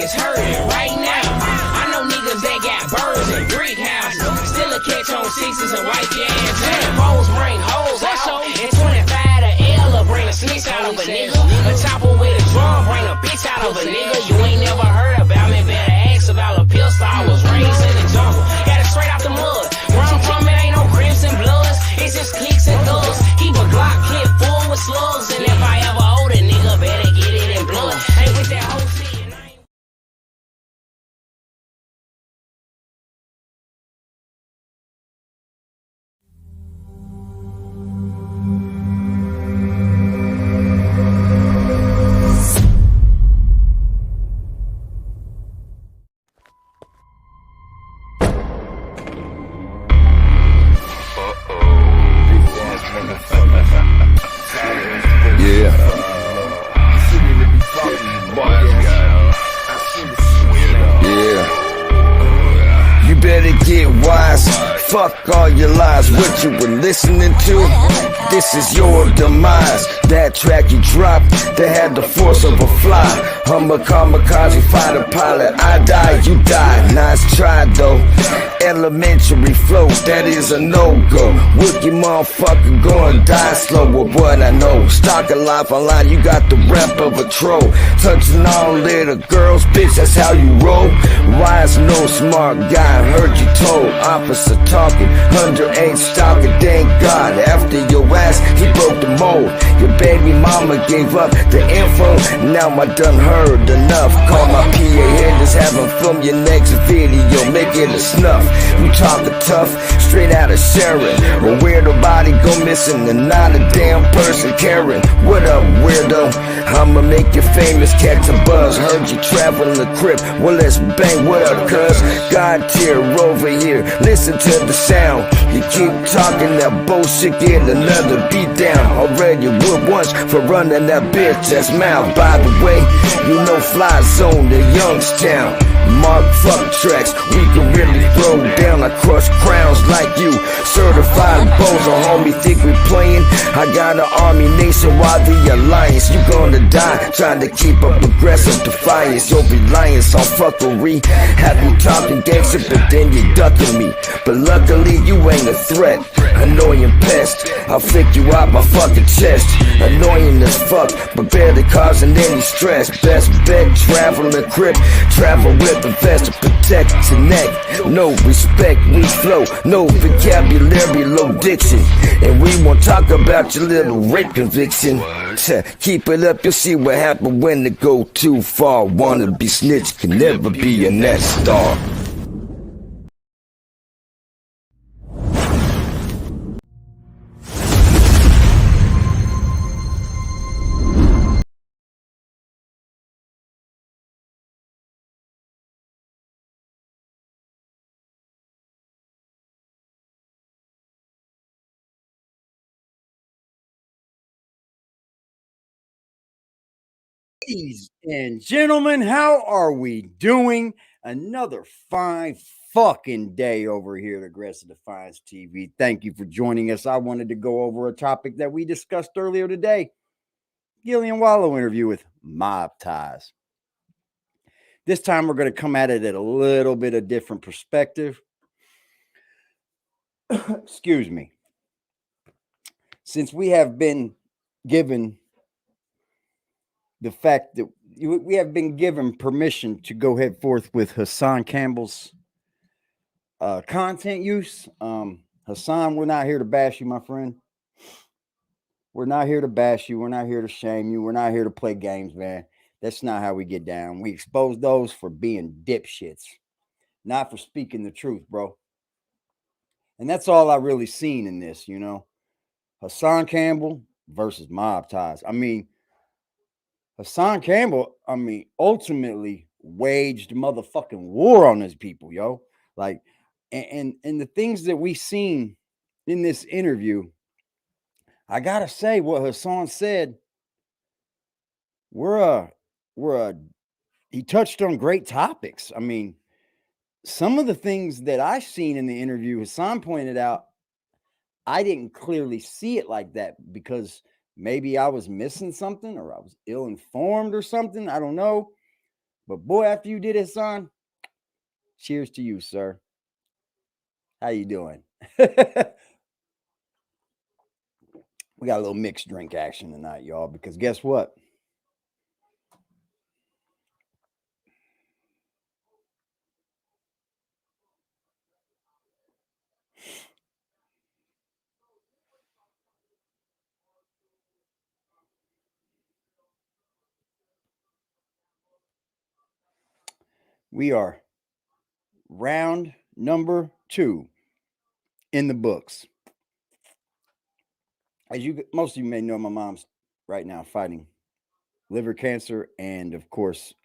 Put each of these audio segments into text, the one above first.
is hurting right now. I know niggas that got birds and brick houses. Still a catch on sixes and wipe your ass. 10 foes bring hoes out. And 25 to L bring a snitch out of a nigga. A chopper with a drum bring a bitch out of a nigga. You ain't never heard about me, better ask about a pistol. I was raised in the jungle, got it straight out the mud. Where I'm from, it ain't no crips and bloods. It's just clicks and thugs. Keep a Glock clip full with slugs. And if I ever hold a nigga, better get it in blood. Ain't with that whole shit. Fuck all your lies, what you were listening to. This is your demise. That track you dropped, that had the force of a fly. I'm a kamikaze fighter pilot. I die, you die. Nice try though. Elementary flow, that is a no-go. Wookie motherfucker going die slow with what I know. Stalking life online, you got the rep of a troll. Touching all little girls, bitch, that's how you roll. Wise, no smart guy, heard you told. Officer talking, underage stalking, thank God. After your ass, he broke the mold. Your baby mama gave up the info, now I done heard enough. Call my PA here, just have him film your next video, make it a snuff. We talkin' tough, straight out of Sharon. A weirdo body go missing and not a damn person caring. What up, weirdo? I'ma make you famous, catch a buzz. Heard you travelin' the crib, well let's bang. What up, cuz? God tier over here, listen to the sound. You keep talking that bullshit, get another beat down. Already whooped once for running that bitch ass mouth. By the way, you know Fly Zone to Youngstown. Mark fuck tracks, we can really throw down. I crush crowns like you, certified bozo. Homie think we playin'? I got an army nationwide, the alliance. You gonna die trying to keep up aggressive defiance. Your reliance on fuckery have you talking gangster, but then you ducking me. But luckily you ain't a threat, annoying pest. I'll flick you out my fucking chest. Annoying as fuck, but barely causing any stress. Best bet, travel the crib, travel with the vest to protect your neck. No respect, we flow, no vocabulary, low diction. And we won't talk about your little rape conviction. Keep it up, you'll see what happens when it go too far. Wanna be snitch, can never be a net star. Ladies and gentlemen, how are we doing? Another fine fucking day over here at AggressiveDefiance TV. Thank you for joining us. I wanted to go over a topic that we discussed earlier today. Gillie and Wallo interview with mob ties. This time we're going to come at it at a little bit of different perspective. Excuse me. Since we have been given the fact that we have been given permission to go head forth with Hassan Campbell's content use. Hassan, we're not here to bash you, my friend. We're not here to bash you. We're not here to shame you. We're not here to play games, man. That's not how we get down. We expose those for being dipshits, not for speaking the truth, bro. And that's all I really seen in this, you know. Hassan Campbell versus mob ties. I mean, Hassan Campbell, ultimately waged motherfucking war on his people, yo. Like, and the things that we seen in this interview, I gotta say, what Hassan said, he touched on great topics. I mean, some of the things that I seen in the interview, Hassan pointed out, I didn't clearly see it like that because maybe I was missing something or I was ill-informed or something. I don't know. But boy, after you did it, son, cheers to you, sir. How you doing? We got a little mixed drink action tonight, y'all, because guess what? We are round number 2 in the books. As most of you may know, my mom's right now fighting liver cancer, and of course,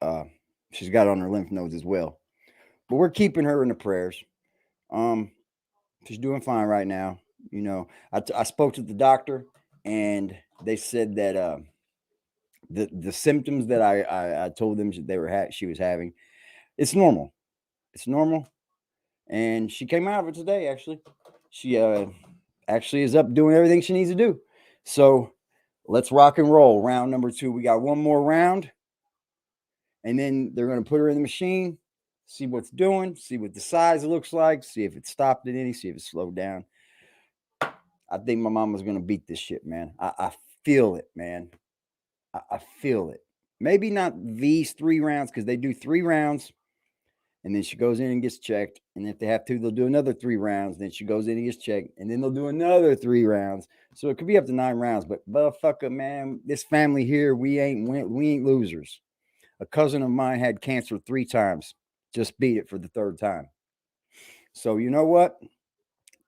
she's got on her lymph nodes as well. But we're keeping her in the prayers. She's doing fine right now. You know, I spoke to the doctor, and they said that the symptoms that I told them she was having, it's normal. It's normal, and she came out of it today. Actually, she actually is up doing everything she needs to do. So let's rock and roll. Round number 2. We got one more round, and then they're going to put her in the machine, see what's doing, see what the size looks like, see if it stopped at any, see if it slowed down. I think my mama's going to beat this shit, man. I feel it, man. I feel it. Maybe not these 3 rounds, because they do 3 rounds, and then she goes in and gets checked. And if they have to, they'll do another 3 rounds. Then she goes in and gets checked, and then they'll do another 3 rounds. So it could be up to 9 rounds. But motherfucker, man, this family here, we ain't losers. A cousin of mine had cancer 3 times, just beat it for the 3rd time. So you know what?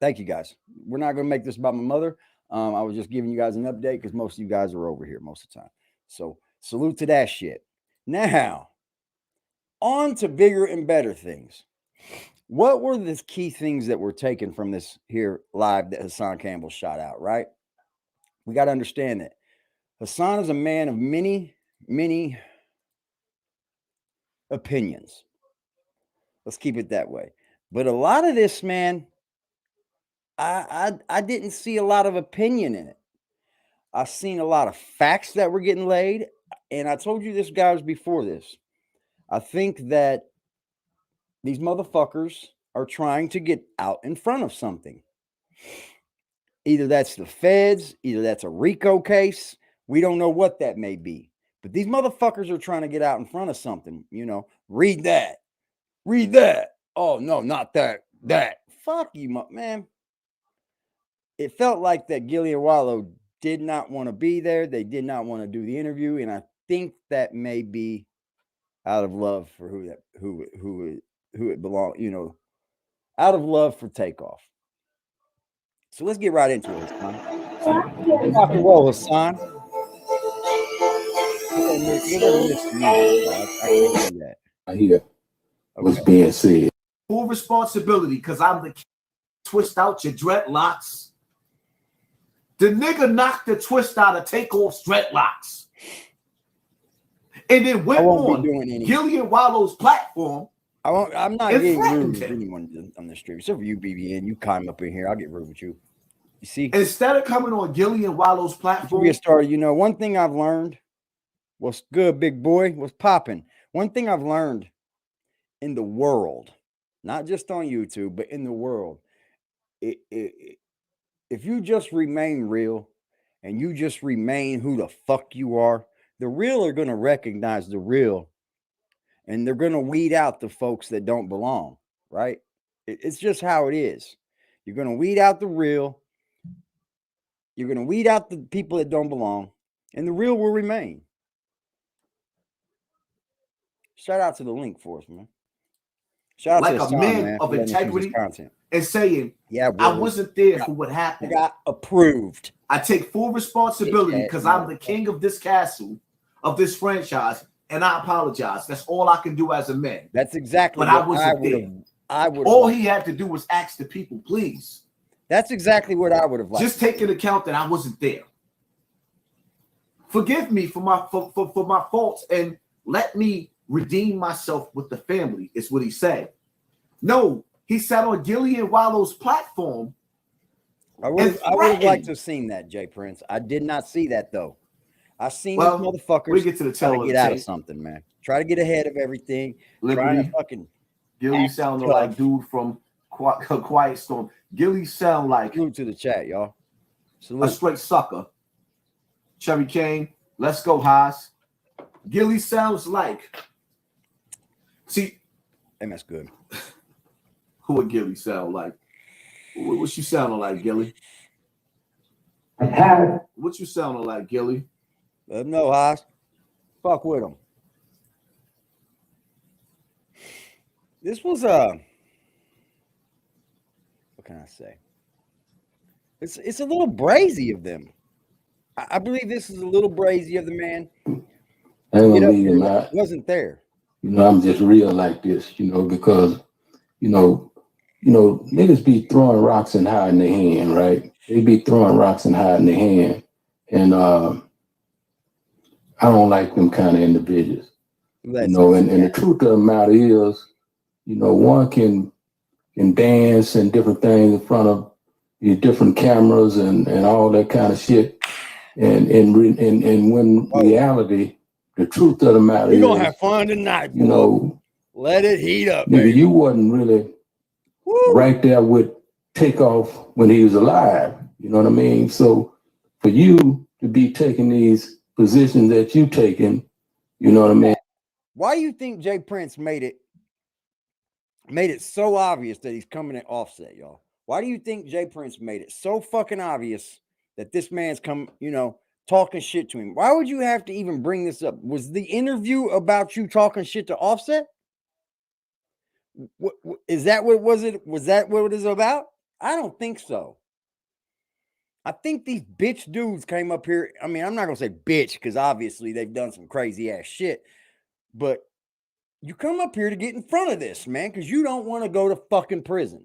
Thank you, guys. We're not going to make this about my mother. I was just giving you guys an update because most of you guys are over here most of the time. So salute to that shit. Now, on to bigger and better things. What were the key things that were taken from this here live that Hassan Campbell shot out, right? We got to understand that Hassan is a man of many, many opinions. Let's keep it that way. But a lot of this, man, I didn't see a lot of opinion in it. I've seen a lot of facts that were getting laid. And I told you this, guys, before this. I think that these motherfuckers are trying to get out in front of something. Either that's the feds, either that's a RICO case. We don't know what that may be. But these motherfuckers are trying to get out in front of something. You know, read that. Read that. Oh, no, not that. That. Fuck you, man. It felt like that Gillie and Wallo did not want to be there. They did not want to do the interview. And I think that may be out of love for who it belongs, you know, out of love for Takeoff. So let's get right into it, Hassan. Rock and roll, Hassan. I hear what's being said. Full responsibility, because I'm the twist out your dreadlocks. The nigga knocked the twist out of Takeoff's dreadlocks. And then went on Gillie and Wallo's platform. I'm not getting rude with anyone on the street. Except for you, BBN. You climb up in here. I'll get rude with you. You see? Instead of coming on Gillie and Wallo's platform. Before we get started, you know, one thing I've learned. What's good, big boy? What's popping? One thing I've learned in the world, not just on YouTube, but in the world, if you just remain real and you just remain who the fuck you are, the real are going to recognize the real, and they're going to weed out the folks that don't belong, right? It's just how it is. You're going to weed out the real. You're going to weed out the people that don't belong, and the real will remain. Shout out to the link for us, man. Shout out like to a man of integrity and saying, yeah, I wasn't there for what happened. I got approved. I take full responsibility because I'm the king of this castle, of this franchise, and I apologize. That's all I can do as a man. That's exactly what I wasn't there. All he had to do was ask the people, please. That's exactly what I would have liked. Just take into account that I wasn't there. Forgive me for my faults and let me redeem myself with the family, is what he said. No, he sat on Gillie and Wallo's platform. I would have liked to have seen that, Jay Prince. I did not see that though. I seen these motherfuckers we get to the trying to get out of something, man. Try to get ahead of everything. Trying to Liberty. fucking Gillie act sounding tough. like dude from Quiet Storm. Gillie sound like Salute to the chat, y'all. a Salute. straight sucker. Cherry Kane, let's go, Haas. Gillie sounds like. See, And that's good. who would Gillie sound like? What you sounding like, Gillie? What you sounding like, Gillie? Let them know, Haas. Fuck with them. This was what can I say? It's a little brazy of them. I believe this is a little brazy of the man. I ain't Get gonna up leave here, him out. wasn't there. You know, I'm just real like this, you know, because, you know, niggas be throwing rocks and hiding their hand, right? They be throwing rocks and hiding their hand. And I don't like them kind of individuals. You know, and the truth of the matter is, you know, one can dance and different things in front of your different cameras and all that kind of shit. And when reality, the truth of the matter is, we're gonna have fun tonight, you know, let it heat up, nigga, baby. you wasn't really right there with Takeoff when he was alive. You know what I mean? So for you to be taking these positions that you taking, you know what I mean? Why do you think Jay Prince made it so obvious that he's coming at Offset, y'all? Why do you think Jay Prince made it so fucking obvious that this man's talking shit to him? Why would you have to even bring this up? Was the interview about you talking shit to Offset? Is that what was it? Was that what it is about? I don't think so. I think these bitch dudes came up here. I mean, I'm not gonna say bitch because obviously they've done some crazy ass shit, but you come up here to get in front of this, man, because you don't want to go to fucking prison.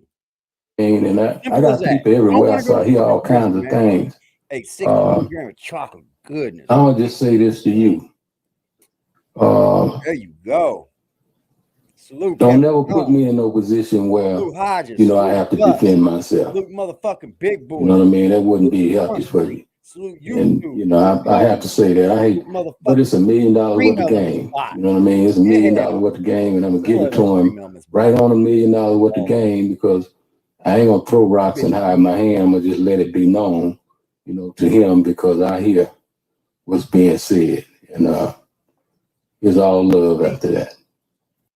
And I got people everywhere. I saw hear all kinds of things. Hey, 60 milligrams of chocolate goodness. I'm gonna just say this to you. There you go. Salute. Don't never put me in no position where you know I have to defend myself. Salute, motherfucking big boy. You know what I mean? That wouldn't be healthy for you. Salute you. And you know, I have to say that I hate, but it's $1 million worth of game. You know what I mean? It's $1 million worth of game, and I'm gonna give it to him right on $1 million worth of game because I ain't gonna throw rocks and hide my hand. I'm gonna just let it be known, you know, to him because I hear what's being said, and it's all love after that.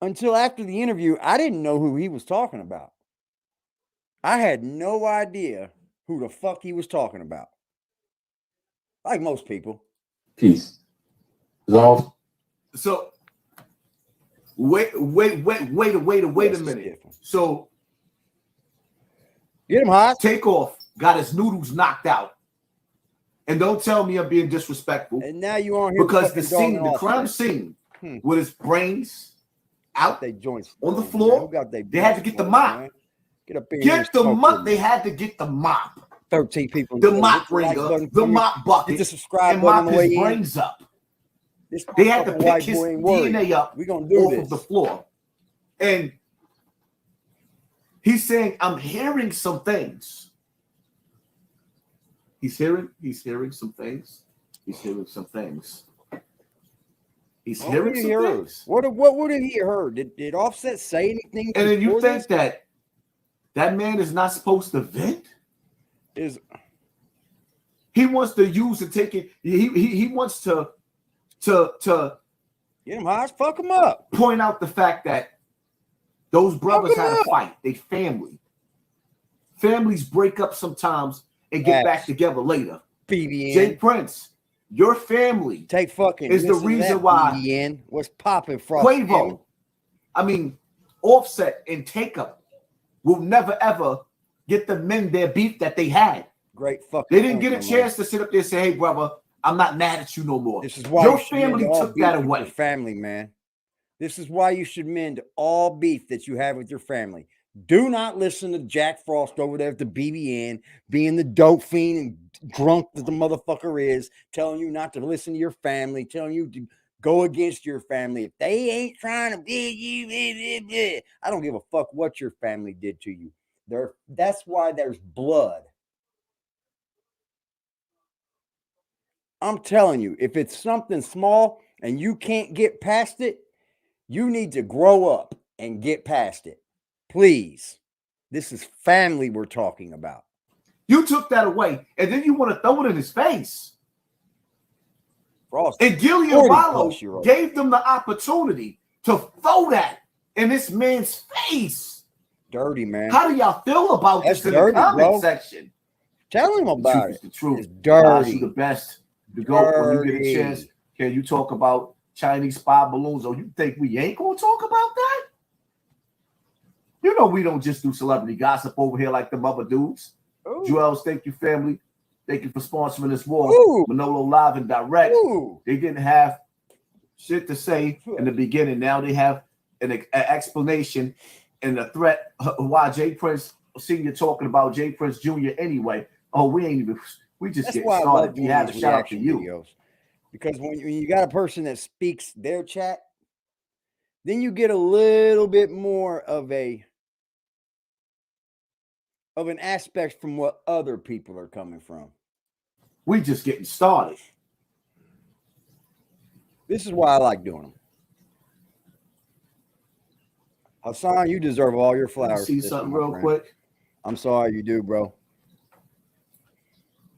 Until after the interview, I didn't know who he was talking about. I had no idea who the fuck he was talking about. Like most people. Peace. So wait a minute. So get him hot. Takeoff got his noodles knocked out. And don't tell me I'm being disrespectful. And now you on here because the crime scene with his brains out they joints on the floor. They had to get the mop. Man. Get up there. Get the mop. They had to get the mop. 13 people. The mop ringer, the mop bucket, the subscribe and mop his brains up. They had to pick his DNA up off of the floor. And he's saying, I'm hearing some things. He's hearing some things. He's hearing some things. He's hearing some things. What would he heard? Did Offset say anything? And then you think that man is not supposed to vent? He wants to use and take it. He wants to get him high, fuck him up. Point out the fact that those brothers had a fight. They family. Families break up sometimes and get back together later. BBN. Jay Prince, your family is the reason why BBN was popping from Quavo. I mean, Offset and Take Up will never ever get the men their beef that they had. Great fucking. They didn't get a chance to sit up there and say, "Hey, brother, I'm not mad at you no more." This is why your family took that away. Your family, man. This is why you should mend all beef that you have with your family. Do not listen to Jack Frost over there at the BBN, being the dope fiend and drunk that the motherfucker is, telling you not to listen to your family, telling you to go against your family. If they ain't trying to be you, I don't give a fuck what your family did to you. That's why there's blood. I'm telling you, if it's something small and you can't get past it, You need to grow up and get past it. Please. This is family we're talking about. You took that away, and then you want to throw it in his face. Frost, and Gillie and Wallo gave them the opportunity to throw that in this man's face. Dirty, man. How do y'all feel about this in the comment section? Tell him about it. The truth. It's dirty. You the best. To go when you get a chance. Can you talk about Chinese spy balloons? Or you think we ain't gonna talk about that? You know we don't just do celebrity gossip over here like the other dudes. Ooh. Joel's, thank you, family. Thank you for sponsoring this war. Ooh. Manolo Live and Direct. Ooh. They didn't have shit to say in the beginning. Now they have an explanation and a threat why Jay Prince Sr. talking about Jay Prince Jr. anyway. Oh, we just get started. We have a shout out to you. Videos. Because when you got a person that speaks their chat, then you get a little bit more of an aspect from what other people are coming from. We just getting started. This is why I like doing them. Hassan, you deserve all your flowers. See something real quick? I'm sorry you do, bro.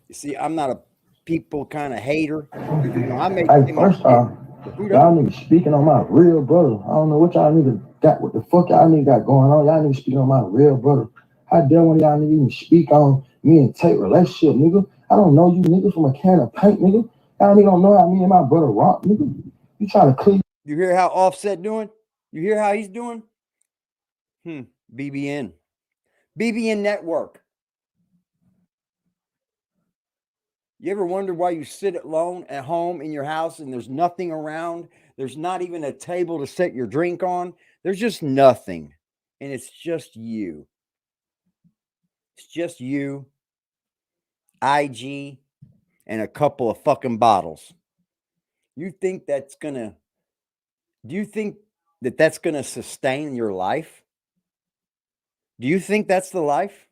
You see, I'm not a people kind of hater. You know, I make first off, y'all niggas speaking on my real brother. I don't know what y'all niggas got, what the fuck y'all niggas got going on. Y'all niggas speaking on my real brother. How dare one of y'all niggas even speak on me and Tate relationship, nigga? I don't know you niggas from a can of paint, nigga. Y'all niggas don't know how me and my brother rock, nigga. You trying to clean. You hear how Offset doing? You hear how he's doing? BBN Network. You ever wonder why you sit alone at home in your house and there's nothing around? There's not even a table to set your drink on. There's just nothing. And it's just you. It's just you, IG, and a couple of fucking bottles. You think that's gonna, do you think that that's gonna sustain your life? Do you think that's the life?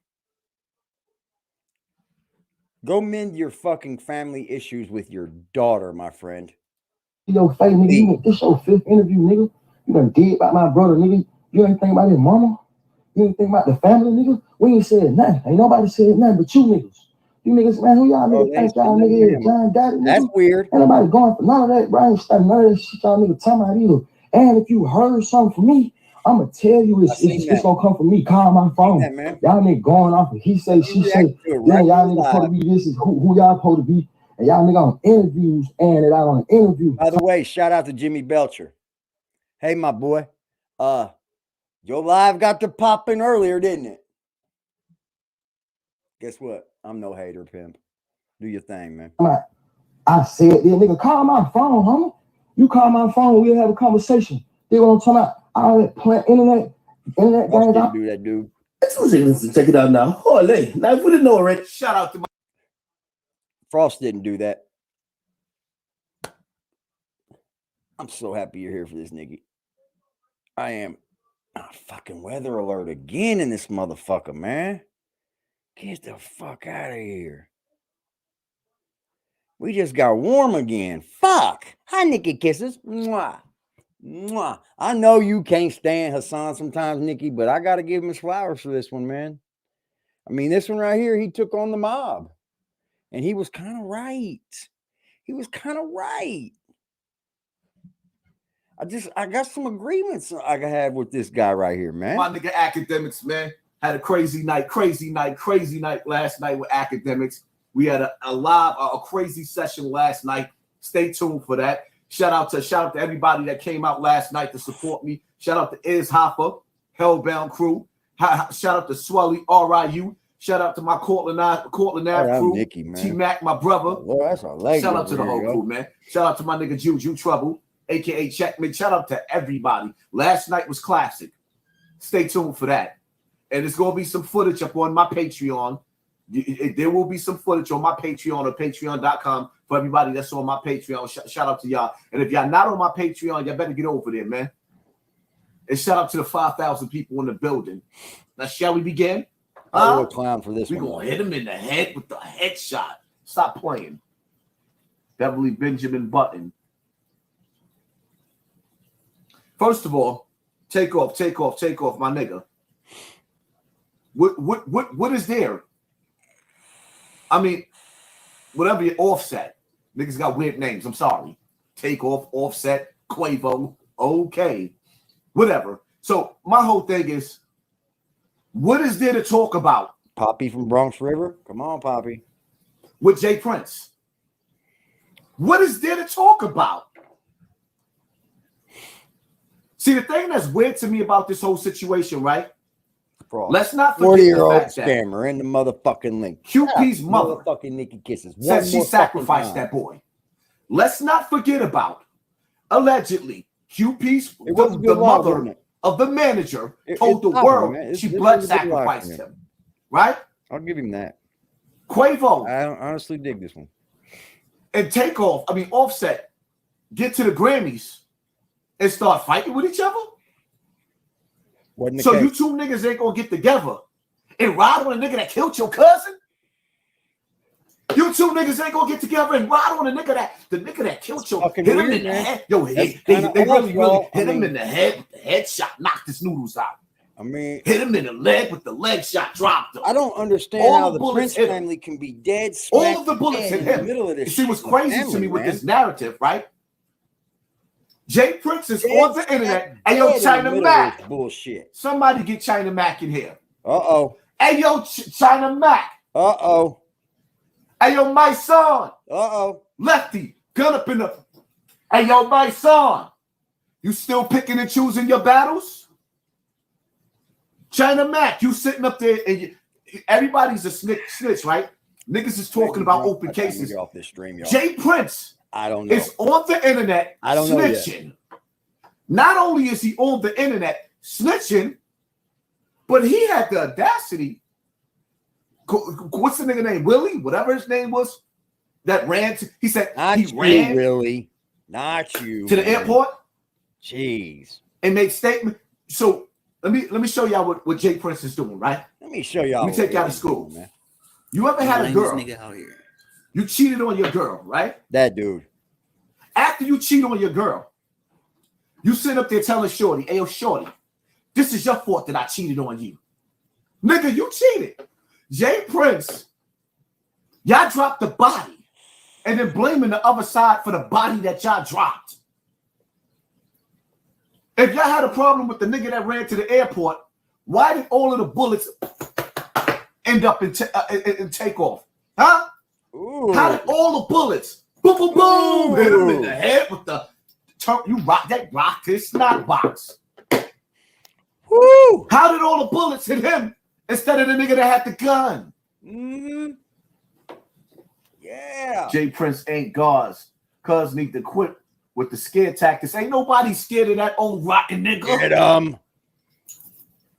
Go mend your fucking family issues with your daughter, my friend. Yo, fake nigga, this your 5th interview, nigga. You done did about my brother, nigga. You ain't think about his mama. You ain't think about the family, nigga. We ain't said nothing. Ain't nobody said nothing but you niggas. You niggas, man, who y'all niggas think y'all niggas is? John Daddy, nigga. That's weird. Ain't nobody going for none of that, bro. I ain't studying none of that shit y'all niggas talking about either. And if you heard something from me, I'm gonna tell you it's gonna come from me. Call my phone. Y'all niggas going off and he say, she say, then y'all niggas supposed to be this is who y'all supposed to be. And y'all niggas on interviews and it out on interviews. By the way, shout out to Jimmy Belcher. Hey, my boy. Your live got to popping earlier, didn't it? Guess what? I'm no hater, Pimp. Do your thing, man. I said, yeah, nigga, call my phone, homie. You call my phone, we'll have a conversation. They want to talk about all that plant internet games. Didn't do that, dude. Let's check it out now. Holy, now if we didn't know already. Shout out to my Frost didn't do that. I'm so happy you're here for this, nigga. I am. Fucking weather alert again in this motherfucker, man. Get the fuck out of here. We just got warm again. Fuck. Hi, Nikki Kisses. Mwah. Mwah. I know you can't stand Hassan sometimes, Nikki, but I got to give him his flowers for this one, man. I mean, this one right here, he took on the mob. And he was kind of right. He was kind of right. I got some agreements I had with this guy right here, man. My nigga Academics, man. Had a crazy night last night with Academics. We had a crazy session last night. Stay tuned for that. Shout out to everybody that came out last night to support me. Shout out to Iz Hoffa, Hellbound crew. Shout out to Swelly, RIU. Shout out to my Cortland Ave crew. Nikki, T-Mac, my brother. Well, that's a leg. Shout out to the whole crew, man. Shout out to my nigga Juju Trouble, a.k.a. Checkmate. Shout out to everybody. Last night was classic. Stay tuned for that. And there's going to be some footage up on my Patreon. There will be some footage on my Patreon or patreon.com for everybody that's on my Patreon. Shout out to y'all. And if y'all not on my Patreon, y'all better get over there, man. And shout out to the 5,000 people in the building. Now, shall we begin? I'm a clown for this one. We're going to hit him in the head with the headshot. Stop playing. Beverly Benjamin Button. First of all, take off, my nigga. What is there? I mean, whatever your Offset. Niggas got weird names. I'm sorry. Take off, Offset, Quavo. Okay. Whatever. So my whole thing is, what is there to talk about? Poppy from Bronx River? Come on, Poppy. With Jay Prince. What is there to talk about? See, the thing that's weird to me about this whole situation, right? Fraud. Let's not forget 40-year-old the fact that scammer in the motherfucking link. QP's mother motherfucking Nikki Kisses. said she sacrificed that boy. Let's not forget about, allegedly, QP's the mother of the manager told the world she blood sacrificed him. Right? I'll give him that. Quavo. I honestly dig this one. And Offset get to the Grammys and start fighting with each other? So you two niggas ain't gonna get together and ride on a nigga that killed your cousin? You two niggas ain't gonna get together and ride on the nigga that killed your hit him in the head. Yo, they really hit him in the head with the headshot, knocked his noodles out. I mean, hit him in the leg with the leg shot, dropped him. I don't understand how the Prince family can be dead. All of the bullets hit him. Middle of this. See what's crazy to me with this narrative, right? Jay Prince is on the internet. Hey, yo, China Mac. Bullshit. Somebody get China Mac in here. Uh-oh. Hey, yo, China Mac. Uh-oh. Hey, yo, my son. Uh-oh. Lefty. Gun up in the... Hey, yo, my son. You still picking and choosing your battles? China Mac, you sitting up there and everybody's a snitch, right? Niggas is talking about open cases. Off this stream, y'all. Jay Prince. I don't know. Is on the internet snitching. Not only is he on the internet snitching, but he had the audacity. What's the nigga name? Willie, whatever his name was, that ran to. He said not he you, ran Willie, not you to the airport. Jeez, and make statement. So let me show y'all what Jay Prince is doing. Right. Let me show y'all. Let me take y'all to school, man. You ever had a girl? Nigga out here. You cheated on your girl, right? That dude. After you cheat on your girl, you sit up there telling Shorty, hey, yo, Shorty, this is your fault that I cheated on you. Nigga, you cheated. Jay Prince, y'all dropped the body and then blaming the other side for the body that y'all dropped. If y'all had a problem with the nigga that ran to the airport, why did all of the bullets end up in takeoff? Huh? Ooh. How did all the bullets, boom, boom, boom, hit him in the head with the turn? You rocked his snot box. Woo! How did all the bullets hit him instead of the nigga that had the gun? Mm-hmm. Yeah. Jay Prince ain't gauze. Cuz need to quit with the scare tactics. Ain't nobody scared of that old rotten nigga. Get him.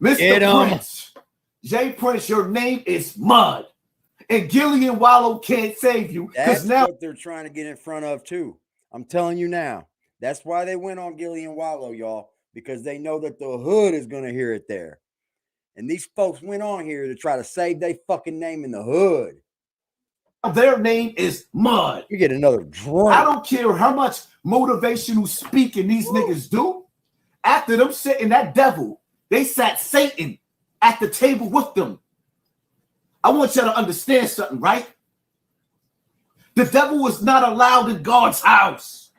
Mr. Prince. Jay Prince, your name is mud. And Gillie and Wallo can't save you. That's now what they're trying to get in front of, too. I'm telling you now. That's why they went on Gillie and Wallo, y'all. Because they know that the hood is going to hear it there. And these folks went on here to try to save their fucking name in the hood. Their name is mud. You get another drink. I don't care how much motivational speaking these niggas do. After them sitting that devil, they sat Satan at the table with them. I want you to understand something, right? The devil was not allowed in God's house.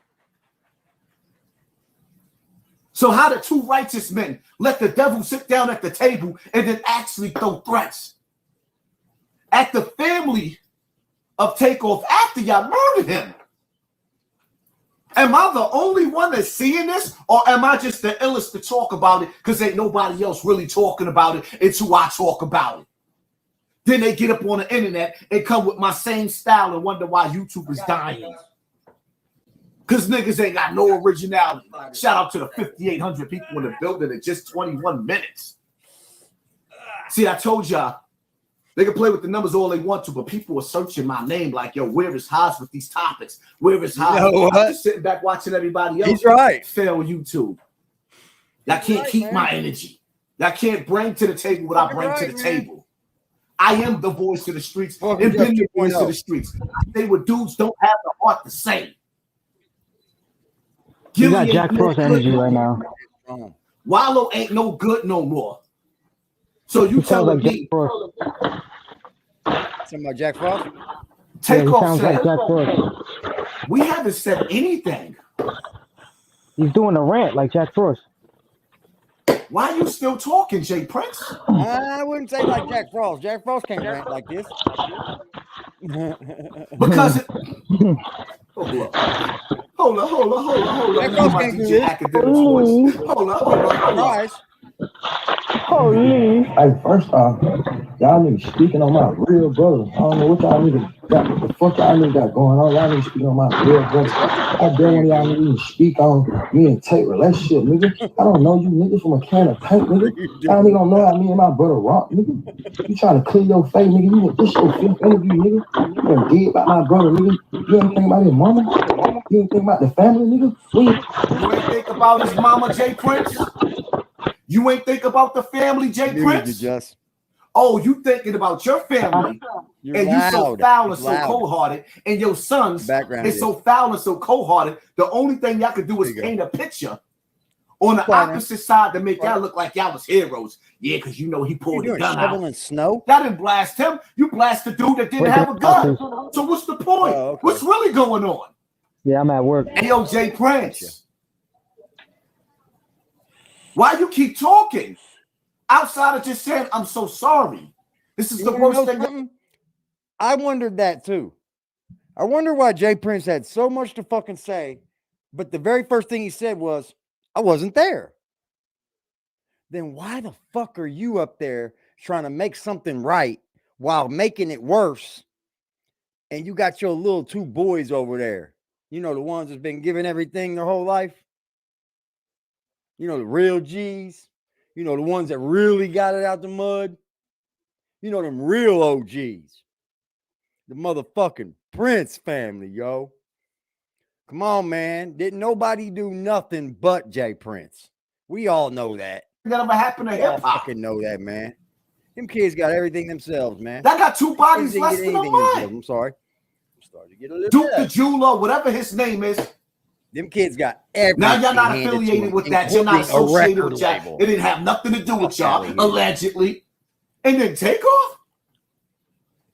So how did two righteous men let the devil sit down at the table and then actually throw threats at the family of Takeoff after y'all murdered him? Am I the only one that's seeing this, or am I just the illest to talk about it because ain't nobody else really talking about it until I talk about it? Then they get up on the internet and come with my same style and wonder why YouTube is dying. Because niggas ain't got no originality. Shout out to the 5,800 people in the building in just 21 minutes. See, I told y'all, they can play with the numbers all they want to, but people are searching my name like, yo, where is Haas with these topics? Where is Haas? I'm just sitting back watching everybody else fail YouTube. Y'all can't keep my energy. Y'all can't bring to the table what I bring to the table. I am the voice of the streets and been the voice of the streets. I say what dudes don't have the heart to say. You got Jack Frost energy right now. Wallo ain't no good no more. So you telling me? Something about Jack Frost? Takeoff said like Jack Frost. we haven't said anything. He's doing a rant like Jack Frost. Why are you still talking, Jay Prince? I wouldn't say like Jack Frost. Jack Frost can't rant like this. Because hold on. Jack Frost can't do this. Hold on. Holy. Hey, first off, y'all niggas speaking on my real brother. I don't know what y'all niggas got. What the fuck y'all niggas got going on? Y'all niggas speaking on my real brother. I dare one of y'all niggas even speak on me and Tate relationship, nigga. I don't know you niggas from a can of paint, nigga. Y'all niggas don't know how me and my brother rock, nigga. You trying to clear your face, nigga. You this your fifth interview, nigga. You done did about my brother, nigga. You ain't think about his mama. You ain't think about the family, nigga. You ain't think about his mama, Jay Prince. You ain't think about the family, Jay Prince. Oh, you thinking about your family, and you so foul and so cold-hearted, and your sons is so foul and so cold-hearted. The only thing y'all could do is paint a picture on the opposite side to make y'all look like y'all was heroes. Yeah, because you know he pulled the gun out. And snow? Y'all didn't blast him. You blasted the dude that didn't have a gun. So what's the point? Oh, okay. What's really going on? Yeah, I'm at work. Hey, yo, Jay Prince. Why you keep talking? Outside of just saying, I'm so sorry. This is the worst thing. I wondered that too. I wonder why Jay Prince had so much to fucking say, but the very first thing he said was, I wasn't there. Then why the fuck are you up there trying to make something right while making it worse? And you got your little two boys over there. You know, the ones that's been giving everything their whole life. You know, the real G's. You know, the ones that really got it out the mud. You know, them real OGs. The motherfucking Prince family, yo. Come on, man. Didn't nobody do nothing but Jay Prince. We all know that. That ever happened to hip hop. Fucking know that, man. Them kids got everything themselves, man. That got two bodies less than a mind. I'm sorry. I'm starting to get a little Duke the Jeweler, whatever his name is. Them kids got everything. Now y'all not affiliated with that. You're not associated with that. It didn't have nothing to do with y'all, allegedly. And then take off.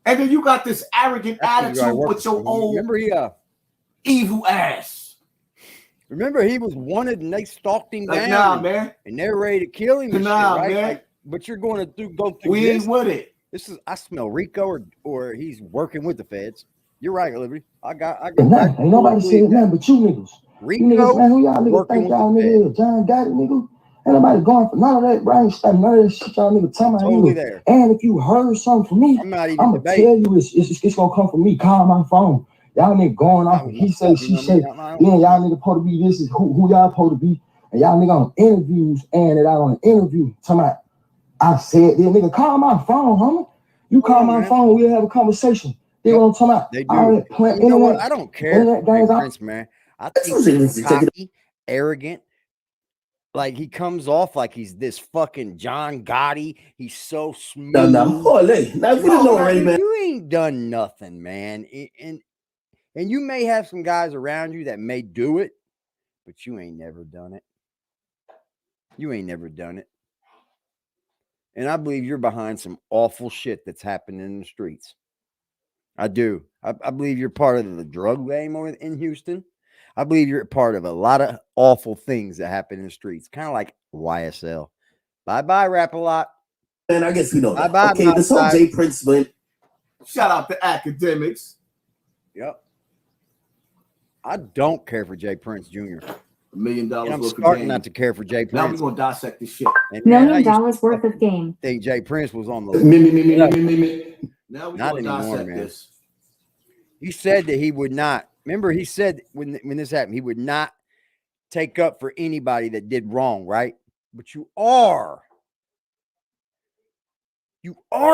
And then you got this arrogant attitude with your old evil ass. Remember, he was wanted and they stalked him down. Nah, man. And they're ready to kill him. Nah, shit, right? man. Like, but you're going to go through We ain't with it. This is, I smell Rico or he's working with the feds. You're right, Liberty. I got nah, ain't nobody saying nothing but you niggas. Rico, you niggas, man, who y'all niggas think y'all niggas is? John Gotti, nigga? Ain't nobody going for none of that brain stuff, none of that shit y'all niggas talking about. Totally there. And if you heard something from me, I'm gonna tell you it's gonna come from me. Call my phone. Y'all niggas going off. He say, she say, yeah, y'all niggas supposed to be this is who y'all supposed to be. And y'all nigga on interviews and it out on an interview. Talking about, I said, yeah, nigga, call my phone, homie. You call my phone, we'll have a conversation. They gonna talk about. They do. You know what? I don't care. Prince, man. I think he's cocky, arrogant. Like he comes off like he's this fucking John Gotti. He's so smooth. You ain't done nothing, man. And you may have some guys around you that may do it, but you ain't never done it. You ain't never done it. And I believe you're behind some awful shit that's happening in the streets. I do. I believe you're part of the drug game in Houston. I believe you're part of a lot of awful things that happen in the streets. Kind of like YSL. Bye-bye, Rap-A-Lot. Man, I guess we know that. Bye-bye, okay, this whole Jay Prince went. Shout out to academics. Yep. I don't care for Jay Prince Jr. $1 million and I'm worth starting of game. not to care for Jay Prince. Now we're going to dissect this shit. And $1 million worth of game. I think Jay Prince was on the Now we're not going to anymore, dissect man. this. He said that he would not. Remember, he said when this happened, he would not take up for anybody that did wrong, right? But you are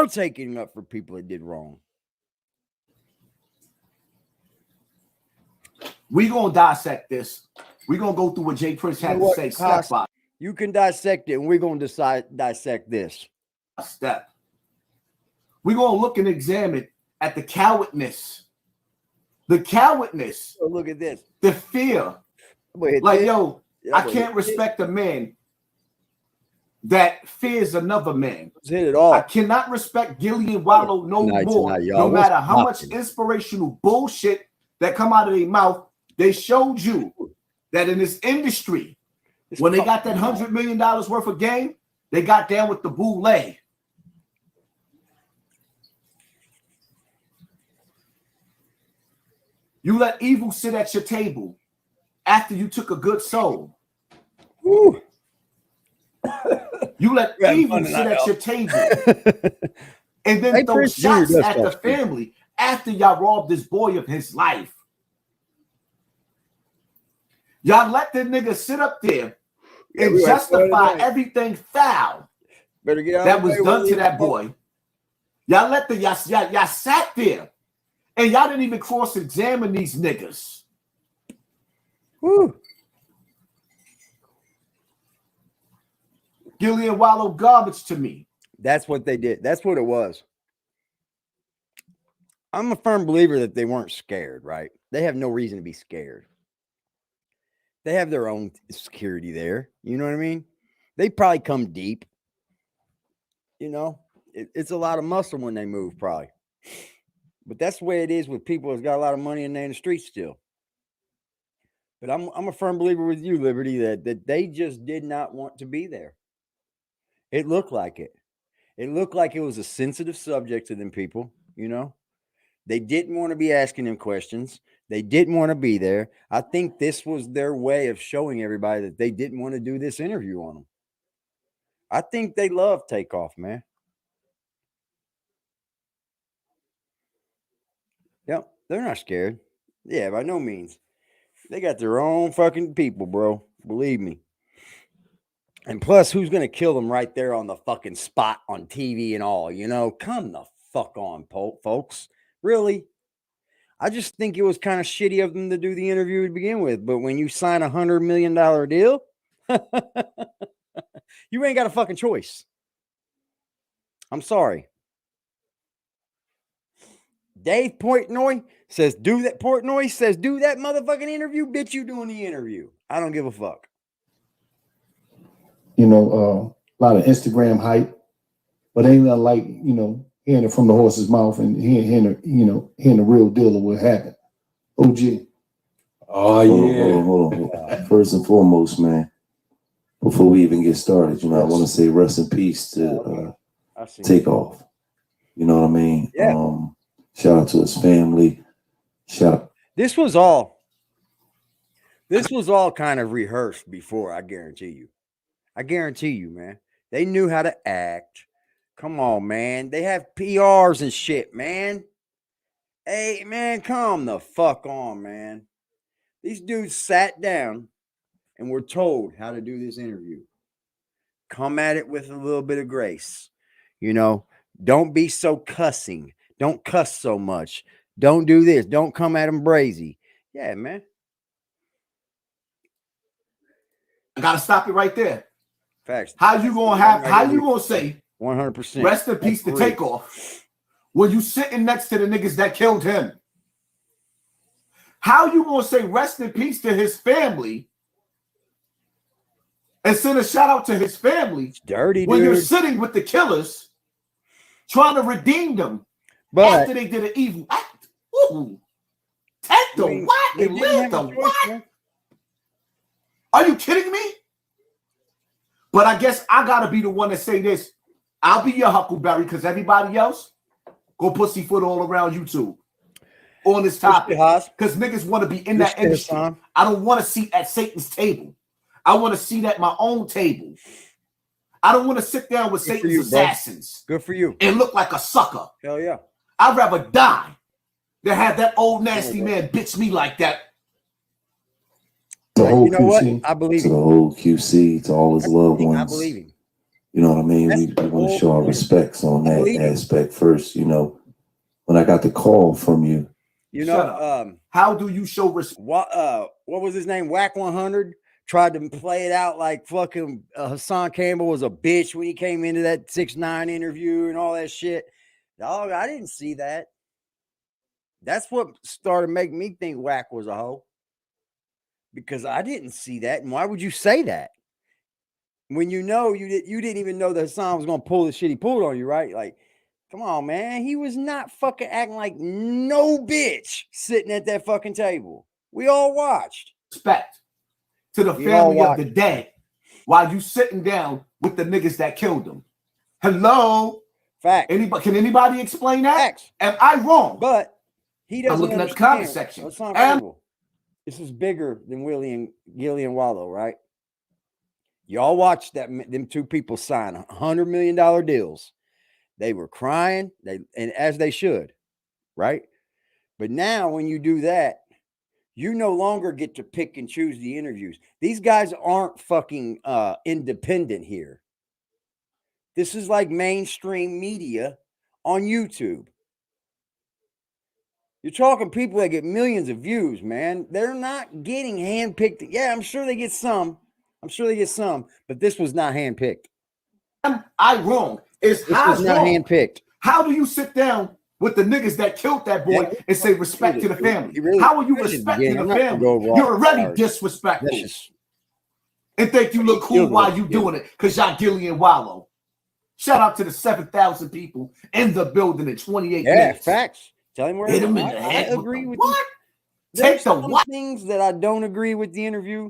taking up for people that did wrong. We're going to dissect this. We're going to go through what Jay Prince had to say step by You can dissect it, and we're going to dissect this. step. We're going to look and examine at the cowardness. The cowardness. Oh, look at this. The fear. Wait, like, yo, I can't respect a man that fears another man. Hit it all. I cannot respect Gillie and Wallo no more. No matter how much inspirational bullshit that come out of their mouth, they showed you that in this industry, when they got that $100 million worth of game, they got down with the boule. You let evil sit at your table after you took a good soul. Woo. You let evil sit at your table and then throw shots at the family after y'all robbed this boy of his life. Y'all let the nigga sit up there and justify everything foul that was done to that boy. Y'all let the y'all sat there and y'all didn't even cross-examine these niggas. Woo. Gillie and Wallo garbage to me. That's what they did. That's what it was. I'm a firm believer that they weren't scared, right? They have no reason to be scared. They have their own security there. You know what I mean? They probably come deep. You know, it's a lot of muscle when they move, probably. But that's the way it is with people that's got a lot of money and they're in the streets still. But I'm a firm believer with you, Liberty, that they just did not want to be there. It looked like it. It looked like it was a sensitive subject to them people, you know. They didn't want to be asking them questions. They didn't want to be there. I think this was their way of showing everybody that they didn't want to do this interview on them. I think they love Takeoff, man. Yep, they're not scared. Yeah, by no means. They got their own fucking people, bro. Believe me. And plus, who's going to kill them right there on the fucking spot on TV and all, you know? Come the fuck on, folks. Really? I just think it was kind of shitty of them to do the interview to begin with. But when you sign $100 million deal, you ain't got a fucking choice. I'm sorry. Dave Portnoy says, do that motherfucking interview. Bitch, you doing the interview. I don't give a fuck. You know, a lot of Instagram hype, but ain't nothing like, you know, hearing it from the horse's mouth and hearing the real deal of what happened. OG. Oh, yeah. Hold on. First and foremost, man, before we even get started, you know, I want to say rest in peace to Takeoff. You know what I mean? Yeah. Shout out to his family. This was all kind of rehearsed before, I guarantee you. Man. They knew how to act. Come on, man. They have PRs and shit, man. Hey, man, come the fuck on, man. These dudes sat down and were told how to do this interview. Come at it with a little bit of grace. You know, don't be so cussing. Don't cuss so much. Don't do this. Don't come at them brazy. Yeah, man. I gotta stop it right there. Facts. How you gonna say 100%? Rest in peace to Takeoff when you sitting next to the niggas that killed him? How you gonna say rest in peace to his family and send a shout out to his family? It's dirty, when dude. You're sitting with the killers trying to redeem them after they did an evil act. Ooh. Take the what and live the what? Man. Are you kidding me? But I guess I gotta be the one to say this. I'll be your Huckleberry because everybody else go pussyfoot all around YouTube on this topic. Because niggas want to be in that industry. I don't want to sit at Satan's table. I want to sit at my own table. I don't want to sit down with Satan's assassins. Good for you. And look like a sucker. Hell yeah. I'd rather die than have that old nasty man bitch me like that. The whole you know QC, what? I believe to the whole QC, to all his loved ones. I believe him. You know what I mean? We want to show our respects on that aspect first. You know, when I got the call from you, you know, how do you show respect? What was his name? Whack 100 tried to play it out like fucking Hassan Campbell was a bitch when he came into that 6ix9ine interview and all that shit. Dog, I didn't see that. That's what started making me think Whack was a hoe. Because I didn't see that. And why would you say that? When you know you didn't even know that Hassan was gonna pull the shit he pulled on you, right? Like, come on, man. He was not fucking acting like no bitch sitting at that fucking table. We all watched. Respect to the family of the dead while you sitting down with the niggas that killed them. Hello? Fact. Can anybody explain that? Facts. Am I wrong? But he doesn't. I'm looking at the comment section. Hassan Campbell. This is bigger than Gillie and Wallo, right? Y'all watched them two people sign $100 million deals. They were crying, and as they should, right? But now when you do that, you no longer get to pick and choose the interviews. These guys aren't fucking independent here. This is like mainstream media on YouTube. You're talking people that get millions of views, man. They're not getting handpicked. Yeah, I'm sure they get some. But this was not handpicked. Am I wrong? This was not handpicked. How do you sit down with the niggas that killed that boy and say respect to the family? How are you respecting the family? You're already disrespectful. And think you look cool while you doing it because y'all Gillie and Wallo. Shout out to the 7,000 people in the building in 28 minutes. Yeah, facts. Tell him where hit him in the head. I agree with what? Take the what? Things that I don't agree with the interview.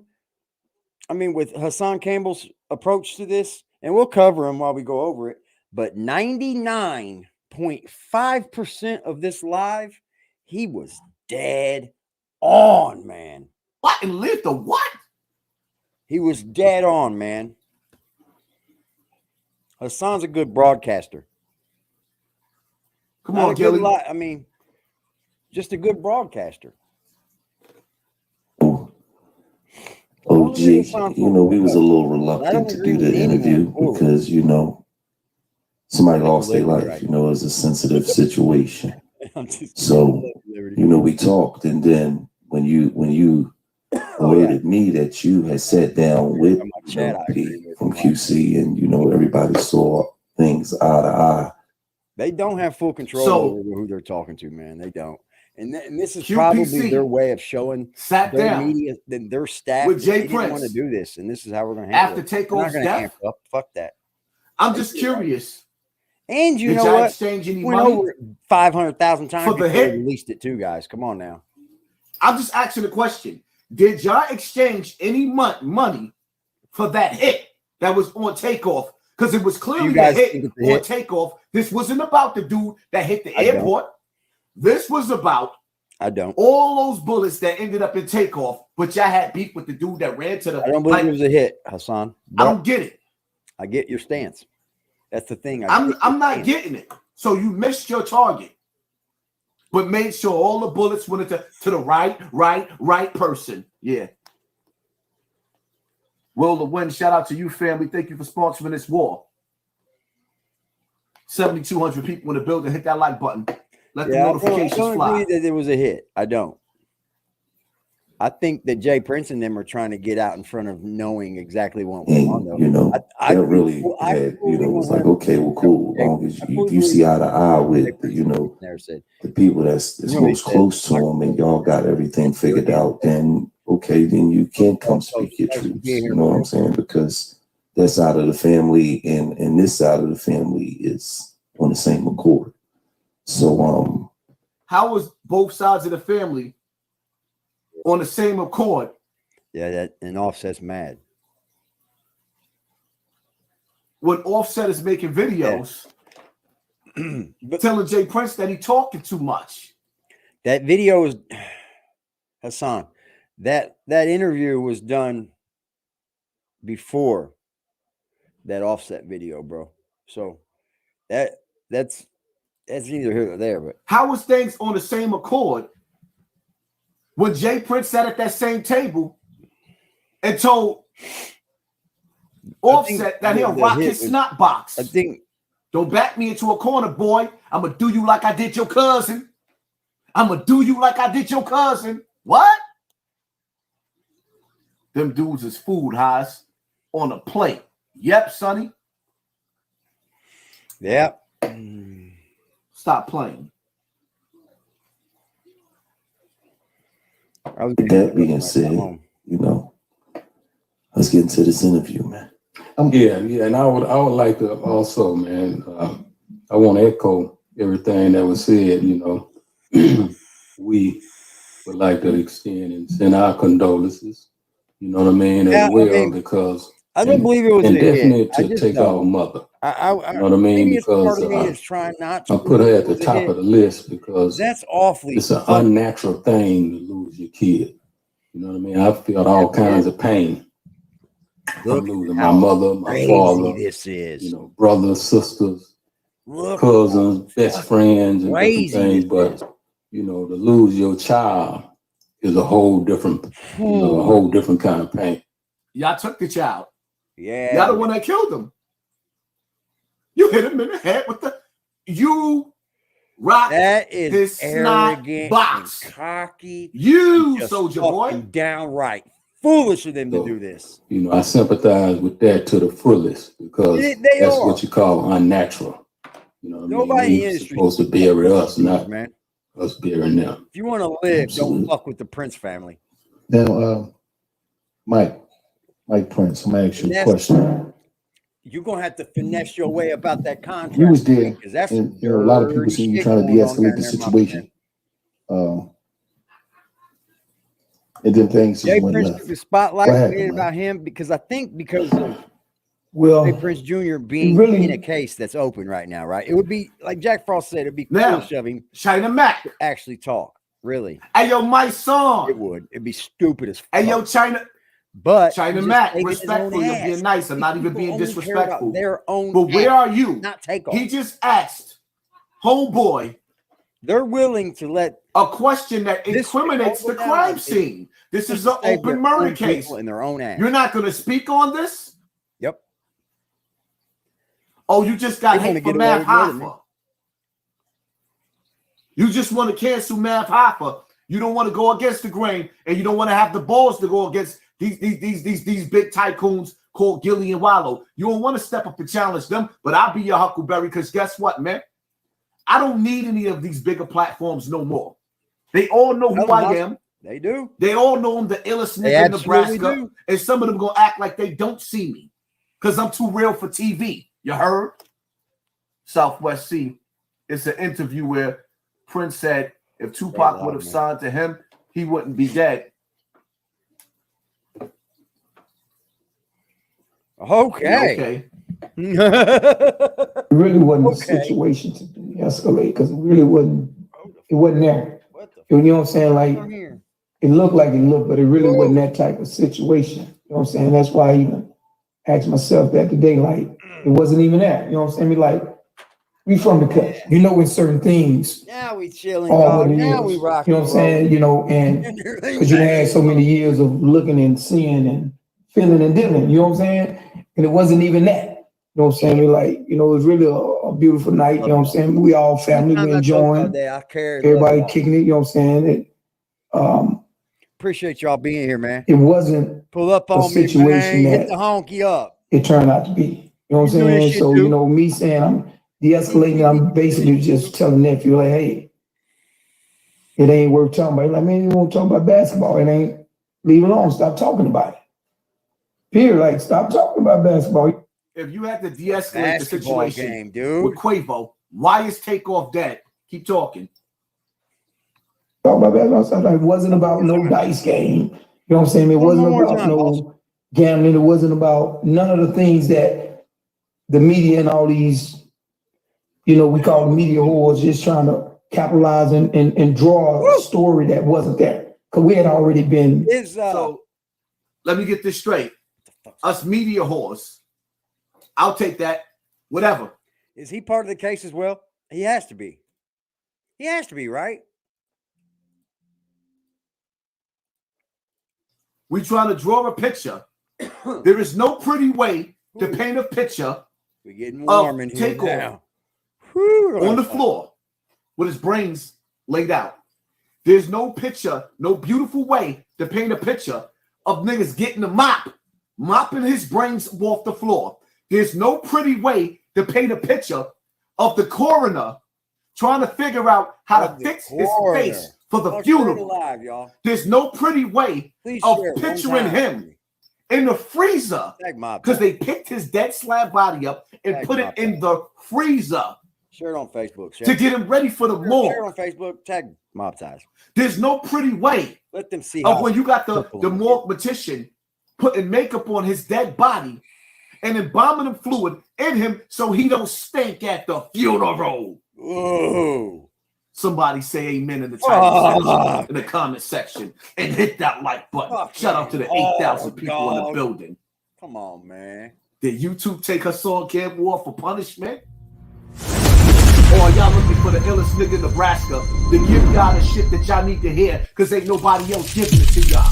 I mean, with Hassan Campbell's approach to this, and we'll cover him while we go over it. But 99.5% of this live, he was dead on, man. What? And lived the what? He was dead on, man. Hassan's a good broadcaster. Come on, Gillie. I mean, just a good broadcaster. OG, you know, we was a little reluctant to do the interview because, you know, somebody lost their life, you know, it's a sensitive situation. So, you know, we talked, and then when you alerted me that you had sat down with P from QC, and, you know, everybody saw things eye to eye. They don't have full control over who they're talking to, man. They don't. And this is probably their way of showing their media, their staff with Jay Prince want to do this, and this is how we're going to handle after Takeoff's death. Fuck that. I'm just curious. And you know what? We went over 500,000 times for the hit. They released it too, guys. Come on now. I'm just asking a question. Did y'all exchange any money for that hit that was on Takeoff? Because it was clearly a hit on Takeoff. This wasn't about the dude that hit the airport. This was about all those bullets that ended up in Takeoff, but y'all had beef with the dude that ran to the. I don't believe it was a hit, Hassan. I don't get it. I get your stance. That's the thing. I'm not getting it. So you missed your target, but made sure all the bullets went to the right person. Yeah. Will the win. Shout out to you, family. Thank you for sponsoring this war. 7,200 people in the building. Hit that like button. Let the notifications fly. I don't fly. agree that it was a hit. I don't. I think that Jay Prince and them are trying to get out in front of knowing exactly what went on. Though. You know, I really had, you know, was like, okay, well, cool. As long as you see eye to eye with, you know, the people that's most close to them, and y'all got everything figured out, then okay, then you can come speak your truth. You know what I'm saying? Because that side of the family and this side of the family is on the same accord. So how was both sides of the family on the same accord? Yeah, that and Offset's mad. When Offset is making videos telling Jay Prince that he talking too much. That video is Hassan. That interview was done before that Offset video, bro. So that's neither here nor there. But how was things on the same accord when Jay Prince sat at that same table and told Offset that he'll rock his snot box? I think, don't back me into a corner, boy. I'm gonna do you like I did your cousin. I'm gonna do you like I did your cousin. What? Them dudes is food highs on a plate. Yep, Sonny. Yep. Stop playing. That being said, you know, let's get into this interview, man. Yeah, and I would like to also, man. I want to echo everything that was said. You know, we would like to extend and send our condolences. You know what I mean, as well, because I don't believe it was and a definitely hit. to take our mother. You know what I mean, maybe because part of me is trying not to I put her at the top of the list because that's awfully. It's an unnatural thing to lose your kid. You know what I mean? I felt all kinds of pain. I'm losing my mother, my father, this is. You know, brothers, sisters, cousins, best friends, and different things. But you know, to lose your child is a whole different, you know, a whole different kind of pain. Y'all took the child. Yeah. Y'all the one that killed him. You hit him in the head with the rock that is his arrogant box. And cocky. You soldier boy. Downright foolish of them to do this. You know, I sympathize with that to the fullest because that's what you call unnatural. You know what Nobody I mean? They're supposed to bury us, not us burying them. If you want to live, don't fuck with the Prince family. Now, Mike Prince, I'm gonna ask you a question. You're gonna have to finesse your way about that contract. You was there, that's and you know, a lot of people see you trying to de-escalate the situation. And then things just went left. The spotlight made about him because I think because of Prince Jr. being in a case that's open right now, right? It would be like Jack Frost said, it'd be foolish of him China Mac to actually talk. Really. Hey yo, my son. It would. It'd be stupid as fuck. Hey yo, China. But China Mac, respectful, you're being nice. I'm not even being disrespectful. But where are you? Not take off. He just asked homeboy. They're willing to let a question that incriminates the crime scene. This is an open murder case. In their own ass. You're not going to speak on this? Yep. Oh, you just got hate for Mav Hoffa. You just want to cancel Mav Hoffa. You don't want to go against the grain, and you don't want to have the balls to go against these big tycoons called Gillie and Wallo. You don't want to step up and challenge them, but I'll be your Huckleberry because guess what, man? I don't need any of these bigger platforms no more. They all know who I am. They do. They all know I'm the illest nigga in Nebraska, and some of them gonna act like they don't see me because I'm too real for TV. You heard? Southwest C. It's an interview where Prince said if Tupac would have signed to him, he wouldn't be dead. Okay. It really wasn't a situation to de-escalate because it really wasn't. It wasn't there. You know what I'm saying? Like it looked like it looked, but it really wasn't that type of situation. You know what I'm saying? That's why I even asked myself that today. Like it wasn't even that. You know what I'm saying? Like we from the cut. You know, in certain things. Now we chilling. Now we rock. You know what I'm saying? You know, and because you had so many years of looking and seeing and feeling and dealing. You know what I'm saying? And it wasn't even that. You know what I'm saying? We like, you know, it was really a beautiful night. You know what I'm saying? We all family, we enjoying. Everybody kicking it. You know what I'm saying? Appreciate y'all being here, man. It wasn't pull up on a situation me, man. that hit the honky up. It turned out to be. You know what I'm saying? So, you know, me saying I'm de-escalating, I'm basically just telling nephew, like, hey, it ain't worth talking about. Like, man, you won't talk about basketball. It ain't. Leave it alone. Stop talking about it. Period. Like, stop talking about basketball. If you had to de-escalate the situation dude. with Quavo, why is Takeoff dead? Keep talking. Talk about basketball. It wasn't about no dice game. You know what I'm saying? It wasn't about no gambling. It wasn't about none of the things that the media and all these, you know, we call the media whores just trying to capitalize and draw a story that wasn't there. Because we had already been. So let me get this straight. Us media whores. I'll take that. Whatever. Is he part of the case as well? He has to be. He has to be, right? We trying to draw a picture. There is no pretty way to paint a picture. We're getting warm in here now. On the floor with his brains laid out. There's no picture, no beautiful way to paint a picture of niggas getting a mop, mopping his brains off the floor. There's no pretty way to paint a picture of the coroner trying to figure out how to fix his face for the funeral. There's no pretty way of picturing him in the freezer because they picked his dead slab body up and put it in the freezer. Share it on Facebook. To get him ready for the morgue. Share it on Facebook. Tag Mob Ties. There's no pretty way. Let them see of when you got the mortician putting makeup on his dead body and embalming fluid in him so he don't stink at the funeral. Whoa. Somebody say amen in the section, in the comment section, and hit that like button. Shout out to the 8,000 people in the building. Come on, man. Did YouTube take Hassan Campbell off for punishment? Or y'all looking for the illest nigga in Nebraska to give y'all the shit that y'all need to hear because ain't nobody else giving it to y'all?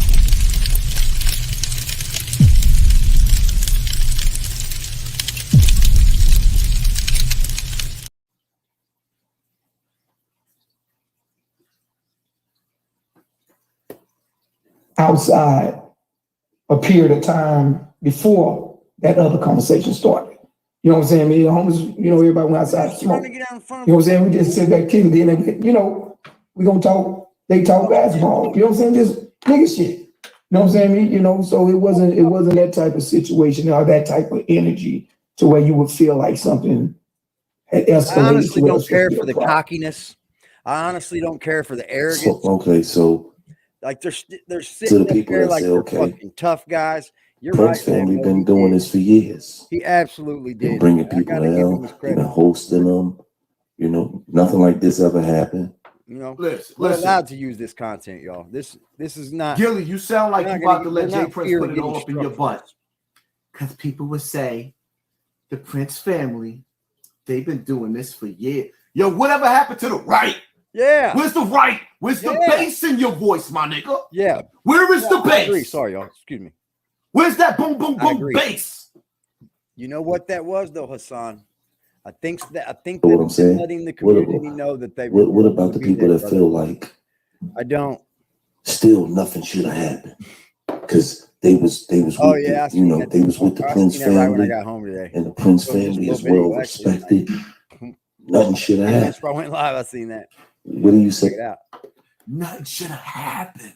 Outside a period of time before that other conversation started. You know what I'm saying? Me, the homies, you know, everybody went outside to smoke. You know what I'm saying? We just sit back, kicking it, and you know, we gonna talk. They talk basketball. You know what I'm saying? Just nigga shit. You know what I'm saying? You know, so it wasn't that type of situation or that type of energy to where you would feel like something had escalated. I honestly don't care for the cockiness. I honestly don't care for the arrogance. So like they're sitting the people there that like say, they're okay, fucking tough guys. You're Prince right, family been doing this for years. He absolutely did. Been bringing people out, been hosting them. You know, nothing like this ever happened. You know, listen, we're allowed to use this content, y'all. This is not. Gillie, you sound like you about to let Jay Prince put it all up in your butt. Because people would say the Prince family, they've been doing this for years. Yo, whatever happened to the right? Yeah. Where's the right? Where's the bass in your voice, my nigga? Yeah. Where is the bass? I agree. Sorry, y'all. Excuse me. Where's that boom, boom, boom bass? You know what that was, though, Hassan? I think that what I'm saying, letting the community know that they. What about the people that feel like? I don't. Still, nothing should have happened because they was. Oh with yeah, you know, they was with the Prince family. Right when I got home today. And the Prince family is well respected. Nothing should have happened. That's why I went live. I seen that. What do you say? Nothing should have happened.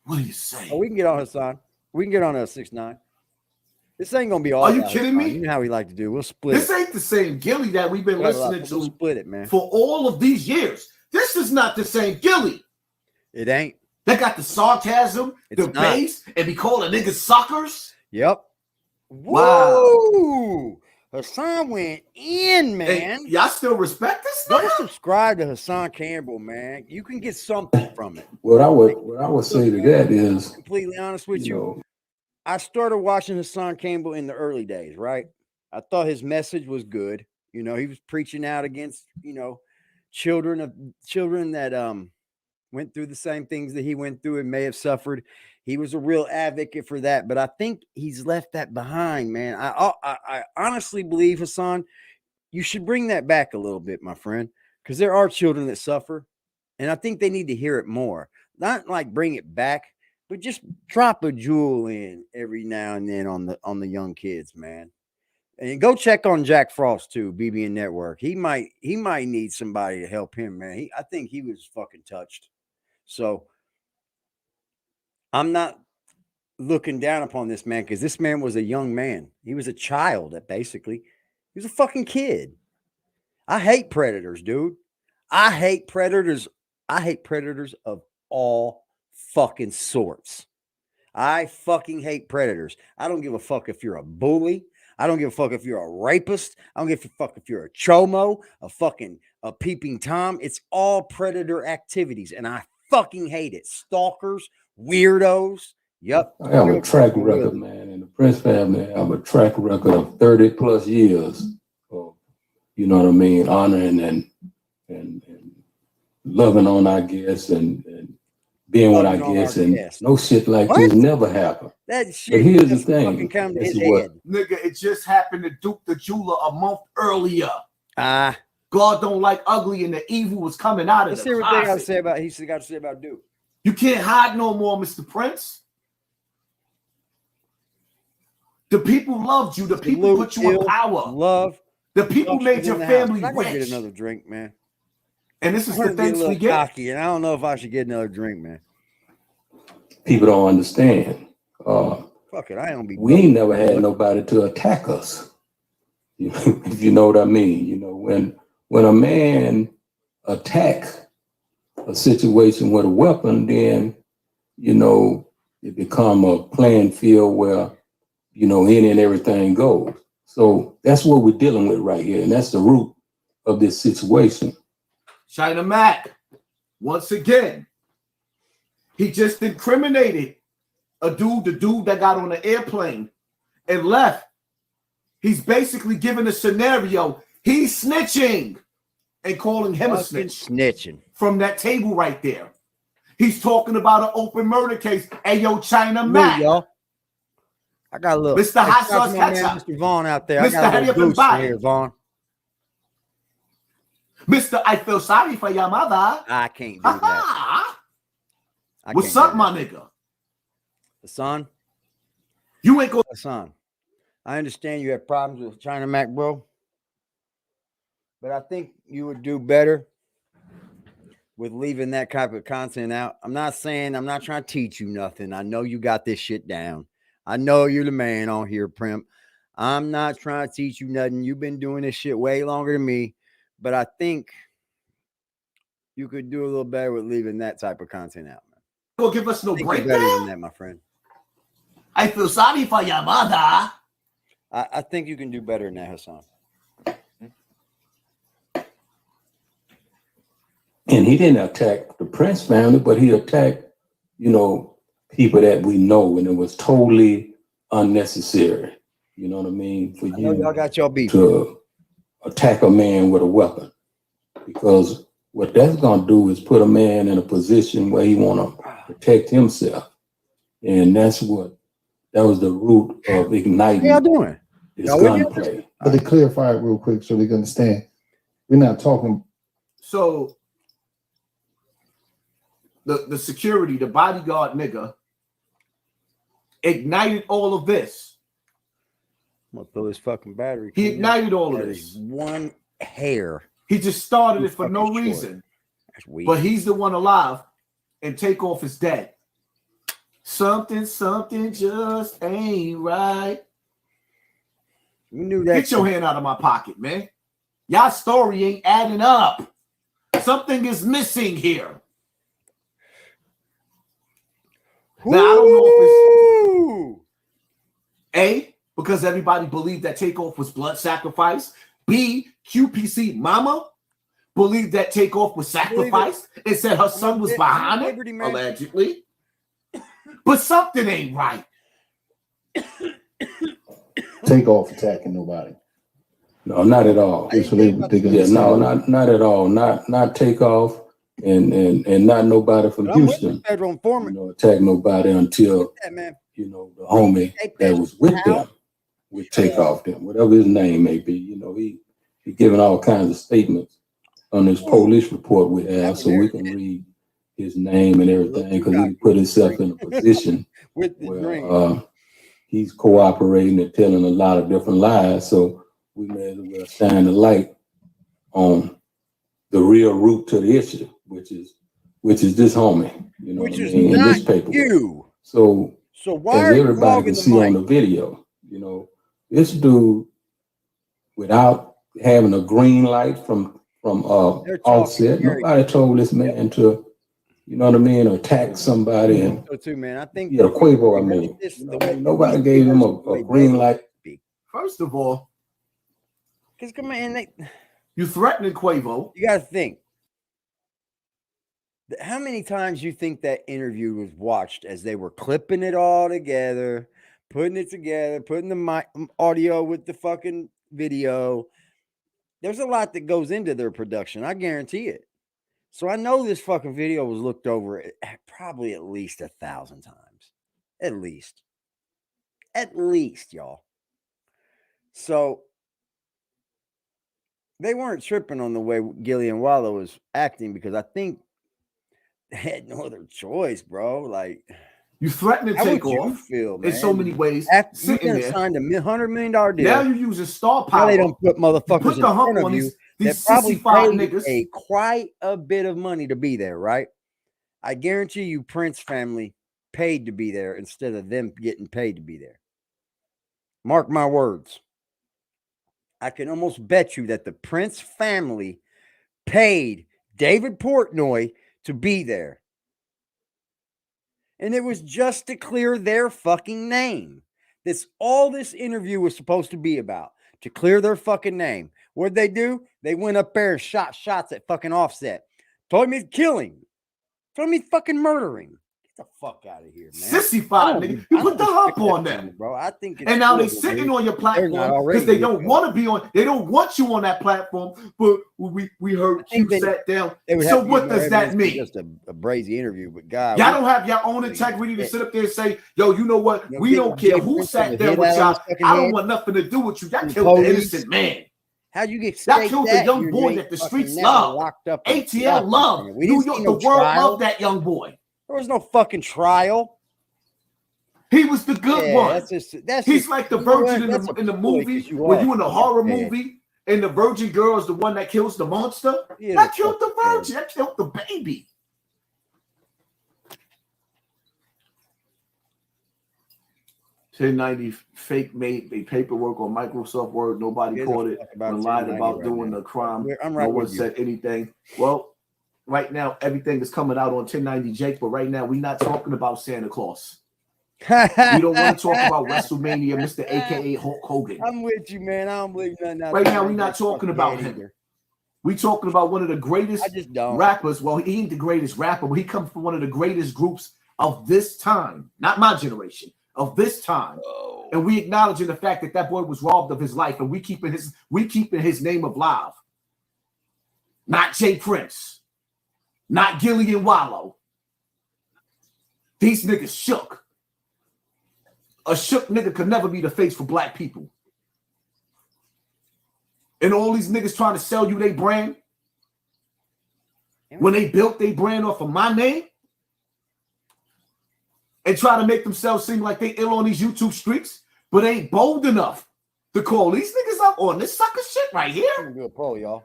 What do you say? Oh, we can get on Hassan. We can get on a 6ix9ine. This ain't gonna be all. Are you kidding me? You know how we like to do. We'll split. This ain't the same Gillie that we've been listening to. We'll split it, man. For all of these years, this is not the same Gillie. It ain't. They got the sarcasm, the bass, and be calling niggas suckers. Yep. Wow. Whoa. Hassan went in, man. Hey, y'all still respect this? Go subscribe to Hassan Campbell, man. You can get something from it. What I would say to that is, completely honest with you. I started watching Hassan Campbell in the early days, right? I thought his message was good. You know, he was preaching out against, you know, children that went through the same things that he went through and may have suffered. He was a real advocate for that, but I think he's left that behind, man. I honestly believe, Hassan, you should bring that back a little bit, my friend, because there are children that suffer, and I think they need to hear it more. Not like bring it back, but just drop a jewel in every now and then on the young kids, man. And go check on Jack Frost too, BBN Network. He might need somebody to help him, man. I think he was fucking touched. So I'm not looking down upon this man because this man was a young man. He was a child, basically. He was a fucking kid. I hate predators, dude. I hate predators. I hate predators of all fucking sorts. I fucking hate predators. I don't give a fuck if you're a bully. I don't give a fuck if you're a rapist. I don't give a fuck if you're a chomo, a peeping Tom. It's all predator activities, and I fucking hate it. Stalkers, weirdos. Yep. I have a track record, man, in the Prince family. I have a track record of 30 plus years of, you know what I mean, honoring and loving on our guests and being with our guests, and no shit like this never happened. That shit. But here's the thing. Nigga, it just happened to Duke the Jeweler a month earlier. God don't like ugly, and the evil was coming out of the closet. Let's see what they got to say about. He's got to say about Duke. You can't hide no more, Mr. Prince. The people loved you. The people put you in power. Love. The people made your family rich. I'm gonna get another drink, man. And this is the thanks we get. Cocky, and I don't know if I should get another drink, man. People don't understand. Fuck it, I don't be. We ain't never had nobody to attack us. If you know what I mean. You know, when a man attack a situation with a weapon, then, you know, it become a playing field where, you know, any and everything goes. So that's what we're dealing with right here. And that's the root of this situation. China Mac, once again, he just incriminated the dude that got on the airplane and left. He's basically giving a scenario. He's snitching and calling him a snitch. Snitching. From that table right there. He's talking about an open murder case. Hey, yo, China Mac. Y'all. I got a little. Mr. Hot Sauce Ketchup. Mr. Vaughn out there. Mr. I got a little boost here, Vaughn. Mr. I feel sorry for your mother. I can't do that. What's up, my nigga? Hassan? You ain't going. Hassan, I understand you have problems with China Mac, bro. But I think you would do better with leaving that type of content out. I'm not trying to teach you nothing. I know you got this shit down. I know you're the man on here, Pimp. I'm not trying to teach you nothing. You've been doing this shit way longer than me. But I think you could do a little better with leaving that type of content out, man. Go give us no break. Better than that, my friend. I feel sorry for your mother. I think you can do better than that, Hassan. And he didn't attack the Prince family, but he attacked, you know, people that we know, and it was totally unnecessary. You know what I mean? For y'all got your beef to attack a man with a weapon, because what that's gonna do is put a man in a position where he want to protect himself, and that was the root of igniting. How y'all doing? This gunplay. But to clarify it real quick so we can understand, we're not talking. So the security, the bodyguard nigga, ignited all of this. I'm gonna throw this fucking battery. He ignited all of this. One hair. He just started it for no reason. That's weird. But he's the one alive, and Takeoff is dead. Something just ain't right. You knew that. Get your hand out of my pocket, man. Y'all story ain't adding up. Something is missing here. Now, I don't know if it's A, because everybody believed that Takeoff was blood sacrifice. B, QPC mama believed that Takeoff was sacrificed and said her son was behind it, allegedly. But something ain't right. Takeoff attacking nobody. No, not at all. No, not at all. Not Takeoff and not nobody from Houston. Federal informant. You know, attack nobody until you know the homie that was with them would take off them, whatever his name may be. You know, he giving all kinds of statements on this police report we have, so we can read his name and everything, because he put himself in a position where he's cooperating and telling a lot of different lies. So we may as well shine the light on the real root to the issue, which is this homie, you know, which is in not this paper. You. So why as everybody can see on the video, you know, this dude, without having a green light from Offset, nobody told this man to, you know what I mean, attack somebody. And so too, man. I think Quavo, I mean, you know, nobody gave him a green light. First of all, because come on, you threatening Quavo. You gotta think. How many times you think that interview was watched as they were clipping it all together, putting it together, putting the audio with the fucking video? There's a lot that goes into their production. I guarantee it. So I know this fucking video was looked over probably at least 1,000 times. At least, y'all. So they weren't tripping on the way Gillie and Wallo was acting, because I think they had no other choice, bro. Like, you threatened to take off in so many ways. After you signed a $100 million deal, now you're using star power. Now they don't put motherfuckers in front of you. These probably niggas quite a bit of money to be there, right? I guarantee you, Prince family paid to be there instead of them getting paid to be there. Mark my words. I can almost bet you that the Prince family paid David Portnoy to be there. And it was just to clear their fucking name. That's all this interview was supposed to be about, to clear their fucking name. What'd they do? They went up there and shot shots at fucking Offset. Told me killing. Told me fucking murdering. Get the fuck out of here, man. Sissified, nigga. You put the hump on them, bro. I think and now they sitting on your platform because they don't want to be on. They don't want you on that platform. But we heard you sat down. So what does that mean? Just a brazy interview, but God, y'all don't have your own integrity to sit up there and say, "Yo, you know what? We don't care who sat there with y'all. I don't want nothing to do with you. Y'all killed the innocent man. How'd you get? Y'all killed the young boy that the streets love. ATL love. New York, the world loved that young boy. There was no fucking trial. He was the good one. That's He's like the virgin in the movie. When you in a horror movie and the virgin girl is the one that kills the monster. That killed the virgin. That killed the baby. $10.90 fake made a paperwork on Microsoft Word. Nobody caught it. And lied about doing the crime. No one said anything. Well, right now, everything is coming out on 1090 Jake, but right now, we're not talking about Santa Claus. We don't want to talk about WrestleMania, Mr. AKA Hulk Hogan. I'm with you, man. I don't believe nothing. Right now, we're not talking about him. We're talking about one of the greatest rappers. Well, he ain't the greatest rapper, but he comes from one of the greatest groups of this time. Not my generation, of this time. Oh. And we acknowledging the fact that that boy was robbed of his life, and we keeping his name alive. Not Jay Prince. Not Gillie and Wallo. These niggas shook. A shook nigga could never be the face for black people. And all these niggas trying to sell you their brand. When they built their brand off of my name. And try to make themselves seem like they ill on these YouTube streets. But they ain't bold enough to call these niggas up on this sucker shit right here. I'm gonna do a poll, y'all.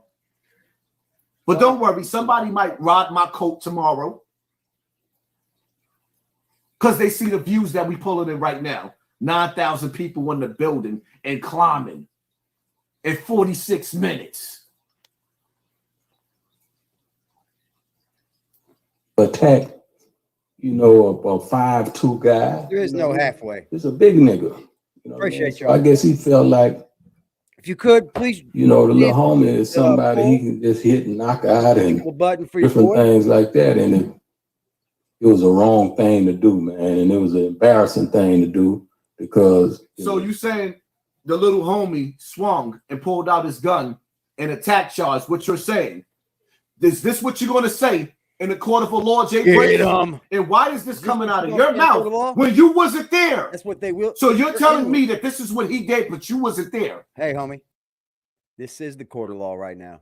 But don't worry, somebody might rod my coat tomorrow because they see the views that we pulling in right now. 9,000 people in the building and climbing in 46 minutes. Attack, a 5'2" guy. There is no halfway. It's a big nigga. Appreciate y'all. I guess he felt like, if you could, please. The little homie is somebody he can just hit and knock out and button for different things like that. And it was a wrong thing to do, man. And it was an embarrassing thing to do because. So you saying the little homie swung and pulled out his gun and attack charge? What you're saying? Is this what you're going to say in the court of a law, Jay Prince? And why is this coming out of your mouth when you wasn't there? That's what they will. So you're telling me that this is what he did, but you wasn't there. Hey, homie, this is the court of law right now.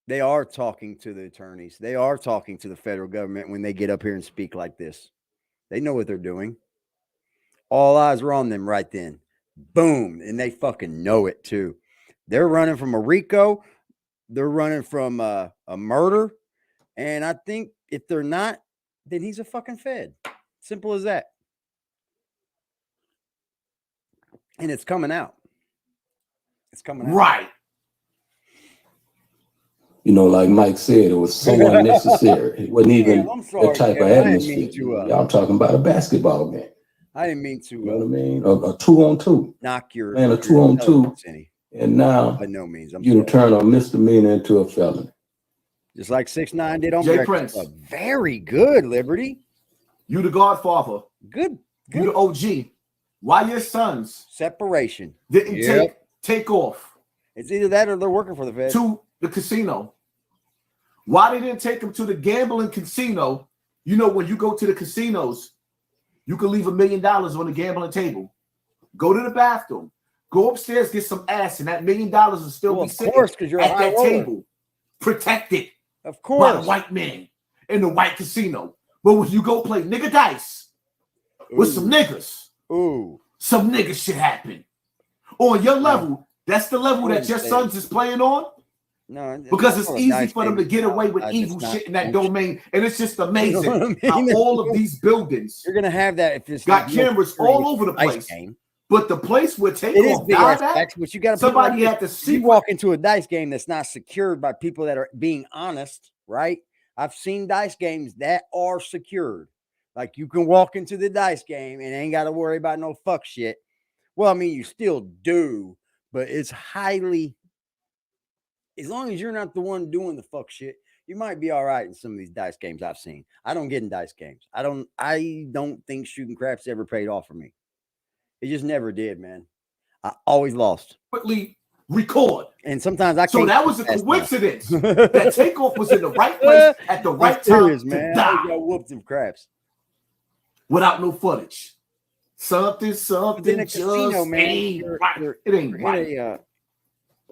They are talking to the attorneys. They are talking to the federal government when they get up here and speak like this. They know what they're doing. All eyes were on them right then. Boom. And they fucking know it too. They're running from a RICO. They're running from a murder. And I think if they're not, then he's a fucking Fed. Simple as that. And it's coming out. It's coming out. Right. Like Mike said, it was so unnecessary. It wasn't even that type of atmosphere. Y'all talking about a basketball game. I didn't mean to. You know what I mean? A 2-on-2. Knock your man, a 2-on-2. And now by no means, you turn a misdemeanor into a felony. Just like 6ix9ine did on Jay Prince. Very good, Liberty. You the Godfather. Good. You the OG. Why your sons separation didn't take off? It's either that or they're working for the Fed. To the casino. Why they didn't take them to the gambling casino? When you go to the casinos, you can leave $1 million on the gambling table. Go to the bathroom. Go upstairs, get some ass, and that $1 million will still be sitting at that table, protected, of course, by the white man in the white casino. But when you go play nigga dice with some niggas, some nigga shit happen. On your level, that's the level that your sons is playing on. No, because it's easy for them to get away with evil shit in that domain, and it's just amazing how all of these buildings you're gonna have that if it's got cameras all over the place. But the place where Takeoff died at, but you got somebody had to see. You walk into a dice game that's not secured by people that are being honest, right? I've seen dice games that are secured. Like you can walk into the dice game and ain't got to worry about no fuck shit. Well, I mean, you still do, but it's highly. As long as you're not the one doing the fuck shit, you might be all right in some of these dice games I've seen. I don't get in dice games. I don't think shooting craps ever paid off for me. It just never did, man. I always lost. Quickly record. And sometimes I can't. So that was a coincidence that Takeoff was in the right place at the right time to die. I got whooped in craps. Without no footage. Something in a casino, man. It ain't right.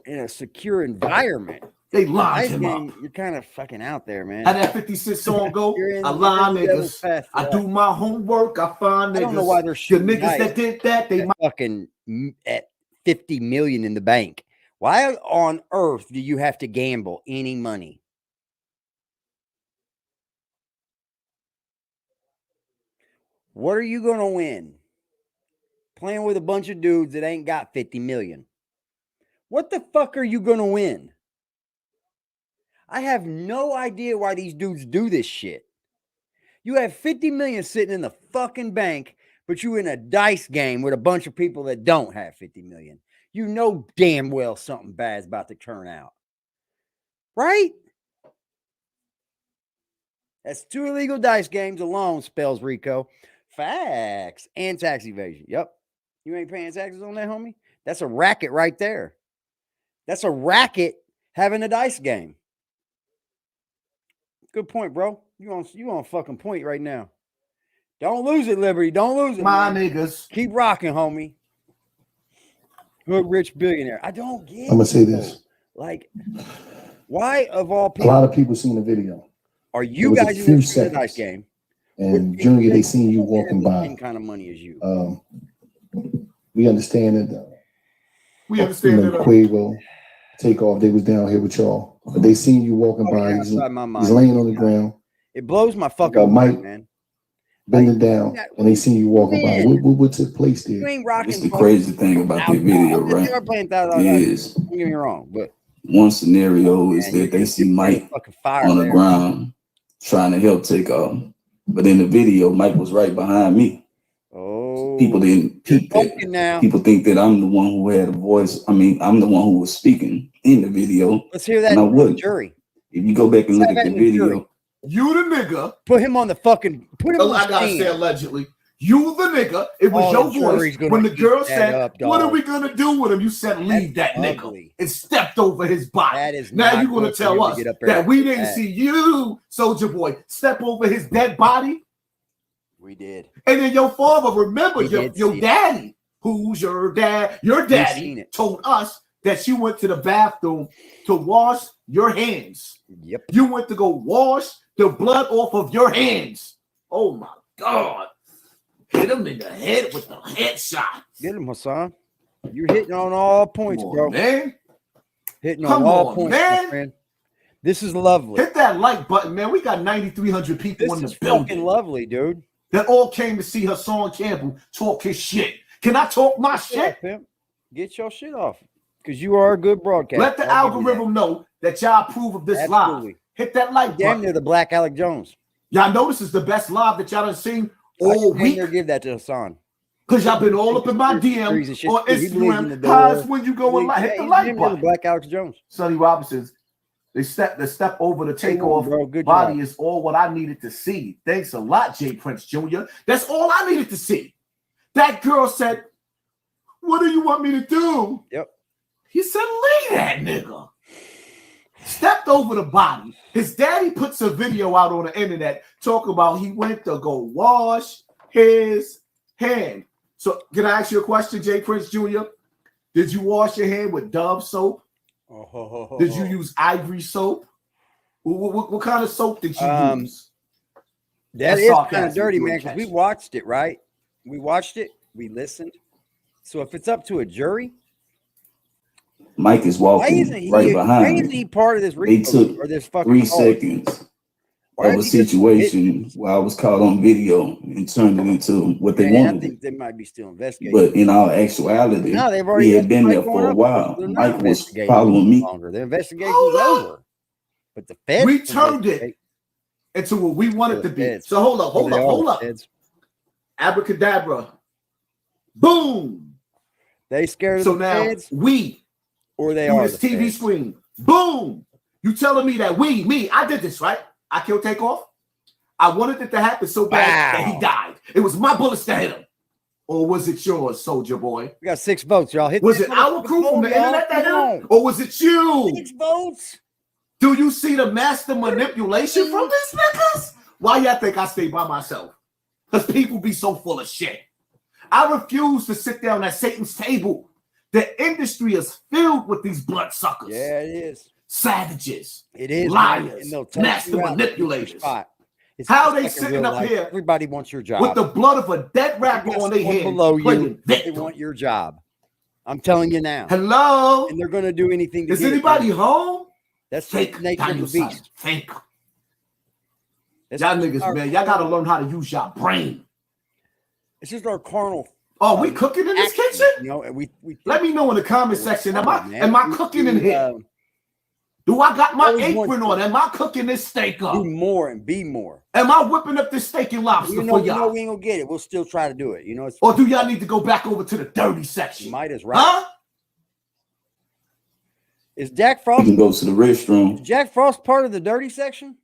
In a secure environment. They lined him up. You're kind of fucking out there, man. How that 50 Cent song go? I lie niggas. I do my homework. I find niggas. I don't know why they're shooting the niggas that did that. They fucking at 50 million in the bank. Why on earth do you have to gamble any money? What are you going to win? Playing with a bunch of dudes that ain't got 50 million. What the fuck are you going to win? I have no idea why these dudes do this shit. You have 50 million sitting in the fucking bank, but you in a dice game with a bunch of people that don't have 50 million. You know damn well something bad's about to turn out. Right? That's 2 illegal dice games alone, spells Rico. Facts. And tax evasion. Yep. You ain't paying taxes on that, homie? That's a racket right there. That's a racket having a dice game. Good point, bro. You on fucking point right now. Don't lose it, Liberty. Don't lose it. My man. niggas. Keep rocking, homie. Good rich billionaire. I don't get it. I'm gonna say this. Like, why of all people? A lot of people seen the video. Are you guys in the dice game? And Junior, they seen you walking by. Same kind of money as you. We understand that. We understand that. Quavo, Takeoff, they was down here with y'all, but they seen you walking by. He's laying on the ground. It blows my fucking mind, man. Bending down, and they seen you walking by. What took place there? You ain't rocking. It's the crazy thing about the video, right? Is don't get me wrong, but one scenario is that they see Mike on the ground trying to help Takeoff, but in the video, Mike was right behind me. Oh, people didn't peep that. Now. People think that I'm the one who had a voice. I mean, I'm the one who was speaking in the video. Let's hear that from the jury. If you go back and look at the video, you the nigga. Put him on the fucking. Put him on I gotta say allegedly. You the nigga. It was your voice when the girl said, "What are we gonna do with him?" You said, "Leave that nigga," and stepped over his body. That is now you're gonna tell us that we didn't see you, Soldier Boy, step over his dead body. We did. And then your father, remember your daddy, who's your dad, your daddy told us that you went to the bathroom to wash your hands. Yep. You went to go wash the blood off of your hands. Oh my God. Hit him in the head with the headshot. Get him, Hassan. You're hitting on all points, bro. Man. Hitting on all points, man. Friend. This is lovely. Hit that like button, man. We got 9,300 people in the building. Fucking lovely, dude. That all came to see Hassan Campbell talk his shit. Can I talk my shit? Pimp. Get your shit off. Because you are a good broadcaster. Let the algorithm know that y'all approve of this live. Hit that like button. Damn near the Black Alec Jones. Y'all know this is the best live that y'all done seen all week. Give that to Hassan. Because y'all been all up in my DM on Instagram. How's when you go and hit the like button. Black Alex Jones. Sonny Robinson's. They step over the Takeoff body is all what I needed to see. Thanks a lot, J. Prince Jr. That's all I needed to see. That girl said, "What do you want me to do?" Yep. He said, "Leave that nigga." Stepped over the body. His daddy puts a video out on the internet talking about he went to go wash his hand. So can I ask you a question, J. Prince Jr.? Did you wash your hand with Dove soap? Did you use Ivory soap? What kind of soap did you use? That is kind of dirty, man, because we watched it, right? We watched it. We listened. So if it's up to a jury, Mike is walking right behind me. He part of this They took or this fucking 3 seconds of a situation where I was caught on video and turned it into what they wanted. I think they might be still investigating. But in all actuality, no, they've already we had been there for a while. Mike was following me. The investigation is over. But the feds, we turned it into what we wanted to be. So hold up. Abracadabra. Boom. They scared of so the now feds? We or they are this the TV feds. screen. Boom. You telling me that me, I did this, right? I killed Takeoff. I wanted it to happen so bad that he died. It was my bullets that hit him. Or was it yours, soldier boy? We got 6 votes, y'all. Was it our crew from the internet that hit him? Or was it you? 6 votes. Do you see the master manipulation from these niggas? Why y'all think I stay by myself? Because people be so full of shit. I refuse to sit down at Satan's table. The industry is filled with these bloodsuckers. Yeah, it is. Savages. It is. Liars. Master manipulators. How they sitting up here? Everybody wants your job. With the blood of a dead rapper on their head. Below you, they want your job. I'm telling you now. Hello? And they're going to do anything to Is anybody home? That's fake. Nature of the beast. Fake. Y'all niggas, man, y'all got to learn how to use your brain. It's just our carnal. Oh, we cooking in this kitchen? You know, we let me know in the comment section. Am I cooking in here? Do I got my apron on? Am I cooking this steak up? Do more and be more. Am I whipping up this steak and lobster for y'all? You know we ain't gonna get it. We'll still try to do it. You know, or do y'all need to go back over to the dirty section? Might as well. Huh? Is Jack Frost? You can go to the restroom. Is Jack Frost part of the dirty section?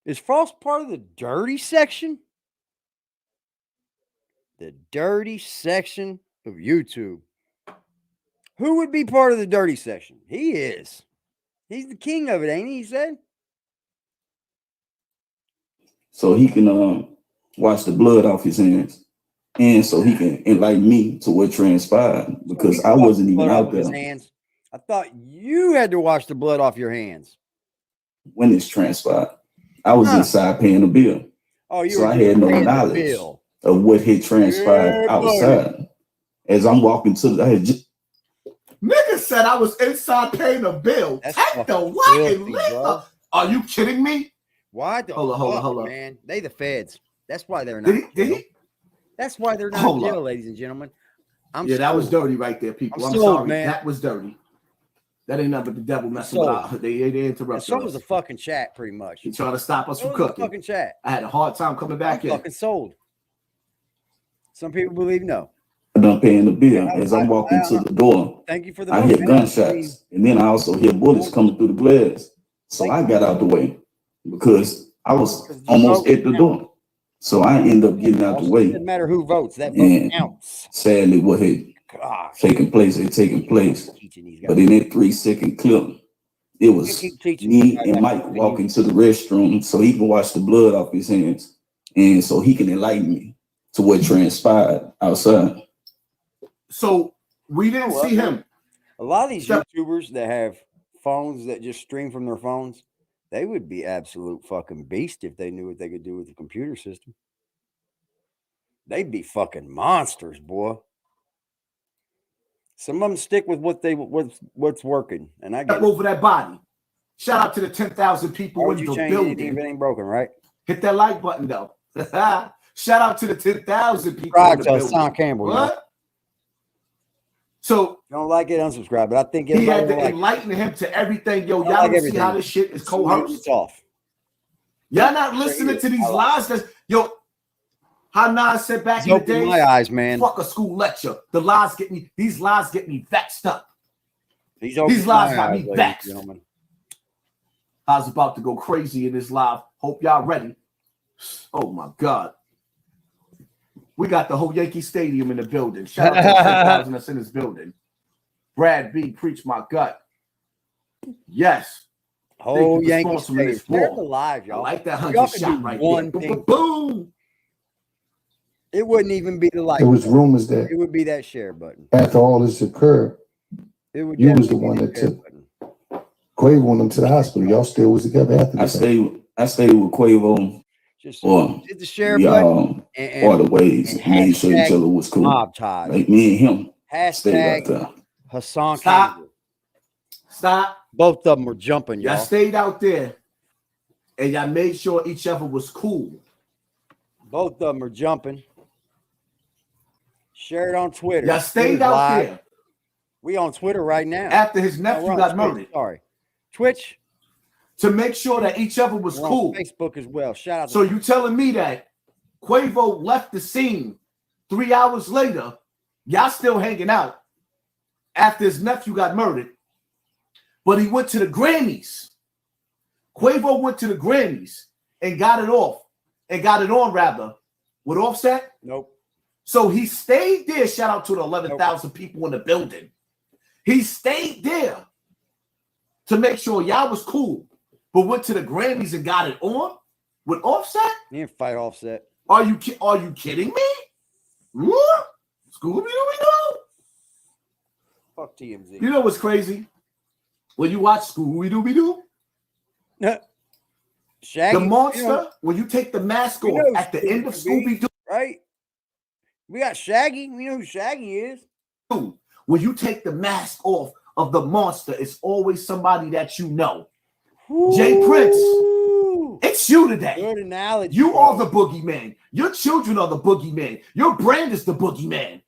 Is Frost part of the dirty section? The dirty section of YouTube. Who would be part of the dirty section? He is. He's the king of it, ain't he? He said. So he can wash the blood off his hands. And so he can enlighten me to what transpired. Because I wasn't even out there. I thought you had to wash the blood off your hands. When this transpired. I was inside paying the bill. Oh, you so I had no knowledge of what had transpired outside. As I'm walking to the nigga said I was inside paying a bill. Take the what? Are you kidding me? Why? Hold on, man. They the feds. That's why they're not. That's why they're not in jail, ladies and gentlemen. That was dirty right there, people. I'm sorry, man. That was dirty. That ain't nothing but the devil messing with us. They interrupted. So was the fucking chat, pretty much. He trying to stop us from cooking. Fucking chat. I had a hard time coming back in. Fucking sold. Some people believe no. I'm done paying the bill. As I'm walking to the door, thank you for the I hear gunshots, and then I also hear bullets coming through the glass. So I got out the way because I was almost at the door. So I end up getting out the way. Doesn't matter who votes. That vote counts. Sadly, what had taken place had taken place. But in that 3-second clip, it was me and Mike walking to the restroom so he can wash the blood off his hands, and so he can enlighten me to what transpired outside. So we didn't see him. A lot of these YouTubers that have phones that just stream from their phones, they would be absolute fucking beast if they knew what they could do with the computer system. They'd be fucking monsters, boy. Some of them stick with what's working, and I get over that body. Shout out to the 10,000 people in the building. If it ain't broken, right? Hit that like button though. Shout out to the 10,000 people. Right, to Hassan Campbell. What? So don't like it, unsubscribe. But I think he had to enlighten him to everything. Yo, y'all don't see how this shit is coerced. It's off. Y'all not listening to these lies. Yo, how Nas said back in the day, my eyes, man. Fuck a school lecture. The lies get me. These lies get me vexed up. These lies got me vexed. I was about to go crazy in this live. Hope y'all ready. Oh my God. We got the whole Yankee Stadium in the building. Shout out to the 10,000 that's in this building. Brad B, preach my gut. Yes. Whole Yankee Stadium. They're alive, y'all. I like that 100 shot right there. Boom. It wouldn't even be the like. There was rumors that it would be that share button. After all this occurred, you was the one that took Quavo them to the hospital. Y'all still was together after that. I stayed with Quavo. Just did the share button all the ways, made sure each other was cool. Mob ties. Like me and him Hashtag there. Hassan Stop. Campbell. Stop. Both of them were jumping, Y'all y'all. stayed out there and y'all made sure each other was cool. Both of them are jumping. Share it on Twitter. Y'all stayed Twitter's out live. there We on Twitter right now. after his nephew got murdered. Sorry. Twitch. To make sure that each other was We're on cool. Facebook as well. Shout out. So you telling me that Quavo left the scene 3 hours later, y'all still hanging out after his nephew got murdered, but he went to the Grammys. Quavo went to the Grammys and got it off, and got it on rather, with Offset? Nope. So he stayed there. Shout out to the 11,000 people in the building. He stayed there to make sure y'all was cool, but went to the Grammys and got it on with Offset? He didn't fight Offset. Are you kidding me? What? Scooby-Doo? Fuck TMZ. You know what's crazy? When you watch Scooby-Doo, Shaggy, the monster, when you take the mask off at the end of Scooby-Doo, right? We got Shaggy. We know who Shaggy is. When you take the mask off of the monster, it's always somebody that you know. Ooh. Jay Prince, it's you today. Good analogy. You are the boogeyman. Your children are the boogeyman. Your brand is the boogeyman.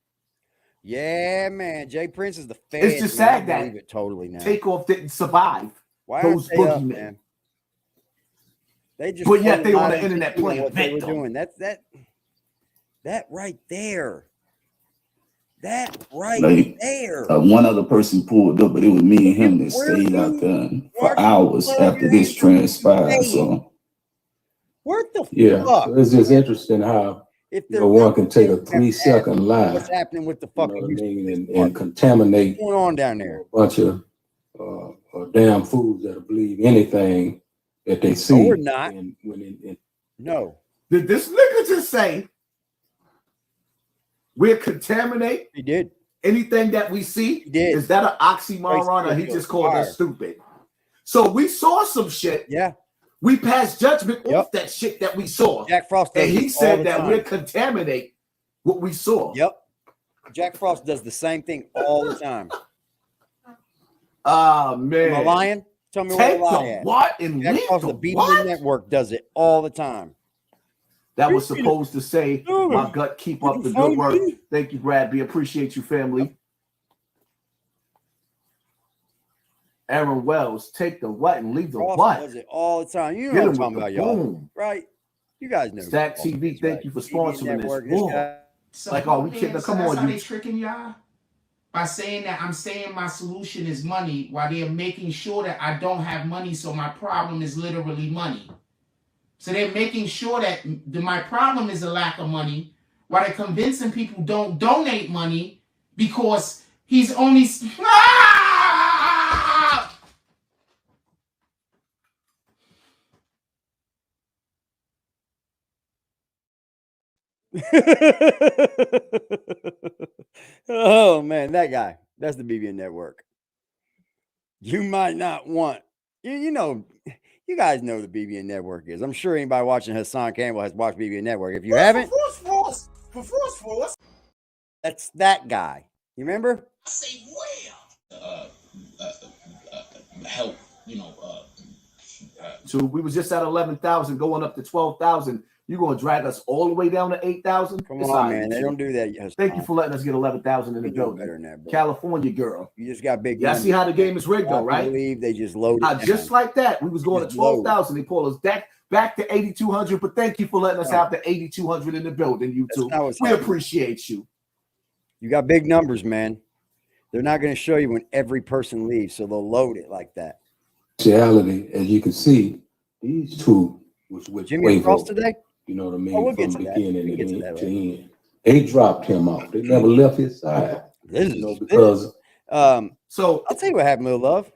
Yeah, man. Jay Prince is the fan. It's just sad that it totally now. Takeoff didn't survive. Why those boogeymen. They just. But yet they on the internet playing what they were victim. doing. That right there. That right Like, there. One other person pulled up, but it was me and him that stayed out there for hours after this transpired. So, What the Yeah, fuck? so it's just interesting how If one can take a 3-second lie, what's happening with the fucking and contaminate what's going on down there? a bunch of damn fools that believe anything that they see. No, we're not. No. Did this nigga just say we'll contaminate? He did. Anything that we see? He did. Is that an oxymoron or he just called us stupid? So we saw some shit. Yeah. We passed judgment off that shit that we saw. Jack Frost does and he this all said the that time. we'll contaminate what we saw. Yep. Jack Frost does the same thing all the time. Oh, man. Am I lying? Tell me Take what I the lie at. what and Jack leave Frost, the the BB what? Network does it all the time. That was supposed to say, my gut, keep up the good work. Thank you, Brad B. Appreciate you, family. Aaron Wells, take the what and leave the Frost what? does it all the time. You Get know him what I'm talking with about, the y'all. boom. Right? You guys know. Stack Frost TV, is thank right. you for BB sponsoring Network, this. Whoa. So Like, oh, we kidding? Come that's on, how you. they tricking y'all? By saying that I'm saying my solution is money, while they're making sure that I don't have money, so my problem is literally money. So they're making sure that my problem is a lack of money, while they're convincing people don't donate money because he's only... Oh man, that guy. That's the BB Network. You might not want, you know, you guys know the BB Network is. I'm sure anybody watching Hassan Campbell has watched BB Network. If you haven't, that's that guy. You remember? Say where? Help, So we was just at 11,000, going up to 12,000. You're going to drag us all the way down to 8,000? Come on, man. They don't do that yet. Thank you for letting us get 11,000 in the building. Better than that, bro. California girl. You just got big. Y'all see how the game is rigged, though, right? I believe they just loaded. Just like that. We was going to 12,000. They pulled us back to 8,200. But thank you for letting us have the 8,200 in the building, you two. We appreciate you. You got big numbers, man. They're not going to show you when every person leaves, so they'll load it like that. Reality, as you can see, these two was with Jimmy Quavo, Frost today. You know what I mean? Oh, we'll From get to that. beginning We'll get to end. They dropped him off. They never left his side. Because so I'll tell you what happened, Lil Love.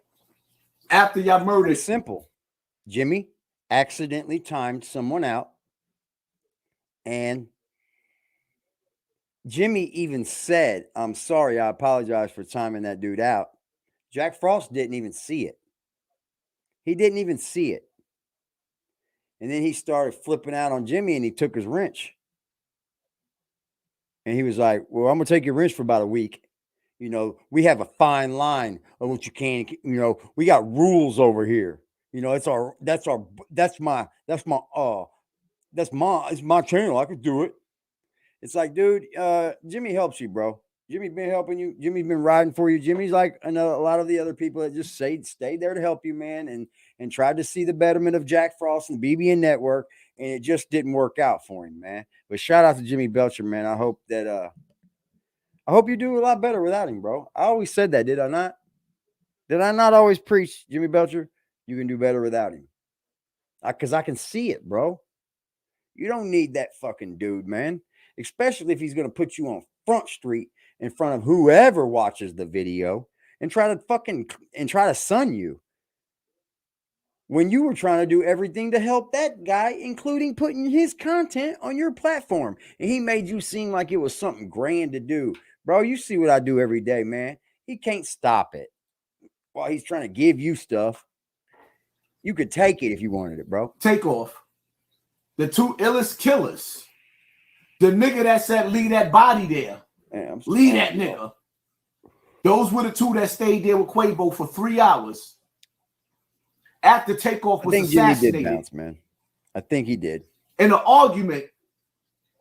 After y'all murdered, it's simple. Jimmy accidentally timed someone out, and Jimmy even said, "I'm sorry, I apologize for timing that dude out." Jack Frost didn't even see it. He didn't even see it. And then he started flipping out on Jimmy, and he took his wrench. And he was like, "Well, I'm going to take your wrench for about a week." You know, we have a fine line of what you can. You know, we got rules over here. You know, it's my channel. I could do it. It's like, dude, Jimmy helps you, bro. Jimmy been helping you. Jimmy's been riding for you. Jimmy's like a lot of the other people that just stayed there to help you, man, and tried to see the betterment of Jack Frost and BBN Network, and it just didn't work out for him, man. But shout out to Jimmy Belcher, man. I hope you do a lot better without him, bro. I always said that, did I not? Did I not always preach, Jimmy Belcher? You can do better without him. Because I can see it, bro. You don't need that fucking dude, man. Especially if he's going to put you on Front Street in front of whoever watches the video and try to sun you. When you were trying to do everything to help that guy, including putting his content on your platform. And he made you seem like it was something grand to do. Bro, you see what I do every day, man. He can't stop it. While he's trying to give you stuff, you could take it if you wanted it, bro. Take off. The two illest killers. The nigga that said, leave that body there. Man, leave that nigga. Those were the two that stayed there with Quavo for 3 hours. After Takeoff was assassinated. Jimmy did bounce, man. I think he did. In an argument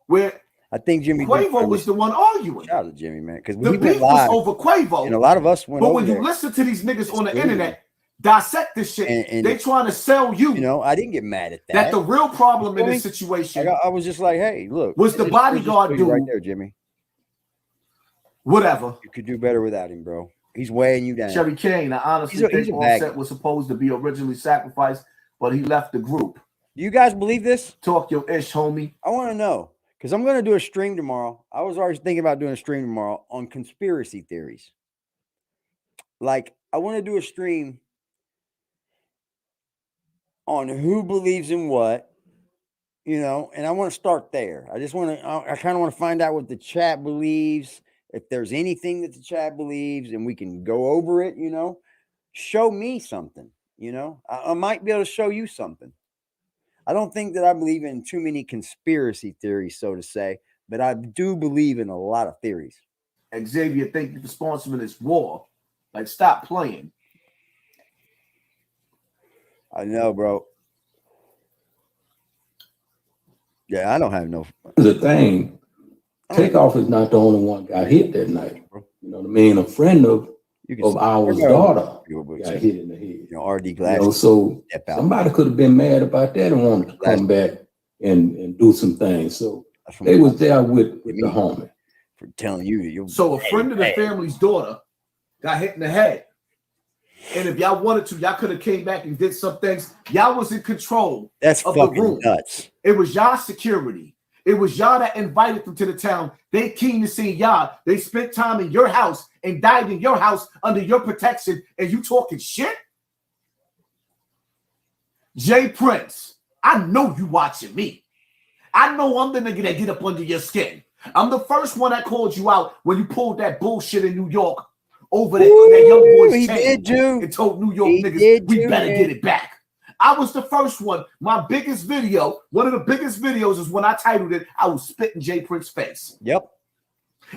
where I think Jimmy Quavo was the one arguing. Shout out to Jimmy, man. Because the beef was over Quavo. And a lot of us went But over when you listen to these niggas on the internet dissect this shit, and they trying to sell you. You know, I didn't get mad at that. That the real problem in this situation. I was just like, hey, look. Was the bodyguard dude right there, Jimmy? Whatever. You could do better without him, bro. He's weighing you down. Cherry Kane, I honestly think Offset was supposed to be originally sacrificed, but he left the group. Do you guys believe this? Talk your ish, homie. I want to know, because I'm going to do a stream tomorrow. I was already thinking about doing a stream tomorrow on conspiracy theories. Like, I want to do a stream on who believes in what, you know, and I want to start there. I kind of want to find out what the chat believes. If there's anything that the chat believes and we can go over it, you know, show me something, you know, I might be able to show you something. I don't think that I believe in too many conspiracy theories, so to say, but I do believe in a lot of theories. Xavier, thank you for sponsoring this war. Like, stop playing. I know, bro. Yeah, I don't have no. The thing. Takeoff is not the only one got hit that night. You know what I mean? A friend of our daughter got hit in the head. You know, RD Glass. You know, so somebody could have been mad about that and wanted to come back and do some things. So they was there with the homie. For telling you. So a friend of the family's daughter got hit in the head. And if y'all wanted to, y'all could have came back and did some things. Y'all was in control of the room. Nuts. It was y'all security. It was y'all that invited them to the town. They keen to see y'all. They spent time in your house and died in your house under your protection. And you talking shit? Jay Prince, I know you watching me. I know I'm the nigga that get up under your skin. I'm the first one that called you out when you pulled that bullshit in New York over that young boy's chain and told New York niggas we better get it back. I was the first one. My biggest video, one of the biggest videos is when I titled it, I was spitting Jay Prince's face. Yep.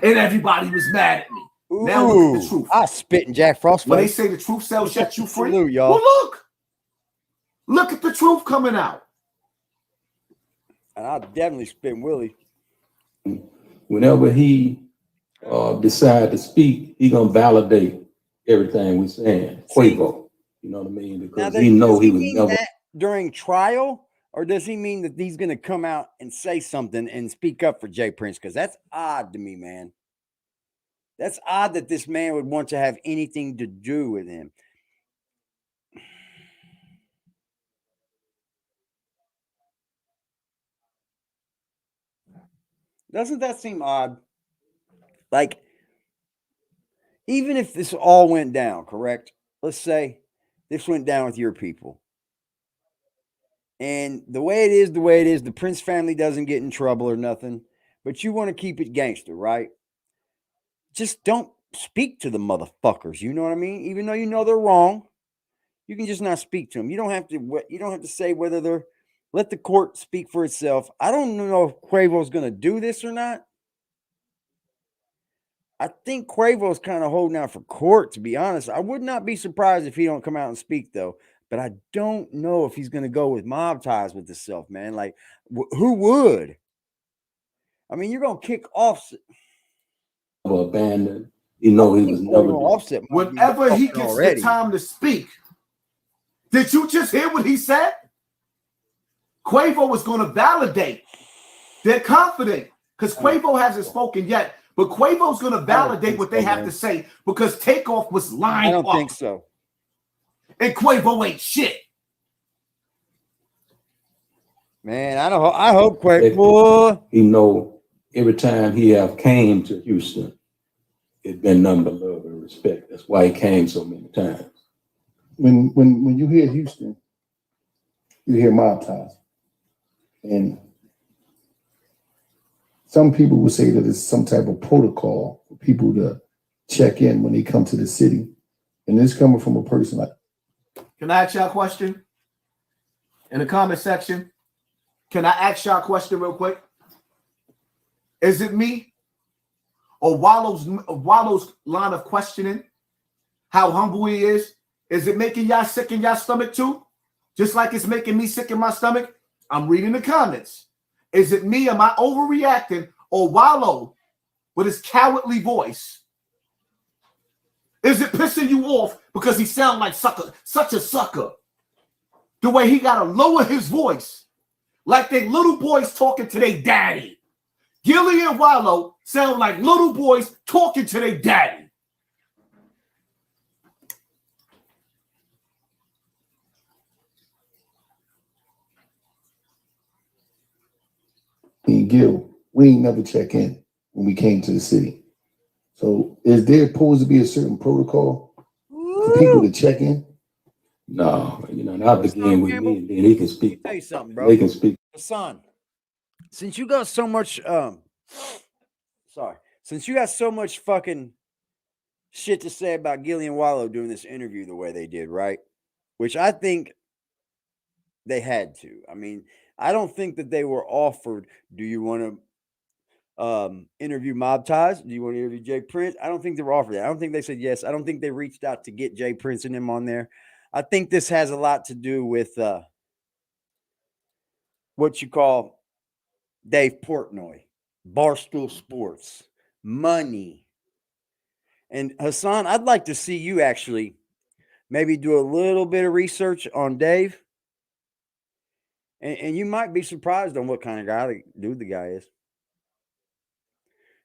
And everybody was mad at me. Now look at the truth. I spit in Jack Frost's face. When they say the truth shall set you free, y'all. Well, look at the truth coming out. And I'll definitely spit Willie. Whenever he decide to speak, he gonna validate everything we saying. Quavo. You know what I mean? Because he know he was never during trial, or does he mean that he's going to come out and say something and speak up for Jay Prince? Because that's odd to me, man. That's odd that this man would want to have anything to do with him. Doesn't that seem odd? Like, even if this all went down, correct? Let's say this went down with your people. And the way it is, the Prince family doesn't get in trouble or nothing, but you want to keep it gangster, right? Just don't speak to the motherfuckers. You know what I mean? Even though you know they're wrong, you can just not speak to them. You don't have to say whether they're, let the court speak for itself. I don't know if Quavo's going to do this or not. I think Quavo's kind of holding out for court, to be honest. I would not be surprised if he don't come out and speak, though. But I don't know if he's going to go with mob ties with himself, man. Like, who would? I mean, you're going to kick off. Abandoned. You know, he was never Offset. Whenever he gets the time to speak, did you just hear what he said? Quavo was going to validate. They're confident because Quavo hasn't spoken yet, but Quavo's going to validate what they have to say because Takeoff was lying. I don't think so. And Quavo ain't shit. Man, I hope Quavo. You know, every time he have came to Houston, it's been nothing but love and respect. That's why he came so many times. When you hear Houston, you hear mob ties. And some people will say that it's some type of protocol for people to check in when they come to the city. And this coming from a person like. Can I ask y'all a question? In the comment section, can I ask y'all a question real quick? Is it me or Wallo's line of questioning, how humble he is it making y'all sick in y'all stomach too? Just like it's making me sick in my stomach? I'm reading the comments. Is it me? Am I overreacting? Or Wallo with his cowardly voice? Is it pissing you off because he sounds like such a sucker? The way he got to lower his voice like they little boys talking to their daddy. Gillie and Wallo sound like little boys talking to their daddy. Me and Gil, we ain't never check in when we came to the city. So is there supposed to be a certain protocol for people to check in? No, you know, not begin with me, and then he can speak. Tell you something, bro. They can speak. Hassan, since you got so much, since you got so much fucking shit to say about Gillie and Wallo doing this interview the way they did, right? Which I think they had to. I mean, I don't think that they were offered, do you want to interview Mob Ties? Do you want to interview Jay Prince? I don't think they were offered that. I don't think they said yes. I don't think they reached out to get Jay Prince and him on there. I think this has a lot to do with what you call Dave Portnoy, Barstool Sports, money. And Hassan, I'd like to see you actually maybe do a little bit of research on Dave. And you might be surprised on what kind of dude the guy is.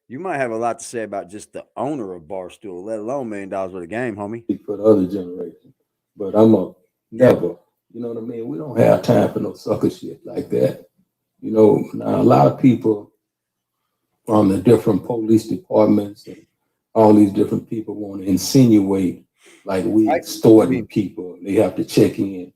You might have a lot to say about just the owner of Barstool, let alone $1 million worth of game, homie. For the other generation. But I'm a never, you know what I mean? We don't have time for no sucker shit like that. You know, now a lot of people from the different police departments and all these different people want to insinuate like we extorting people. They have to check in.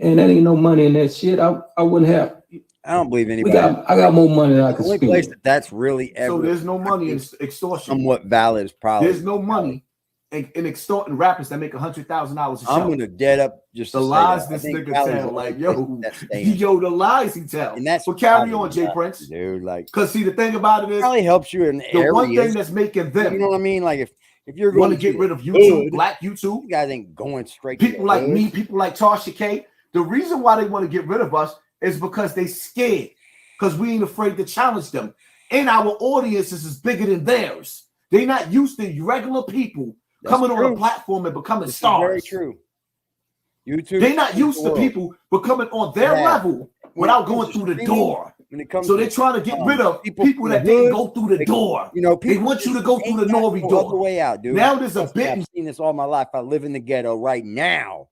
And that ain't no money in that shit. I wouldn't have. I don't believe anybody. I got more money than I can spend. The only place that's really ever. So there's no money in extortion. Somewhat valid is probably. There's no money in extorting rappers that make $100,000 a show. I'm gonna dead up just the lies this nigga tell. Like the lies he tell. And that's but carry on, Jay Prince, dude. Like, because see the thing about it is, probably helps you in the areas, one thing that's making them. You know what I mean? Like if you're going to get rid of YouTube, Black YouTube, you guys ain't going straight. People like me, people like Tasha K. The reason why they want to get rid of us is because they scared. Because we ain't afraid to challenge them. And our audiences is bigger than theirs. They're not used to regular people coming on a platform and becoming stars. Very true. YouTube. They're not used to people becoming on their level without going through the door. So they're trying to get rid of people that didn't go through the door. You know, they want you to go through the Nori door. All the way out, dude. Now there's a bit. I've seen this all my life. I live in the ghetto right now.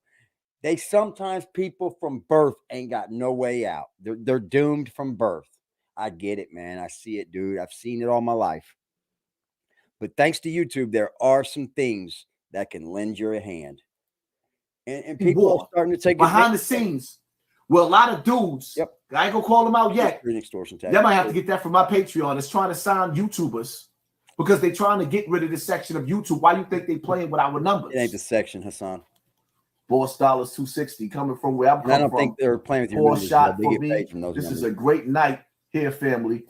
They sometimes people from birth ain't got no way out. They're doomed from birth. I get it, man. I see it, dude. I've seen it all my life. But thanks to YouTube, there are some things that can lend you a hand. And people are starting to take behind the scenes. Well, a lot of dudes, I ain't gonna call them out yet. An extortion tag. Y'all might have to get that from my Patreon. It's trying to sign YouTubers because they're trying to get rid of this section of YouTube. Why you think they playing with our numbers? It ain't the section, Hassan. Boss dollars 260 coming from where I'm coming from. I don't think they're playing with your numbers. Shot they for get me. paid from those this numbers. Is a great night here, family.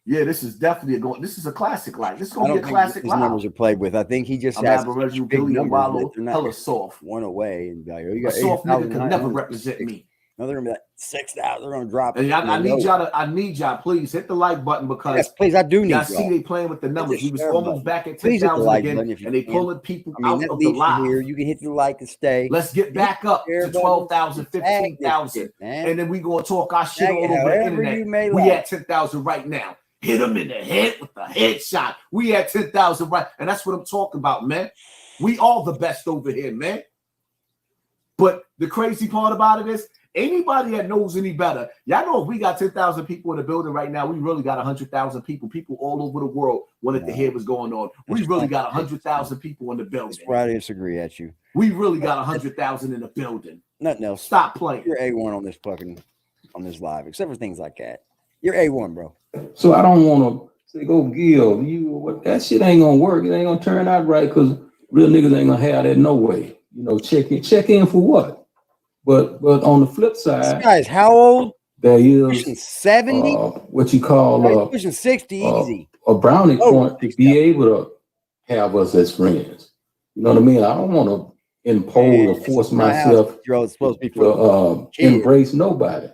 Yeah, this is definitely this is a classic live. This is gonna be a classic his live. numbers are played with. I think he just I'm has Aboriginal, big Gillie, and numbers Wallo, that they're not hella soft. one away and be like, oh, you A got soft nigga can never 8,900. represent me. No, they're gonna be like 6,000. They're gonna drop. And I need y'all, please hit the like button because yes, please, I do need y'all see they playing with the numbers. We was almost back at 10,000 again, and they pulling people out of the live. Here. You can hit the like and stay. Let's get back up to 12,000, 15,000, and then we gonna talk our shit all over the internet. We at 10,000 right now. Hit them in the head with the headshot. We at 10,000 right, and that's what I'm talking about, man. We all the best over here, man. But the crazy part about it is, anybody that knows any better, y'all know if we got 10,000 people in the building right now, we really got 100,000 people. People all over the world wanted to hear what's going on. We really got 100,000 people in the building. That's where I disagree at you. We really got 100,000 in the building. Nothing else. Stop playing. You're A1 on this live, except for things like that. You're A1, bro. So I don't want to say go Gil. That shit ain't gonna work. It ain't gonna turn out right because real niggas ain't gonna have that no way. You know, check in for what? But on the flip side, this guy's how old? There is pushing 70. What you call pushing 60 easy. A brownie point to be able to have us as friends. You know what I mean? I don't want to impose or force myself to embrace nobody.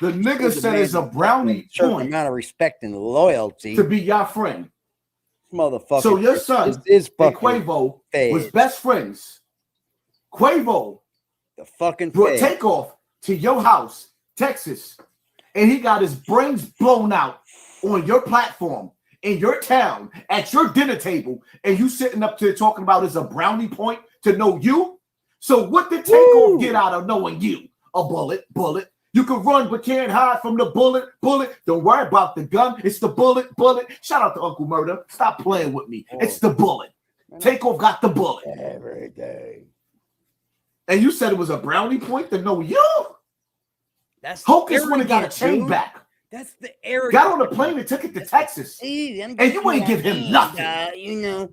The nigga said it's a brownie point amount of respect and loyalty to be your friend. Motherfucker. So your son and Quavo was best friends. Quavo the fucking brought Takeoff to your house, Texas, and he got his brains blown out on your platform in your town at your dinner table, and you sitting up there talking about it's a brownie point to know you. So what did Takeoff get out of knowing you? A bullet. You can run but can't hide from the bullet. Don't worry about the gun. It's the bullet. Shout out to Uncle Murder. Stop playing with me. It's the bullet. Takeoff got the bullet. Every day. And you said it was a brownie point to know you? That's Hocus would have got a chain back. That's the area. Got on the plane and took it to Texas. And you ain't give him nothing. You know.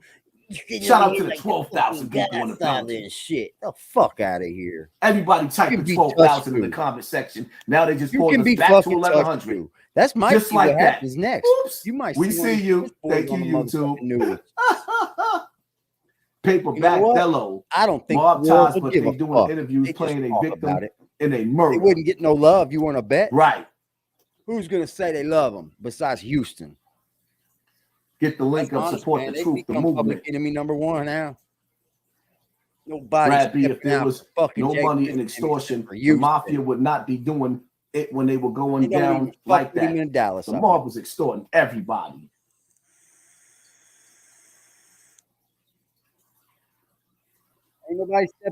Shout out to the 12,000 people in the building. Shit, the fuck out of here. Everybody typing 12,000 in the comment section. Now they just pulled us back to 1,100. That's my just like that. Happens next. Oops. You might. We see you. Thank you, YouTube. Paperback Dello. I don't think Mob ties, but they doing interviews playing a victim in a murder. They wouldn't get no love. You want to bet? Right. Who's gonna say they love them besides Houston? Get the link up, support the truth, the movement. Public enemy number one now. Nobody. Brad B, if there was no money in extortion, the mafia would not be doing it when they were going down like that. The mob was extorting everybody.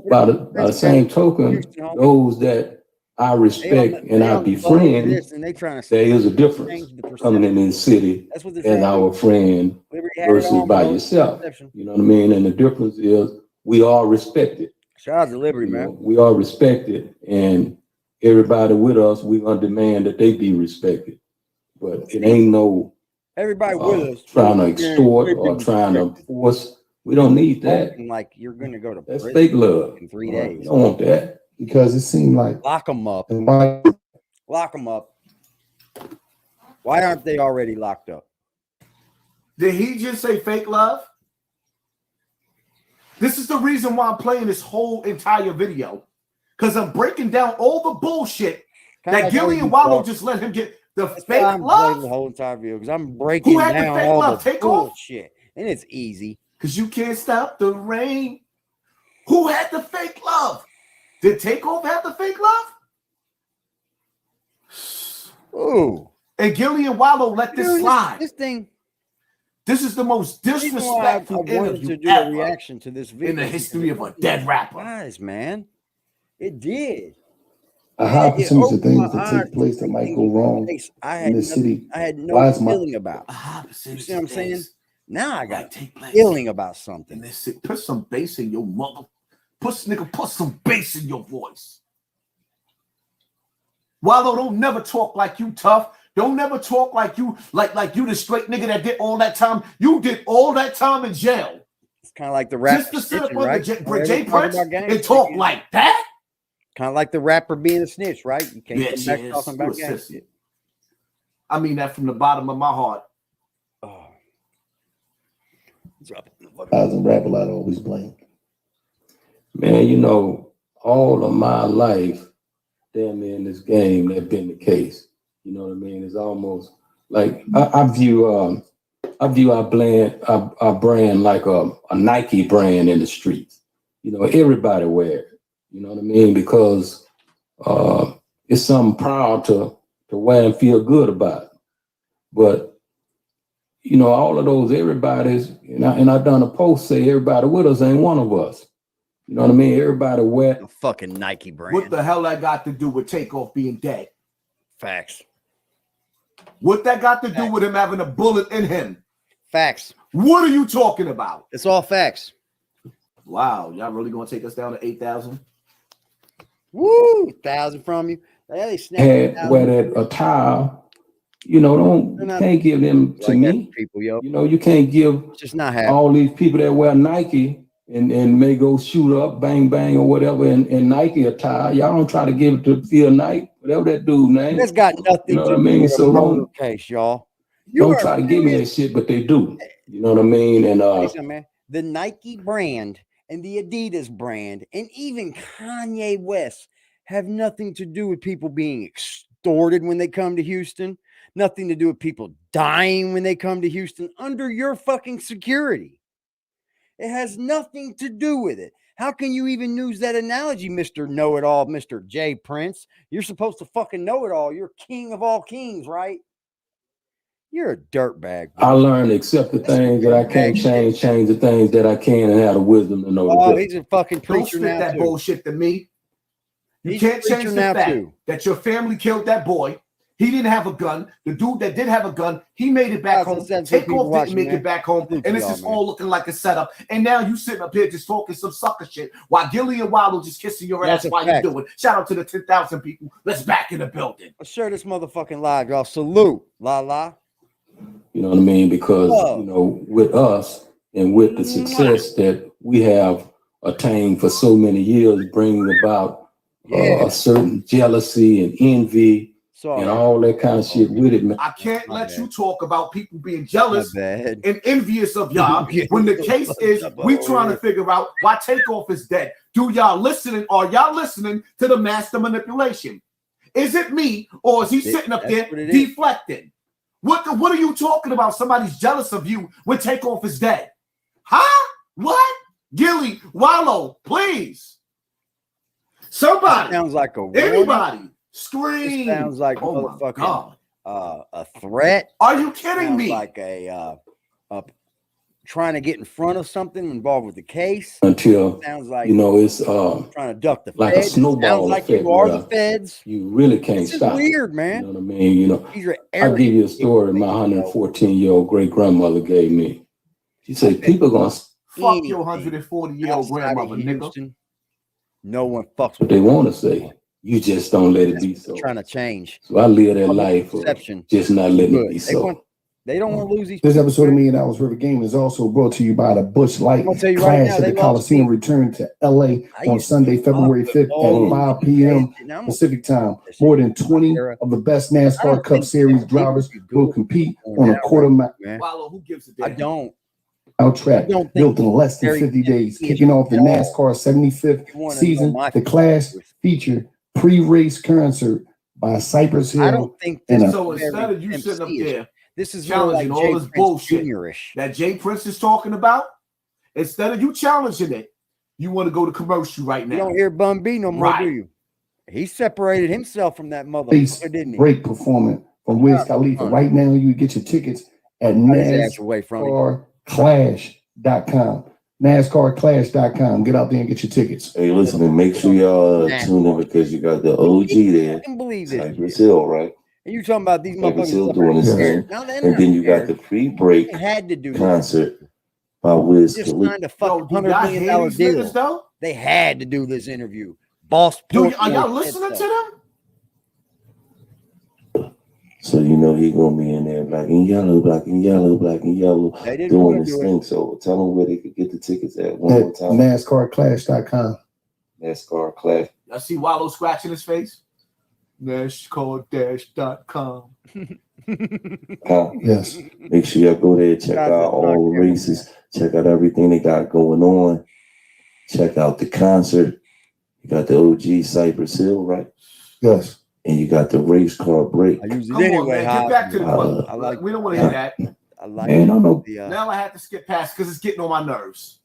By the same token, those that I respect and I befriend, there is a difference coming in this city as our friend versus by yourself. You know what I mean? And the difference is we are respected. Shout out to Liberty, man. We are respected, and everybody with us, we gonna demand that they be respected. But it ain't no everybody with us trying to extort or trying to force. We don't need that. Like you're gonna go to that's fake love in 3 days. We don't want that. Because it seemed like lock them up. Lock them up. Why aren't they already locked up? Did he just say fake love? This is the reason why I'm playing this whole entire video. Because I'm breaking down all the bullshit that Gillie and Wallo just let him get. The fake love? The whole entire video because I'm breaking down all the bullshit. And it's easy. Because you can't stop the rain. Who had the fake love? Did Takeoff have the fake love? Ooh. And Gillie and Wallo let this slide. This is the most disrespectful interview ever reaction to this video in the history of a dead rapper. Guys, man. It did. A high percentage of things that take place that might go wrong in this city. I had no feeling about. You see what I'm saying? Now I got a feeling about something. Put some bass in your mother. Put some bass in your voice. Wallo, don't never talk like you tough. Don't never talk like you like you the straight nigga that did all that time. You did all that time in jail. It's kind of like the rapper just to sit up on the J Prince and talk like that. Kind of like the rapper being a snitch, right? You can't come back talking about gang shit. I mean that from the bottom of my heart. Oh. Thousand rap a lot always blame. Man, you know, all of my life, damn near in this game, that's been the case. You know what I mean? It's almost like I view our brand like a Nike brand in the streets. You know, everybody wear it. You know what I mean? Because it's something proud to wear and feel good about it. But you know, all of those everybody's, and I done a post say everybody with us ain't one of us. You know what I mean? Everybody wear a fucking Nike brand. What the hell that got to do with Takeoff being dead? Facts. What that got to do with him having a bullet in him? Facts. What are you talking about? It's all facts. Wow, y'all really gonna take us down to 8,000? Woo, 1,000 from you. They had wear that attire. You know, can't give them to me. People, yo. You know, you can't give just not all these people that wear Nike and may go shoot up, bang, bang, or whatever, in Nike attire. Y'all don't try to give it to Phil Knight, whatever that dude name. That's got nothing you know to what I mean? do with So a murder case, y'all. Don't try to give me that shit, but they do. You know what I mean? And man, the Nike brand and the Adidas brand and even Kanye West have nothing to do with people being extorted when they come to Houston. Nothing to do with people dying when they come to Houston under your fucking security. It has nothing to do with it. How can you even use that analogy, Mr. Know-It-All, Mr. J. Prince? You're supposed to fucking know it all. You're king of all kings, right? You're a dirtbag. I learned to accept the things that I can't change the things that I can, and have the wisdom to know. Oh, he's a fucking preacher now. Don't spit that bullshit to me. You can't change the fact that your family killed that boy. He didn't have a gun. The dude that did have a gun, he made it back home. Takeoff didn't make it back home. And this is all looking like a setup. And now you sitting up here just talking some sucker shit while Gillie and Wallo just kissing your ass while you do it. Shout out to the 10,000 people. Let's back in the building. Let's share this motherfucking live, y'all. Salute. La la. You know what I mean? Because, you know, with us and with the success that we have attained for so many years, bringing about a certain jealousy and envy and all that kind of shit with it, man. I can't let you talk about people being jealous and envious of y'all when the case is we trying to figure out why Takeoff is dead. Do y'all listening? Are y'all listening to the master manipulation? Is it me or is he sitting up there deflecting? What are you talking about? Somebody's jealous of you when Takeoff is dead. Huh? What? Gillie, Wallo, please. Somebody. Sounds like a anybody. Scream. It sounds like motherfucking a threat. Are you kidding me? Like a trying to get in front of something involved with the case. Until sounds like you know it's trying to duck the like feds. a snowball Sounds like effect. You are the feds. You really can't stop. Weird, man. You know what I mean? You know, I'll give you a story my 114-year-old great grandmother gave me. She said, "People gonna fuck your 140-year-old grandmother, nigga." No one fucks what they want to say. You just don't let it be so. Trying to change. So I live that life of just not letting it be so. They don't want to lose these. This episode of $1 Million River Game is also brought to you by the Busch Light Clash at the Coliseum. Return to LA on Sunday, February 5th at 5 p.m. Pacific time. More than 20 of the best NASCAR Cup Series drivers will compete on a quarter mile. Wallo, who gives a damn? I don't. Track built in less than 50 days, kicking off the NASCAR 75th season. The class featured pre-race concert by Cypress Hill. I don't think so. Instead of you sitting up there, this is challenging all this bullshit that Jay Prince is talking about, instead of you challenging it, you want to go to commercial right now. You don't hear Bun B no more, do you? He separated himself from that motherfucker, didn't he? Break performance from Wiz Khalifa. Right now, you get your tickets at NASCARClash.com. NASCARClash.com. Get out there and get your tickets. Hey, listen, and make sure y'all tune in because you got the OG there. I can believe this. Cypress Hill, right? And you talking about these Cypress Hill motherfuckers doing his thing. And then you got the pre-break concert by Wiz Khalifa. Just signed a fucking $100 million deal. They had to do this interview. Boss. Are y'all listening to them? So you know he gonna be in there black and yellow, black and yellow, black and yellow, doing his thing. So tell them where they could get the tickets at one more time. NASCARClash.com. NASCAR Clash. Y'all see Wallo scratching his face? NashCallDash.com. Yes. Make sure y'all go there, check out all the races, check out everything they got going on, check out the concert. You got the OG Cypress Hill, right? Yes. And you got the race car break. I use it Come anyway. on, man. Get back to the club. I like. We don't want to hear that. I like. Man, I don't know. Now I have to skip past because it's getting on my nerves.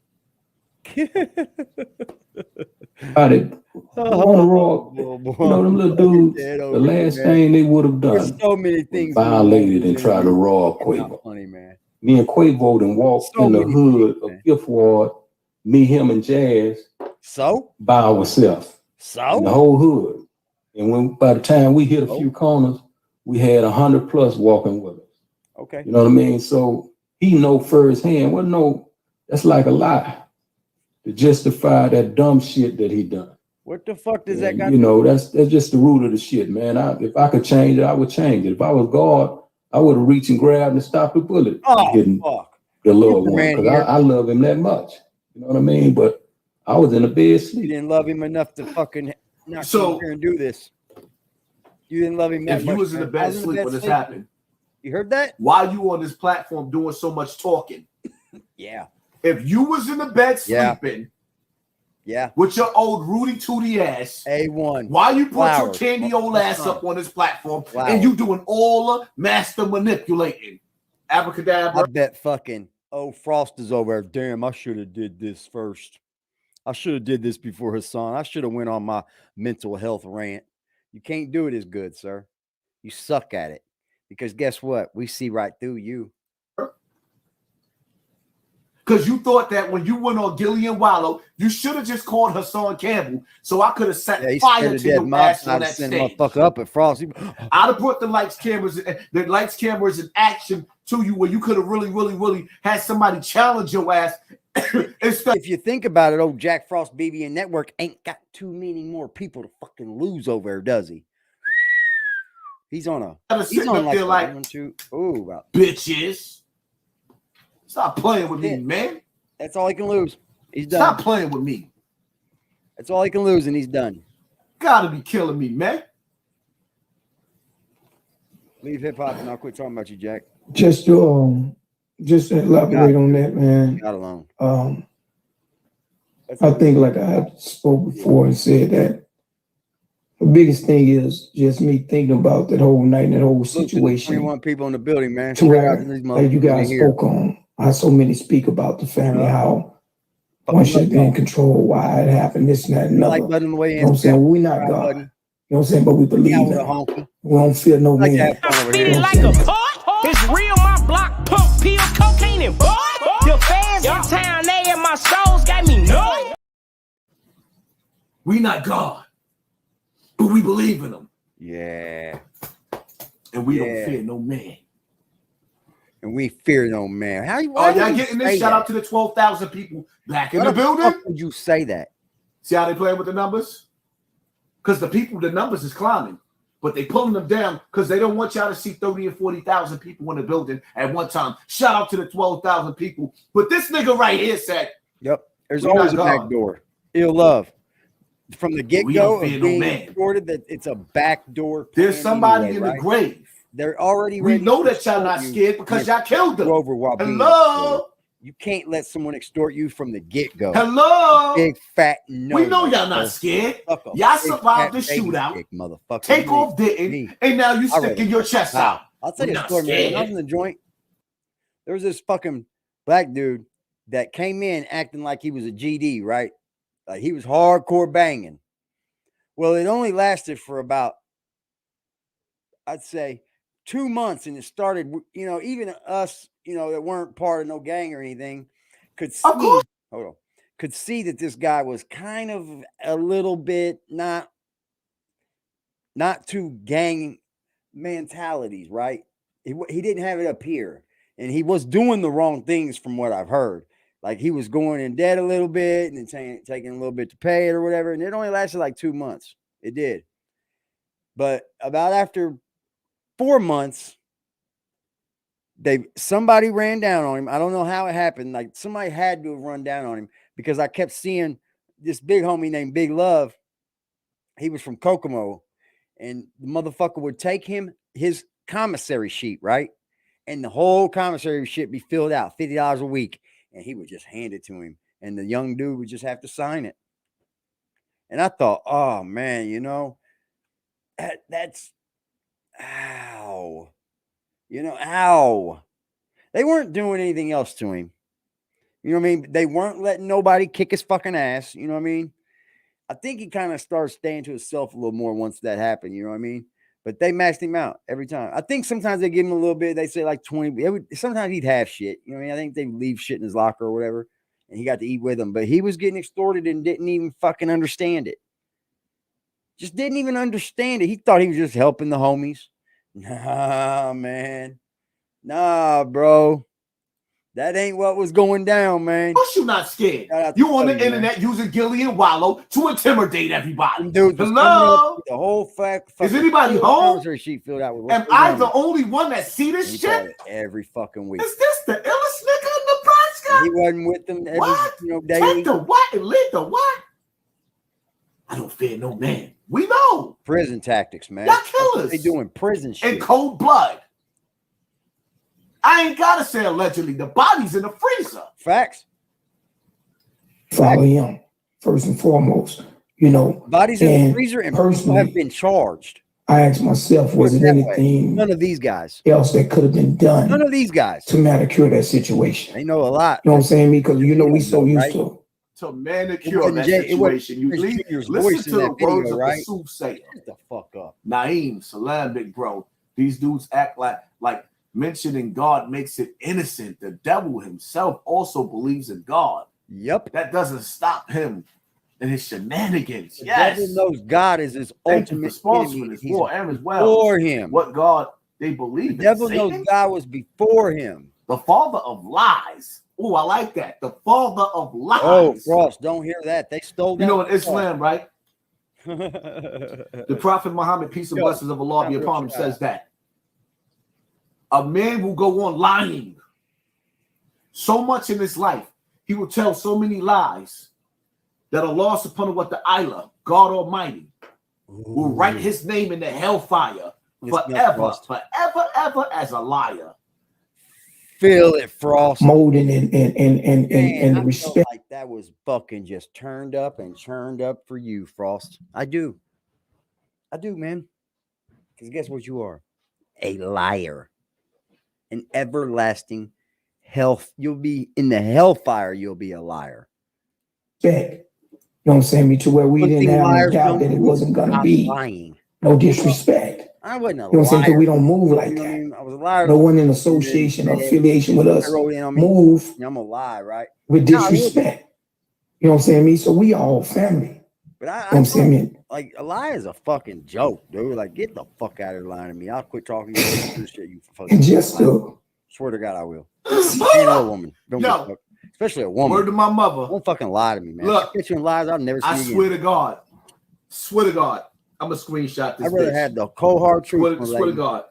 On the Raw, you know, them little dudes, the last thing they would have done so many things violated and tried to Raw Quavo. Funny, man. Me and Quavo and walked in the hood of Fifth Ward, me, him, and Jazz. So? By ourselves. So? In the whole hood. And when by the time we hit a few corners, we had 100 plus walking with us. Okay. You know what I mean? So he know firsthand. Well, no, that's like a lie to justify that dumb shit that he done. What the fuck does that got? You know, that's just the root of the shit, man. If I could change it, I would change it. If I was God, I would have reached and grabbed and stopped the bullet. Getting the little one, because I love him that much. You know what I mean? But I was in a bed sleep. You didn't love him enough to fucking not come here and do this. You didn't love him that if much. You was in a bad sleep when this happened. You heard that? Why you on this platform doing so much talking? Yeah. If you was in the bed sleeping, with your old Rudy Tooty ass, A1. Why you put your candy old ass up on this platform and you doing all the master manipulating? Abracadabra. I bet fucking Frost is over there. Damn, I should have did this first. I should have did this before Hassan. I should have went on my mental health rant. You can't do it as good, sir. You suck at it. Because guess what? We see right through you. Because you thought that when you went on Gillie and Wallo, you should have just called Hassan Campbell, so I could have set fire to your ass on that stage. Motherfucker up at Frost. I'd have put the lights cameras in action to you, where you could have really had somebody challenge your ass. If you think about it, old Jack Frost BBN Network ain't got too many more people to fucking lose over there, does he? He's on a. He's on like 1, 2. Ooh, bitches. Stop playing with me, man. That's all he can lose. He's done. Stop playing with me. That's all he can lose, and he's done. Gotta be killing me, man. Leave hip hop, and I'll quit talking about you, Jack. Just to elaborate on that, man. Not alone. I think, like I had spoke before and said that the biggest thing is just me thinking about that whole night and that whole situation. 21 people in the building, man. To where, like you guys spoke on, how so many speak about the family, how one should be in control, why it happened, this and that and another. You know what I'm saying? We're not God. You know what I'm saying? But we believe in it. We don't fear no man. I'm feeling like a pot. It's real, my block pump, pill, cocaine, and bud. The fans in town, they and my souls got me nuts. We not God, but we believe in them. Yeah. And we don't fear no man. And we fear no man. How you? Y'all getting this? Shout out to the 12,000 people back in the building. How would you say that? See how they playing with the numbers? Because the numbers is climbing, but they pulling them down because they don't want y'all to see 30 and 40,000 people in the building at one time. Shout out to the 12,000 people. But this nigga right here said, "Yep, there's always a back door. Ill love." From the get-go of being reported that it's a backdoor. There's somebody in the grave. They're already ready. We know to that y'all not scared because y'all killed them. Hello. You can't let someone extort you from the get-go. Hello. Big fat no. We know y'all not scared. Y'all survived the shootout. Motherfucker. Take off didn't. And now you sticking your chest out. I'll tell you a story, man. When I was in the joint, there was this fucking black dude that came in acting like he was a GD, right? Like he was hardcore banging. Well, it only lasted for about, I'd say, 2 months, and it started, you know, even us, you know, that weren't part of no gang or anything, could see that this guy was kind of a little bit not too gang mentalities, right? He didn't have it up here, and he was doing the wrong things from what I've heard. Like he was going in debt a little bit and then taking a little bit to pay it or whatever, and it only lasted like 2 months. It did, but about after 4 months, somebody ran down on him. I don't know how it happened. Like somebody had to have run down on him because I kept seeing this big homie named Big Love. He was from Kokomo, and the motherfucker would take his commissary sheet, right? And the whole commissary sheet be filled out, $50 a week. And he would just hand it to him. And the young dude would just have to sign it. And I thought, oh man, you know, that's ow. You know, ow. They weren't doing anything else to him. You know what I mean? They weren't letting nobody kick his fucking ass. You know what I mean? I think he kind of started staying to himself a little more once that happened. You know what I mean? But they maxed him out every time. I think sometimes they give him a little bit. They say like 20. Sometimes he'd have shit. You know what I mean? I think they leave shit in his locker or whatever. And he got to eat with them. But he was getting extorted and didn't even fucking understand it. Just didn't even understand it. He thought he was just helping the homies. Nah, man. Nah, bro. That ain't what was going down, man. Of course you're not scared. You on the internet using Gillie and Wallo to intimidate everybody. Dude, hello? The whole fact. Is anybody home? Sheet filled out with Am I the only one that see this shit? Every fucking week. Is this the illest nigga in Nebraska? He wasn't with them every day. Take the what and lead the what? I don't fear no man. We know. Prison tactics, man. Y'all killers. They doing prison shit. In cold blood. I ain't gotta say allegedly. The body's in the freezer. Facts. Follow him first and foremost. You know, bodies in the freezer and people have been charged. I asked myself, was it anything? None of these guys else that could have been done. None of these guys to manicure that situation. They know a lot. You know what I'm saying? Because you know we so used to manicure that situation. You listen to the words of the soothsayer. Get the fuck up, Naeem, Salam, big bro. These dudes act like mentioning God makes it innocent. The devil himself also believes in God. Yep. That doesn't stop him and his shenanigans. The yes. devil knows God is his ultimate enemy. He's as well. For him. What God they believe the devil knows God was before him. The father of lies. Oh, I like that. The father of lies. Oh, Frost, don't hear that. They stole that. You know, in Islam, right? The Prophet Muhammad, peace and blessings of Allah be upon him, says that a man will go on lying so much in his life, he will tell so many lies that Allah subhanahu wa ta'ala, God Almighty, will write his name in the hellfire forever, ever as a liar. Feel it, Frost. Molding and respect. Like that was fucking just turned up and churned up for you, Frost. I do, man. Because guess what you are? A liar. An everlasting hell. You'll be in the hellfire. You'll be a liar. Respect. You know what I'm saying? Me to where we didn't have any doubt that it wasn't gonna be lying. No disrespect. I wasn't a liar. You know what I'm saying? Because we don't move like that. I was a liar. No one in association or affiliation with us move. I'm a lie, right? With disrespect. You know what I'm saying? Me. So we all family. But I you know what I'm saying? Like a lie is a fucking joke, dude. Like get the fuck out of line of me. I'll quit talking to you. This shit, you fucking. And just swear to God, I will. Ain't no woman. Don't especially a woman. Word to my mother. Don't fucking lie to me, man. Look, get you in lies. I'll never see I you swear again. to God. Swear to God. I'm gonna screenshot this. I rather had the cold hard truth. Swear to God.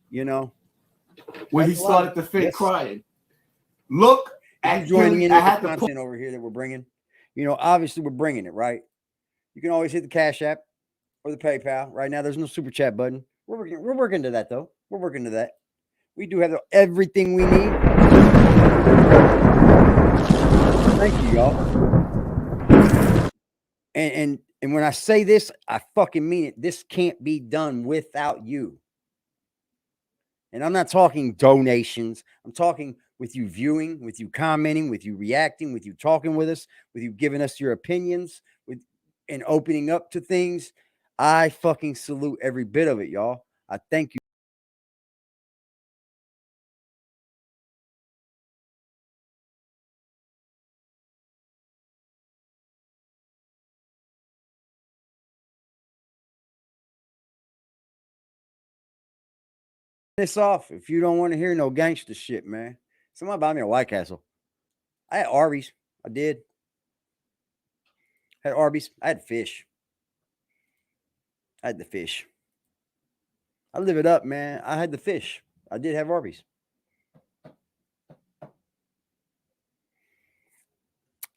You know, when he started to fake crying. Look at joining in the content over here that we're bringing. You know, obviously we're bringing it, right? You can always hit the Cash App or the PayPal. Right now, there's no super chat button. We're working to that though. We're working to that. We do have everything we need. Thank you, y'all. And when I say this, I fucking mean it. This can't be done without you. And I'm not talking donations. I'm talking with you viewing, with you commenting, with you reacting, with you talking with us, with you giving us your opinions, and opening up to things. I fucking salute every bit of it, y'all. I thank you. This off if you don't want to hear no gangster shit, man. Somebody buy me a White Castle. I had Arby's. I did. I had Arby's. I had fish. I had the fish. I live it up, man. I had the fish. I did have Arby's.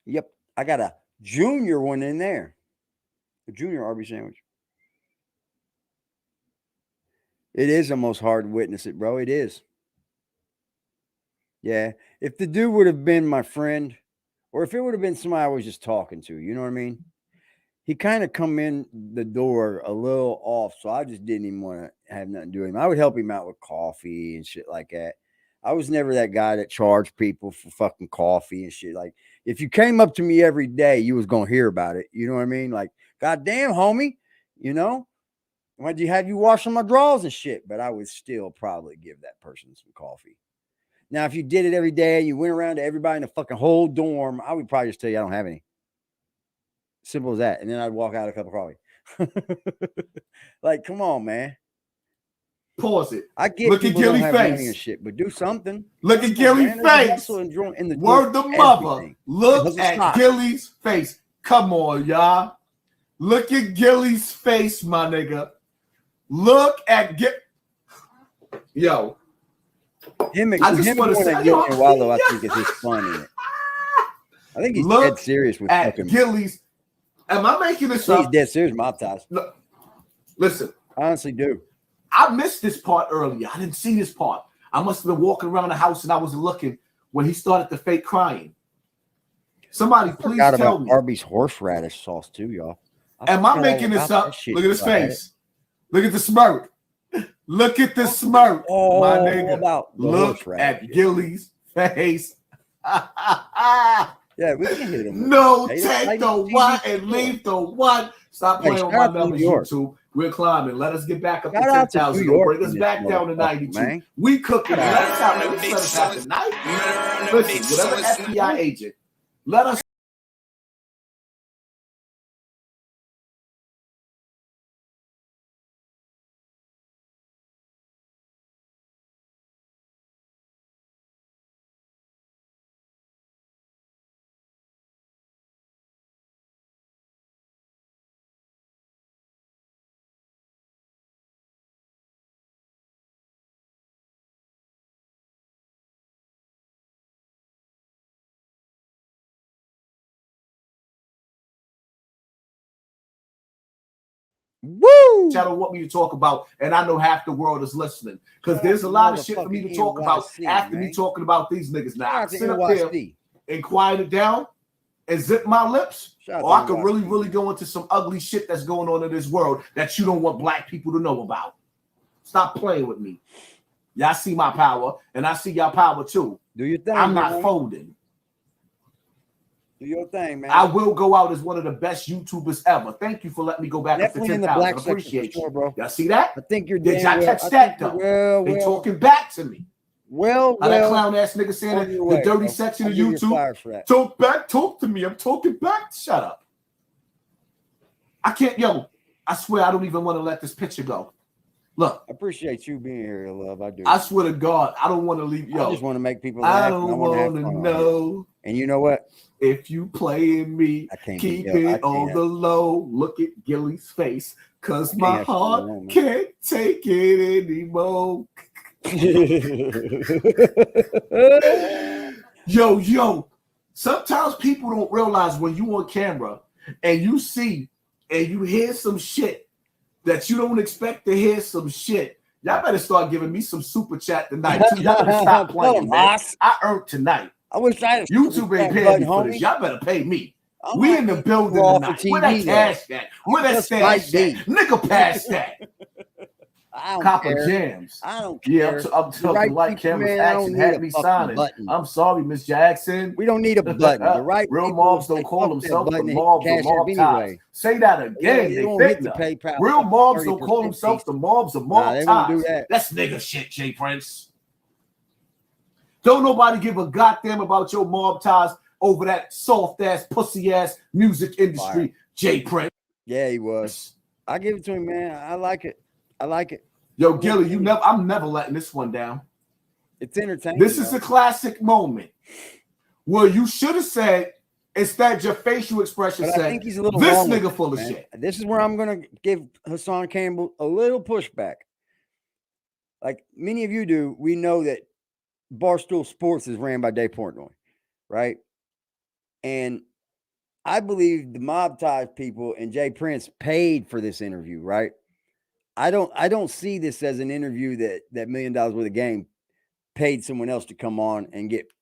Yep. I got a junior one in there. A junior Arby's sandwich. It is almost hard to witness it, bro. It is. Yeah. If the dude would have been my friend, or if it would have been somebody I was just talking to, you know what I mean? He kind of come in the door a little off, so I just didn't even want to have nothing to do with him. I would help him out with coffee and shit like that. I was never that guy that charged people for fucking coffee and shit. Like, if you came up to me every day, you was gonna hear about it. You know what I mean? Like, goddamn, homie, you know, why'd you have you washing my drawers and shit? But I would still probably give that person some coffee. Now, if you did it every day, you went around to everybody in the fucking whole dorm, I would probably just tell you I don't have any. Simple as that. And then I'd walk out a cup of coffee. Like, come on, man. Pause it. I get Look at people don't Gillie have money face. and shit, but do something. Look at Gillie's face. Word the mother. Look at Gillie's face. Come on, y'all. Look at Gillie's face, my nigga. Look at Yo. Him and Wallo, I think is his fun in it. I think he's dead serious with fucking Gillie's. Am I making this up? He's dead serious, mob ties. Look, listen. I honestly do. I missed this part earlier. I didn't see this part. I must have been walking around the house and I wasn't looking when he started the fake crying. Somebody please tell me. Arby's horseradish sauce too, y'all. Am I making this up? Look at his face. Look at the smirk. Look at the smirk, my nigga. Look at Gillie's face. Yeah, we can hit him. No, take the one and leave the one. Stop playing with my numbers, YouTube. We're climbing. Let us get back up to 10,000. Bring us back down to 92. Man. We cooking. Let us have tonight. Listen, whatever FBI agent, let us. Woo! Channel want me to talk about, and I know half the world is listening because there's a lot of shit for me to talk about after me talking about these niggas. Now I can sit up there and quiet it down and zip my lips, or I could really go into some ugly shit that's going on in this world that you don't want black people to know about. Stop playing with me. Y'all see my power, and I see y'all power too. Do your thing. I'm not folding. Do your thing, man. I will go out as one of the best YouTubers ever. Thank you for letting me go back up to 10,000. I appreciate you, bro. Y'all see that? I think you're. Did y'all catch that though? They talking back to me. That clown ass nigga saying in the dirty section of YouTube. Talk to me. I'm talking back. Shut up. I can't. Yo, I swear I don't even want to let this picture go. Look, I appreciate you being here, love. I do. I swear to God, I don't want to leave. Yo, I just want to make people laugh. I don't want to know. And you know what? If you playing me, keep it on the low. Look at Gillie's face, cause my heart can't take it anymore. Yo. Sometimes people don't realize when you on camera and you see and you hear some shit that you don't expect to hear some shit. Y'all better start giving me some super chat tonight too. Y'all better stop playing, man. I earned tonight. I wish I had YouTube ain't paying me for this. Y'all better pay me. We in the building tonight. Where that cash at? Where that stash at? Nigga, pass that. Copper Jams. I don't care. Yeah, I'm talking like cameras action had me signing. I'm sorry, Miss Jackson. We don't need a button. The right real mobs don't call themselves the mobs or mob ties. Say that again. They think that. Real mobs don't call themselves the mobs or mob ties. That's nigga shit, J Prince. Don't nobody give a goddamn about your mob ties over that soft ass, pussy ass music industry, J Prince. Yeah, he was. I give it to him, man. I like it. Yo, Gillie, I'm never letting this one down. It's entertaining. This is a classic moment where you should have said, instead your facial expression said, I think he's a little this nigga full of shit. This is where I'm gonna give Hassan Campbell a little pushback. Like many of you do, we know that Barstool Sports is ran by Dave Portnoy, right? And I believe the mob ties people and Jay Prince paid for this interview, right? I don't see this as an interview that $1 million worth of game paid someone else to come on and get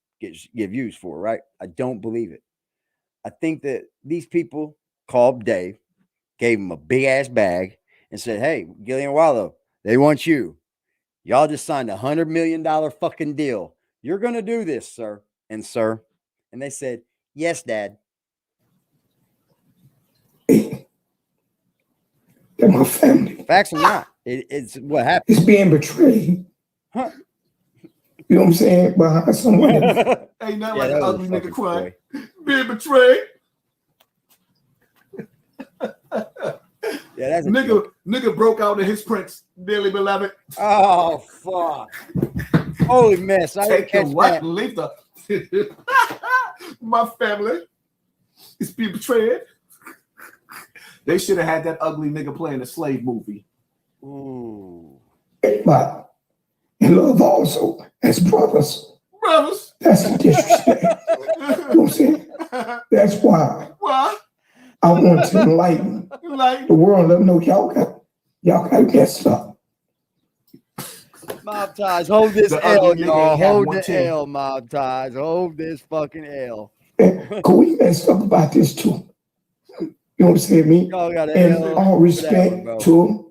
views for, right? I don't believe it. I think that these people called Dave, gave him a big ass bag, and said, "Hey, Gillie and Wallo, they want you. Y'all just signed $100 million fucking deal. You're gonna do this, sir and sir." And they said, "Yes, Dad." They're my family. Facts or not, it's what happened. It's being betrayed. Huh? You know what I'm saying? Behind someone else. Ain't nothing like an ugly nigga crying. Boy. Being betrayed. Yeah, that's nigga broke out in his Prince, dearly beloved. Oh fuck! Holy mess! I Take didn't the catch what? that. Leave the my family is being betrayed. They should have had that ugly nigga playing a slave movie. Ooh. But in love also as brothers. Brothers. That's a disrespect. You know what I'm saying? That's why. Why? I want to enlighten the world. Let them know y'all got messed up. Mob ties, hold this L, y'all. Hold the L, mob ties. Hold this fucking L. Cause we messed up about this too. You know what I'm saying, me? Y'all got and all respect to him.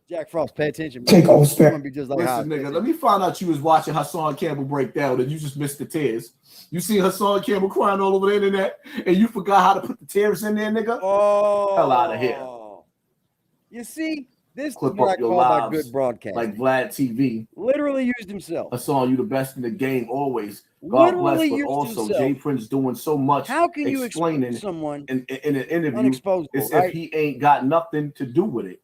Jack Frost, pay attention. Bro. Take all respect. Be just like Listen, nigga, let me find out you was watching Hassan Campbell break down and you just missed the tears. You see Hassan Campbell crying all over the internet and you forgot how to put the tears in there, nigga? Oh, hell out of here. You see, this Clip is what up I your call my lives good broadcast. like Vlad TV. Literally used himself. Hassan, you the best in the game always. God Literally bless, but also himself. Jay Prince doing so much. How can you explaining someone in an interview unexposable, as right? if he ain't got nothing to do with it?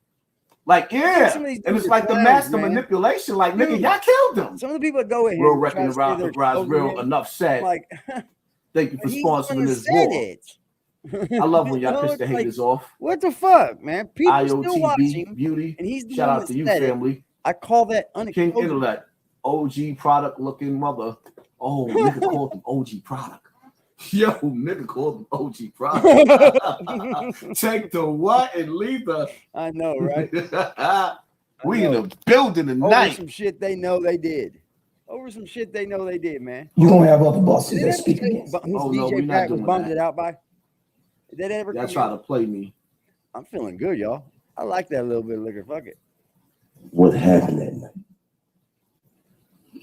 Like, yeah, and it's like the master manipulation. Like, nigga, y'all killed him. Some of the people that go in Real here reckoning around the rise, real enough said. Like, thank you for sponsoring this war. I love when y'all piss the haters off. What the fuck, man? People IOTB, still watching, beauty, and he's the shout one out to that you, said family. I call that King Intellect, OG product looking mother. Oh, nigga called him OG product. Yo, nigga called him OG product. Take the what and leave the. I know, right? We in the building tonight. Over some shit they know they did. Over some shit they know they did, man. You gonna have other bosses that speak against. Who's Oh, no, DJ we not Pat was doing bumped that. it out by? Did that ever Y'all come try in? to play me. I'm feeling good, y'all. I like that little bit of liquor. Fuck it. What happened that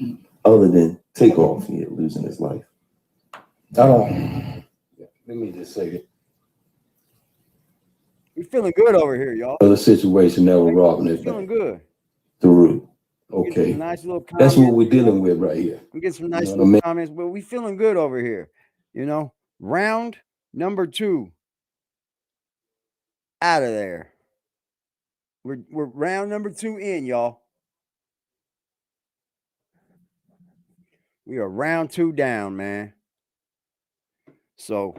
night? Other than Takeoff here losing his life. I don't. Let me just say it. We feeling good over here, y'all. Other situation that we're robbing it Feeling back. good. Through. Okay. Nice little That's what we're dealing with right here. We get some nice You know little what I mean? comments, but we feeling good over here. You know, round number 2 out of there. We're round number 2 in, y'all. We are round 2 down, man. So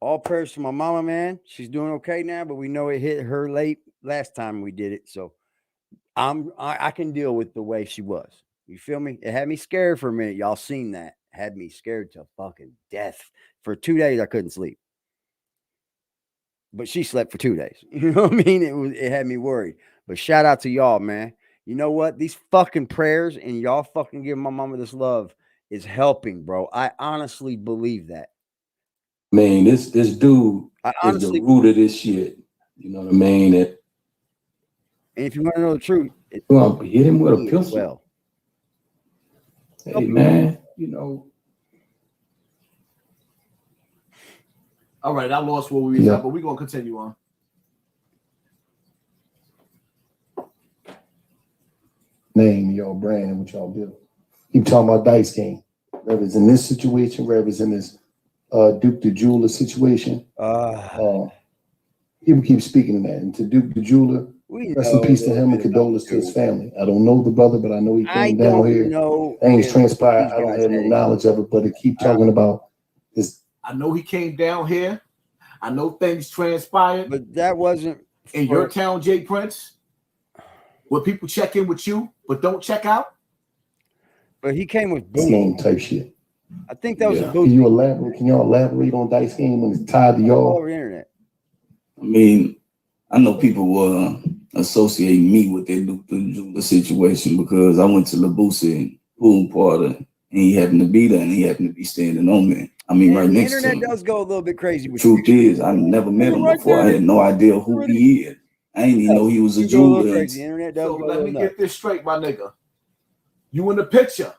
all prayers to my mama, man. She's doing okay now, but we know it hit her late last time we did it. So I can deal with the way she was. You feel me? It had me scared for a minute. Y'all seen that? Had me scared to fucking death. For 2 days, I couldn't sleep. But she slept for 2 days. You know what I mean? It had me worried. But shout out to y'all, man. You know what? These fucking prayers and y'all fucking giving my mama this love is helping, bro. I honestly believe that. Man, this dude is the root of this shit. You know what I mean? And if you want to know the truth, well, hit him with a pistol. Well, hey man, you know. All right, I lost where we was at, but we're gonna continue on. Name your brand and what y'all do. Keep talking about dice game. Whether it's in this situation, whether it's in this Duke the Jeweler situation. People keep speaking of that. And to Duke the Jeweler, rest in peace to him and condolences to his family. I don't know the brother, but I know he came down here. Things transpired. I don't have no knowledge of it, but to keep talking about this. I know he came down here. I know things transpired. But that wasn't in your town, Jay Prince, where people check in with you, but don't check out. But he came with Dice game type shit. I think that was a Can you elaborate? Can y'all elaborate on dice game when it's tied to y'all? Over the internet. I mean, I know people were associate me with the situation because I went to Labusa pool party and he happened to be there and he happened to be standing on me. I mean, and right next to him. The internet does go a little bit crazy. The truth is, I never met him before. I had no idea who he is. I didn't even know he was a jeweler. So let me get this straight, my nigga. You in the picture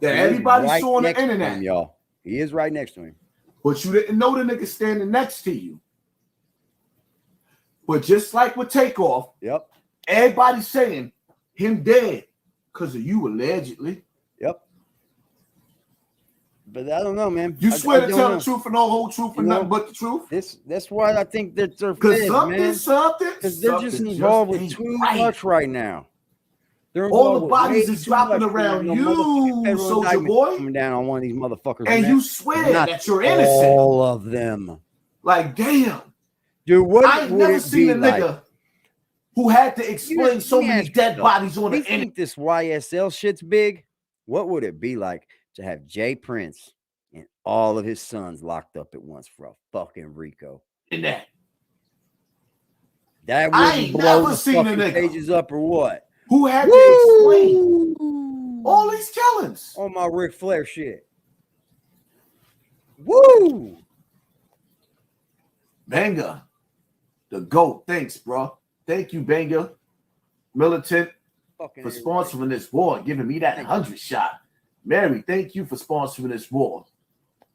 that everybody saw on the internet, y'all. He is right next to him. But you didn't know the nigga standing next to you. But just like with Takeoff, yep, everybody's saying him dead because of you allegedly. Yep. But I don't know, man. You swear to tell the truth and the whole truth and nothing but the truth? That's why I think that they're fed, man. Because they're just involved with too much right now. All the bodies is dropping around you, soldier boy. Coming down on one of these motherfuckers. And you swear that you're innocent. All of them. Like, damn. Dude, what I ain't never seen a nigga who had to explain so many dead bodies on the internet. You think this YSL shit's big? What would it be like to have Jay Prince and all of his sons locked up at once for a fucking RICO? In that wouldn't blow the fucking pages up or what? Who had to explain all these killings? On my Ric Flair shit. Woo! Banger. The GOAT. Thanks, bro. Thank you, Banger. Militant for sponsoring this war, giving me that 100 shot. Mary, thank you for sponsoring this war.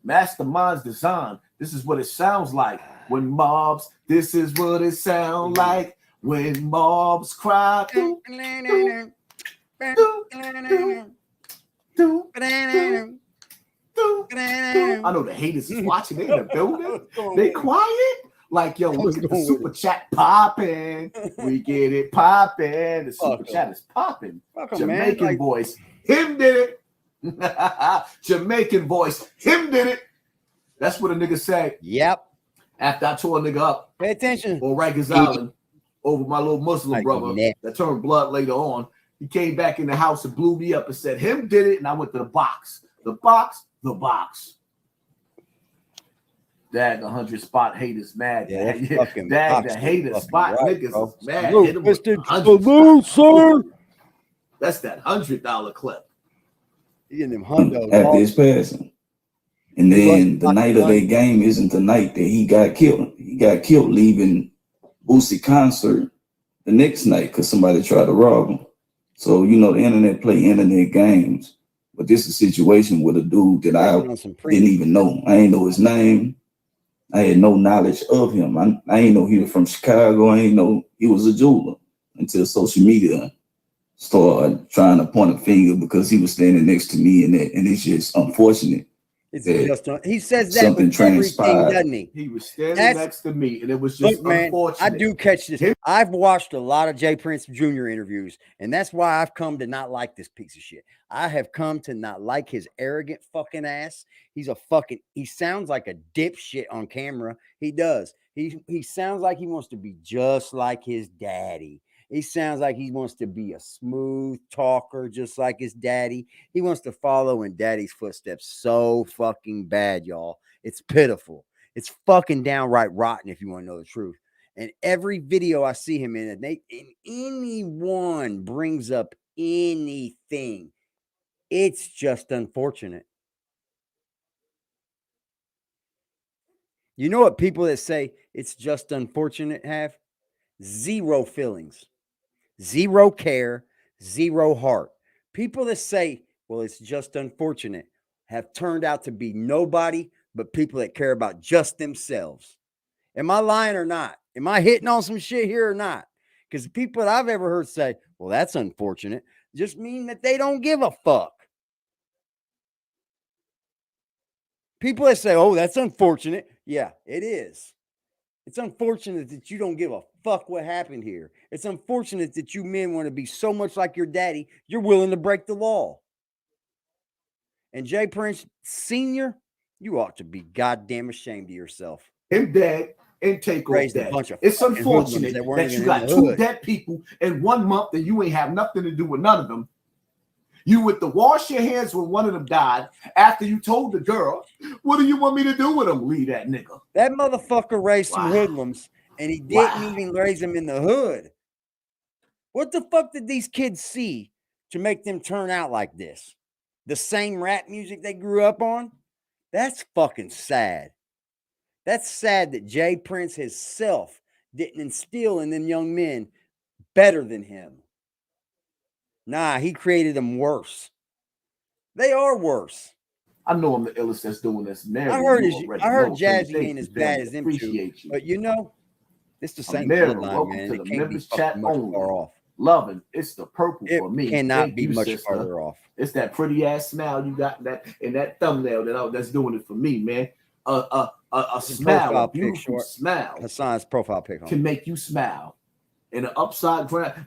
Mastermind's design. This is what it sounds like when mobs. This is what it sounds like when mobs cry. I know the haters is watching. They in the building. They quiet. Like, yo, look at the super chat popping. We get it popping. The super chat is popping. Jamaican voice. Him did it. Jamaican voice. Him did it. That's what a nigga say. Yep. After I tore a nigga up. Pay attention. On Rikers Island over my little Muslim brother that turned blood later on. He came back in the house and blew me up and said, him did it. And I went to the box. The box. The box. Dad, the 100 spot haters mad. Yeah, Dad, the hater spot niggas is mad. Hit him with sir. That's that $100 clip. You getting them hundos after his passing. And then the night of that game isn't the night that he got killed. He got killed leaving Boosie concert the next night because somebody tried to rob him. So, you know, the internet play internet games. But this is a situation with a dude that I didn't even know. I ain't know his name. I had no knowledge of him. I ain't know he was from Chicago. I ain't know he was a jeweler until social media started trying to point a finger because he was standing next to me, and it's just unfortunate. It's just he says that something with everything, transpired. doesn't he? He was standing next to me, and it was just unfortunate. I do catch this. I've watched a lot of Jay Prince Jr. interviews, and that's why I've come to not like this piece of shit. I have come to not like his arrogant fucking ass. He sounds like a dipshit on camera. He does. He sounds like he wants to be just like his daddy. He sounds like he wants to be a smooth talker, just like his daddy. He wants to follow in daddy's footsteps so fucking bad, y'all. It's pitiful. It's fucking downright rotten if you want to know the truth. And every video I see him in, and anyone brings up anything, it's just unfortunate. You know what people that say it's just unfortunate have? Zero feelings. Zero care, zero heart. People that say, well, it's just unfortunate, have turned out to be nobody but people that care about just themselves. Am I lying or not? Am I hitting on some shit here or not? Because the people that I've ever heard say, well, that's unfortunate, just mean that they don't give a fuck. People that say, oh, that's unfortunate. Yeah, it is. It's unfortunate that you don't give a fuck what happened here. It's unfortunate that you men want to be so much like your daddy, you're willing to break the law. And Jay Prince Sr., you ought to be goddamn ashamed of yourself. Him dead and Takeoff dead. It's unfortunate that you got two dead people in 1 month and you ain't have nothing to do with none of them. You went to wash your hands when one of them died after you told the girl, what do you want me to do with him? Leave that nigga. That motherfucker raised some hoodlums And he didn't even raise them in the hood. What the fuck did these kids see to make them turn out like this? The same rap music they grew up on? That's fucking sad. That's sad that Jay Prince himself didn't instill in them young men better than him. Nah, he created them worse. They are worse. I know I'm the illest that's doing this. Mary, I heard Jazzy ain't as bad as them two, but you know, it's the same bloodline, man. It can't be fucking much far off. Loving, it's the purple for me. Cannot be much farther off. It's that pretty ass smile you got in that thumbnail that's doing it for me, man. A smile, a beautiful smile. Hassan's profile pic can make you smile. In an upside down,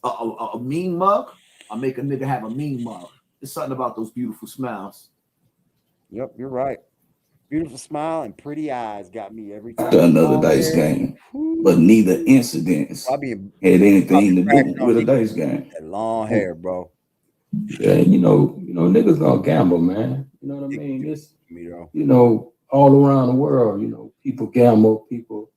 a mean mug, I make a nigga have a mean mug. There's something about those beautiful smiles. Yep, you're right. Beautiful smile and pretty eyes got me every time. Another dice game, but neither incidents had anything to do with a dice game. That long hair, bro. Yeah, you know, niggas gonna gamble, man. You know what I mean? It's, you know, all around the world, you know, people gamble, people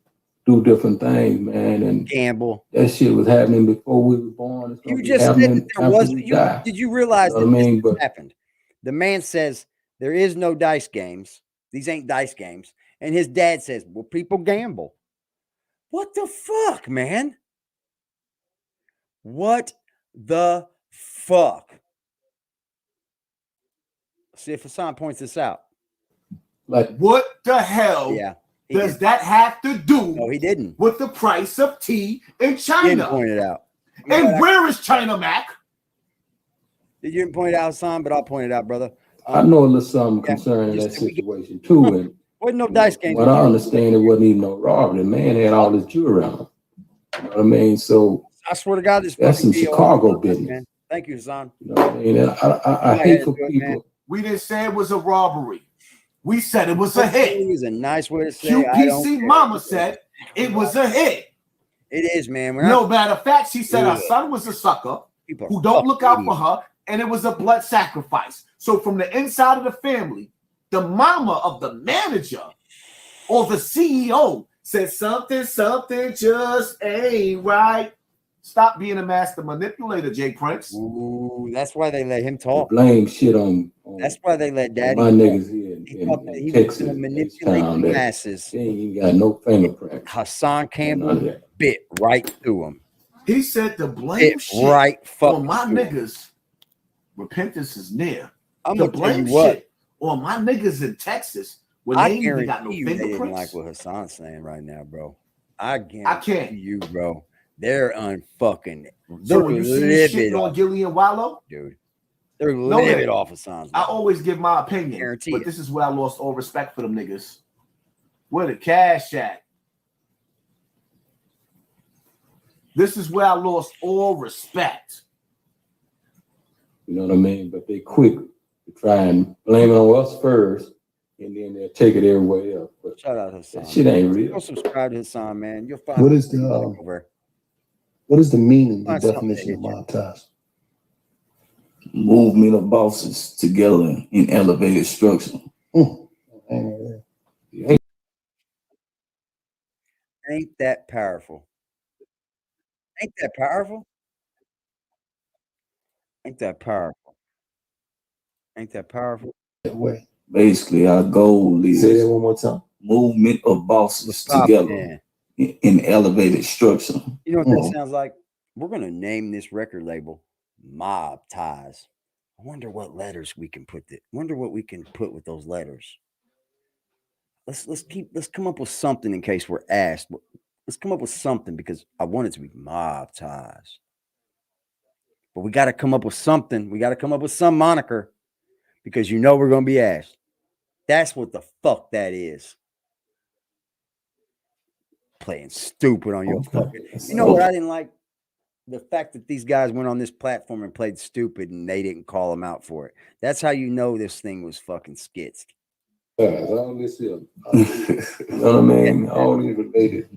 do different things, man, and gamble. That shit was happening before we were born. You just said that there was. Did you realize that this happened? The man says there is no dice games. These ain't dice games. And his dad says, well, people gamble. What the fuck, man? What the fuck? See if Hassan points this out. Like, what the hell does that have to do? No, he didn't. With the price of tea in China? He didn't point it out. And where is China, Mac? You didn't point it out, Hassan, but I'll point it out, brother. I know a little something concerning that situation too. And wasn't no dice game. What I understand, it wasn't even no robbery. The man had all his jewelry on. You know what I mean? So I swear to God, that's some Chicago business. Man. Thank you, Hassan. You know what I mean? And I hate for people. Man. We didn't say it was a robbery. We said it was a hit. It was a nice way to say. QPC Mama said it was a hit. It is, man. No matter of fact, she said her son was a sucker who don't look out for her, and it was a blood sacrifice. So from the inside of the family, the mama of the manager or the CEO said something just ain't right. Stop being a master manipulator, Jay Prince. Ooh, that's why they let him talk. Blame shit on that's why they let Daddy. My niggas here in Texas, was manipulate the masses. They ain't got no fingerprint. Hassan Campbell bit right through him. He said the blame shit right on my niggas. Repentance is near. I'm the gonna blame tell you what. Shit on my niggas in Texas when I they ain't even got no you they fingerprints. didn't like what Hassan's saying right now, bro. I can't. You, bro. They're unfucking. So when you see shit on Gillie and Wallo, dude, they're livid off Hassan's. I always give my opinion, but this is where I lost all respect for them niggas. Where the cash at? This is where I lost all respect. You know what I mean? But they quick to try and blame it on us first, and then they'll take it everywhere else. But shout out Hassan. That shit ain't real. Go subscribe to Hassan, man. You'll find what is the meaning, the definition of mob ties? Movement of bosses together in elevated structure. Ain't that powerful? Ain't that powerful? Ain't that powerful? Ain't that powerful? Basically, our goal is say that one more time. Movement of bosses together in elevated structure. You know what that sounds like? We're gonna name this record label Mob Ties. I wonder what letters we can put. Wonder what we can put with those letters. Let's come up with something in case we're asked. Let's come up with something because I want it to be Mob Ties. But we got to come up with something. We got to come up with some moniker because you know we're going to be asked. That's what the fuck that is. Playing stupid on your fucking. You know what I didn't like? The fact that these guys went on this platform and played stupid and they didn't call them out for it. That's how you know this thing was fucking skits. All this here. You know what I mean? All these related.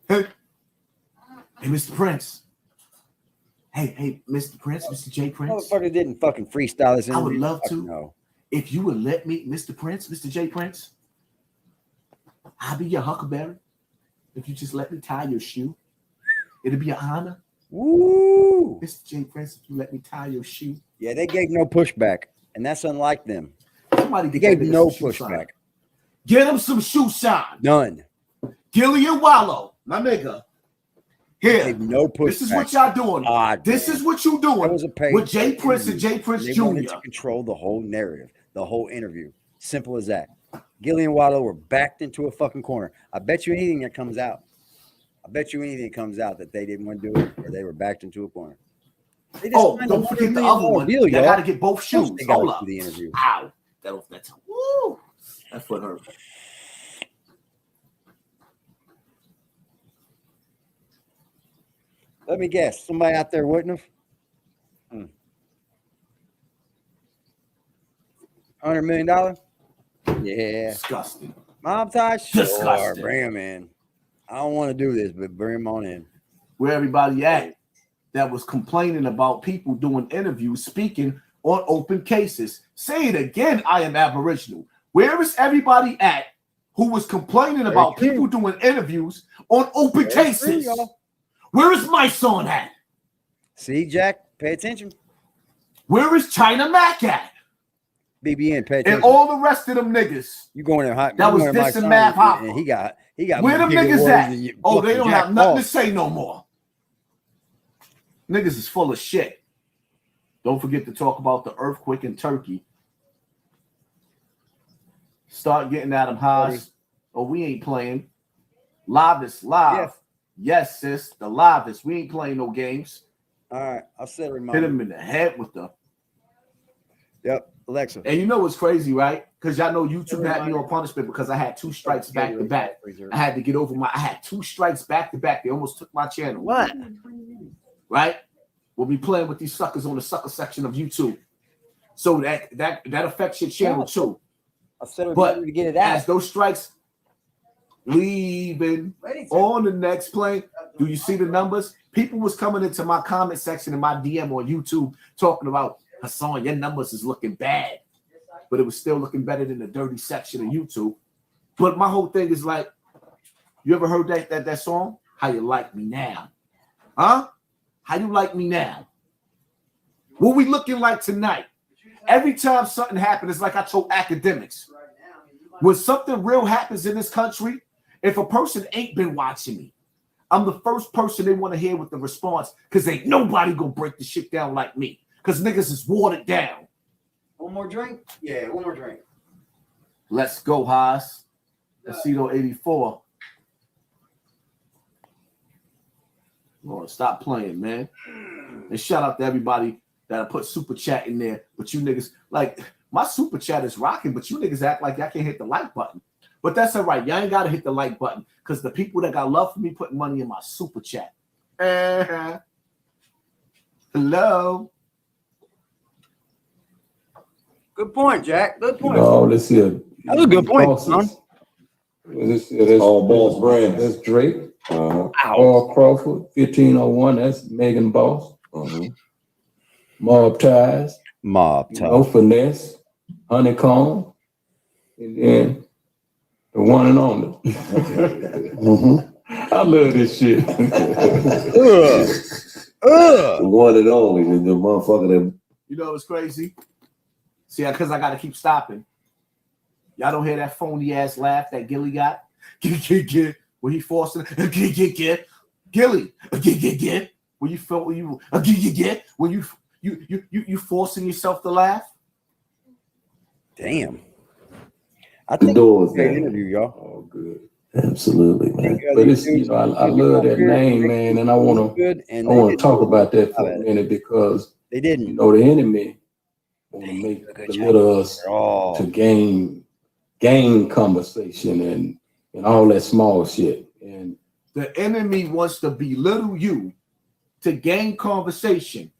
Hey, Mr. Prince. Hey, Mr. Prince, Mr. J. Prince. Motherfucker didn't fucking freestyle this. I would love to. If you would let me, Mr. Prince, Mr. J. Prince, I'll be your huckleberry. if you just let me tie your shoe, it'll be an honor. Woo! Mr. J. Prince, if you let me tie your shoe. Yeah, they gave no pushback, and that's unlike them. Somebody They gave no pushback. Get them some shoe shine. None. Gillie and Wallo, my nigga. Here, no pushback. This is what y'all doing. This is what you doing with J. Prince and J. Prince They Jr. wanted to control the whole narrative, the whole interview. Simple as that. Gillie and Wallo were backed into a fucking corner. I bet you anything that comes out. I bet you anything that comes out that they didn't want to do it or they were backed into a corner. Don't forget the other one. They got to get both shoes. Hold up. The interview. Ow. That's woo. That foot hurt. Let me guess. Somebody out there wouldn't have. $100 million? Yeah. Disgusting. Mob tie? Sure. Disgusting. Bring him in. I don't want to do this, but bring him on in. Where everybody at that was complaining about people doing interviews, speaking on open cases. Say it again, I am Aboriginal. Where is everybody at who was complaining about people doing interviews on open cases? Where is my son at? See, Jack, pay attention. Where is China Mac at? BBN, pay attention. And all the rest of them niggas. You going there hot? That was this and Math Hopper. And he got. Where them niggas at? Oh, they don't have nothing to say no more. Niggas is full of shit. Don't forget to talk about the earthquake in Turkey. Start getting at them highs. Oh, we ain't playing. Live is live. Yeah. Yes, sis. The livest. We ain't playing no games. All right. I'll set a reminder. Hit him in the head with the. Yep. Alexa. And you know what's crazy, right? Because y'all know YouTube had me on punishment because I had 2 strikes back to back. I had to get over I had 2 strikes back to back. They almost took my channel. What? Right? We'll be playing with these suckers on the sucker section of YouTube. So that affects your channel too. But to get it out. As those strikes leaving on the next plane, do you see the numbers? People was coming into my comment section in my DM on YouTube talking about, Hassan, your numbers is looking bad. But it was still looking better than the dirty section of YouTube. But my whole thing is like, you ever heard that song? How You Like Me Now? Huh? How you like me now? What we looking like tonight? Every time something happens, it's like I told academics. When something real happens in this country, if a person ain't been watching me, I'm the first person they want to hear with the response because ain't nobody gonna break the shit down like me. Because niggas is watered down. One more drink? Yeah, one more drink. Let's go, Haas. Aceto 84. Lord, stop playing, man. And shout out to everybody that I put super chat in there. But you niggas, like, my super chat is rocking, but you niggas act like y'all can't hit the like button. But that's all right. Y'all ain't got to hit the like button because the people that got love for me putting money in my super chat. Hello. Good point, Jack. Good point. Oh, let's see. That was a good point, son. That's all Boss brand. That's Drake. Paul Crawford, 1501. That's Megan Boss. Mob Ties. Mob Ties. No Finesse. Honeycomb. And then the one and only. I love this shit. The one and only. The motherfucker that. You know what's crazy? See, because I got to keep stopping. Y'all don't hear that phony ass laugh that Gillie got? When he forcing Gillie, when you felt when you forcing yourself to laugh. Damn. I think the door was great interview, y'all. Oh, good. Absolutely, man. But it's, you know, I love that name, man, and I want to talk about that for a minute because they didn't. You know, the enemy want to make belittle us to gain conversation and all that small shit. And the enemy wants to belittle you to gain conversation,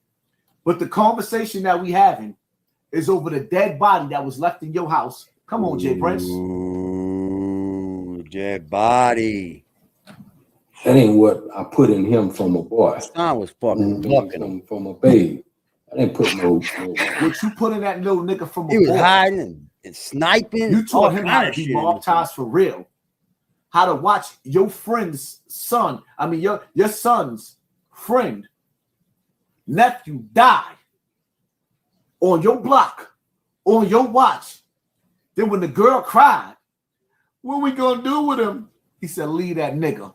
but the conversation that we having is over the dead body that was left in your house. Come on, Jay Prince. Ooh, dead body. That ain't what I put in him from a boy. Hassan was fucking plucking him from a babe. I didn't put no. What you put in that little nigga from a he was boy, hiding and sniping. You taught him how to be mob ties for real. how to watch your friend's son, I mean your son's friend, nephew die on your block, on your watch. Then when the girl cried, what we gonna do with him? He said, leave that nigga.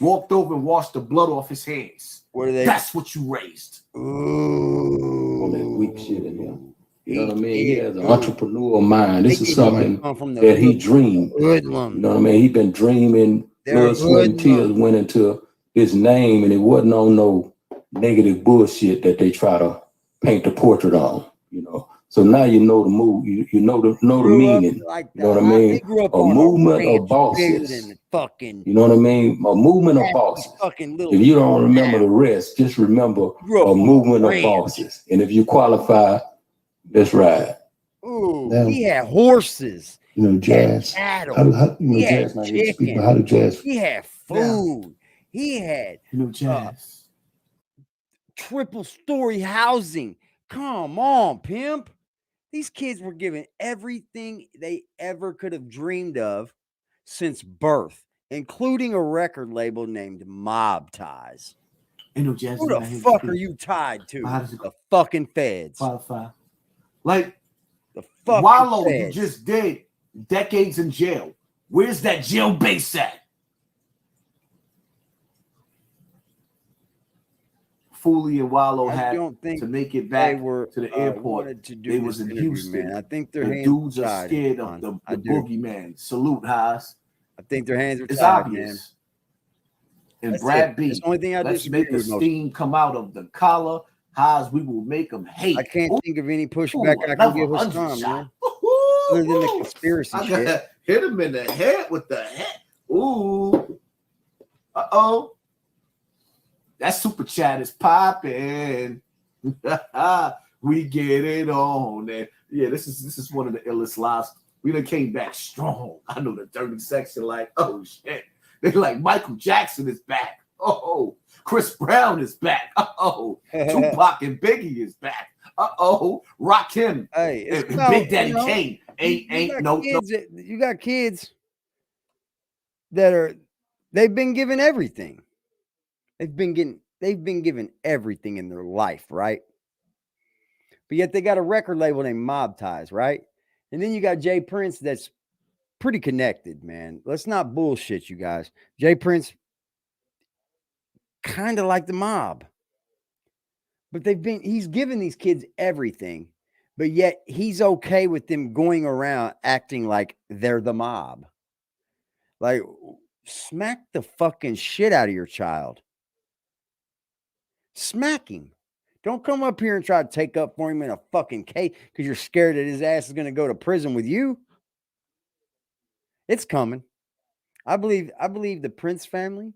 Walked over and washed the blood off his hands. What are they? That's what you raised. Ooh. All that weak shit in him. You know what I mean? He has an entrepreneurial mind. This is something that he dreamed. You know what I mean? He been dreaming. Blood, sweat, and tears went into his name, and it wasn't on no negative bullshit that they try to paint the portrait on. You know. So now you know the move. You know the meaning. Like you know what I mean? A movement of bosses. You know what I mean? A movement of bosses. If you don't remember the rest, just remember a movement of bosses. And if you qualify, that's right. Ooh, he had horses. You know, Jazz. How you know, Jazz not here to speak, but how did Jazz? He had food. He had Jazz. Triple story housing. Come on, Pimp. These kids were given everything they ever could have dreamed of since birth, including a record label named Mob Ties. Jazz, who the fuck are you tied to? The fucking feds. Spotify. Like the fucking Wallo, feds. you just did decades in jail. Where's that jail base at? Foley and Wallo had to make it back to the airport. They was in Houston. Man. I think their the dudes are scared of the boogeyman. Salute, Haas. I think their hands are it's tied, obvious. Man. And That's Brad B. That's the only thing Let's make the steam come out of the collar. Haas, we will make them hate. I can't think of any pushback I can give Hassan, man. Other than the conspiracy shit. Hit him in the head with the head. Ooh. Uh-oh. That super chat is popping. We get it on. And yeah, this is one of the illest lives. We done came back strong. I know the dirty section like, oh shit. They like Michael Jackson is back. Oh, Chris Brown is back. Uh-oh. Tupac and Biggie is back. Uh-oh. Rakim. Hey, and Big Daddy Kane. You got kids that they've been given everything. They've been given everything in their life, right? But yet they got a record label named Mob Ties, right? And then you got Jay Prince that's pretty connected, man. Let's not bullshit, you guys. Jay Prince, kind of like the mob. But he's given these kids everything, but yet he's okay with them going around acting like they're the mob. Like, smack the fucking shit out of your child. Smack him. Don't come up here and try to take up for him in a fucking case because you're scared that his ass is going to go to prison with you. It's coming. I believe the Prince family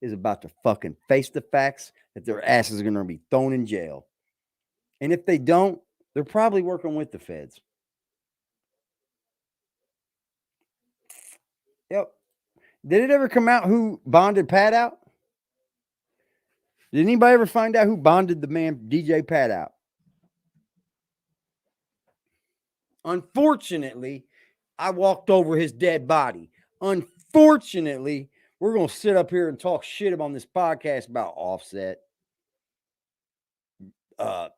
is about to fucking face the facts that their asses are going to be thrown in jail. And if they don't, they're probably working with the feds. Yep. Did it ever come out who bonded Pat out? Did anybody ever find out who bonded the man DJ Pat out? Unfortunately, I walked over his dead body. Unfortunately, we're going to sit up here and talk shit on this podcast about Offset. The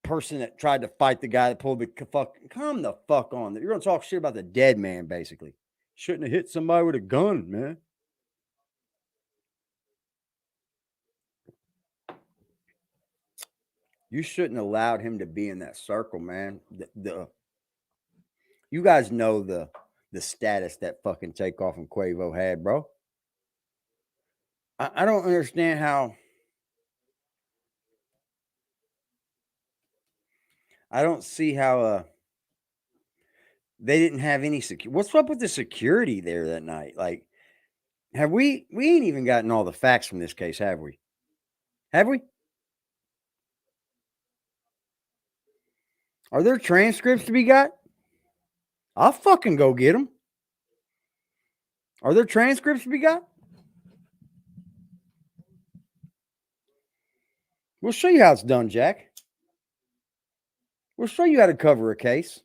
person that tried to fight the guy that pulled the fuck. Come the fuck on. You're going to talk shit about the dead man, basically. Shouldn't have hit somebody with a gun, man. You shouldn't have allowed him to be in that circle, man. You guys know the status that fucking Takeoff and Quavo had, bro. I don't understand how. I don't see how they didn't have any security. What's up with the security there that night? Like, have we ain't even gotten all the facts from this case, have we? Have we? Are there transcripts to be got? I'll fucking go get them. Are there transcripts to be got? We'll show you how it's done, Jack. We'll show you how to cover a case.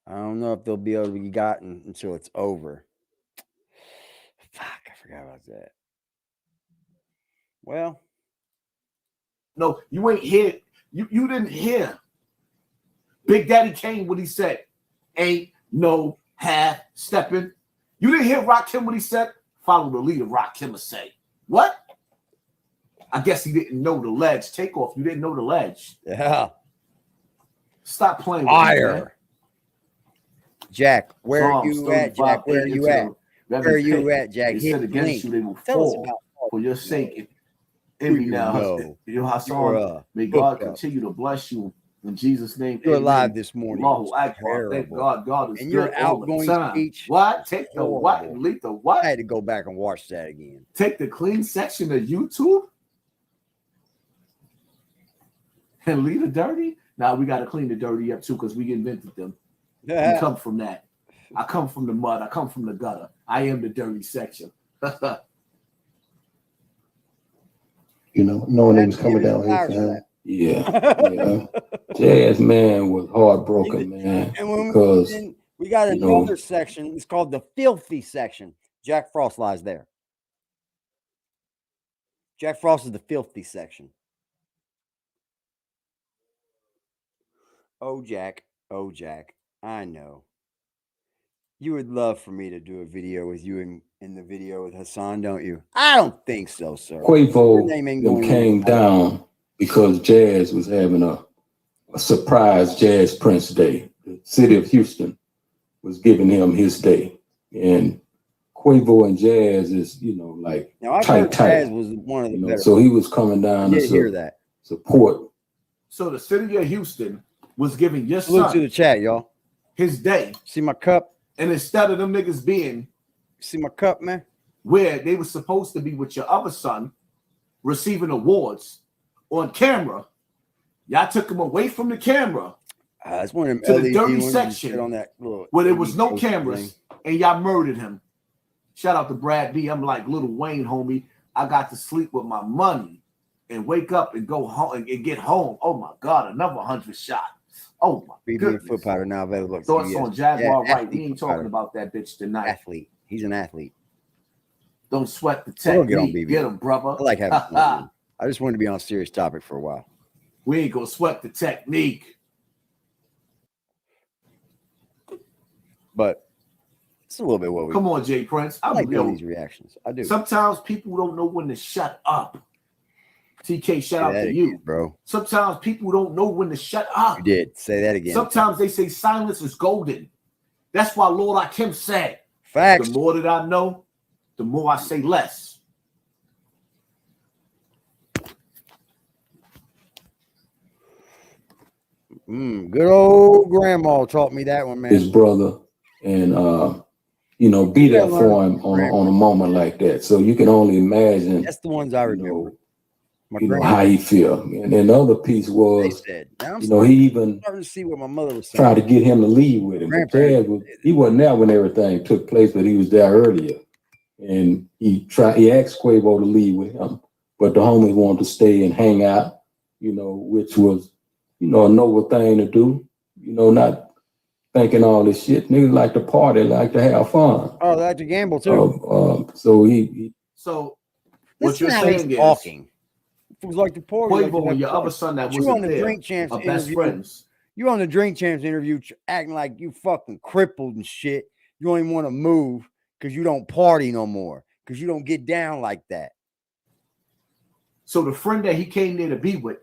I don't know if they'll be able to be gotten until it's over. Fuck, I forgot about that. Well, no, you ain't hear. You didn't hear Big Daddy Kane what he said. Ain't no half stepping. You didn't hear Rakim what he said. Follow the leader, Rakim say. What? I guess he didn't know the ledge. Takeoff. You didn't know the ledge. Yeah. Stop playing with fire. me, man. Jack, where are you at, Jack? Where are you at? Where are you at, Jack? They said against you, they will fall for your sake. Envy now. Your Hassan, may God continue to bless you in Jesus' name. You're alive this morning. Thank God. God is and good your all outgoing the time. speech. What? Take the what and delete the what? I had to go back and watch that again. Take the clean section of YouTube and leave the dirty. Now we got to clean the dirty up too because we invented them. We come from that. I come from the mud. I come from the gutter. I am the dirty section. You know, knowing they was coming down here, fam. Yeah. Jazz man was heartbroken, man. And because we got another section. It's called the filthy section. Jack Frost lies there. Jack Frost is the filthy section. Oh, Jack. Oh, Jack. I know. You would love for me to do a video with you in the video with Hassan, don't you? I don't think so, sir. Quavo came down because Jazz was having a surprise Jazz Prince Day. The city of Houston was giving him his day. And Quavo and Jazz is, like tight. Jazz was one of the better. So he was coming down to support. So the city of Houston was giving your son. Look to the chat, y'all. His day. See my cup? And instead of them niggas being, see my cup, man, where they were supposed to be with your other son, receiving awards on camera, y'all took him away from the camera it's one of them to LED the dirty section on that where there was no cameras and y'all murdered him. Shout out to Brad B. I'm like Lil Wayne, homie. I got to sleep with my money and wake up and go home and get home. Oh my God, another 100 shot. Oh my goodness. Foot powder now available. Thoughts on Jaguar right. We ain't talking about that bitch tonight. Athlete. He's an athlete. Don't sweat the technique. Get him, brother. I like having fun. I just wanted to be on a serious topic for a while. We ain't gonna sweat the technique. But it's a little bit what we come on, Jay Prince. I like these reactions. I do. Sometimes people don't know when to shut up. TK, shout out to you, bro. Sometimes people don't know when to shut up. You did. Say that again. Sometimes they say silence is golden. That's why Lord Akim said, facts. The more that I know, the more I say less. Good old grandma taught me that one, man. His brother and be there for him on a moment like that. So you can only imagine. That's the ones I remember. How he feel. And then the other piece was, he even starting to see what my mother was saying. Tried to get him to leave with him. He wasn't there when everything took place, but he was there earlier. And he asked Quavo to leave with him, but the homies wanted to stay and hang out, which was, a noble thing to do, not thinking all this shit. Niggas like to party, like to have fun. Oh, they like to gamble too. So what you're saying is talking. It was like the poor Quavo and your other son that was on the Drink Champs interview, best friends. You on the Drink Champs interview acting like you fucking crippled and shit. You don't even want to move because you don't party no more, because you don't get down like that. So the friend that he came there to be with,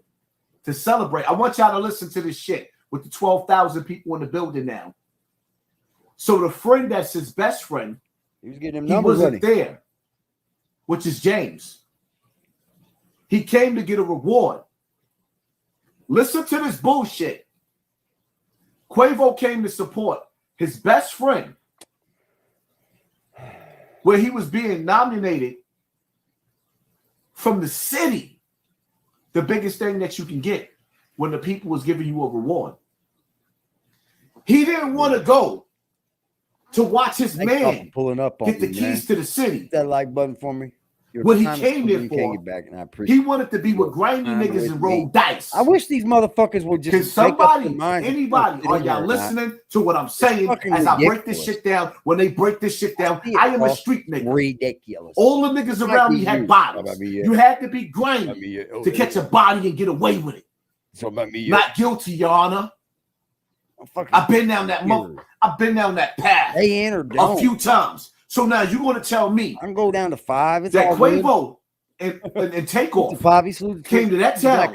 to celebrate, I want y'all to listen to this shit with the 12,000 people in the building now. So the friend that's his best friend, he was getting him numbers. He wasn't there, which is James. He came to get a reward. Listen to this bullshit. Quavo came to support his best friend, where he was being nominated from the city, the biggest thing that you can get when the people was giving you a reward. He didn't want to go to watch his man pulling up on get the keys to the city. Hit that like button for me. What he came there You for, can't get back, and I appreciate he wanted to be with grimy niggas and roll dice. I wish these motherfuckers would just Can somebody, minds anybody, are y'all listening to what I'm saying as I break this shit down? When they break this shit down, I am a street nigga. Ridiculous. All the niggas around me had bodies. You had to be grimy to catch a body and get away with it. Not guilty, Your Honor. I've been down that I've been down that path a few times. So now you want to tell me I can go down to 5. It's that Quavo and Takeoff came to that town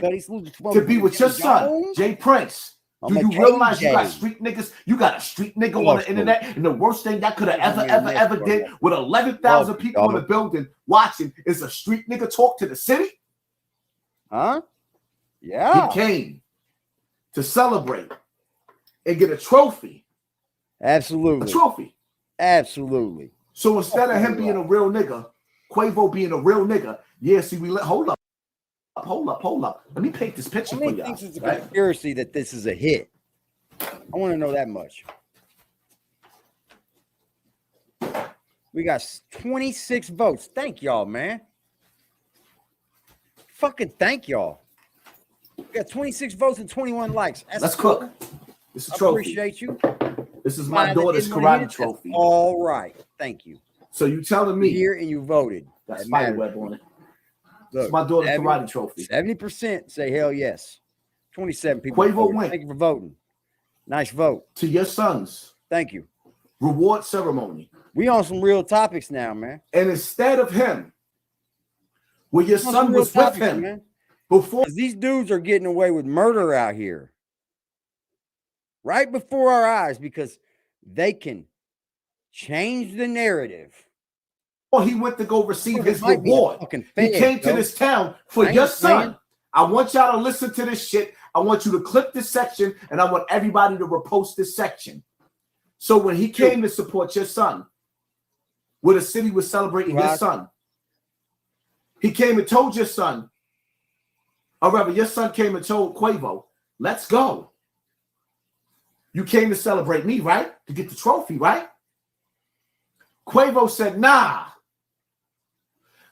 to be with your son, Jay Prince. Do you realize you got street niggas? You got a street nigga on the internet, and the worst thing that could have ever did with 11,000 people in the building watching is a street nigga talk to the city? Huh? Yeah. He came to celebrate and get a trophy. Absolutely. A trophy. Absolutely. So instead of him being a real nigga, Quavo being a real nigga, hold up. Let me paint this picture for y'all. It's a conspiracy that this is a hit. I want to know that much. We got 26 votes. Thank y'all, man. Fucking thank y'all. We got 26 votes and 21 likes. Let's cook. This is a trophy. Appreciate you. This is my daughter's karate trophy. All right. Thank you. So you telling me here and you voted. Got spider web on it. Look, it's my daughter's karate trophy. 70% say hell yes. 27 people. Quavo went. Thank you for voting. Nice vote. To your sons. Thank you. Reward ceremony. We on some real topics now, man. And instead of him, where your son was with him, man. Before these dudes are getting away with murder out here. Right before our eyes, because they can change the narrative. Well, he went to go receive his reward. He came to this town for your son. I want y'all to listen to this shit. I want you to clip this section, and I want everybody to repost this section. So when he came to support your son, where the city was celebrating his son, he came and told your son, or rather, your son came and told Quavo, let's go. You came to celebrate me, right? To get the trophy, right? Quavo said, nah.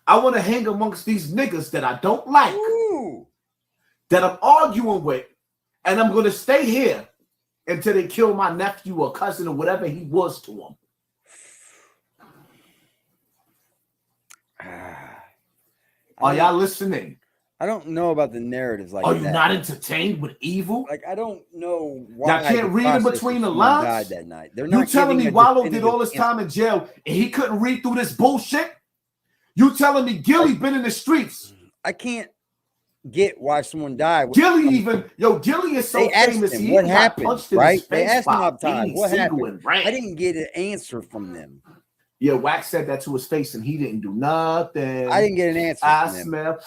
I want to hang amongst these niggas that I don't like, that I'm arguing with, and I'm going to stay here until they kill my nephew or cousin or whatever he was to him. Are y'all listening? I don't know about the narratives like that. Are you not entertained with evil? Like, I don't know why. I can't read in between the lines. Died that night. You telling me Wallo did all this time in jail and he couldn't read through this bullshit? You telling me Gillie been in the streets? I can't get why someone died. Gillie Gillie is so famous. Him, what happened, right? They asked him up time. What happened? I didn't get an answer from them. Yeah, Wax said that to his face and he didn't do nothing. I didn't get an answer from them. Smell.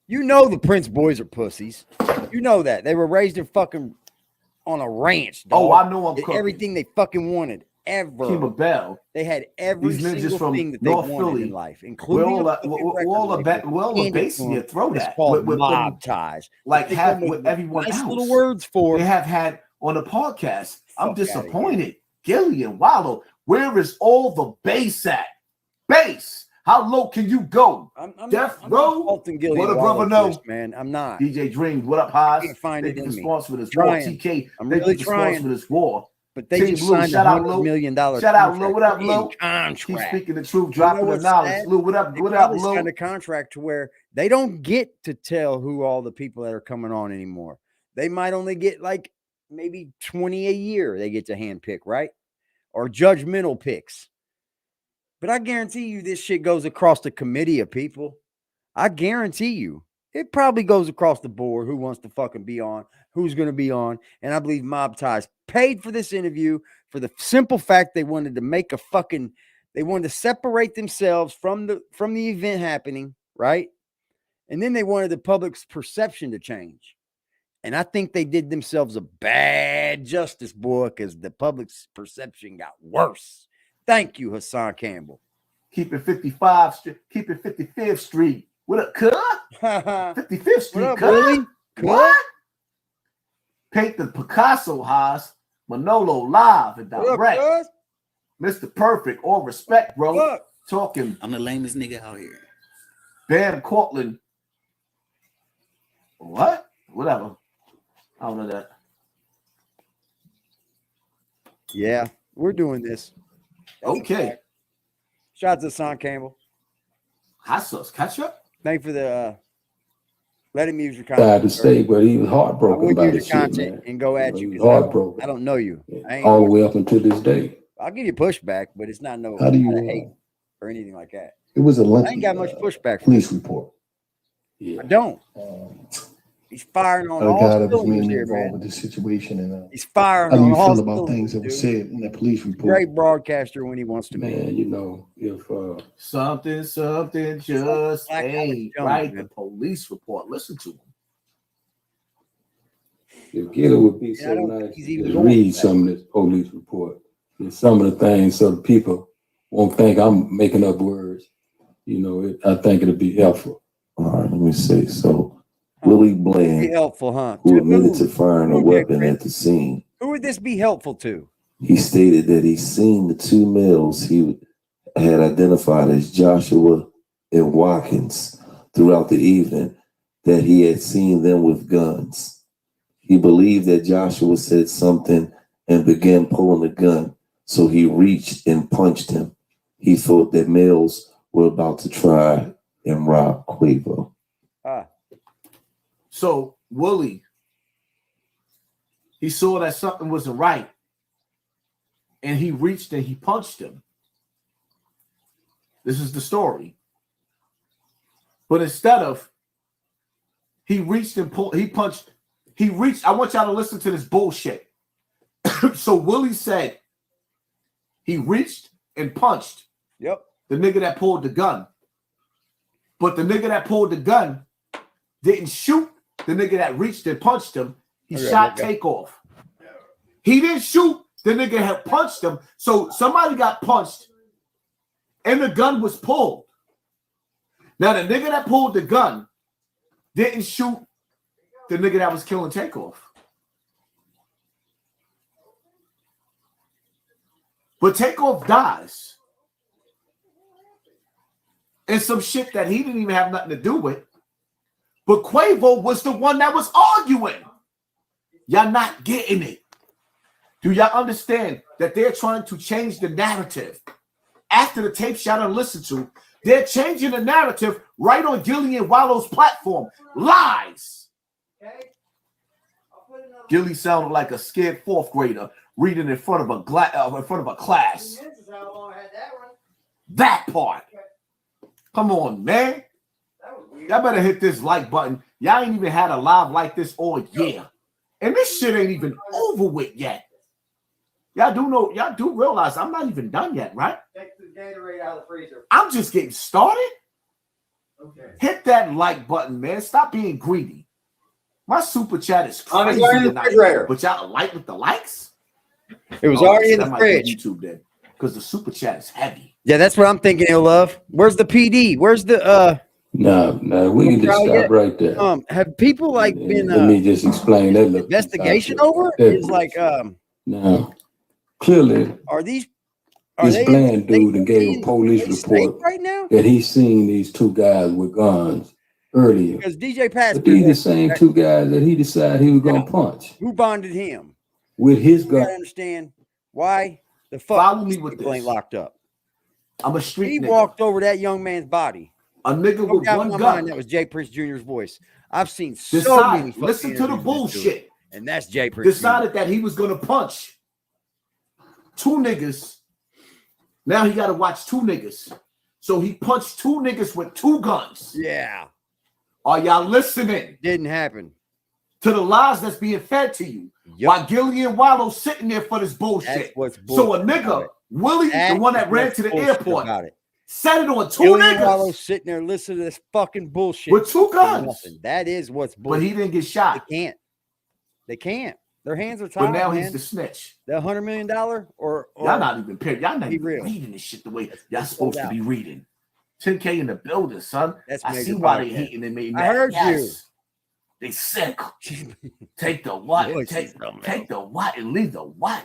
You know the Prince boys are pussies. You know that. They were raised in fucking on a ranch. Dog. Oh, I know I'm cooking. Everything they fucking wanted. Ever. Kima Bell. They had every single from thing that they North wanted Philly. In life, including we're all basing your throw that. With mob ties. Like have with everyone nice else. Little words for they have had on the podcast. I'm disappointed. Gillie and Wallo, where is all the bass at? Bass. How low can you go? Death Row? What a brother know. Man, I'm not. DJ Dreams, what up, Haas? Find it in me. For this war. TK, I'm really trying for this war. But they just signed $100 million. Shout out, Lou. What up, Lou? Contract. Keep speaking the truth, dropping the knowledge. Lou, what up? What up, Lou? Signed a contract to where they don't get to tell who all the people that are coming on anymore. They might only get like maybe 20 a year. They get to handpick, right? Or judgmental picks. But I guarantee you this shit goes across the committee of people. I guarantee you. It probably goes across the board who wants to fucking be on, who's going to be on. And I believe Mob Ties paid for this interview for the simple fact they wanted to make they wanted to separate themselves from the event happening, right? And then they wanted the public's perception to change. And I think they did themselves a bad justice, boy, because the public's perception got worse. Thank you, Hassan Campbell. Keep it 55 Street. Keep it 55th Street. What up, cuz? 55th Street, cuz? What? Paint the Picasso house. Manolo live and direct. Mr. Perfect, all respect, bro. Look. Talking. I'm the lamest nigga out here. Bam Cortland. What? Whatever. I don't know that. Yeah, we're doing this. That's okay. Shout out to Hassan Campbell. Hot sauce ketchup. Thank you for the let him use your Tried content. to stay, but he was heartbroken about his shit, man. And go at you. Heartbroken. I don't know you. All the way up until this day. I'll give you pushback, but it's not no How do you hate or anything like that. It was a I ain't got much pushback. Police report. Yeah. I don't. He's firing on all cylinders here, man. With this situation, and he's firing how do you on all feel about things that were said in that police report? Great broadcaster when he wants to be. Man, you know, if something just ain't right, the police report. Listen to him. If Gillie would be so nice to read some of this police report, and some of the things so the people won't think I'm making up words, you know, I think it'll be helpful. All right, let me see. So Willie Bland, be helpful, huh? who admitted to firing a weapon at the scene. Who would this be helpful to? He stated that he seen the two males he had identified as Joshua and Watkins throughout the evening, that he had seen them with guns. He believed that Joshua said something and began pulling the gun, so he reached and punched him. He thought that males were about to try and rob Quavo. So Willie, he saw that something wasn't right, and he reached and he punched him. This is the story. But instead of he reached and pulled, he punched. He reached. I want y'all to listen to this bullshit. So Willie said he reached and punched. Yep. The nigga that pulled the gun. But the nigga that pulled the gun didn't shoot the nigga that reached and punched him. He shot Takeoff. He didn't shoot the nigga that punched him. So somebody got punched and the gun was pulled. Now the nigga that pulled the gun didn't shoot the nigga that was killing Takeoff. But Takeoff dies. And some shit that he didn't even have nothing to do with. But Quavo was the one that was arguing. Y'all not getting it. Do y'all understand that they're trying to change the narrative? After the tape y'all done listened to, they're changing the narrative right on Gillie and Wallo's platform. Lies. Gillie sounded like a scared fourth grader reading in front of a class. That part. Come on, man. Y'all better hit this like button. Y'all ain't even had a live like this all year. And this shit ain't even over with yet. Y'all do realize I'm not even done yet, right? Take the Gatorade out of the freezer. I'm just getting started. Okay. Hit that like button, man. Stop being greedy. My super chat is crazy tonight, but y'all like with the likes? It was already in the fridge. YouTube then, because the super chat is heavy. Yeah, that's what I'm thinking, ill love. Where's the PD? Where's the No, we can just stop right there. Have people like been let me just explain that investigation over? It's like no. Clearly are this Bland dude and gave a police report right now that he's seen these two guys with guns earlier. Because DJ Pat's but these the same two guys that he decided he was gonna punch. Who bonded him? With his gun. You gotta understand why the fuck follow me with people ain't locked up. I'm a street He nigga. walked over that young man's body. A nigga with one gun. That was Jay Prince Jr.'s voice. I've seen so many. Listen to the bullshit. And that's Jay Prince. Decided that he was gonna punch two niggas. Now he got to watch two niggas. So he punched two niggas with two guns. Yeah. Are y'all listening? Didn't happen. To the lies that's being fed to you. Yep. While Gillie and Wallo sitting there for this bullshit. So a nigga, Willie, the one that ran to the airport, set it on two Gillie niggas. And Wallo sitting there listening to this fucking bullshit. With two guns. That is what's bullshit. But he didn't get shot. They can't. Their hands are tied. But now he's the snitch. The $100 million or y'all not even y'all not even reading this shit the way y'all supposed to be reading. 10K in the building, son. I see why they hating and made mad. I heard you. They sick. Take the what? Take the what and leave the what.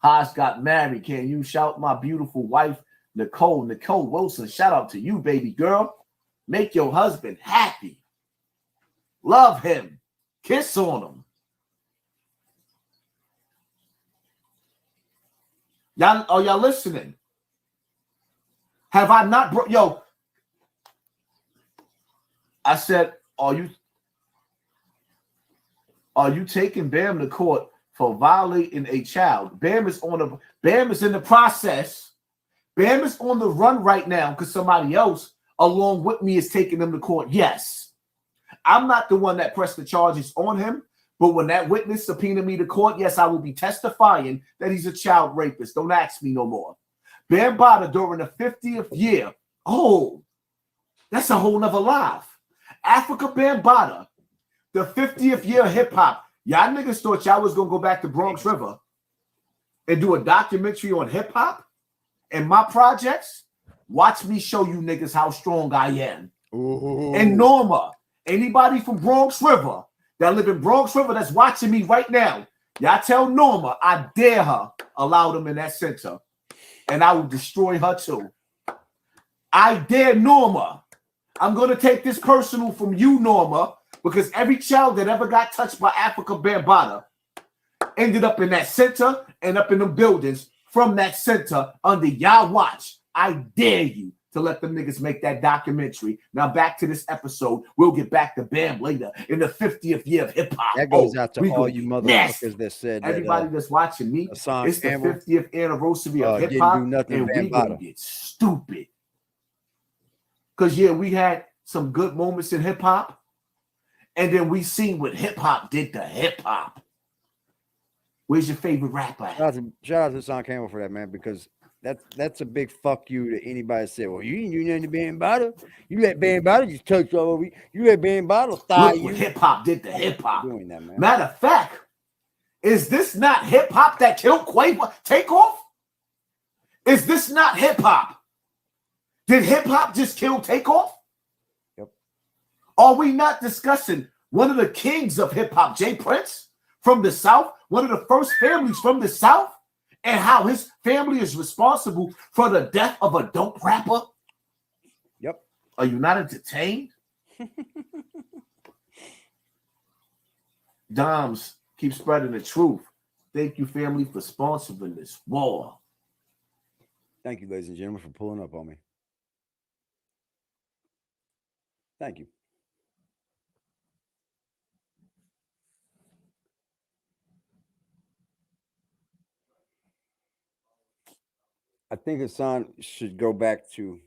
Haas got married. Can you shout my beautiful wife, Nicole Wilson? Shout out to you, baby girl. Make your husband happy. Love him. Kiss on him. Y'all, are y'all listening? Have I not yo? I said, are you taking Bam to court for violating a child? Bam is in the process. Bam is on the run right now because somebody else along with me is taking him to court. Yes. I'm not the one that pressed the charges on him, but when that witness subpoenaed me to court, yes, I will be testifying that he's a child rapist. Don't ask me no more. Bam Bada during the 50th year. Oh, that's a whole nother life. Africa Bambaataa, the 50th year of hip hop. Y'all niggas thought y'all was gonna go back to Bronx River and do a documentary on hip hop and my projects. Watch me show you niggas how strong I am. Ooh. And Norma, anybody from Bronx River that live in Bronx River that's watching me right now, y'all tell Norma I dare her allow them in that center, and I will destroy her too. I dare Norma. I'm going to take this personal from you, Norma, because every child that ever got touched by Africa Bambaataa ended up in that center and up in the buildings from that center under y'all watch. I dare you to let them niggas make that documentary. Now back to this episode. We'll get back to Bam later in the 50th year of hip hop. That goes out to all you motherfuckers that said everybody that's watching me. Hassan it's Campbell, the 50th anniversary of hip hop, and we gonna get stupid. Because yeah, we had some good moments in hip hop, and then we seen what hip hop did to hip hop. Where's your favorite rapper? Shout out to Hassan Campbell for that, man, because that's a big fuck you to anybody that said, well, you didn't do nothing to Bambaataa. You let Bambaataa just touch all over you. You let Bambaataa thigh you. Look what hip hop did to hip hop. Doing that, man. Matter of fact, is this not hip hop that killed Quavo? Takeoff? Is this not hip hop? Did hip hop just kill Takeoff? Yep. Are we not discussing one of the kings of hip hop, Jay Prince, from the South, one of the first families from the South, and how his family is responsible for the death of a dope rapper? Yep. Are you not entertained? Doms, keep spreading the truth. Thank you, family, for sponsoring this war. Thank you, ladies and gentlemen, for pulling up on me. Thank you. I think Hassan should go back to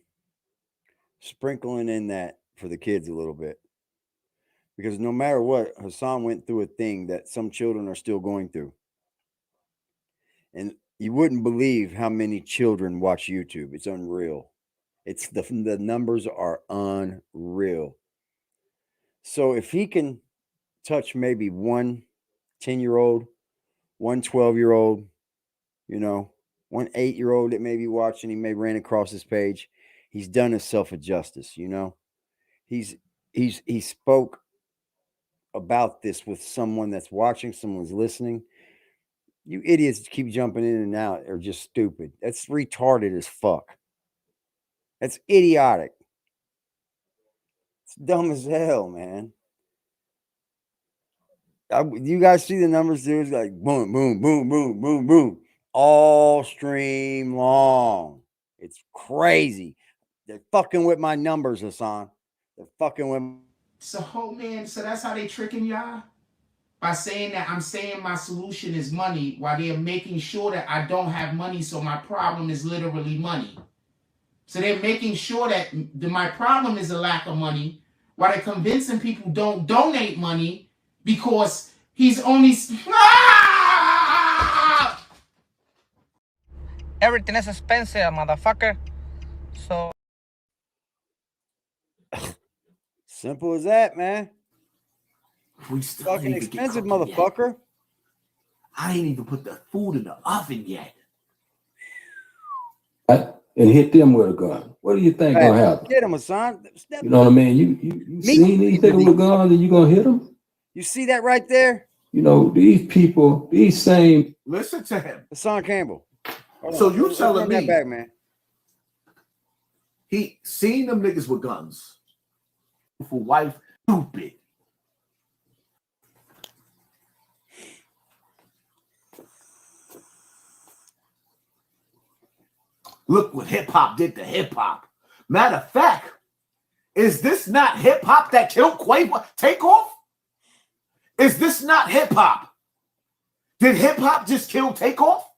sprinkling in that for the kids a little bit. Because no matter what, Hassan went through a thing that some children are still going through. And you wouldn't believe how many children watch YouTube. It's unreal. It's the numbers are unreal. So if he can touch maybe one 10-year-old, one 12-year-old, you know, one 8-year-old that may be watching, he may ran across his page, he's done himself a justice, you know. He spoke about this with someone that's watching, someone's listening. You idiots keep jumping in and out are just stupid. That's retarded as fuck. That's idiotic. It's dumb as hell, man. You guys see the numbers? There's like boom, boom, boom, boom, boom, boom. All stream long. It's crazy. They're fucking with my numbers, Hassan. They're fucking with. So, man, so that's how they tricking y'all? By saying that I'm saying my solution is money, while they're making sure that I don't have money, so my problem is literally money. So they're making sure that my problem is a lack of money, while they're convincing people don't donate money because he's only... Everything is expensive, motherfucker. So... Simple as that, man. We still fucking expensive, motherfucker. Yet. I ain't even put the food in the oven yet. And hit them with a gun. What do you think gonna happen? Hit him, Hassan. You know what I mean? You seen these niggas with guns and you gonna hit them? You see that right there? you know, these people, these same. Listen to him. Hassan Campbell. So you telling me back, man. He seen them niggas with guns. For wife, stupid. Look what hip hop did to hip hop. Matter of fact, is this not hip hop that killed Quavo? Takeoff? Is this not hip hop? Did hip hop just kill Takeoff?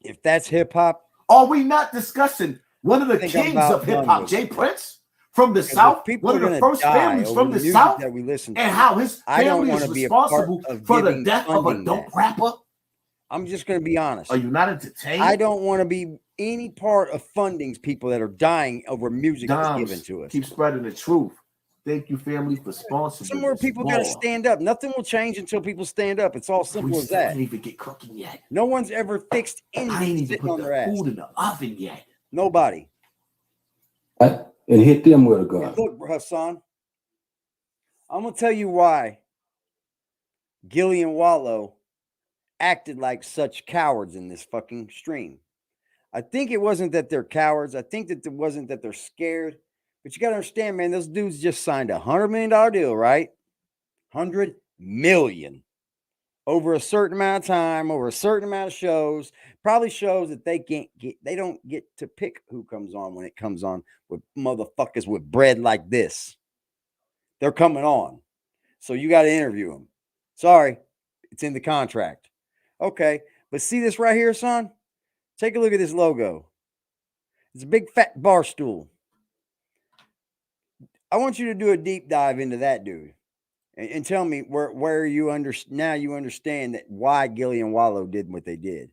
If that's hip hop, are we not discussing one of the kings of hip hop, Jay Prince, from the South, one of the first families from the South, that we listen to, and how his family is responsible for the death of a dope rapper? I'm just going to be honest. Are you not entertained? I don't want to be any part of funding people that are dying over music that's given to us. Keep spreading the truth. Thank you, family, for sponsoring. Somewhere people got to stand up. Nothing will change until people stand up. It's all simple as that. We didn't even get cooking yet. No one's ever fixed anything. I ain't even sitting put on the their ass. food in the oven yet. Nobody. And hit them with a gun. And look, Hassan, I'm going to tell you why Gillie and Wallo acted like such cowards in this fucking stream. I think it wasn't that they're cowards. I think that it wasn't that they're scared. But you got to understand, man, those dudes just signed a $100 million deal, right? $100 million over a certain amount of time, over a certain amount of shows. Probably shows that they don't get to pick who comes on when it comes on with motherfuckers with bread like this. They're coming on. So you got to interview them. Sorry, it's in the contract. Okay, but see this right here, son? Take a look at this logo. It's a big fat bar stool. I want you to do a deep dive into that dude and tell me where you understand that why Gillie and Wallo did what they did.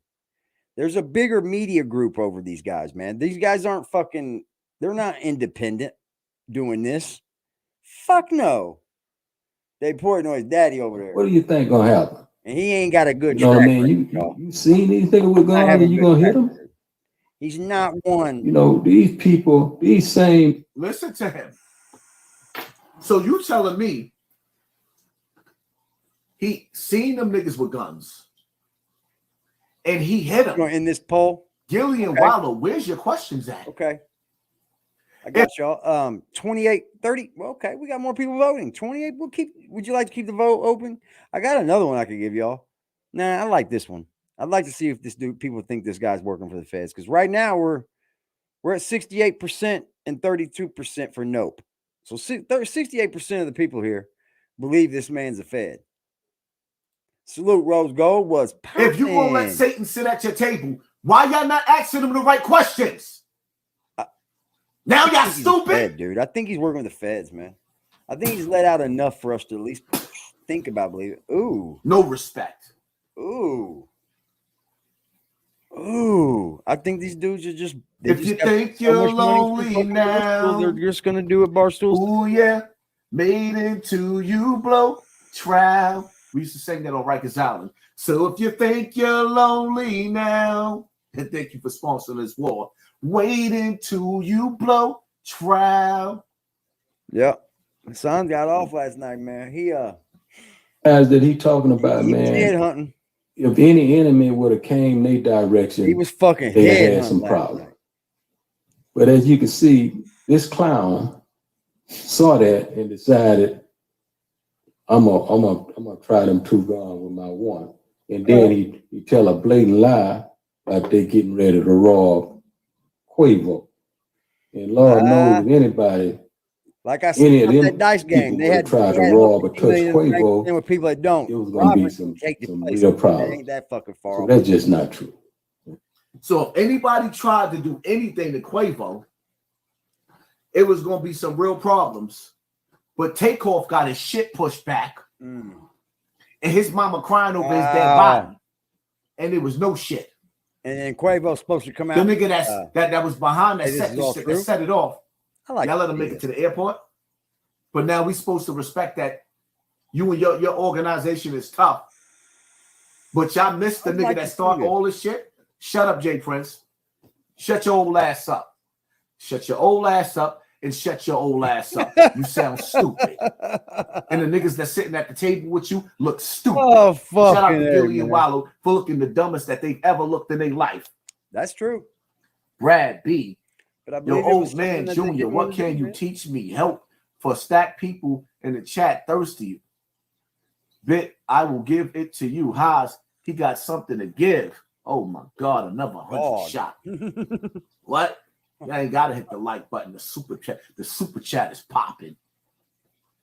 There's a bigger media group over these guys, man. These guys aren't fucking, they're not independent doing this. Fuck no. They Portnoy's daddy over there. What do you think gonna happen? And he ain't got a good You know what I track mean? record, You seen these niggas with guns and you gonna hit them? He's not one. You know, these people, these same. Listen to him. So you telling me he seen them niggas with guns and he hit them in this poll? Gillie and Wallo, where's your questions at? Okay. I got y'all. 28, 30. Well, okay, we got more people voting. 28. Would you like to keep the vote open? I got another one I could give y'all. Nah, I like this one. I'd like to see if people think this guy's working for the feds. Because right now we're at 68% and 32% for nope. So 68% of the people here believe this man's a fed. Salute Rose Gold was popping. If you won't let Satan sit at your table, why y'all not asking him the right questions? Now y'all stupid, fed, dude. I think he's working with the feds, man. I think he's let out enough for us to at least think about believing. Ooh, no respect. Ooh. I think these dudes are just. If you think you're lonely now, they're just gonna do it Barstool. Oh yeah, made into you blow trial. We used to sing that on Rikers Island. So if you think you're lonely now, and thank you for sponsoring this war. Wait until you blow trial. Yep. My son got off last night, man. He as that he talking about, man. Head hunting. If any enemy would have came their direction, he was fucking they head had some problems. But as you can see, this clown saw that and decided, I'm gonna try them two guns with my one. And then he tell a blatant lie like they getting ready to rob Quavo. And Lord knows if anybody, like I said, that dice game, they had tried to rob or touch Quavo with people that don't. It was gonna be some real problems. Ain't that fucking far so off. that's just not true. So if anybody tried to do anything to Quavo, it was gonna be some real problems. But Takeoff got his shit pushed back, and his mama crying over his dead body, and there was no shit. And then Quavo's supposed to come out. The nigga that was behind that set it off. I like y'all let him make it to the airport. But now we supposed to respect that you and your organization is tough. But y'all missed the nigga that started all this shit. Shut up, Jay Prince. Shut your old ass up. Shut your old ass up. and shut your old ass up. You sound stupid. And the niggas that's sitting at the table with you look stupid. Oh, fuck. Shout out to Gillie and Wallo for looking the dumbest that they've ever looked in their life. That's true. Brad B. But I believe Yo, old man Junior, what can you teach me? Help for stack people in the chat thirsty. Bit, I will give it to you. Haas, he got something to give. Oh my God, another 100 shot. What? You ain't gotta hit the like button. The super chat is popping.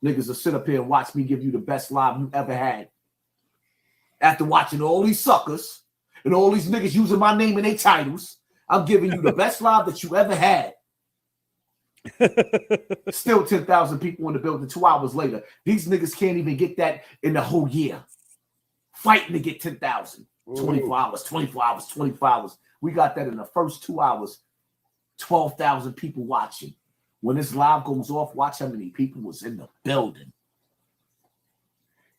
Niggas will sit up here and watch me give you the best live you ever had. After watching all these suckers and all these niggas using my name in their titles, I'm giving you the best live that you ever had. Still 10,000 people in the building 2 hours later. These niggas can't even get that in the whole year. Fighting to get 10,000. 24 hours, 24 hours, 24 hours. We got that in the first 2 hours. 12,000 people watching. When this live goes off, watch how many people was in the building.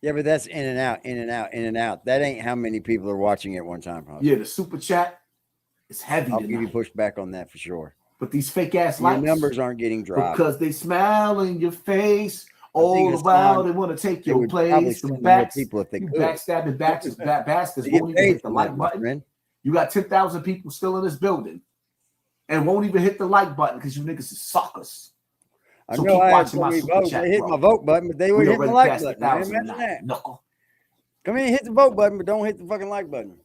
Yeah, but that's in and out, in and out, in and out. That ain't how many people are watching at one time. Yeah, the super chat is heavy. I'll give you push back on that for sure. But these fake ass Your likes, numbers aren't getting dropped because they smile in your face all the while. They want to take your place. The people if they could. Backstabbing bastards won't even hit the like button. You got 10,000 people still in this building and won't even hit the like button because you niggas is suckers. So keep watching my super chat. They hit my vote button, but they wouldn't hit the like button. Imagine that. Knuckle. Come in and hit the vote button, but don't hit the fucking like button.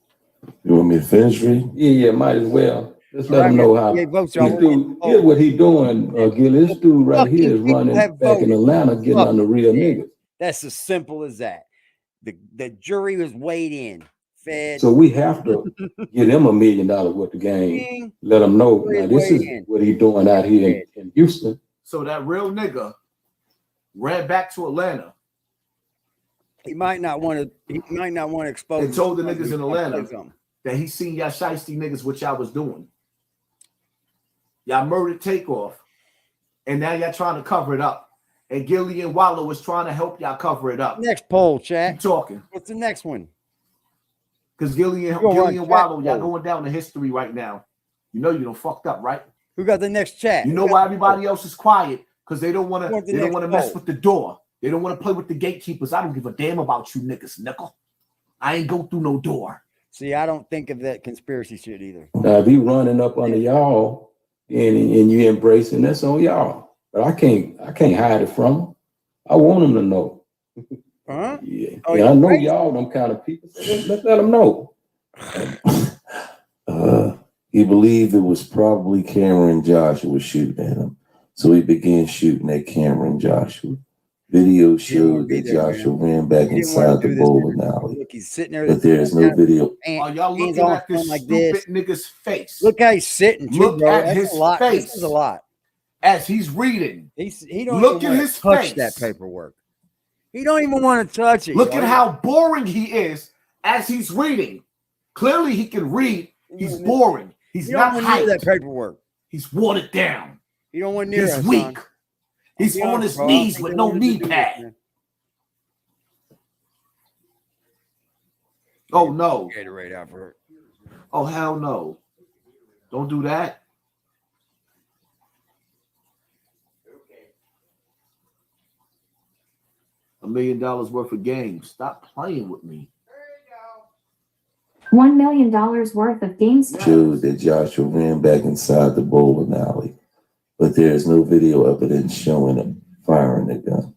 You want me to finish, Reed? Yeah, might as well. Let's let him know how. Here's what he doing, Gillie. This dude right here is running back in Atlanta, getting on the real niggas. That's as simple as that. The jury was weighed in, fed. So we have to give him $1 million worth of game. Let him know now this is what he's doing out here in Houston. So that real nigga ran back to Atlanta. He might not want to. He might not want to expose. And told the niggas in Atlanta that he seen y'all shiesty niggas what y'all was doing. Y'all murdered Takeoff, and now y'all trying to cover it up. And Gillie and Wallo is trying to help y'all cover it up. Next poll, chat. Keep talking. What's the next one? Because Gillie and Wallo, y'all going down to history right now. You know you done fucked up, right? Who got the next chat? You know why everybody else is quiet? Because they don't want to. They don't want to mess with the door. They don't want to play with the gatekeepers. I don't give a damn about you niggas, nickel. I ain't go through no door. See, I don't think of that conspiracy shit either. Now, if he running up under y'all and you embracing, that's on y'all. But I can't hide it from him. I want him to know. Huh? Yeah. Oh, yeah, I know y'all them kind of people. So let's let them know. He believed it was probably Cameron Joshua shooting at him. So he began shooting at Cameron Joshua. Video showed that Joshua ran back inside the bowling alley. Look, he's sitting there. But there's no video. Are y'all looking at this like stupid nigga's face? Look how he's sitting. Look at his face. This is a lot. As he's reading. He don't look even at his touch face. That paperwork. He don't even want to touch it. Look at how boring he is as he's reading. Clearly he can read. He's boring. He's not hyped. That paperwork. He's watered down. You don't want near. He's weak. He's on his knees with no knee pad. Oh no. Gatorade out for it. Oh hell no. Don't do that. $1 million worth of games. Stop playing with me. $1 million worth of games. Showed that Joshua ran back inside the bowling alley. But there's no video evidence showing him firing the gun.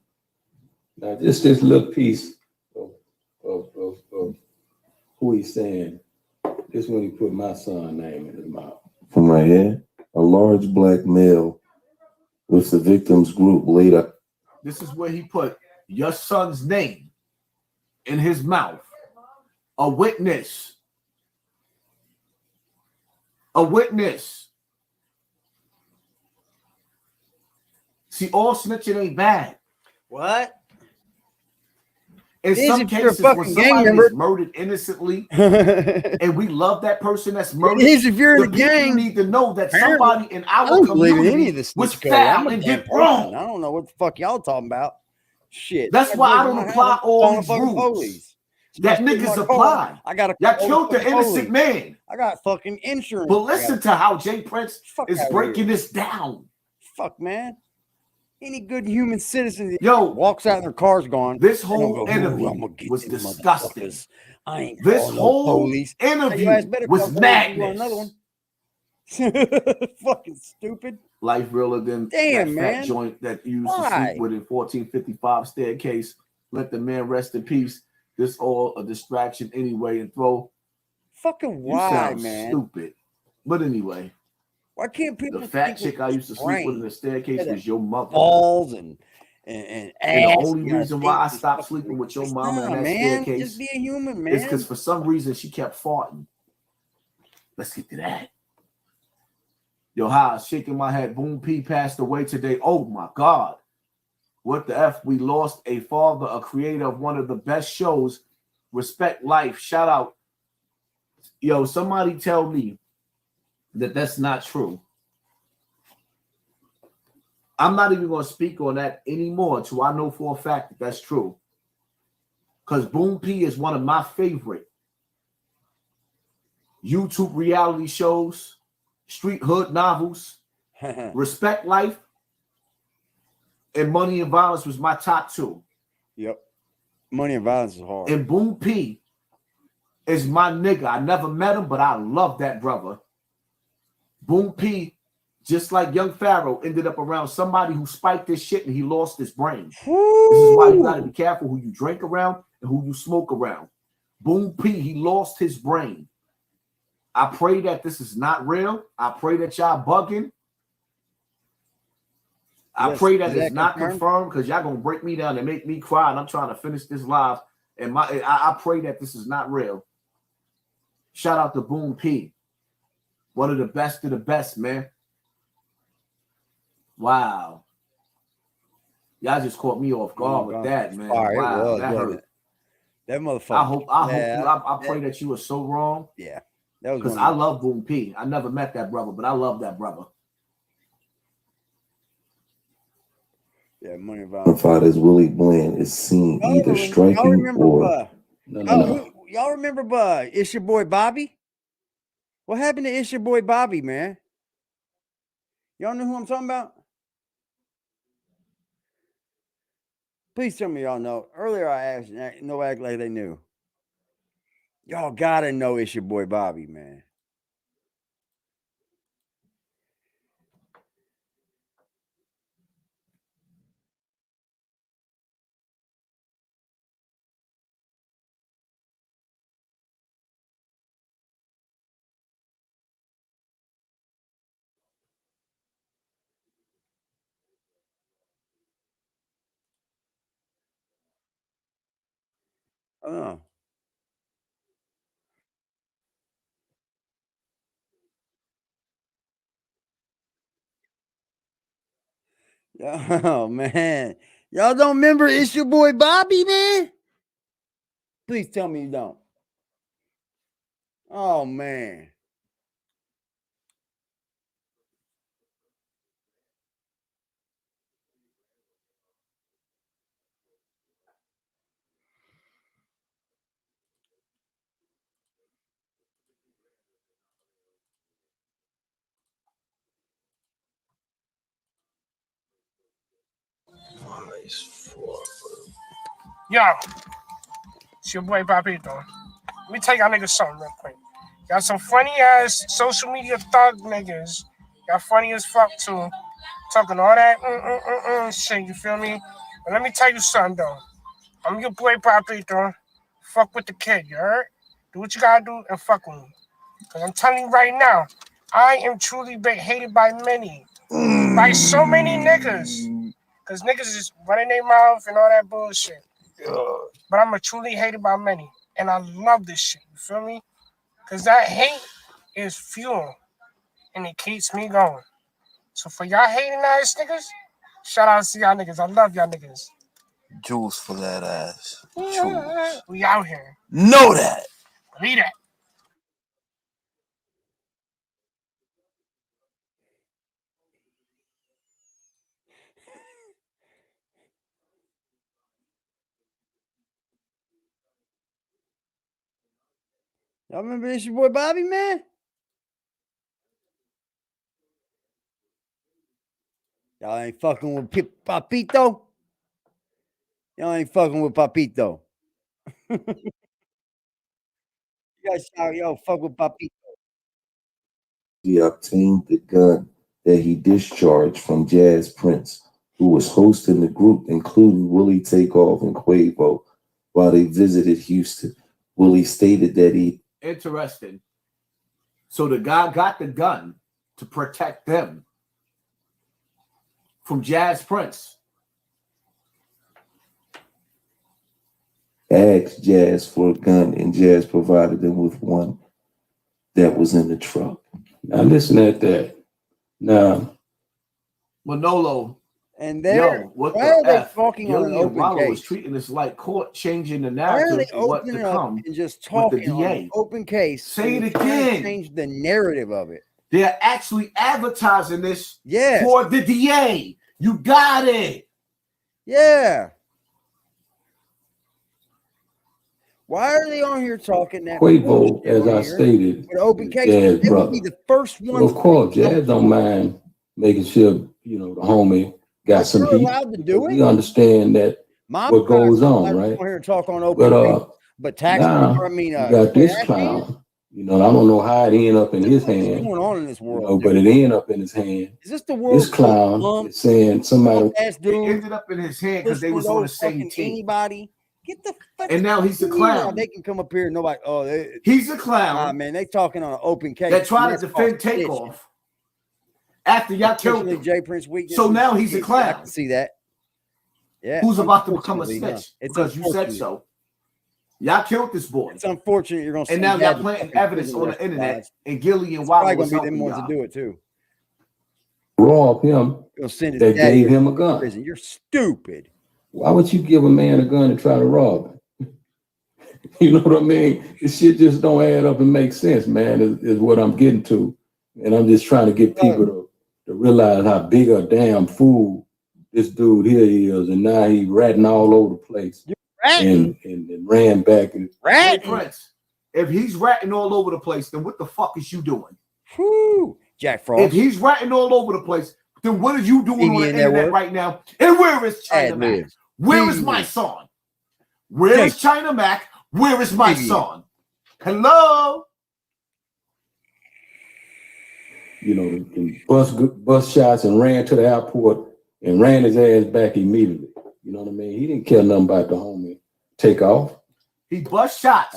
Now, just this little piece of who he's saying, this when he put my son's name in his mouth. From right here, a large black male with the victim's group laid up. This is where he put your son's name in his mouth. A witness. A witness. See, all snitching ain't bad. What? In some cases, when somebody is murdered innocently, and we love that person that's murdered, if you're in the gang, you need to know that somebody in our community was foul and did wrong. I don't know what the fuck y'all talking about. Shit. That's why I don't apply all these rules that niggas apply. Y'all killed the innocent man. I got fucking insurance. But listen to how Jay Prince is breaking this down. Fuck, man. Any good human citizen Yo, walks out and their car's gone. This whole interview was disgusting. I ain't this whole police. interview was madness. Fucking stupid. Life realer than Damn, that man. fat joint that you used to sleep with in 1455 staircase. Let the man rest in peace. This all a distraction anyway, and throw. Fucking why, you sound man? Stupid. But anyway, why can't people? The fat chick I used to sleep with in the staircase was your mother. Balls and and the only reason why I stopped sleeping with your mama in that staircase just be a human, man. is because for some reason she kept farting. Let's get to that. Yo, how I was shaking my head. Boom P passed away today. Oh my God. What the F? We lost a father, a creator of one of the best shows. Respect life. Shout out. Yo, somebody tell me that that's not true. I'm not even going to speak on that anymore until I know for a fact that that's true. Because Boom P is one of my favorite YouTube reality shows, street hood novels, Respect Life, and Money and Violence was my top two. Yep. Money and Violence is hard. And Boom P is my nigga. I never met him, but I love that brother. Boom P, just like Young Pharaoh, ended up around somebody who spiked this shit and he lost his brain. Woo! This is why you got to be careful who you drink around and who you smoke around. Boom P, he lost his brain. I pray that this is not real. I pray that y'all bugging. I pray that it's not confirmed because y'all gonna break me down and make me cry, and I'm trying to finish this live. And I pray that this is not real. Shout out to Boom P, one of the best, man. Wow, y'all just caught me off guard with that, man. Wow, that hurt. That motherfucker. I pray that you were so wrong. Yeah, that was because I love Boom P. I never met that brother, but I love that brother. Yeah, Money and Violence. Father's Willie Bland is seen either striking or no. Y'all remember it's your boy Bobby? What happened to it's your boy Bobby, man? Y'all know who I'm talking about? Please tell me y'all know. Earlier I asked, no act like they knew. Y'all gotta know it's your boy Bobby, man. Oh. Oh man, y'all don't remember it's your boy Bobby, man? Please tell me you don't. Oh man. Yo, it's your boy Papito. Let me tell y'all niggas something real quick. Y'all some funny ass social media thug niggas. Y'all funny as fuck too. Talking all that shit, you feel me? But let me tell you something though. I'm your boy Papito. Fuck with the kid, you heard? Do what you gotta do and fuck with me. Cause I'm telling you right now, I am truly hated by many. By so many niggas. Cause niggas just running their mouth and all that bullshit. But I'm truly hated by many. And I love this shit, you feel me? Cause that hate is fuel. And it keeps me going. So for y'all hating ass niggas, shout out to y'all niggas. I love y'all niggas. Juice for that ass. Juice. We out here. Know that. Believe that. Y'all remember it's your boy Bobby, man? Y'all ain't fucking with Papito. Y'all ain't fucking with Papito. You guys shout, yo, fuck with Papito. He obtained the gun that he discharged from Jazz Prince, who was hosting the group, including Willie Takeoff and Quavo, while they visited Houston. Willie stated that he... Interesting. So the guy got the gun to protect them from Jazz Prince. Asked Jazz for a gun, and Jazz provided them with one that was in the truck. Now listen at that. Now, Manolo. And they're what why are they F? talking on an Gillie and open Wallo case? is treating this like court, changing the Why are narrative they for what to opening up come and just with talking the on an DA? open case? Say it and trying to again. change the narrative of it. They're actually advertising this Yes. for the DA. You got it. Yeah. Why are they on here talking that Quavo, bullshit as on I here stated, with open case? Jazz They would brother. be the first So ones. of course, Jazz don't mind making sure, you know, the homie got But some you're heat. allowed to do We it. understand that Mom's what goes not on, allowed to right? come on here and talk on open But case. But tax, now I mean, you got this Kardashian? clown. You know, I don't know how it ended up in his What is hand. going on in this You world? know, but it ended up in his hand. Is this the world? This clown is saying somebody. Ass It dude ended up in his hand because they was on the same fucking team. anybody. Get the fuck. And now he's the clown. They can come up here and nobody. Oh, He's a clown. Nah, man, they talking on an open case. That tried to defend Takeoff after y'all killed him. Jay Prince weakness. So now he's a clown. I can see that. Yeah. Who's about to become a Unfortunately, snitch It's because you said so. Y'all killed this boy. It's unfortunate you're gonna. And now y'all planting evidence on the internet, and Gillie and Wallo Probably was gonna be them helping ones y'all. to do it too. Rob him Gonna send his that daddy gave him a to gun. prison. You're stupid. Why would you give a man a gun to try to rob him? You know what I mean? This shit just don't add up and make sense, man, is what I'm getting to. And I'm just trying to get people to realize how big a damn fool this dude here is. And now he ratting all over the place. And ran back. And Hey, Prince, if he's ratting all over the place, then what the fuck is you doing? Whew. Jack Frost. If he's ratting all over the place, then what are you doing on the internet right now? And where is China Mac? Where is my son? Where is China Mac? Where is my son? Hello? you know, and bust shots and ran to the airport and ran his ass back immediately. You know what I mean? He didn't care nothing about the homie take off. He bust shots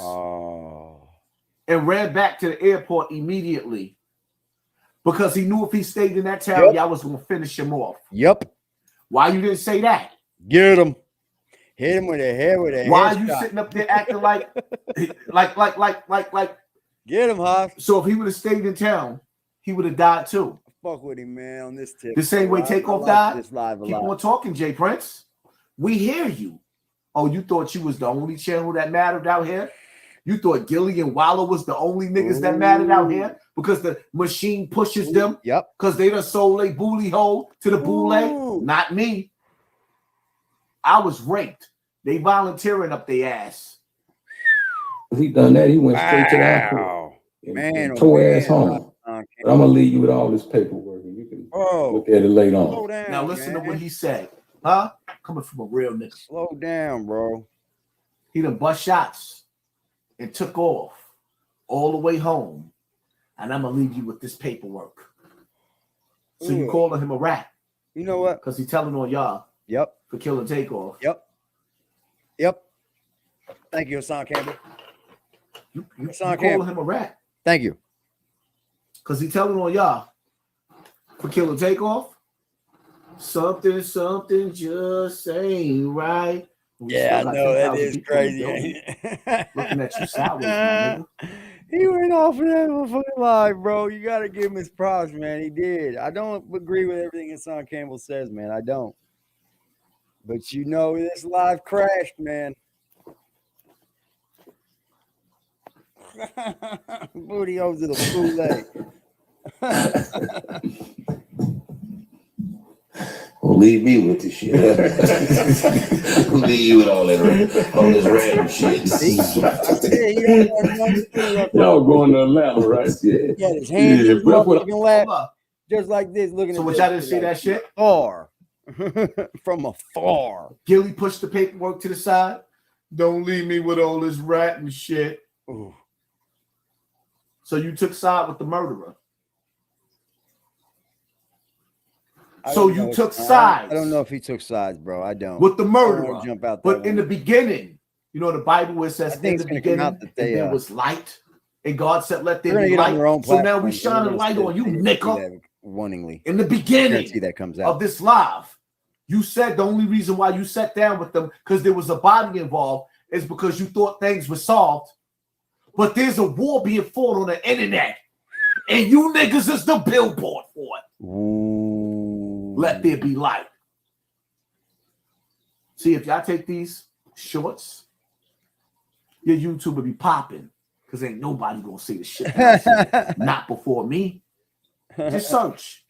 and ran back to the airport immediately because he knew if he stayed in that town, y'all was going to finish him off. Yep. Why you didn't say that? Get him. Hit him with a head with a Why headshot. are you sitting up there acting like Get him, Hoff. So if he would have stayed in town, he would have died too. Fuck with him, man, on this tip. The same way Takeoff died. Keep on talking, Jay Prince. We hear you. Oh, you thought you was the only channel that mattered out here? You thought Gillie and Wallo was the only niggas that mattered out here because the machine pushes them? Yep. Because they done sold a booty hole to the boule? Not me. I was raped. They volunteering up their ass. If he done that, he went straight to the airport and tore ass home. But I'm gonna leave you with all this paperwork, and you can look at it later on. Now listen to what he said, huh? Coming from a real nigga. Slow down, bro. He done bust shots and took off all the way home, and I'm gonna leave you with this paperwork. So you calling him a rat? You know what? Because he telling on y'all. Yep. For killing Takeoff. Yep. Yep. Thank you, Hassan Campbell. You calling him a rat? Thank you. Because he telling on y'all for killing Takeoff. Something just ain't right. Yeah, I know that is crazy. Looking at you sideways, my nigga. He went off of that motherfucking live, bro. You got to give him his props, man. He did. I don't agree with everything Hassan Campbell says, man. I don't. But you know, this live crashed, man. Booty over to the bootleg. Well, leave me with this shit. Leave you with all this random shit. Y'all going to Atlanta, right? Yeah, his hands in his motherfucking lap. Just like this, looking So at what this y'all didn't see like that shit? Far. From afar. Gillie pushed the paperwork to the side. Don't leave me with all this rat and shit. Ooh. So you took side with the murderer. So you took sides. I don't know if he took sides, bro. I don't. With the murderer. Jump out but in the beginning, you know, the Bible where it says in the beginning, and there was light, and God said, "Let there be light." So now we shine a light on you, nigga. Warningly. In the beginning that comes out of this live, you said the only reason why you sat down with them because there was a body involved is because you thought things were solved. But there's a war being fought on the internet, and you niggas is the billboard for it. Ooh. Let there be light. See, if y'all take these shorts, your YouTube will be popping because ain't nobody gonna see the shit. Not before me. Just search.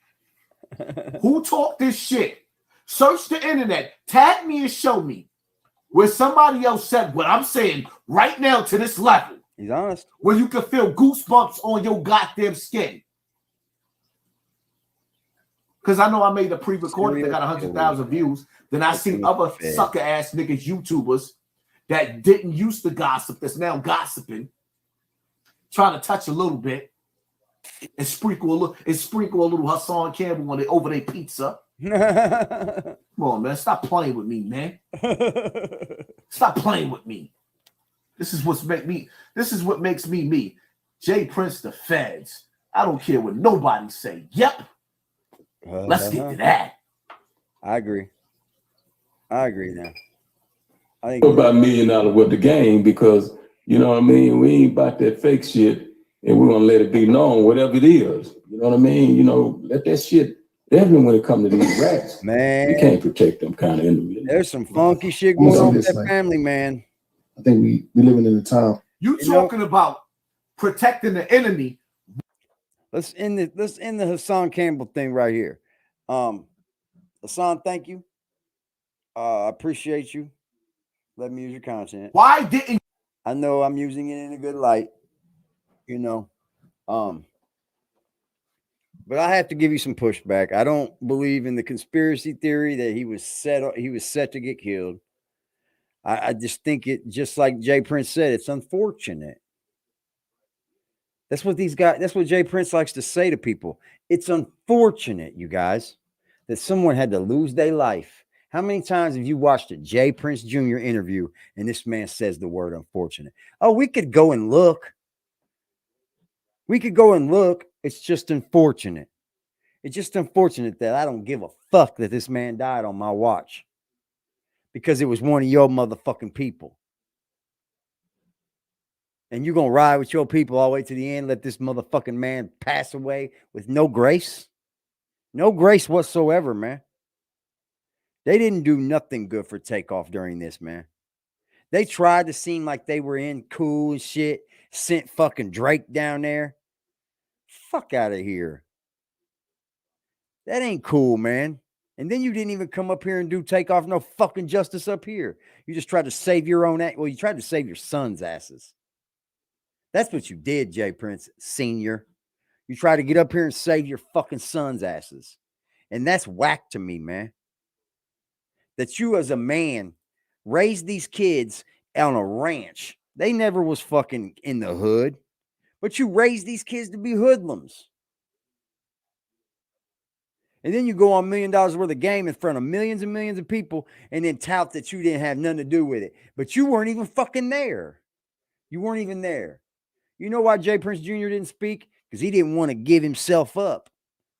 Who talked this shit? Search the internet. Tag me and show me where somebody else said what I'm saying right now to this level. He's honest. Where you can feel goosebumps on your goddamn skin. Because I know I made a pre-recorded that got 100,000 views. Then I seen other sucker-ass niggas, YouTubers, that didn't used to gossip, that's now gossiping, trying to touch a little bit and sprinkle a little Hassan Campbell on it over their pizza. Come on, man. Stop playing with me, man. Stop playing with me. This is what makes me me. Jay Prince, the feds. I don't care what nobody say. Yep. Let's get to that. I agree now. I think about $1 million worth of game because you know what I mean. We ain't about that fake shit, and we're gonna let it be known, whatever it is. You know what I mean. You know, let that shit. Definitely when it comes to these rats, man, we can't protect them kind of individuals. There's some funky shit going on with that family, man. I think we living in a time. You talking about protecting the enemy? Let's end the Hassan Campbell thing right here. Hassan, thank you. I appreciate you. Let me use your content. Why didn't I know I'm using it in a good light, you know? But I have to give you some pushback. I don't believe in the conspiracy theory that he was set to get killed. I just think it, just like Jay Prince said, it's unfortunate. That's what Jay Prince likes to say to people. It's unfortunate, you guys, that someone had to lose their life. How many times have you watched a Jay Prince Jr. interview and this man says the word unfortunate? Oh, we could go and look. It's just unfortunate. It's just unfortunate that I don't give a fuck that this man died on my watch because it was one of your motherfucking people. And you're going to ride with your people all the way to the end, let this motherfucking man pass away with no grace? No grace whatsoever, man. They didn't do nothing good for Takeoff during this, man. They tried to seem like they were in cool and shit, sent fucking Drake down there. Fuck out of here. That ain't cool, man. And then you didn't even come up here and do Takeoff no fucking justice up here. You just tried to save your own ass. Well, you tried to save your son's asses. That's what you did, Jay Prince Sr. You tried to get up here and save your fucking son's asses. And that's whack to me, man. That you as a man raised these kids on a ranch. They never was fucking in the hood. But you raised these kids to be hoodlums. And then you go on $1 million worth of game in front of millions and millions of people and then tout that you didn't have nothing to do with it. But you weren't even fucking there. You weren't even there. You know why Jay Prince Jr. didn't speak? Because he didn't want to give himself up.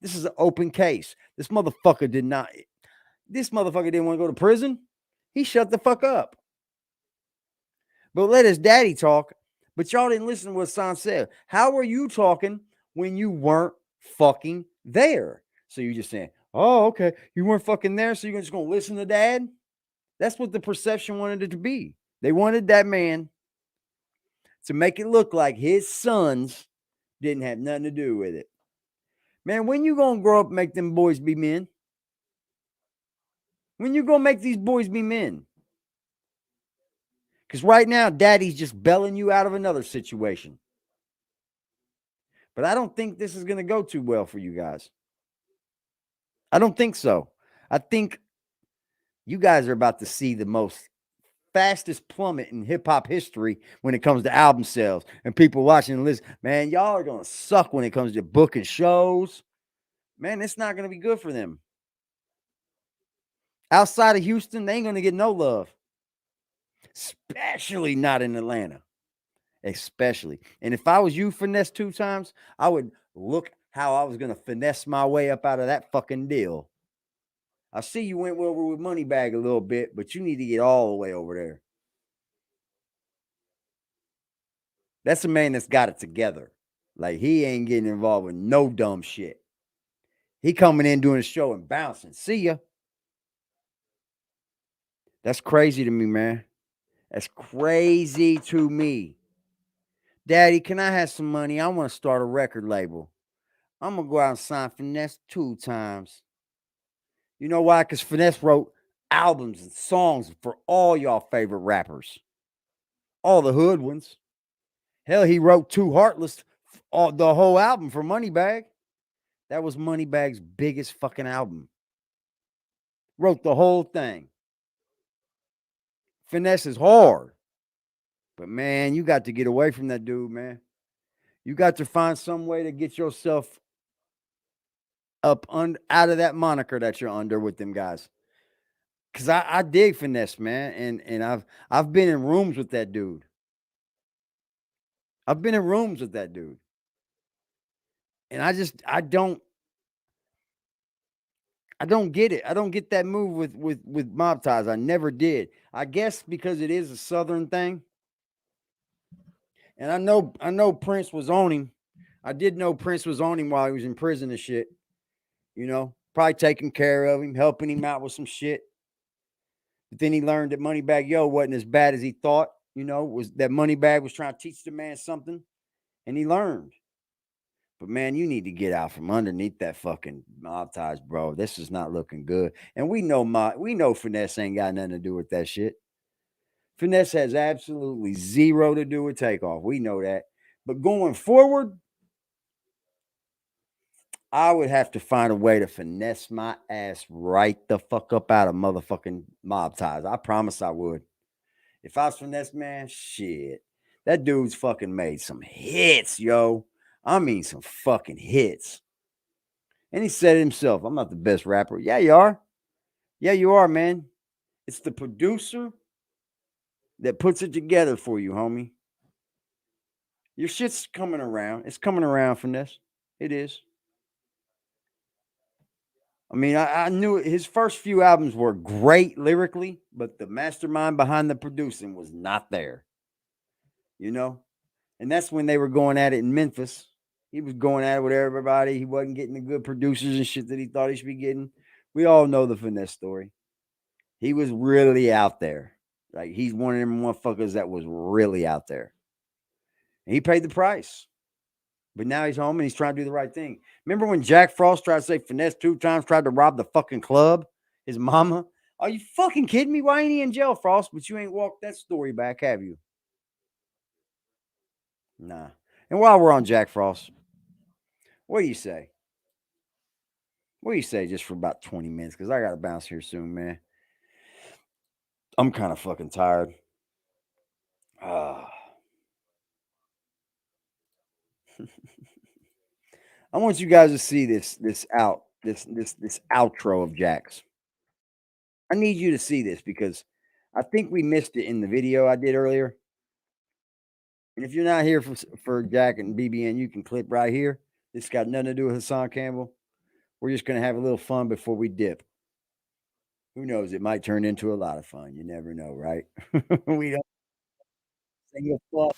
This is an open case. This motherfucker didn't want to go to prison. He shut the fuck up. But let his daddy talk. But y'all didn't listen to what Hassan said. How are you talking when you weren't fucking there? So you're just saying, oh, okay, you weren't fucking there, so you're just going to listen to dad? That's what the perception wanted it to be. They wanted that man to make it look like his sons didn't have nothing to do with it. Man, when you going to grow up and make them boys be men? When you going to make these boys be men? Because right now, daddy's just bailing you out of another situation. But I don't think this is going to go too well for you guys. I don't think so. I think you guys are about to see the most fastest plummet in hip hop history when it comes to album sales and people watching and listen. Man, y'all are gonna suck when it comes to booking shows. Man, it's not gonna be good for them. Outside of Houston, they ain't gonna get no love, especially not in Atlanta. Especially. And if I was you, Finesse 2 times, I would look how I was gonna finesse my way up out of that fucking deal. I see you went over with Moneybag a little bit, but you need to get all the way over there. That's a man that's got it together. Like, he ain't getting involved with no dumb shit. He coming in doing a show and bouncing. See ya. That's crazy to me, man. That's crazy to me. Daddy, can I have some money? I want to start a record label. I'm going to go out and sign Finesse 2 times. You know why? Because Finesse wrote albums and songs for all y'all favorite rappers. All the hood ones. Hell, he wrote Too Heartless, the whole album for Moneybag. That was Moneybag's biggest fucking album. Wrote the whole thing. Finesse is hard. But, man, you got to get away from that dude, man. You got to find some way to get yourself up out of that moniker that you're under with them guys. Because I dig Finesse, man. And I've been in rooms with that dude. I've been in rooms with that dude. And I don't get it. I don't get that move with Mob Ties. I never did. I guess because it is a Southern thing. And I know Prince was on him. I did know Prince was on him while he was in prison and shit. You know, probably taking care of him, helping him out with some shit. But then he learned that Moneybag Yo wasn't as bad as he thought. You know, was that Moneybag was trying to teach the man something, and he learned. But man, you need to get out from underneath that fucking Mob Ties, bro. This is not looking good. And we know Finesse ain't got nothing to do with that shit. Finesse has absolutely zero to do with Takeoff. We know that. But going forward, I would have to find a way to finesse my ass right the fuck up out of motherfucking Mob Ties. I promise I would. If I was Finesse, man, shit. That dude's fucking made some hits, yo. I mean, some fucking hits. And he said it himself, I'm not the best rapper. Yeah, you are. Yeah, you are, man. It's the producer that puts it together for you, homie. Your shit's coming around. It's coming around, Finesse. It is. I mean, I knew his first few albums were great lyrically, but the mastermind behind the producing was not there. You know? And that's when they were going at it in Memphis. He was going at it with everybody. He wasn't getting the good producers and shit that he thought he should be getting. We all know the Finesse story. He was really out there. Like, he's one of them motherfuckers that was really out there. And he paid the price. But now he's home and he's trying to do the right thing. Remember when Jack Frost tried to say Finesse 2 times, tried to rob the fucking club? His mama? Are you fucking kidding me? Why ain't he in jail, Frost? But you ain't walked that story back, have you? Nah. And while we're on Jack Frost, what do you say? What do you say just for about 20 minutes? Because I got to bounce here soon, man. I'm kind of fucking tired. I want you guys to see this outro of Jack's. I need you to see this because I think we missed it in the video I did earlier. And if you're not here for Jack and BBN, you can clip right here. This got nothing to do with Hassan Campbell. We're just going to have a little fun before we dip. Who knows? It might turn into a lot of fun. You never know, right? We don't say a fuck.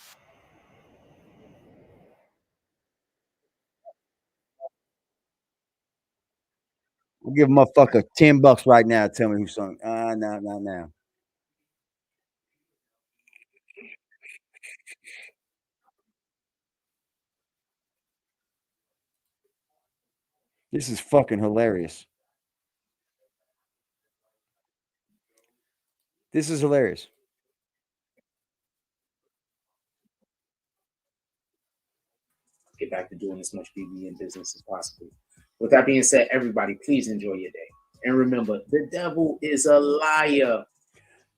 I'll give a motherfucker $10 right now. Tell me who sung. No. This is fucking hilarious. This is hilarious. Get back to doing as much BBN business as possible. With that being said, everybody, please enjoy your day. And remember, the devil is a liar.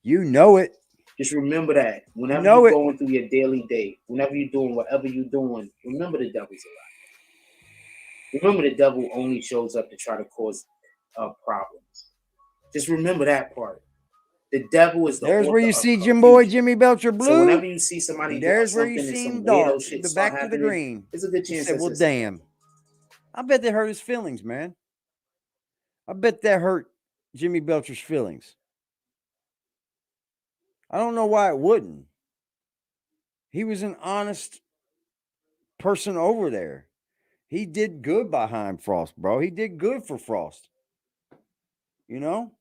You know it. Just remember that. Whenever you're going through your daily day, whenever you're doing whatever you're doing, remember the devil's a liar. Remember the devil only shows up to try to cause problems. Just remember that part. The devil is the There's where you see confusion. Jimmy Belcher blue. So whenever you see somebody there's doing where you something see and him some dark, weirdo shit the start back to the happening, green. there's a good He chance. said, well, damn. I bet that hurt his feelings, man. I bet that hurt Jimmy Belcher's feelings. I don't know why it wouldn't. He was an honest person over there. He did good behind Frost, bro. He did good for Frost. You know?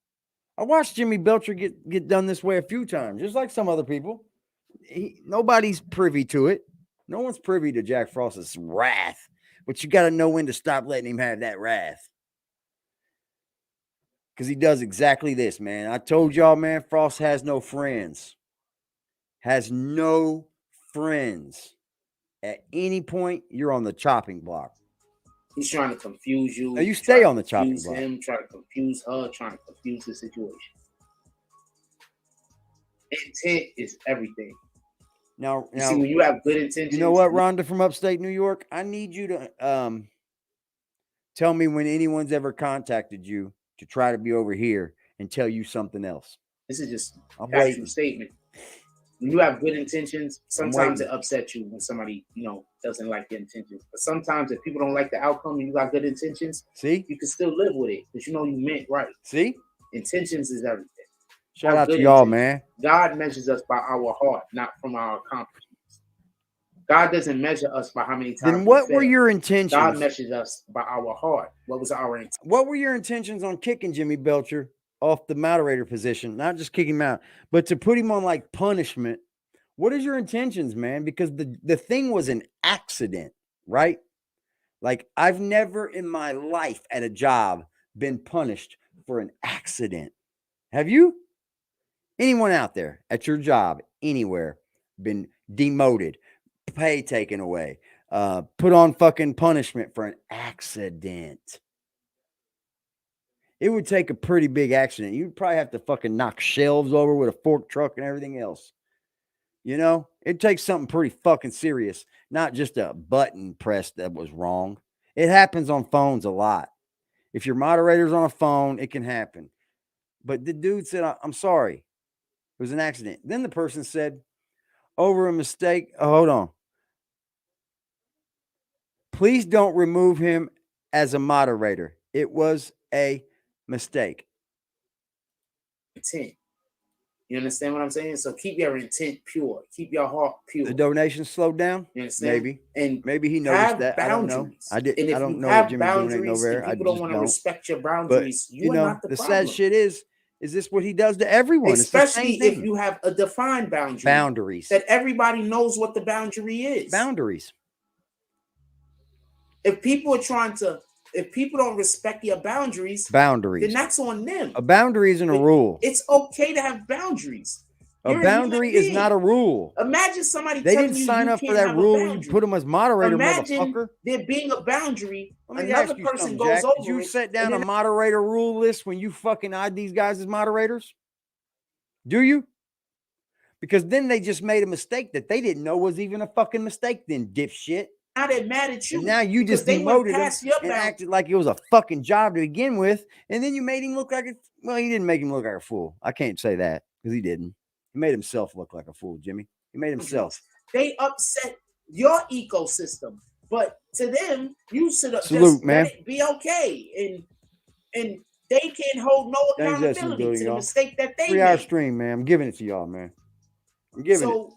I watched Jimmy Belcher get done this way a few times, just like some other people. Nobody's privy to it. No one's privy to Jack Frost's wrath. But you got to know when to stop letting him have that wrath. Because he does exactly this, man. I told y'all, man, Frost has no friends. Has no friends. At any point, you're on the chopping block. He's trying to confuse you. Now you stay on the chopping block. Him, trying to confuse her, trying to confuse the situation. Intent is everything. Now, see, when you have good intentions. You know what, Rhonda from upstate New York? I need you to tell me when anyone's ever contacted you to try to be over here and tell you something else. This is just a factual statement. When you have good intentions, sometimes it upsets you when somebody, doesn't like your intentions. But sometimes if people don't like the outcome and you got good intentions, see, you can still live with it because you meant right. See? Intentions is everything. Shout out to y'all, man. God measures us by our heart, not from our accomplishments. God doesn't measure us by how many times. Then what were your intentions? God measures us by our heart. What was our intent? What were your intentions on kicking Jimmy Belcher off the moderator position? Not just kicking him out, but to put him on like punishment. What is your intentions, man? Because the thing was an accident, right? Like I've never in my life at a job been punished for an accident. Have you? Anyone out there at your job, anywhere, been demoted, pay taken away, put on fucking punishment for an accident? It would take a pretty big accident. You'd probably have to fucking knock shelves over with a fork truck and everything else. It takes something pretty fucking serious, not just a button press that was wrong. It happens on phones a lot. If your moderator's on a phone, it can happen. But the dude said, I'm sorry. It was an accident. Then the person said, over a mistake. Oh, hold on. Please don't remove him as a moderator. It was a mistake. Intent. You understand what I'm saying? So keep your intent pure. Keep your heart pure. The donation slowed down? You understand? Maybe. And maybe he noticed that. Boundaries. I don't know. I don't know if Jimmy donate nowhere. People don't want to respect your boundaries. But, you are not the sad shit is this what he does to everyone? Especially if you have a defined boundary. Boundaries. That everybody knows what the boundary is. Boundaries. If people don't respect your boundaries, then that's on them. A boundary isn't a rule. It's okay to have boundaries. A boundary is not a rule. Imagine somebody they didn't sign up for that rule when you put them as moderator, Imagine motherfucker. There being a boundary. Another person goes Jack. Did you set down a moderator rule list when you fucking eyed these guys as moderators? Do you? Because then they just made a mistake that they didn't know was even a fucking mistake. Then dipshit. Now they're mad at you. And now you just demoted him and acted like it was a fucking job to begin with, and then you made him look like you didn't make him look like a fool. I can't say that because he didn't. He made himself look like a fool, Jimmy. He made himself. They upset your ecosystem, but to them, you should have just man. Let it be okay, and they can't hold no accountability to the mistake that they 3-hour made. stream, man. I'm giving it to y'all, man. I'm giving it.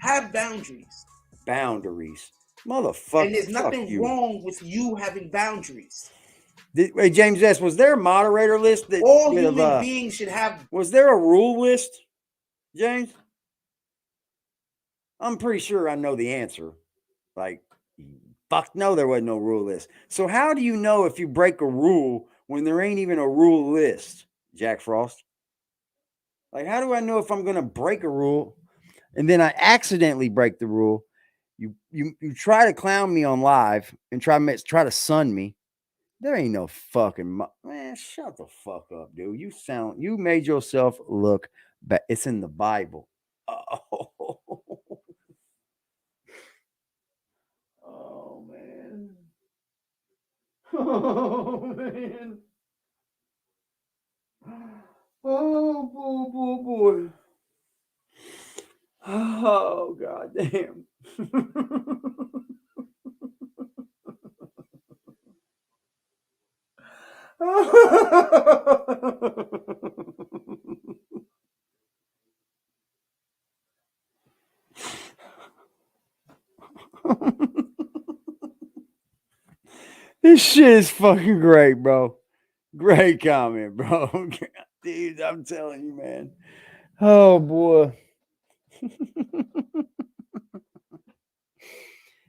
Have boundaries. Boundaries. Motherfucker. And there's nothing wrong with you having boundaries. Hey, James S., was there a moderator list that all human beings should have? Was there a rule list, James? I'm pretty sure I know the answer. Like, fuck no, there wasn't no rule list. So how do you know if you break a rule when there ain't even a rule list, Jack Frost? Like, how do I know if I'm going to break a rule and then I accidentally break the rule You try to clown me on live and try to sun me. There ain't no fucking man. Shut the fuck up, dude. You made yourself look bad. It's in the Bible. Oh, oh man. Oh man. Oh boy. Oh god damn. This shit is fucking great, bro. Great comment, bro. Dude, I'm telling you, man. Oh boy.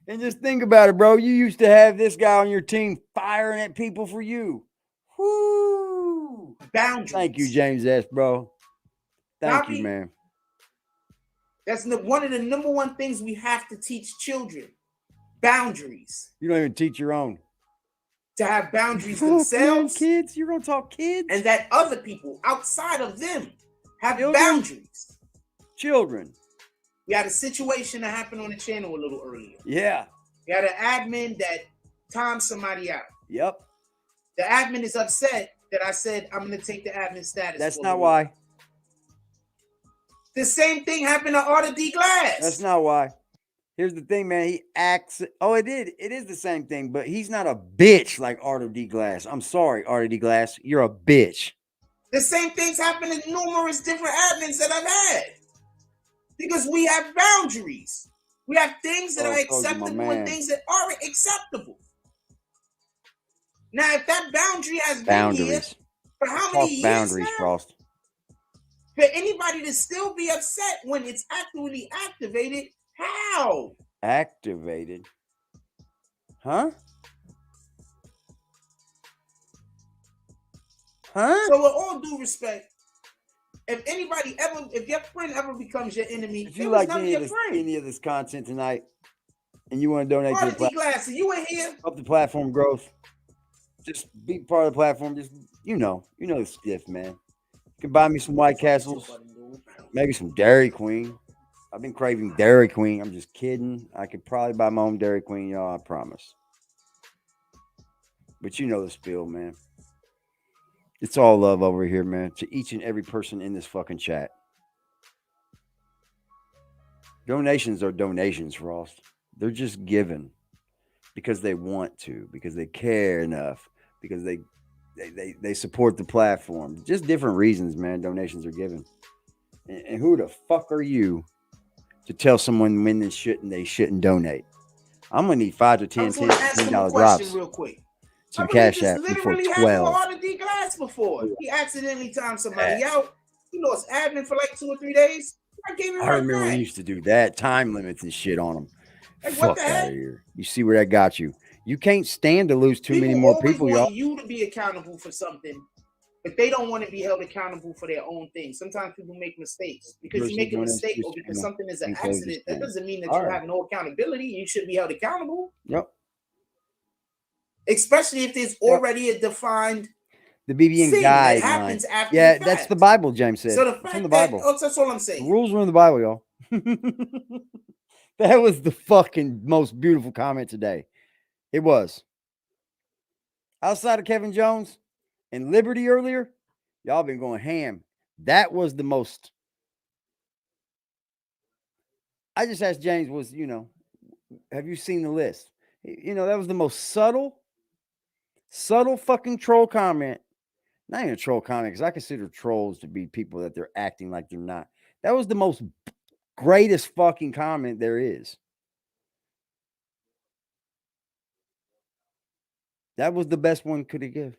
And just think about it, bro. You used to have this guy on your team firing at people for you. Woo! Boundaries. Thank you, James S, bro. Thank you, man. That's one of the number one things we have to teach children. Boundaries. You don't even teach your own. To have boundaries themselves. Man, kids, you're gonna talk kids. And that other people outside of them have boundaries. Children. We had a situation that happened on the channel a little earlier. Yeah. We had an admin that timed somebody out. Yep. The admin is upset that I said I'm going to take the admin status. That's not why. The same thing happened to Arthur D. Glass. That's not why. Here's the thing, man. He acts. Oh, it did. It is the same thing, but he's not a bitch like Arthur D. Glass. I'm sorry, Arthur D. Glass. You're a bitch. The same things happen to numerous different admins that I've had. Because we have boundaries. We have things that are acceptable and things that aren't acceptable. Now, if that boundary has been here for how many years boundaries, now, Frost. for anybody to still be upset when it's actually activated, how? Activated? Huh? Huh? So with all due respect, if your friend ever becomes your enemy, if you like any of this content tonight and you want to donate to the platform, you ain't here. Help the platform growth. Just be part of the platform. Just you know the stiff, man. You can buy me some White Castles, maybe some Dairy Queen. I've been craving Dairy Queen. I'm just kidding. I could probably buy my own Dairy Queen, y'all. I promise. But you know the spiel, man. It's all love over here, man. To each and every person in this fucking chat. Donations are donations, Frost. They're just given because they want to, because they care enough, because they support the platform. Just different reasons, man. Donations are given. And who the fuck are you to tell someone when they shouldn't donate? I'm gonna need 5 to 10 $10 drops. Real quick. Some cash app before 12. Before he accidentally timed somebody out. He lost admin for like 2 or 3 days. I remember we used to do that, time limits and shit on them. Like, fuck out of here. You see where that got you? You can't stand to lose too many more people, y'all. You to be accountable for something, but they don't want to be held accountable for their own thing. Sometimes people make mistakes. Because you make a mistake or because something is an accident, that doesn't mean that you have no accountability. You should be held accountable. Yep. Especially if there's already a defined the BBN guideline. Happens after that's the Bible, James said. So it's in the Bible. That's all I'm saying. The rules are in the Bible, y'all. That was the fucking most beautiful comment today. It was. Outside of Kevin Jones and Liberty earlier, y'all been going ham. That was the most. I just asked James, have you seen the list? That was the most subtle fucking troll comment. Not even a troll comment, because I consider trolls to be people that they're acting like they're not. That was the most greatest fucking comment there is. That was the best one could have given.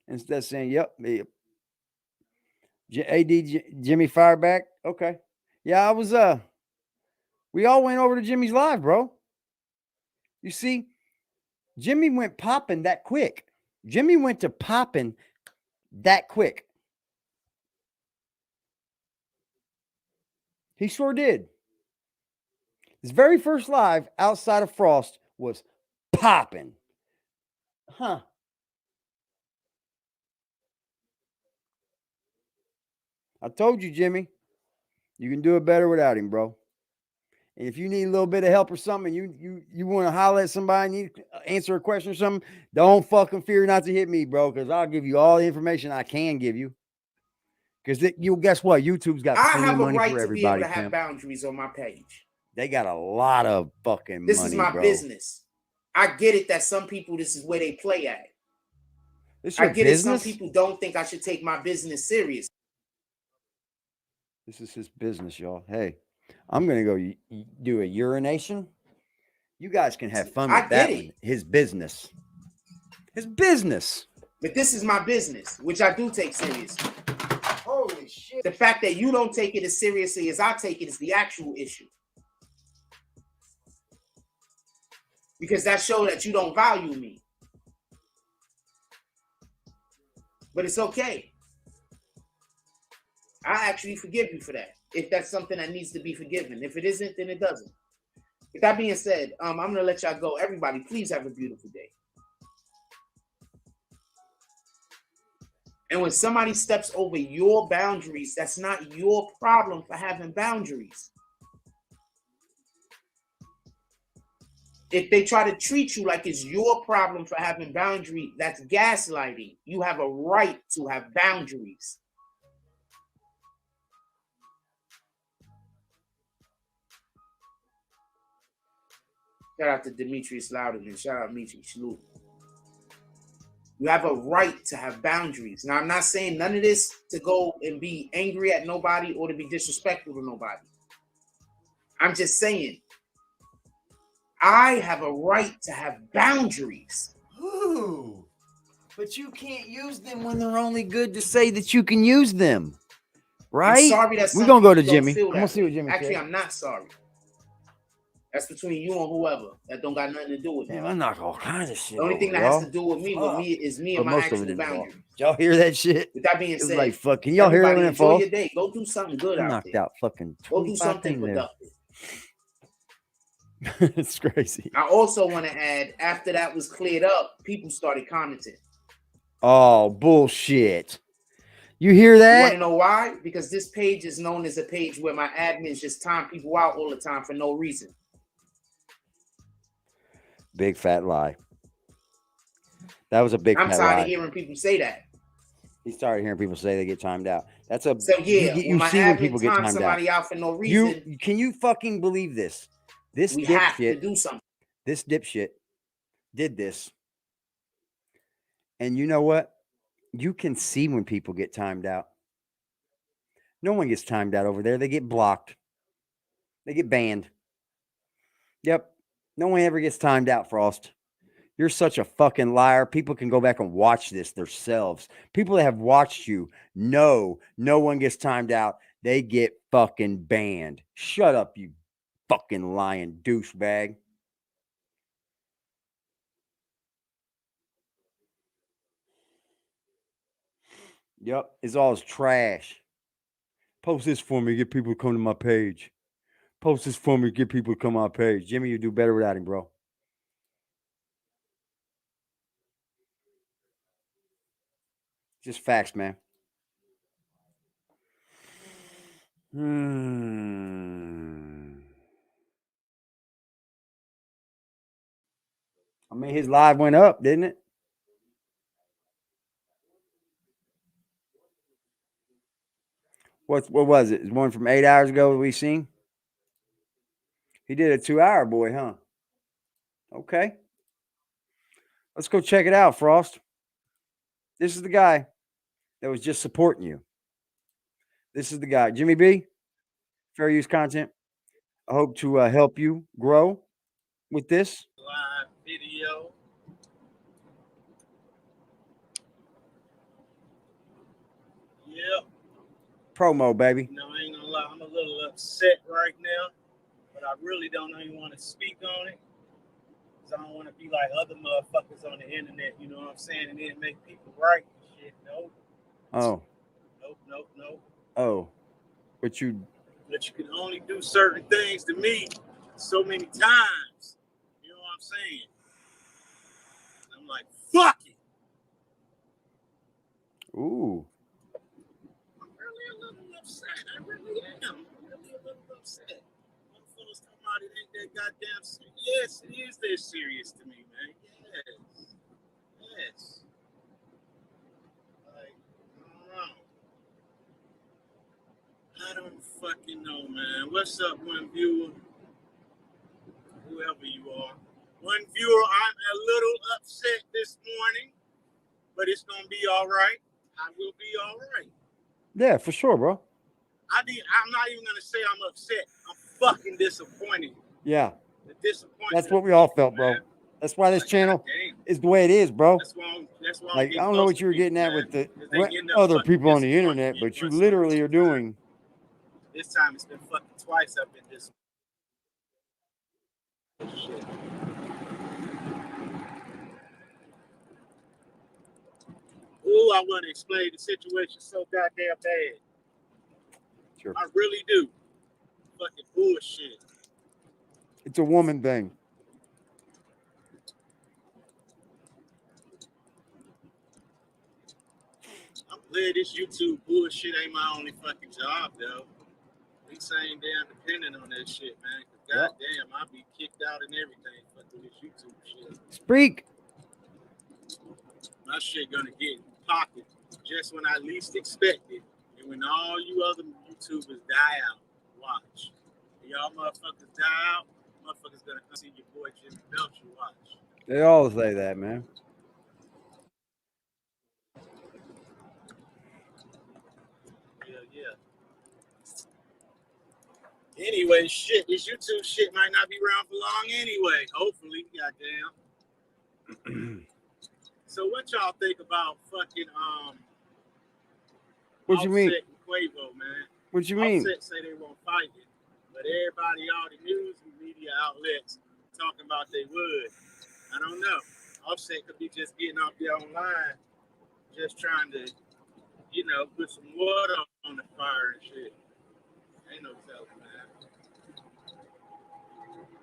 Instead of saying, yep. AD Jimmy Fireback. Okay. Yeah, I was we all went over to Jimmy's live, bro. You see, Jimmy went popping that quick. Jimmy went to popping that quick. He sure did. His very first live outside of Frost was popping. Huh. I told you, Jimmy, you can do it better without him, bro. And if you need a little bit of help or something, you want to holler at somebody, need to answer a question or something, don't fucking fear not to hit me, bro, because I'll give you all the information I can give you. Because you guess what? YouTube's got plenty of money for everybody. I have a right to be able to have boundaries on my page. They got a lot of fucking money, This is my bro. business. I get it that some people, this is where they play at. I get it. Some people don't think I should take my business serious. This is his business, y'all. Hey, I'm going to go do a urination. You guys can have fun with that one. His business. His business. But this is my business, which I do take seriously. Holy shit. The fact that you don't take it as seriously as I take it is the actual issue. Because that shows that you don't value me. But it's okay. I actually forgive you for that. If that's something that needs to be forgiven. If it isn't, then it doesn't. With that being said, I'm going to let y'all go. Everybody, please have a beautiful day. And when somebody steps over your boundaries, that's not your problem for having boundaries. If they try to treat you like it's your problem for having boundaries, that's gaslighting. You have a right to have boundaries. Shout out to Demetrius Loudon and shout out Mitri Shlu. You have a right to have boundaries. Now, I'm not saying none of this to go and be angry at nobody or to be disrespectful to nobody. I'm just saying, I have a right to have boundaries. Ooh, but you can't use them when they're only good to say that you can use them. Right? I'm sorry that we're going to go to Jimmy. I'm going to see what Jimmy Actually, says. I'm not sorry. That's between you and whoever. That don't got nothing to do with me. I knock all kinds of shit. The only thing that has to do with me is me and my actual boundaries. Y'all hear that shit? With that being said, like fucking y'all hear that? Enjoy your day. Go do something good out knocked there. Out fucking. Go do something productive. It's crazy. I also want to add, after that was cleared up, people started commenting. Oh, bullshit. You hear that? You want to know why? Because this page is known as a page where my admins just time people out all the time for no reason. Big fat lie. That was a big fat lie. I'm tired of hearing people say that. He started hearing people say they get timed out. That's a so yeah. You see when people get timed somebody out for no reason. Can you fucking believe this? We have to do something. This dipshit did this. And you know what? You can see when people get timed out. No one gets timed out over there. They get blocked. They get banned. Yep. No one ever gets timed out, Frost. You're such a fucking liar. People can go back and watch this themselves. People that have watched you know no one gets timed out. They get fucking banned. Shut up, you fucking lying douchebag. Yep, it's all trash. Post this for me, get people to come to my page. Post this for me, get people to come to my page. Jimmy, you do better without him, bro. Just facts, man. I mean, his live went up, didn't it? What was it? One from 8 hours ago that we seen? He did a 2-hour, boy, huh? Okay. Let's go check it out, Frost. This is the guy that was just supporting you. This is the guy. Jimmy B, fair use content. I hope to help you grow with this. Live video. Yep. Promo, baby. No, I ain't gonna lie. I'm a little upset right now, but I really don't even want to speak on it. Because I don't want to be like other motherfuckers on the internet, you know what I'm saying? And then make people right and shit. Nope. Oh. Nope. Oh. But you can only do certain things to me so many times. You know what I'm saying? I'm like, fuck it. Ooh. I'm really a little upset. I really am. I'm really a little upset. Motherfuckers talking about it ain't that goddamn serious. Yes, it is that serious to me, man. Yes. Yes. Like, I don't fucking know, man. What's up, one viewer? Whoever you are. One viewer, I'm a little upset this morning, but it's gonna be all right. I will be all right. Yeah, for sure, bro. I'm not even gonna say I'm upset. I'm fucking disappointed. Yeah. The disappointment. That's what we all felt, bro. That's why this channel is the way it is, bro. That's why like, I don't know what you were getting at with the other people on the internet, but you literally are doing. This time it's been fucking twice I've been disappointed. Shit. Ooh, I want to explain the situation so goddamn bad. Sure. I really do. Fucking bullshit. It's a woman thing. I'm glad this YouTube bullshit ain't my only fucking job, though. At least I ain't damn dependent on that shit, man. Cause goddamn, I'll be kicked out and everything fucking this YouTube shit. Speak. My shit gonna get in pocket just when I least expect it. And when all you other YouTubers die out, watch. When y'all motherfuckers die out, motherfuckers gonna come see your boy Jimmy Belcher, watch. They all say that, man. Yeah. Anyway, shit, this YouTube shit might not be around for long anyway. Hopefully, goddamn. So what y'all think about fucking What you mean? Offset and Quavo, man? What you mean? Offset say they won't fight it, but everybody, all the news and media outlets talking about they would. I don't know. Offset could be just getting off there online, just trying to, put some water on the fire and shit. Ain't no telling, man.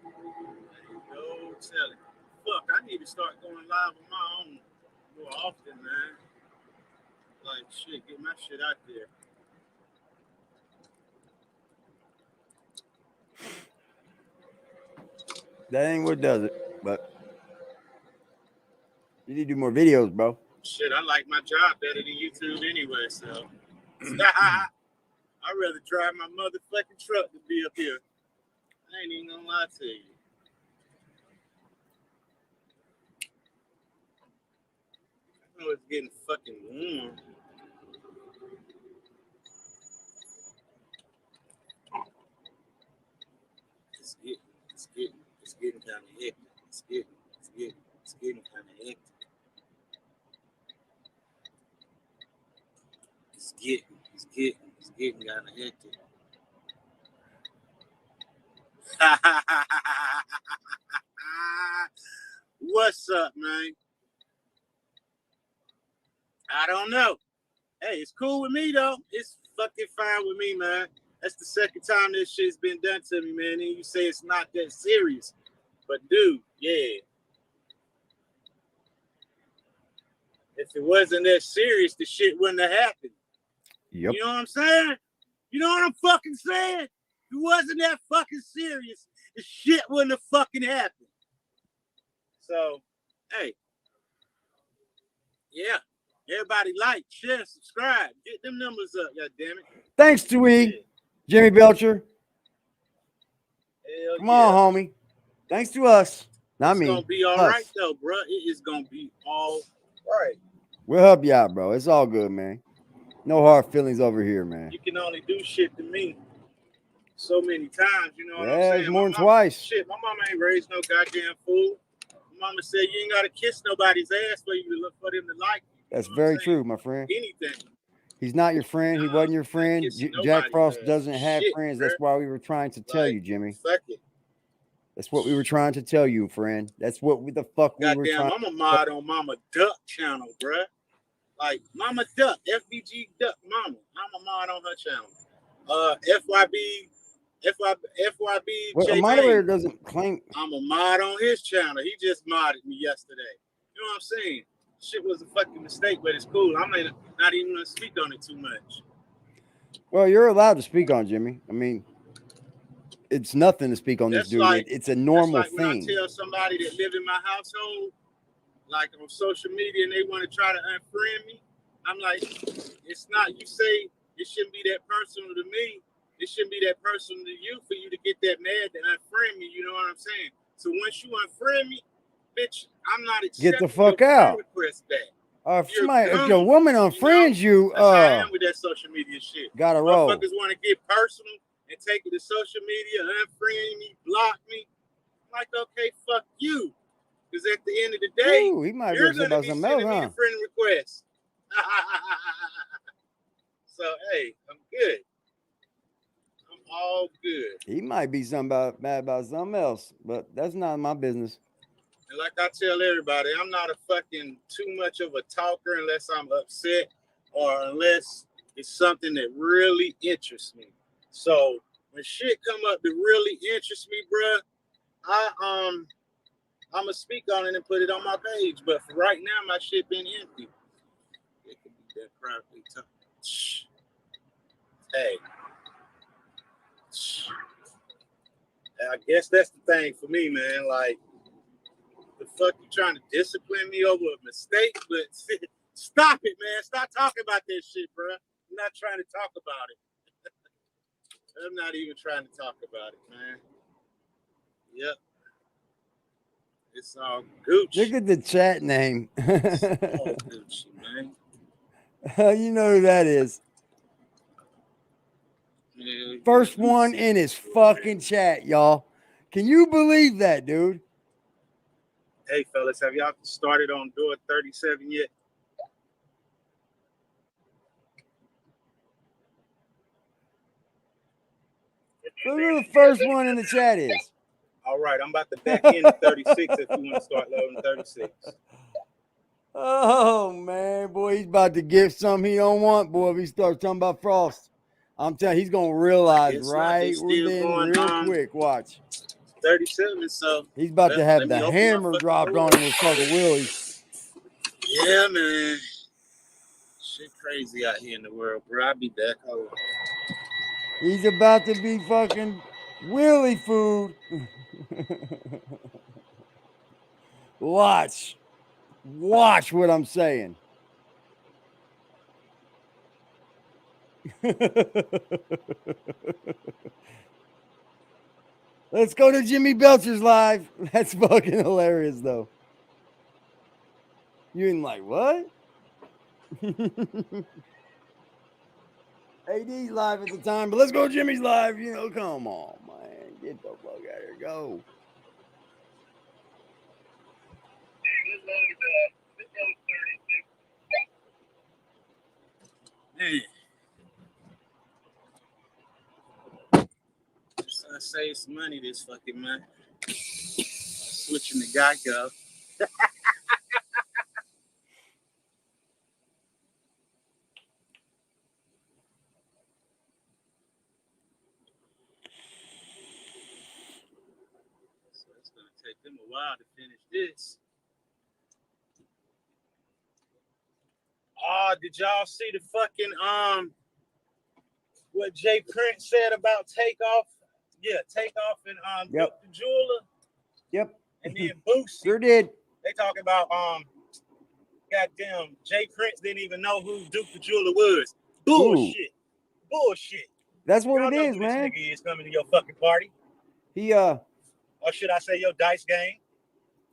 Ain't no telling. Fuck, I need to start going live on my own more often, man. Like, shit, get my shit out there. That ain't what does it, but you need to do more videos, bro. Shit, I like my job better than YouTube anyway, so. I'd rather drive my motherfucking truck to be up here. I ain't even gonna lie to you. I know it's getting fucking warm. It's getting kind of hectic. It's getting kind of hectic. It's getting kind of hectic. What's up, man? I don't know. Hey, it's cool with me, though. It's fucking fine with me, man. That's the second time this shit's been done to me, man. And you say it's not that serious. But, dude, yeah. If it wasn't that serious, the shit wouldn't have happened. Yep. You know what I'm saying? You know what I'm fucking saying? If it wasn't that fucking serious, the shit wouldn't have fucking happened. So, hey. Yeah. Everybody like, share, subscribe. Get them numbers up, goddammit. Thanks to Jimmy Belcher. Hell Come on, homie. Thanks to us. Not me. It's gonna be all right, though, bro. It is gonna be all right. We'll help you out, bro. It's all good, man. No hard feelings over here, man. You can only do shit to me so many times, you know what I'm Yeah, saying? it's more than twice. Shit, my mama ain't raised no goddamn fool. My mama said you ain't gotta kiss nobody's ass for you to look for them to like you. That's very true, my friend. Anything. He's not your friend. He wasn't your friend. Jack Frost doesn't have Shit, friends. bro. That's why we were trying to tell you, Jimmy. Fuck it. That's what we were trying to tell you, friend. That's what the fuck we were trying. I'm a mod on Mama Duck channel, bruh. Like Mama Duck, FBG Duck Mama. I'm a mod on her channel. FYB FYB Well, a J moderator Lane. doesn't claim. I'm a mod on his channel. He just modded me yesterday. You know what I'm saying? Shit was a fucking mistake, but it's cool. I'm not even gonna speak on it too much. Well, you're allowed to speak on Jimmy. I mean, it's nothing to speak on this That's dude. like It's a normal that's like when thing. I tell somebody that live in my household, like on social media, and they want to try to unfriend me. I'm like, it's not. You say it shouldn't be that personal to me. It shouldn't be that personal to you for you to get that mad to unfriend me. You know what I'm saying? So once you unfriend me, bitch, I'm not accepting Get the fuck your out. friend request back. If your woman unfriends you, that's how I am with that social media shit. gotta roll. Motherfuckers want to get personal and take it to social media, unfriend me, block me. I'm like, okay, fuck you. Because at the end of the day, Ooh, he might be you're upset going to about be something sending else, me huh? the friend request. So, hey, I'm good. I'm all good. He might be mad about something else, but that's not my business. And like I tell everybody, I'm not a fucking too much of a talker unless I'm upset or unless it's something that really interests me. So when shit come up that really interests me, bruh, I'm gonna speak on it and put it on my page. But for right now, my shit been empty. It could be that privately talk. Hey. I guess that's the thing for me, man. Like, the fuck you trying to discipline me over a mistake? But stop it, man. Stop talking about that shit, bro. I'm not trying to talk about it. I'm not even trying to talk about it, man. Yep. It's all Gucci. Look at the chat name. It's all Gucci, man. You know who that is. Yeah, First one in his fucking chat, y'all. Can you believe that, dude? Hey, fellas, have y'all started on door 37 yet? Look who the first one in the chat is. All right, I'm about to back in to 36 if you want to start loading 36. Oh, man, boy, he's about to get something he don't want, boy, if he starts talking about Frost. I'm telling you, he's going to realize right within real quick. Watch. 37, so he's about to have let me the open my hammer fucking dropped door. on him with fucking Willie. Yeah, man. Shit crazy out here in the world, bro. I'll be back. Hold on. He's about to be fucking Willie food. Watch. Watch what I'm saying. Let's go to Jimmy Belcher's live. That's fucking hilarious, though. You ain't like, what? AD's live at the time, but let's go to Jimmy's live. You know, come on, man. Get the fuck out of here. Go. Man. I saved some money this fucking month. Switching to Geico. So it's gonna take them a while to finish this. Oh, did y'all see the fucking what Jay Prince said about Takeoff? Yeah, Takeoff and Yep. Duke the Jeweler. Yep. And then Boosie. Sure did. They talk about goddamn Jay Prince didn't even know who Duke the Jeweler was. Bullshit. Ooh. Bullshit. That's what Y'all it know is, who man. This nigga is coming to your fucking party. Or should I say your dice game?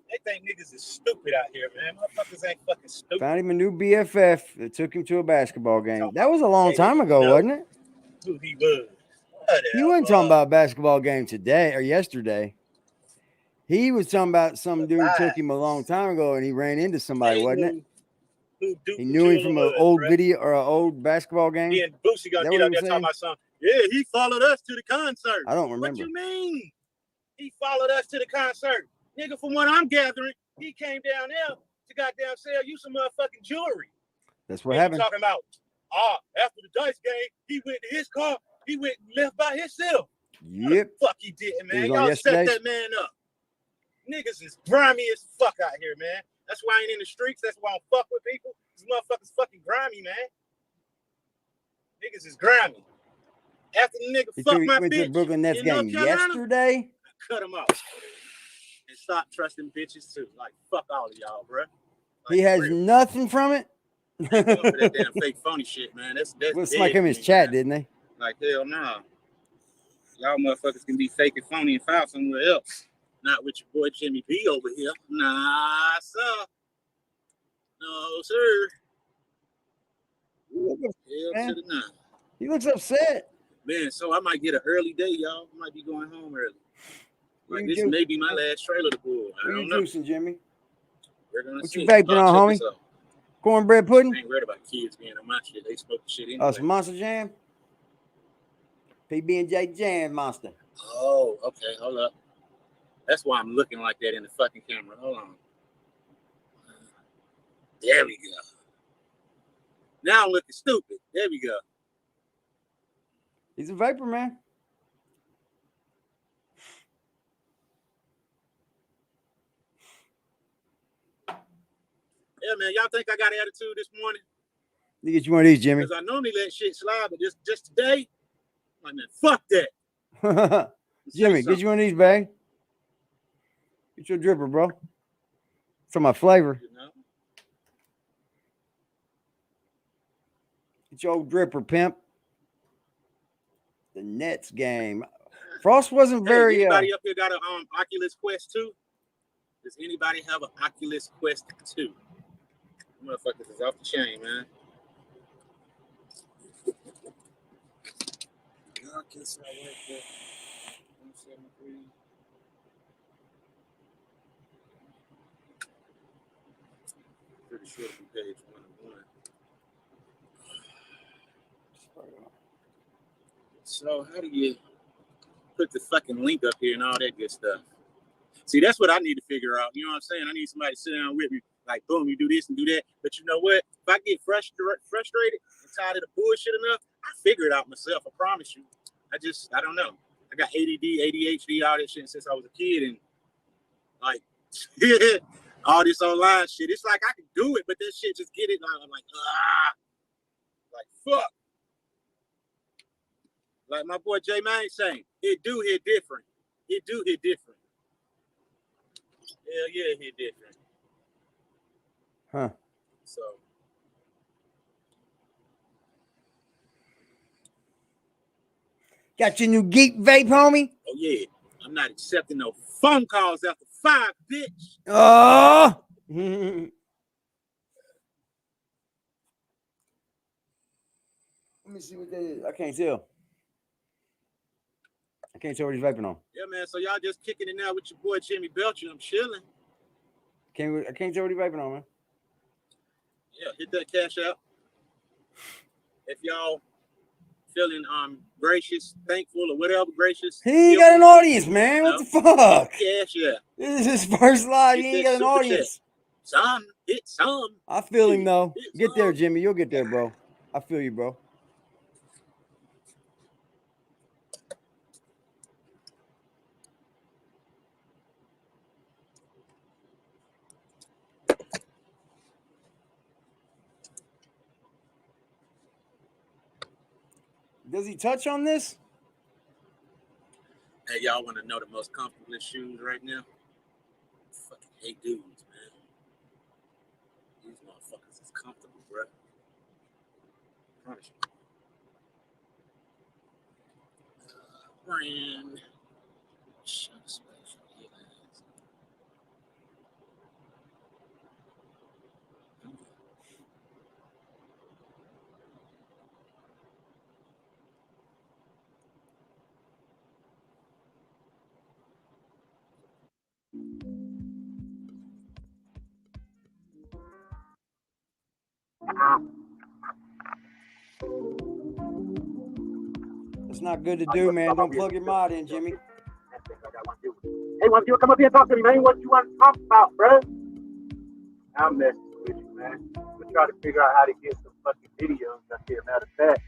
They think niggas is stupid out here, man. Motherfuckers ain't fucking stupid. Found him a new BFF that took him to a basketball game. That was a long time ago, wasn't it? Who he was. He wasn't talking about a basketball game today or yesterday. He was talking about some dude took him a long time ago and he ran into somebody, wasn't it? He knew him from an old video or an old basketball game. Then Boosie gonna get out there talking about something. Yeah, he followed us to the concert. I don't remember. What you mean? He followed us to the concert. Nigga, from what I'm gathering, he came down there to goddamn sell you some motherfucking jewelry. That's what happened. Talking about, after the dice game, he went to his car, he went and left by himself. Yep. Fuck he didn't, It was man. on Y'all yesterday? set that man up. Niggas is grimy as fuck out here, man. That's why I ain't in the streets. That's why I don't fuck with people. These motherfuckers fucking grimy, man. Niggas is grimy. After the nigga He fuck my went to the bitch Brooklyn Nets in North game Carolina, yesterday. I cut him off. And stop trusting bitches too. Like, fuck all of y'all, bro. He has nothing from it. For that damn fake phony shit, man. That's Well, somebody came in his me, chat, man. didn't they? Like, hell no. Y'all motherfuckers can be fake and phony and foul somewhere else. Not with your boy Jimmy B over here. Nah, sir. No, sir. Hell to the nine. He looks upset. Man, so I might get an early day, y'all. I might be going home early. Like, this may be my last trailer to pull. I What don't you know. juicing, Jimmy? We're gonna What see. you vaping on, homie? Cornbread pudding? I ain't worried about kids being on my shit. They smoke the shit anyway. Oh, some Monster Jam? PB&J Jam Monster. Oh, okay. Hold up. That's why I'm looking like that in the fucking camera. Hold on. There we go. Now I'm looking stupid. There we go. He's a vapor, man. Yeah, man. Y'all think I got attitude this morning? Let me get you one of these, Jimmy. Because I normally let shit slide, but just today, I'm like, man, fuck that. Jimmy, get you one of these, babe. Get your dripper, bro. For my flavor. You know? Get your old dripper, pimp. The Nets game. Frost wasn't very. Anybody up here got an Oculus Quest 2? Does anybody have an Oculus Quest 2? Motherfuckers is off the chain, man. Pretty sure from page 101. So how do you put the fucking link up here and all that good stuff? See, that's what I need to figure out. You know what I'm saying? I need somebody to sit down with me. Like, boom, you do this and do that. But you know what? If I get frustrated and tired of the bullshit enough, I figure it out myself. I promise you. I don't know. I got ADD, ADHD, all that shit since I was a kid. And, like, all this online shit. It's like I can do it, but that shit just get it. I'm like, fuck. Like my boy J Main saying, it do hit different. It do hit different. Hell yeah, it hit different. Huh. So. Got your new geek vape, homie? Oh, yeah. I'm not accepting no phone calls after 5, bitch. Oh! Let me see what that is. I can't tell. I can't tell what he's vaping on. Yeah, man. So y'all just kicking it now with your boy Jimmy Belcher. I'm chilling. I can't tell what he's vaping on, man. Yeah, hit that cash out. If y'all feeling gracious, thankful, or whatever, gracious. He ain't got an audience, man. What the fuck? Cash out. This is his first live. He ain't got an audience. Some, hit some. I feel him though. Get there, Jimmy. You'll get there, bro. I feel you, bro. Does he touch on this? Hey, y'all want to know the most comfortable shoes right now? Fucking hate dudes, man. These motherfuckers is comfortable, bro. I promise you. Brand. Shut up, special. It's not good to do, man. Don't plug your mod in, Jimmy. Hey, why don't you come up here and talk to me, man? What you want to talk about, bro? I'm messing with you, man. We're trying to figure out how to get some fucking videos up here. Matter of fact.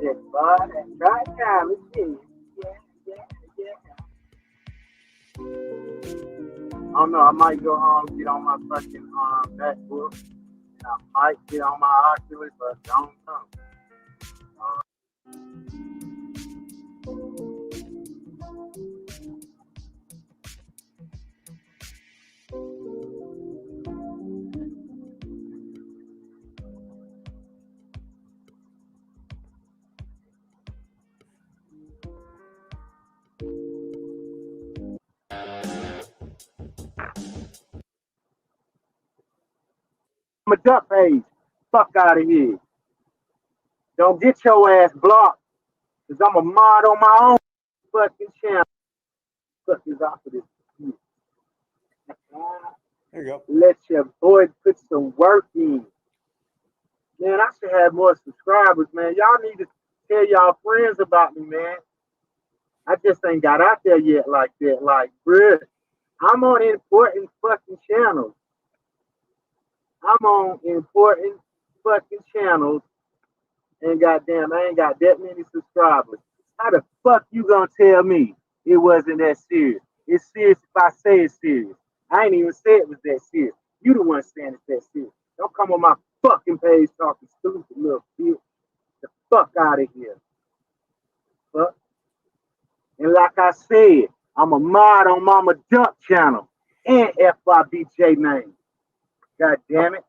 shit, boy. That's right now. Let's see. Yeah. I don't know. I might go home and get on my fucking MacBook. And I might get on my Oculus, but I don't know. I'm a duck page. Fuck out of here. Don't get your ass blocked. Cause I'm a mod on my own fucking channel. Fuck is off of this. There you go. Let your boy put some work in. Man, I should have more subscribers, man. Y'all need to tell y'all friends about me, man. I just ain't got out there yet like that. Like, bruh, I'm on important fucking channels. I'm on important fucking channels. And goddamn, I ain't got that many subscribers. How the fuck you gonna tell me it wasn't that serious? It's serious if I say it's serious. I ain't even say it was that serious. You the one saying it's that serious. Don't come on my fucking page talking stupid little bitch. The fuck out of here. Fuck. And like I said, I'm a mod on Mama Duck channel and FYBJ name. God damn it.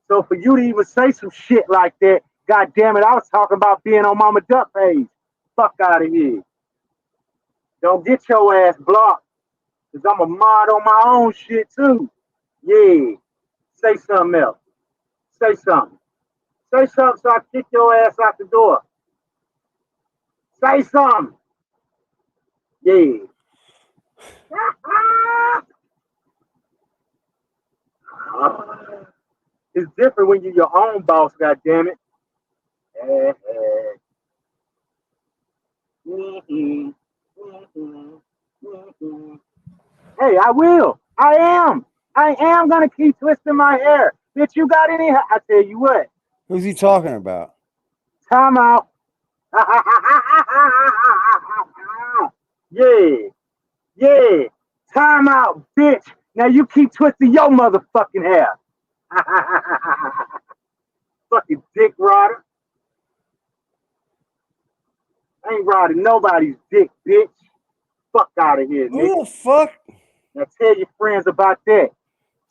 So for you to even say some shit like that, God damn it, I was talking about being on Mama Duck page. Fuck out of here. Don't get your ass blocked. Cause I'm a mod on my own shit too. Yeah. Say something else. Say something. Say something so I kick your ass out the door. Say something. Yeah. It's different when you're your own boss, goddammit. Hey, I will. I am gonna keep twisting my hair. Bitch, you got any? I tell you what. Who's he talking about? Time out. Yeah. Time out, bitch. Now you keep twisting your motherfucking hair. Fucking dick rodder. I ain't riding nobody's dick, bitch. Fuck out of here, nigga. Who the fuck? Now tell your friends about that.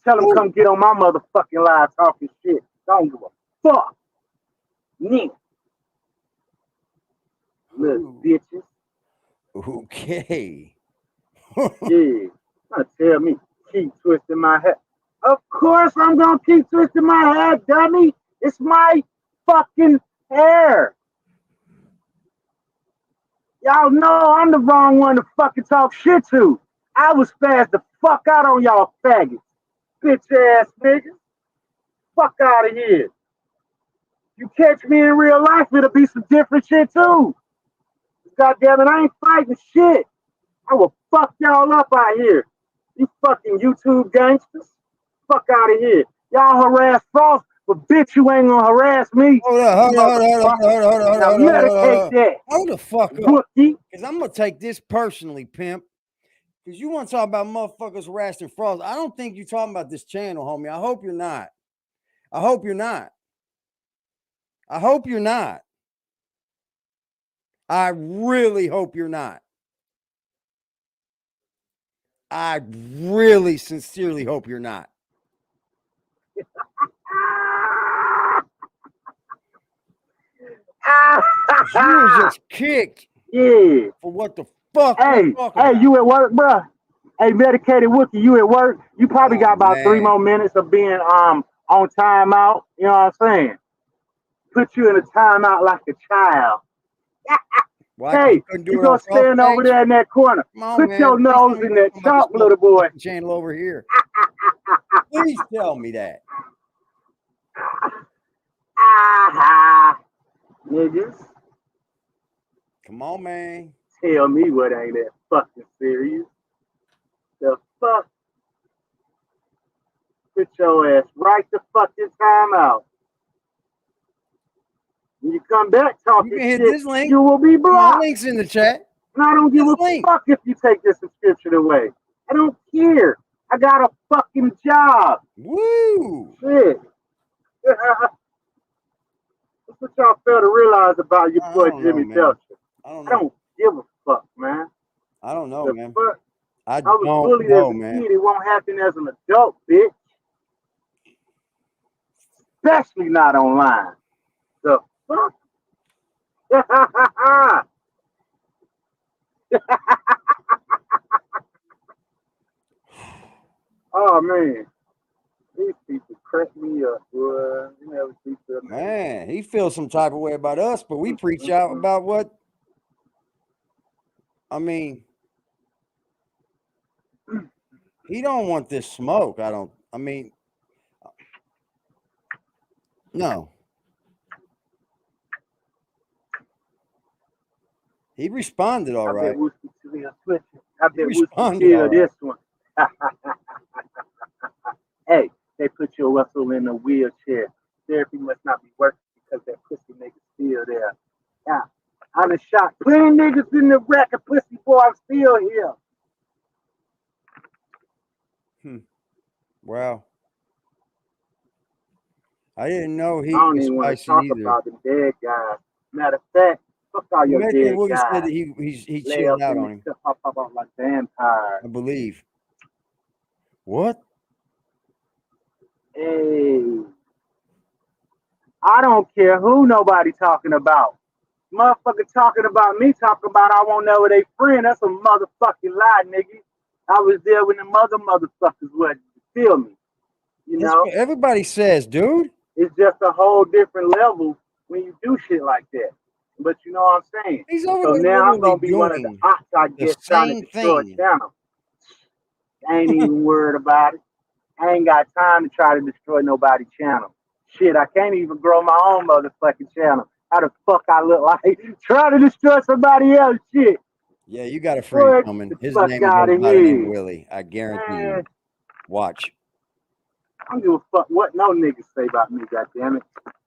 Tell them come get on my motherfucking live talking shit. Don't give a fuck. Nigga. Little bitches. Okay. Yeah. Now tell me, keep twisting my hair. Of course I'm gonna keep twisting my hair, dummy. It's my fucking hair. Y'all know I'm the wrong one to fucking talk shit to. I was fast the fuck out on y'all faggots. Bitch ass niggas. Fuck out of here. You catch me in real life, it'll be some different shit too. God damn it, I ain't fighting shit. I will fuck y'all up out here. You fucking YouTube gangsters. Fuck out of here. Y'all harass Frost, but bitch, you ain't gonna harass me. Hold on. Now medicate that. Hold the fuck up. Rookie. Because I'm going to take this personally, Pimp. Because you want to talk about motherfuckers harassing Frost. I don't think you're talking about this channel, homie. I hope you're not. I hope you're not. I hope you're not. I really hope you're not. I really sincerely hope you're not. You were just kicked. Yeah. For what the fuck? Hey, you at work, bro? Hey, medicated Wookie, you at work? You probably got about 3 more minutes of being on timeout. You know what I'm saying? Put you in a timeout like a child. Hey, you gonna stand over there in that corner. Put your nose in that chalk, little boy. Channel over here. Please tell me that. Niggas. Come on, man. Tell me what ain't that fucking serious. The fuck? Put your ass right the fucking time out. When you come back talking You can hit shit, this link. you will be blocked. Link's in the chat. And I don't give a fuck if you take this subscription away. I don't care. I got a fucking job. Woo! Shit. That's what y'all fail to realize about your boy Jimmy Belcher. I don't I don't give a fuck, man. I don't know, man. Fuck? I was don't bullied know, as a man. kid. It won't happen as an adult, bitch. Especially not online. The fuck? Oh man, these people crack me up, boy. You never see them. Man, he feels some type of way about us, but we preach out about what? I mean, he don't want this smoke. I mean, no. He responded all right. I bet we can kill this one. Hey, they put your Russell in a wheelchair. Therapy must not be working because that pussy nigga still there. Yeah, I done shot 20 niggas in the wreck of pussy boy. I'm still here. Wow. I didn't know he I don't was even want to spicy talk either. about them dead guys. Matter of fact, fuck all your dead Willie guys. said that he Lay chilled up out in on him. the pop out like vampires. I believe. What? Hey, I don't care who nobody talking about. Motherfucker talking about me, talking about I won't know they friend. That's a motherfucking lie, nigga. I was there when the motherfuckers was. You feel me? You That's know? what everybody says, dude. It's just a whole different level when you do shit like that. But you know what I'm saying? He's over So there now I'm literally gonna be one of the doing ops, I the guess, trying to same destroy thing. channel. I ain't even worried about it. I ain't got time to try to destroy nobody's channel. Shit, I can't even grow my own motherfucking channel. How the fuck I look like trying to destroy somebody else? Shit. Yeah, you got a friend What coming. the His fuck name out goes of by the name here? Willie. I guarantee you. Man, Watch. I don't give a fuck what no niggas say about me, goddammit.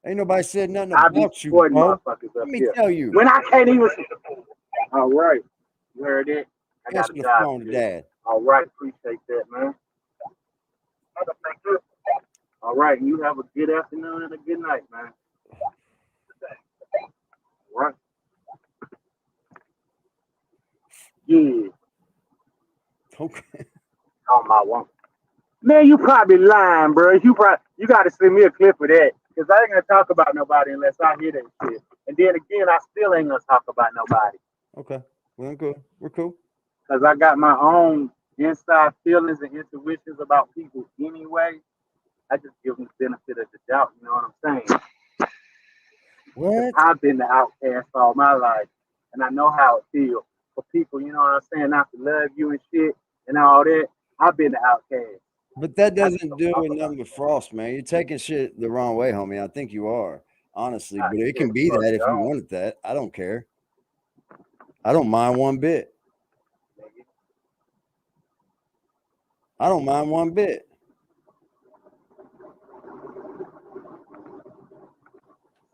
Ain't nobody said nothing I be about you, supporting bro. motherfuckers Let up me here. tell you. When I can't even. All right. You heard it? I got Answer a the job phone to to do. Dad. All right. Appreciate that, man. All right. You have a good afternoon and a good night, man. All right. Yeah. Okay. Oh, my one. Man, you probably lying, bro. You got to send me a clip of that. Because I ain't going to talk about nobody unless I hear that shit. And then again, I still ain't going to talk about nobody. Okay. We're good. We're cool. Because I got my own inside feelings and intuitions about people anyway. I just give them the benefit of the doubt. You know what I'm saying? What? I've been the outcast all my life. And I know how it feels for people, you know what I'm saying, not to love you and shit and all that. I've been the outcast. But that doesn't do with nothing with Frost, man. You're taking shit the wrong way, homie. I think you are, honestly. But it can be that if you wanted that. I don't care. I don't mind one bit. I don't mind one bit.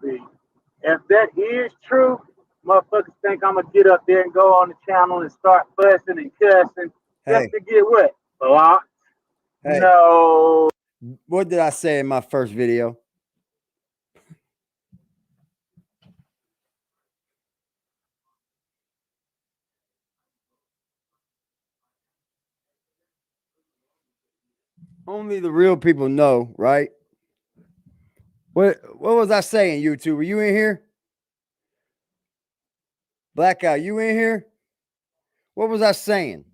See, if that is true, motherfuckers think I'm going to get up there and go on the channel and start fussing and cussing just to get what? Blocked? Hey. No. What did I say in my first video? Only the real people know, right? What was I saying, YouTube? Were you in here? Blackout, you in here? What was I saying?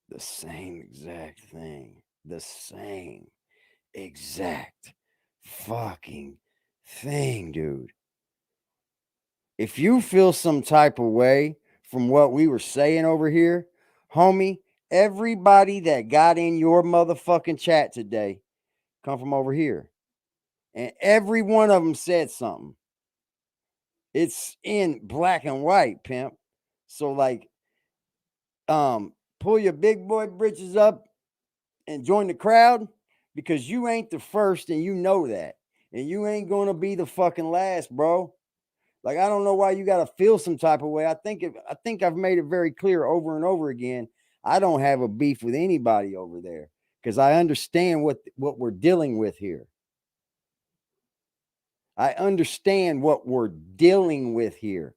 The same exact thing. The same exact fucking thing, dude. If you feel some type of way from what we were saying over here, homie, everybody that got in your motherfucking chat today come from over here. And every one of them said something. It's in black and white, pimp. So like, pull your big boy britches up and join the crowd because you ain't the first and you know that. And you ain't gonna be the fucking last, bro. Like, I don't know why you gotta feel some type of way. I think I've made it very clear over and over again. I don't have a beef with anybody over there because I understand what we're dealing with here. I understand what we're dealing with here.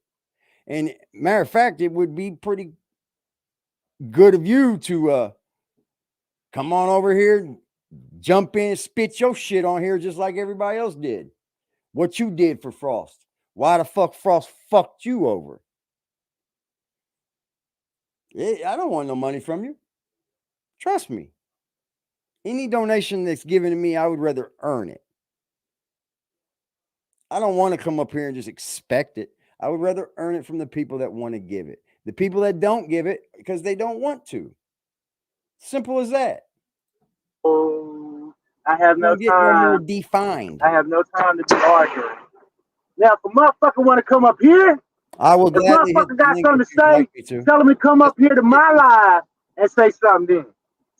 And matter of fact, it would be pretty good of you to come on over here, jump in, spit your shit on here just like everybody else did. What you did for Frost. Why the fuck Frost fucked you over? I don't want no money from you. Trust me. Any donation that's given to me, I would rather earn it. I don't want to come up here and just expect it. I would rather earn it from the people that want to give it. The people that don't give it because they don't want to. Simple as that. Oh, I have no Don't get no more time. defined. I have no time to be arguing. Now, if a motherfucker want to come up here, I will if gladly hit motherfucker the got link something if to you'd say, like me to. tell them to come up here to my live and say something then.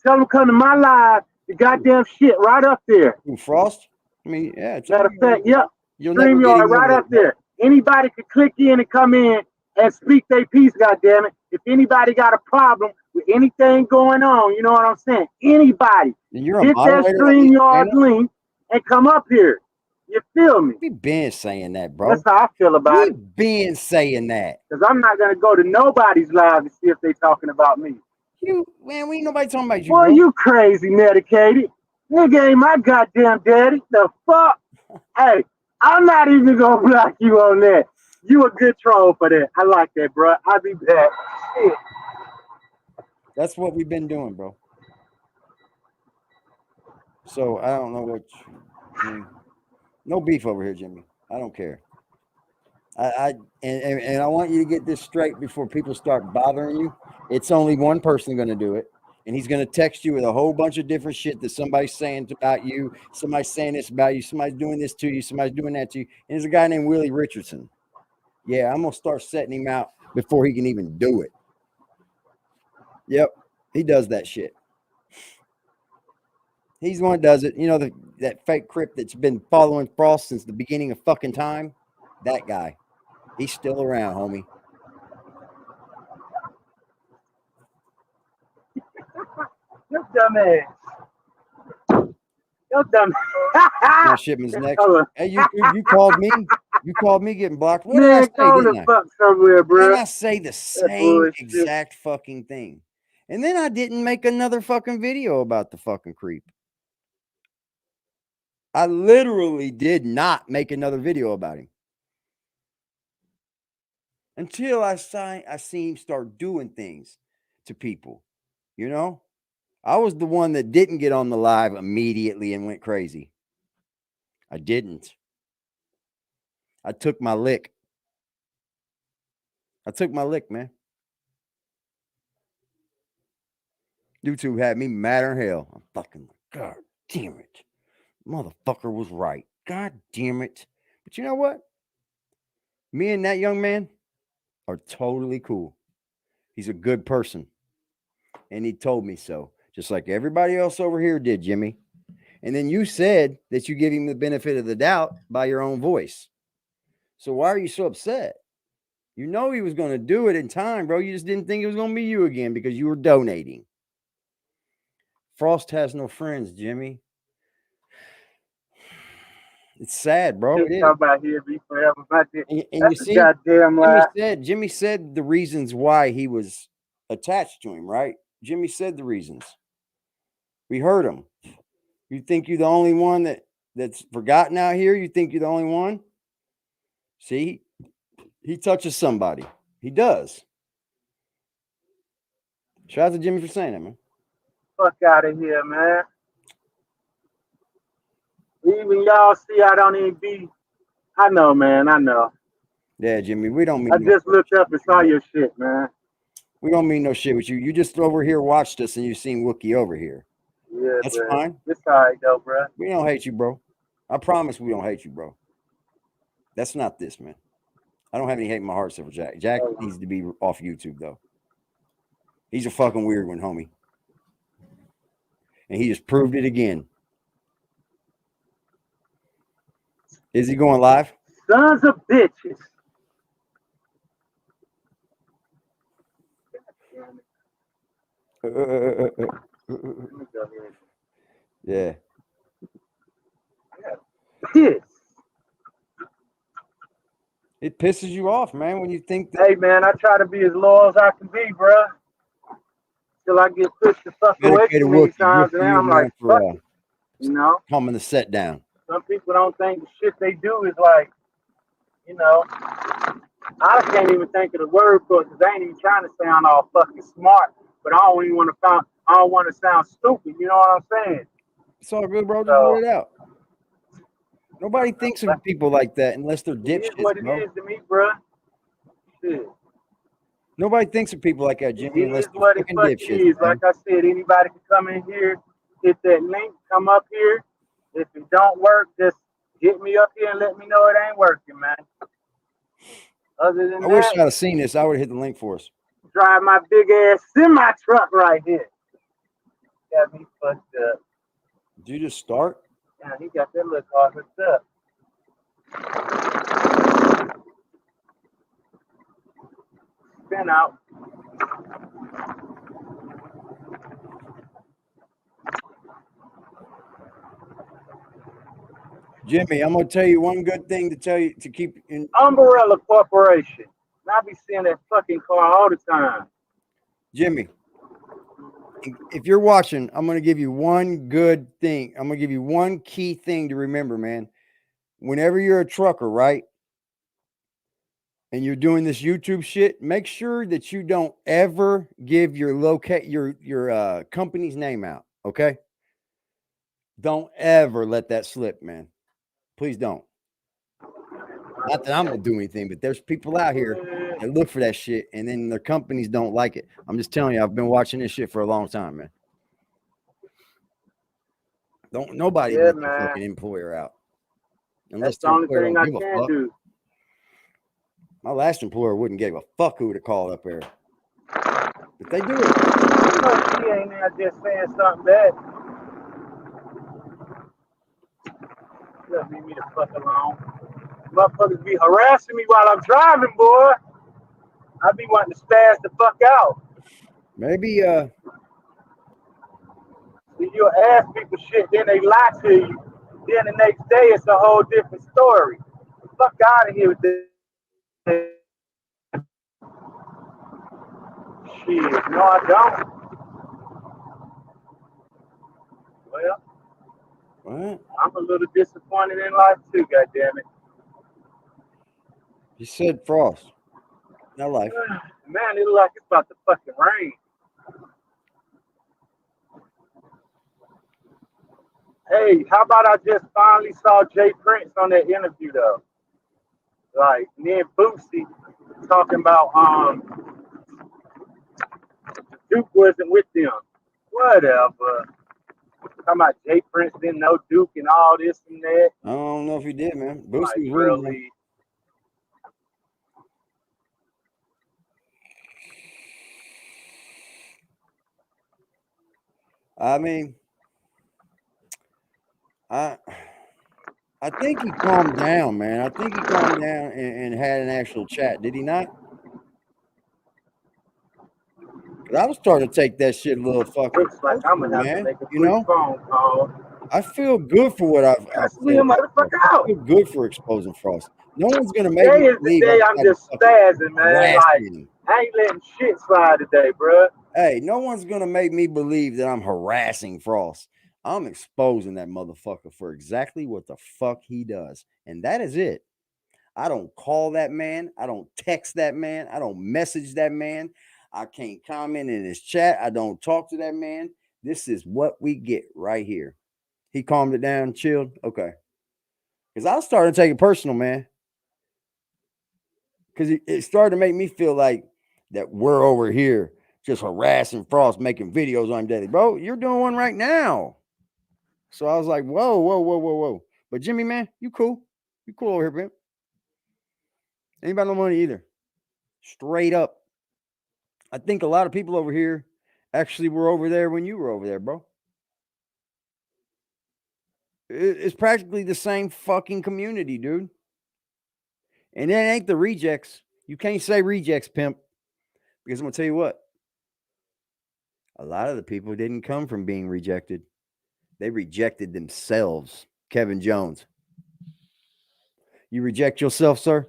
Tell them to come to my live, the goddamn shit right up there. Ooh, Frost? I mean, yeah. It's Matter of fact, yep. You'll never get StreamYard him over right there, up there. Anybody could click in and come in and speak their piece, goddammit. If anybody got a problem with anything going on, you know what I'm saying? Anybody. And you're a Hit that moderator on these StreamYard channels? link and come up here. You feel me? We've been saying that, bro. That's how I feel about it. We've been saying that. Because I'm not going to go to nobody's live to see if they talking about me. Man, we ain't nobody talking about you, Boy, bro. you crazy medicated. Nigga ain't my goddamn daddy. The fuck? Hey, I'm not even going to block you on that. You a good troll for that. I like that, bro. I'll be back. Shit. That's what we've been doing, bro. So I don't know what I mean. No beef over here, Jimmy. I don't care. And I want you to get this straight before people start bothering you. It's only one person going to do it, and he's going to text you with a whole bunch of different shit that somebody's saying about you, somebody's saying this about you, somebody's doing this to you, somebody's doing that to you. And there's a guy named Willie Richardson. Yeah, I'm gonna start setting him out before he can even do it. Yep, he does that shit. He's the one that does it. You know, that fake Crip that's been following Frost since the beginning of fucking time? That guy. He's still around, homie. You dumbass. You dumbass. No, Shipman's next. Hey, you called me. You called me getting blocked. What Man, did I say, go didn't the I? fuck somewhere, bro. Didn't I say the same exact fucking thing? And then I didn't make another fucking video about the fucking creep. I literally did not make another video about him. Until I see him start doing things to people. You know? I was the one that didn't get on the live immediately and went crazy. I didn't. I took my lick. I took my lick, man. YouTube had me madder than hell. I'm fucking, God damn it. Motherfucker was right. God damn it. But you know what? Me and that young man are totally cool. He's a good person. And he told me so. Just like everybody else over here did, Jimmy. And then you said that you give him the benefit of the doubt by your own voice. So why are you so upset? You know he was going to do it in time, bro. You just didn't think it was going to be you again because you were donating. Frost has no friends, Jimmy. It's sad, bro. It is. About here be forever. And That's you see, goddamn lie. Jimmy said the reasons why he was attached to him, right? Jimmy said the reasons. We heard him. You think you're the only one that's forgotten out here? You think you're the only one? See, he touches somebody. He does. Shout out to Jimmy for saying that, man. Fuck out of here, man. Even y'all see I don't even be. I know, man. I know. Yeah, Jimmy, we don't mean. I just looked up and saw your shit, man. We don't mean no shit with you. You just over here watched us and you seen Wookie over here. Yeah, that's bro. fine. It's all right, though, bro. We don't hate you, bro. I promise we don't hate you, bro. That's not this, man. I don't have any hate in my heart except for Jack. Jack needs to be off YouTube, though. He's a fucking weird one, homie. And he just proved it again. Is he going live? Sons of bitches. Yeah. Piss. It pisses you off, man, when you think that. Hey, man, I try to be as loyal as I can be, bruh. Till I get pushed the fuck away Dedicated too many rookie. Good times, for and then you, I'm like, man, fuck for it. You know? calming the set down. Some people don't think the shit they do is like, you know, I can't even think of the word for it because I ain't even trying to sound all fucking smart, but I don't even want to sound stupid. You know what I'm saying? It's all good, bro. Just So let it out. Nobody thinks of people like that unless they're it is dipshits, what it bro. is to me, bruh. Shit. Nobody thinks of people like that, It Jimmy, unless is they're what it fucking fucking dipshits, is. man. Like I said, anybody can come in here, hit that link, come up here. If it don't work, just hit me up here and let me know it ain't working, man. Other than I wish that, I'd have seen this. I would have hit the link for us. drive my big ass semi truck right here. Got me fucked up. Did you just start? Yeah, he got that little car hooked up. Spin out. Jimmy, I'm gonna tell you one good thing to tell you to keep in. Umbrella Corporation. And I be seeing that fucking car all the time. Jimmy, if you're watching, I'm gonna give you one good thing. I'm gonna give you one key thing to remember, man. Whenever you're a trucker, right? And you're doing this YouTube shit, make sure that you don't ever give your company's name out. Okay. Don't ever let that slip, man. Please don't. Not that I'm gonna do anything, but there's people out here that look for that shit and then their companies don't like it. I'm just telling you, I've been watching this shit for a long time, man. Don't nobody let their fucking employer out. Unless That's the their only employer thing don't I give a can fuck. do. My last employer wouldn't give a fuck who would have called up there. But they do it. You know, she ain't there just saying something bad. Just leave me the fuck alone. Motherfuckers be harassing me while I'm driving, boy. I be wanting to spaz the fuck out. Maybe You'll ask people shit, then they lie to you. Then the next day it's a whole different story. Fuck out of here with this. Shit, no, I don't. Well, what? I'm a little disappointed in life too, goddammit. You said Frost. Not life. Man, it look like it's about to fucking rain. Hey, how about I just finally saw Jay Prince on that interview though? Like me and Boosie talking about Duke wasn't with them. Whatever. Talking about Jay Prince didn't know Duke and all this and that. I don't know if he did, man. Boosie Like was with him. really. I mean, I think he calmed down, man. I think he calmed down and had an actual chat. Did he not? I was starting to take that shit a little fucking Looks like I'm personal, gonna have to man. make a You quick know, phone call. I feel good for what I've Cuss me said a about Frost. motherfucker I out. feel good for exposing Frost. No one's gonna make Today me is the believe I day I'm tried to just fucking spazzing, man. harass Like him. I ain't letting shit slide today, bro. Hey, no one's gonna make me believe that I'm harassing Frost. I'm exposing that motherfucker for exactly what the fuck he does, and that is it. I don't call that man. I don't text that man. I don't message that man. I can't comment in his chat. I don't talk to that man. This is what we get right here. He calmed it down, chilled. Okay. Because I was starting to take it personal, man. Because it started to make me feel like that we're over here just harassing Frost, making videos on him daily. Bro, you're doing one right now. So I was like, whoa, whoa, whoa, whoa, whoa. But Jimmy, man, you cool. You cool over here, Pimp. Anybody no money either. Straight up. I think a lot of people over here actually were over there when you were over there, bro. It's practically the same fucking community, dude. And that ain't the rejects. You can't say rejects, Pimp, because I'm gonna tell you what. A lot of the people didn't come from being rejected. They rejected themselves. Kevin Jones. You reject yourself, sir?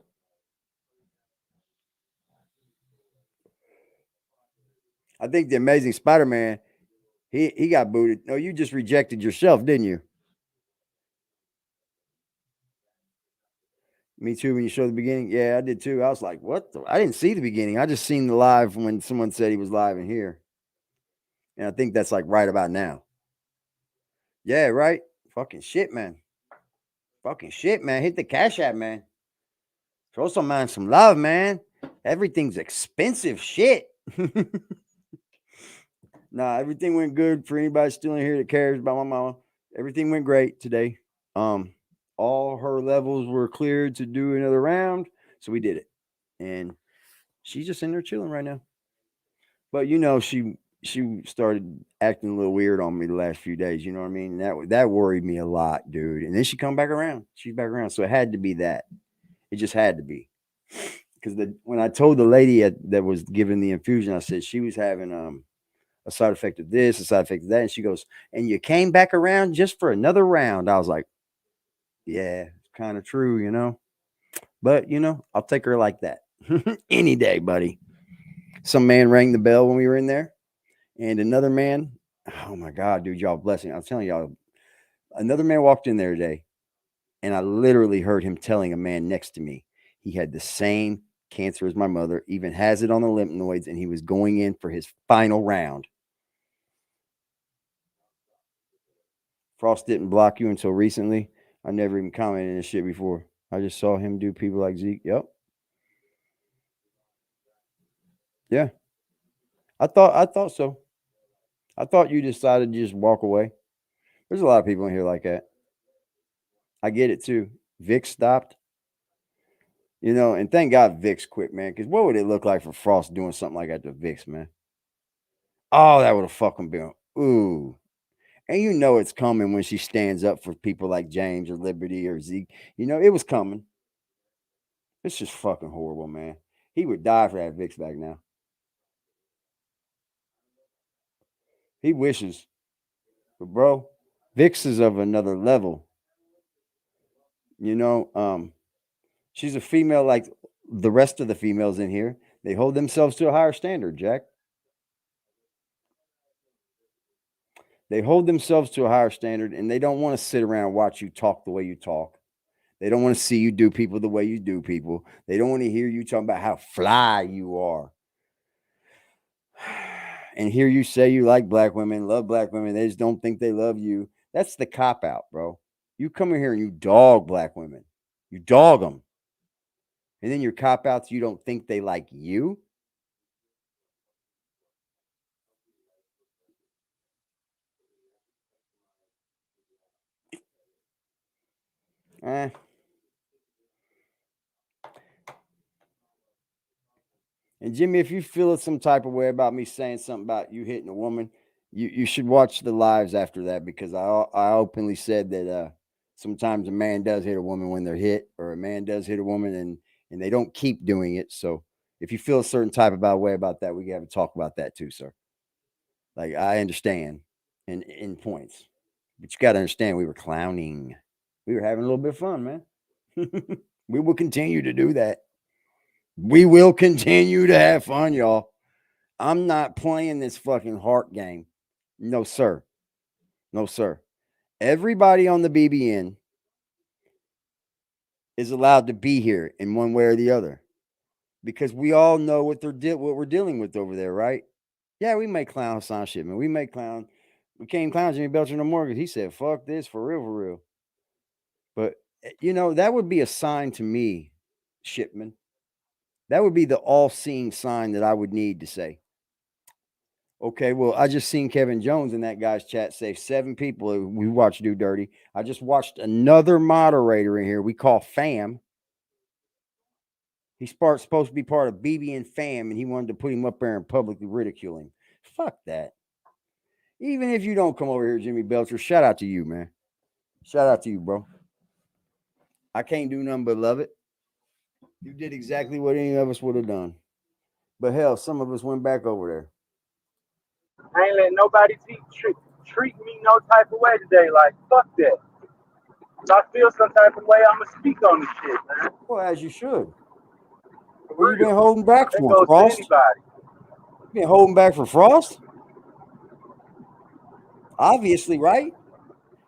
I think the Amazing Spider-Man, he got booted. No, you just rejected yourself, didn't you? Me too, when you showed the beginning. Yeah, I did too. I was like, what the? I didn't see the beginning. I just seen the live when someone said he was live in here. And I think that's like right about now. Yeah, right? Fucking shit, man. Fucking shit, man. Hit the Cash App, man. Throw some man some love, man. Everything's expensive shit. Nah, everything went good for anybody still in here that cares about my mama. Everything went great today. All her levels were cleared to do another round, so we did it. And she's just in there chilling right now. But you know, she started acting a little weird on me the last few days. You know what I mean? That worried me a lot, dude. And then she come back around. She's back around, so it had to be that. It just had to be. Because when I told the lady that was giving the infusion, I said she was having a side effect of this, a side effect of that, and she goes, "And you came back around just for another round." I was like, "Yeah, it's kind of true, you know." But you know, I'll take her like that any day, buddy. Some man rang the bell when we were in there, and another man. Oh my God, dude, y'all blessing! I'm telling y'all, another man walked in there today, and I literally heard him telling a man next to me he had the same cancer as my mother, even has it on the lymph nodes, and he was going in for his final round. Frost didn't block you until recently. I never even commented on this shit before. I just saw him do people like Zeke. Yep. Yeah. I thought so. I thought you decided to just walk away. There's a lot of people in here like that. I get it too. Vic stopped. You know, and thank God Vic's quit, man. Because what would it look like for Frost doing something like that to Vic's, man? Oh, that would have fucking been. Ooh. And you know it's coming when she stands up for people like James or Liberty or Zeke. You know, it was coming. It's just fucking horrible, man. He would die for that Vic's back now. He wishes. But bro, Vic's is of another level. You know, she's a female like the rest of the females in here. They hold themselves to a higher standard, Jack. They hold themselves to a higher standard, and they don't want to sit around and watch you talk the way you talk. They don't want to see you do people the way you do people. They don't want to hear you talk about how fly you are. And hear you say you like black women, love black women. They just don't think they love you. That's the cop out, bro. You come in here and you dog black women. You dog them. And then your cop outs, you don't think they like you. And Jimmy, if you feel some type of way about me saying something about you hitting a woman, you should watch the lives after that, because I openly said that sometimes a man does hit a woman when they're hit, or a man does hit a woman and they don't keep doing it. So if you feel a certain type of way about that, we got to talk about that too, sir. Like, I understand in points, but you got to understand we were clowning. We were having a little bit of fun, man. We will continue to do that. We will continue to have fun, y'all. I'm not playing this fucking heart game. No, sir. No, sir. Everybody on the BBN is allowed to be here in one way or the other, because we all know what what we're dealing with over there, right? Yeah, we make clown Hassan shit, man. We can't clown Jimmy Belcher no more, because he said, fuck this, for real, for real. But, you know, that would be a sign to me, Shipman. That would be the all-seeing sign that I would need to say, okay, well, I just seen Kevin Jones in that guy's chat say 7 people we watch do dirty. I just watched another moderator in here we call Fam. He's supposed to be part of BBN Fam, and he wanted to put him up there and publicly ridicule him. Fuck that. Even if you don't come over here, Jimmy Belcher, shout out to you, man. Shout out to you, bro. I can't do nothing but love it. You did exactly what any of us would have done. But hell, some of us went back over there. I ain't letting nobody treat me no type of way today. Like, fuck that. If I feel some type of way, I'm going to speak on this shit, man. Well, as you should. For What you real. been holding back That for, goes Frost? to anybody. You been holding back for Frost? Obviously, right?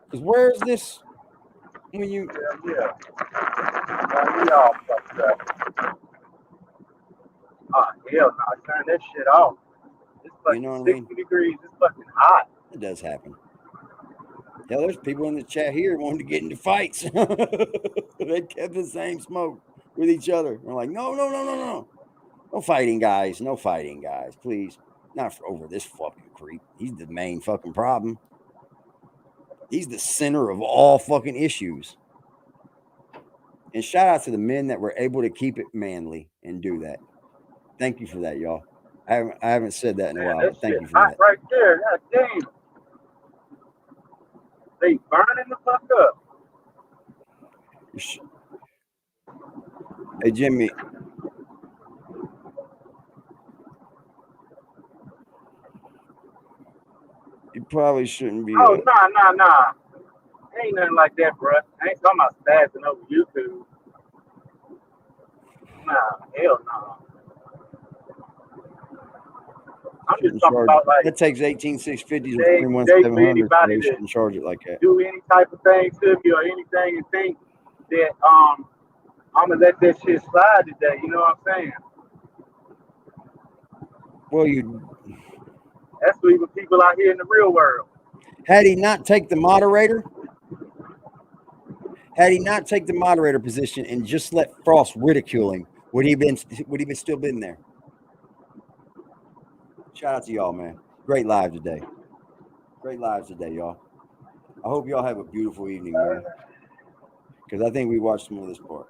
Because where's this when you... Yeah. We all fucked up. Oh, hell no. Turn that shit off. It's fucking You know what I 60 mean? degrees. It's fucking hot. It does happen. Hell, there's people in the chat here wanting to get into fights. They kept the same smoke with each other. We're like, no. No fighting, guys. No fighting, guys. Please. Not over this fucking creep. He's the main fucking problem. He's the center of all fucking issues. And shout out to the men that were able to keep it manly and do that. Thank you for that, y'all. I haven't said that in a while, That but thank shit you for hot that. right there. God damn. They burning the fuck up. Hey, Jimmy. You probably shouldn't be. Oh, nah. Ain't nothing like that, bruh. I ain't talking about spazzing over YouTube. Nah, hell no. I'm just talking about like that takes 18,650s and they 21,700. anybody They to shouldn't charge it like that. do any type of thing to me or anything and think that I'm gonna let that shit slide today. You know what I'm saying? Well, that's for even people out here in the real world. Had he not take the moderator position and just let Frost ridicule him, would he still been there? Shout out to y'all, man. Great live today. Y'all. I hope y'all have a beautiful evening, man. Because I think we watched some of this part.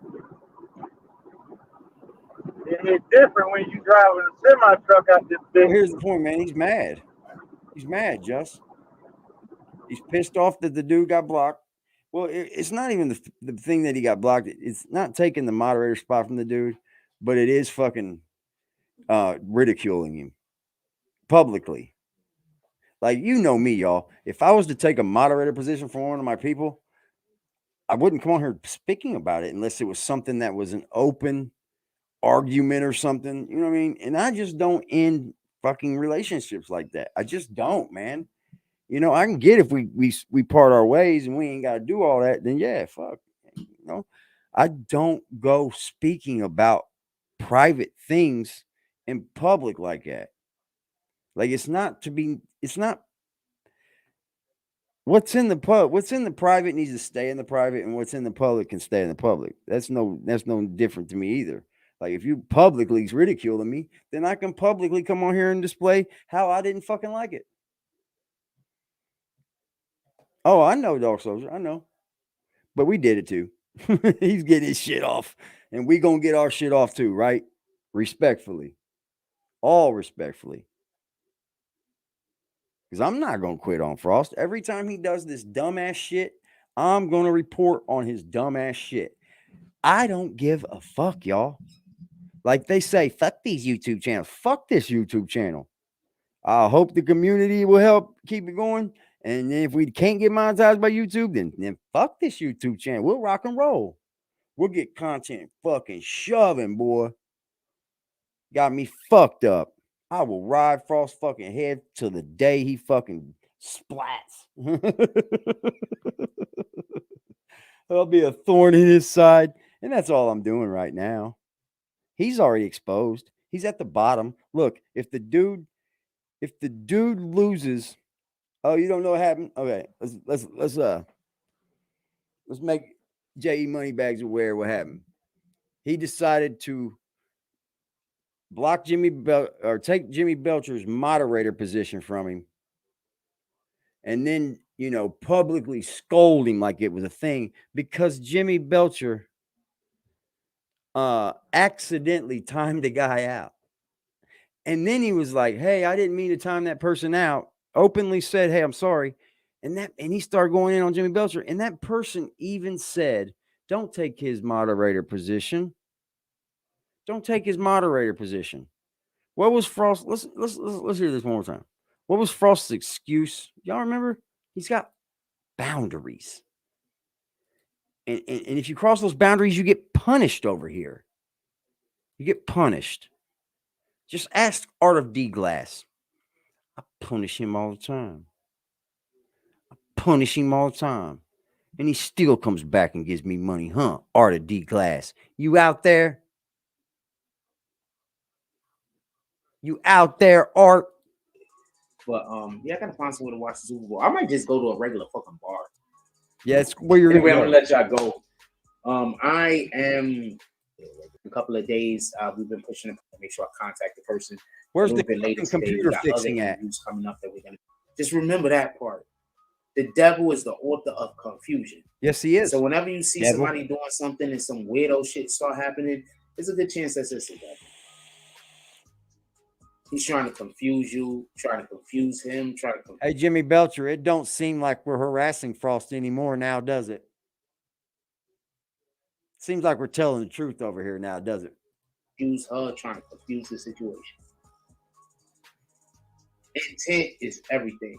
It's different when you driving a semi truck out this bitch. Well, here's the point, man. He's mad. He's mad, Just. He's pissed off that the dude got blocked. Well, it's not even the thing that he got blocked. It's not taking the moderator spot from the dude, but it is fucking ridiculing him publicly. Like, you know me, y'all. If I was to take a moderator position for one of my people, I wouldn't come on here speaking about it unless it was something that was an open argument or something. You know what I mean? And I just don't end fucking relationships like that. I just don't, man. You know, I can get if we part our ways and we ain't got to do all that, then yeah, fuck. You know, I don't go speaking about private things in public like that. Like, it's not what's in the private needs to stay in the private, and what's in the public can stay in the public. That's no different to me either. Like, if you publicly ridiculing me, then I can publicly come on here and display how I didn't fucking like it. Oh, I know, Dark Soldier. I know. But we did it too. He's getting his shit off. And we gonna get our shit off too, right? Respectfully. All respectfully. Because I'm not gonna quit on Frost. Every time he does this dumbass shit, I'm gonna report on his dumbass shit. I don't give a fuck, y'all. Like they say, fuck these YouTube channels. Fuck this YouTube channel. I hope the community will help keep it going. And if we can't get monetized by YouTube, then fuck this YouTube channel. We'll rock and roll. We'll get content fucking shoving, boy. Got me fucked up. I will ride Frost's fucking head till the day he fucking splats. I'll be a thorn in his side. And that's all I'm doing right now. He's already exposed. He's at the bottom. Look, if the dude loses, oh, you don't know what happened? Okay, let's make J.E. Moneybags aware what happened. He decided to block take Jimmy Belcher's moderator position from him, and then, you know, publicly scold him like it was a thing because Jimmy Belcher accidentally timed the guy out. And then he was like, hey, I didn't mean to time that person out. Openly said, hey, I'm sorry. And he started going in on Jimmy Belcher. And that person even said, don't take his moderator position. Don't take his moderator position. What was Frost? Let's hear this one more time. What was Frost's excuse? Y'all remember? He's got boundaries. And if you cross those boundaries, you get punished over here. You get punished. Just ask Art of D Glass. I punish him all the time. And he still comes back and gives me money, huh? Art of D Glass. You out there? You out there, Art? But yeah, I gotta find somewhere to watch the Super Bowl. I might just go to a regular fucking bar. Yeah, it's where you're anyway, gonna I'm gonna let y'all go. I am a couple of days. We've been pushing to make sure I contact the person. Where's the computer fixing at? Coming up that we're gonna just remember that part. The devil is the author of confusion. Yes, he is. So whenever you see somebody doing something and some weirdo shit start happening, there's a good chance that's just the devil. He's trying to confuse you, trying to confuse him, Hey, Jimmy Belcher, it don't seem like we're harassing Frost anymore now, does it? Seems like we're telling the truth over here now, does it? Use her, trying to confuse the situation. Intent is everything.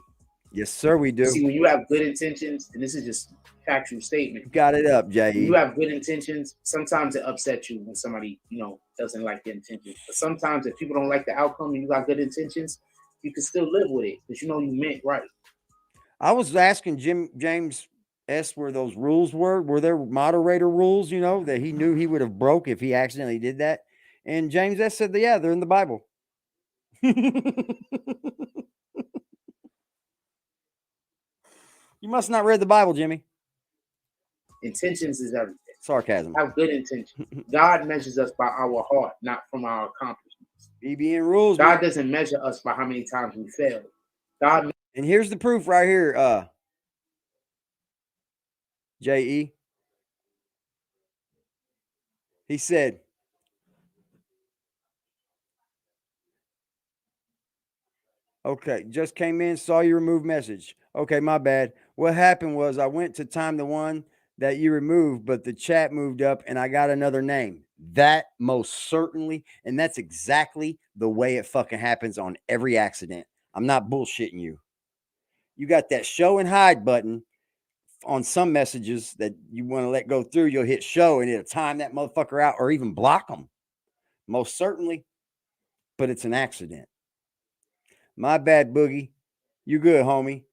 Yes, sir, we do. See, when you have good intentions, and this is just factual statement. You got it up, Jay. When you have good intentions, sometimes it upsets you when somebody, doesn't like the intentions. But sometimes if people don't like the outcome and you got good intentions, you can still live with it because you meant right. I was asking James S. where those rules were. Were there moderator rules, that he knew he would have broke if he accidentally did that? And James S. said, yeah, they're in the Bible. You must not read the Bible, Jimmy. Intentions is everything. Sarcasm. Have good intentions. God measures us by our heart, not from our accomplishments. BBN rules. God doesn't measure us by how many times we fail. God. And here's the proof right here. J.E. He said, okay, just came in, saw you remove message. Okay, my bad. What happened was I went to time the one that you removed, but the chat moved up and I got another name. That most certainly, and that's exactly the way it fucking happens on every accident. I'm not bullshitting you. You got that show and hide button on some messages that you want to let go through. You'll hit show and it'll time that motherfucker out or even block them. Most certainly, but it's an accident. My bad, Boogie. You good, homie.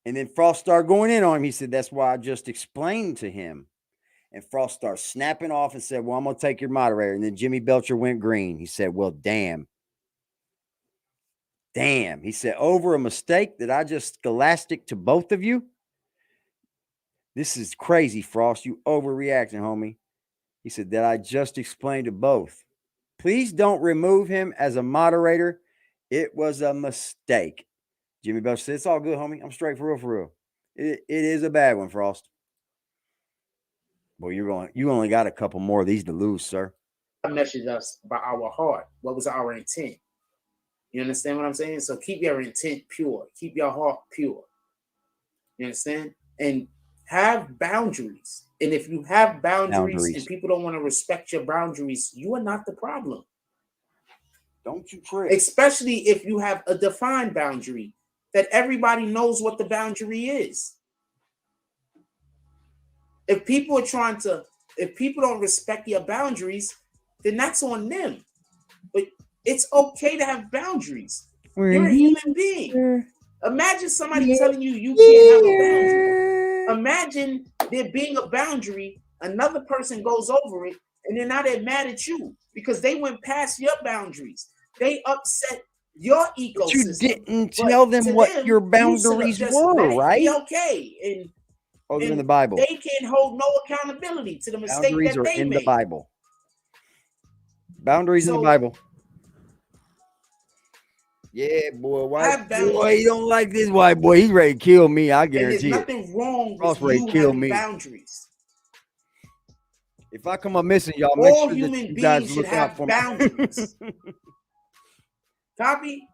And then Frost started going in on him. He said, that's why I just explained to him. And Frost started snapping off and said, well, I'm going to take your moderator. And then Jimmy Belcher went green. He said, well, damn. Damn. He said, over a mistake that I just scholastic to both of you? This is crazy, Frost. You overreacting, homie. He said, that I just explained to both. Please don't remove him as a moderator. It was a mistake. Jimmy Belcher said, it's all good, homie. I'm straight for real. It is a bad one, Frost. Well, you only got a couple more of these to lose, sir. God measures us by our heart. What was our intent? You understand what I'm saying? So keep your intent pure. Keep your heart pure. You understand? And have boundaries. And if you have boundaries and people don't want to respect your boundaries, you are not the problem. Don't you trip. Especially if you have a defined boundary that everybody knows what the boundary is. If people don't respect your boundaries, then that's on them. But it's okay to have boundaries. You're a human being. Imagine somebody telling you can't have a boundary. Imagine there being a boundary, another person goes over it, and then now they're mad at you because they went past your boundaries. They upset your ecosystem. But you didn't tell them what your boundaries were, right? Okay. And they're in the Bible. They can't hold no accountability to the mistake boundaries that they made. In the Bible. Boundaries in the Bible. Yeah, boy. White boy, he don't like this white boy. He's ready to kill me. I guarantee it. There's nothing wrong with you having boundaries. If I come up missing, y'all make sure that you guys look out for boundaries. Copy?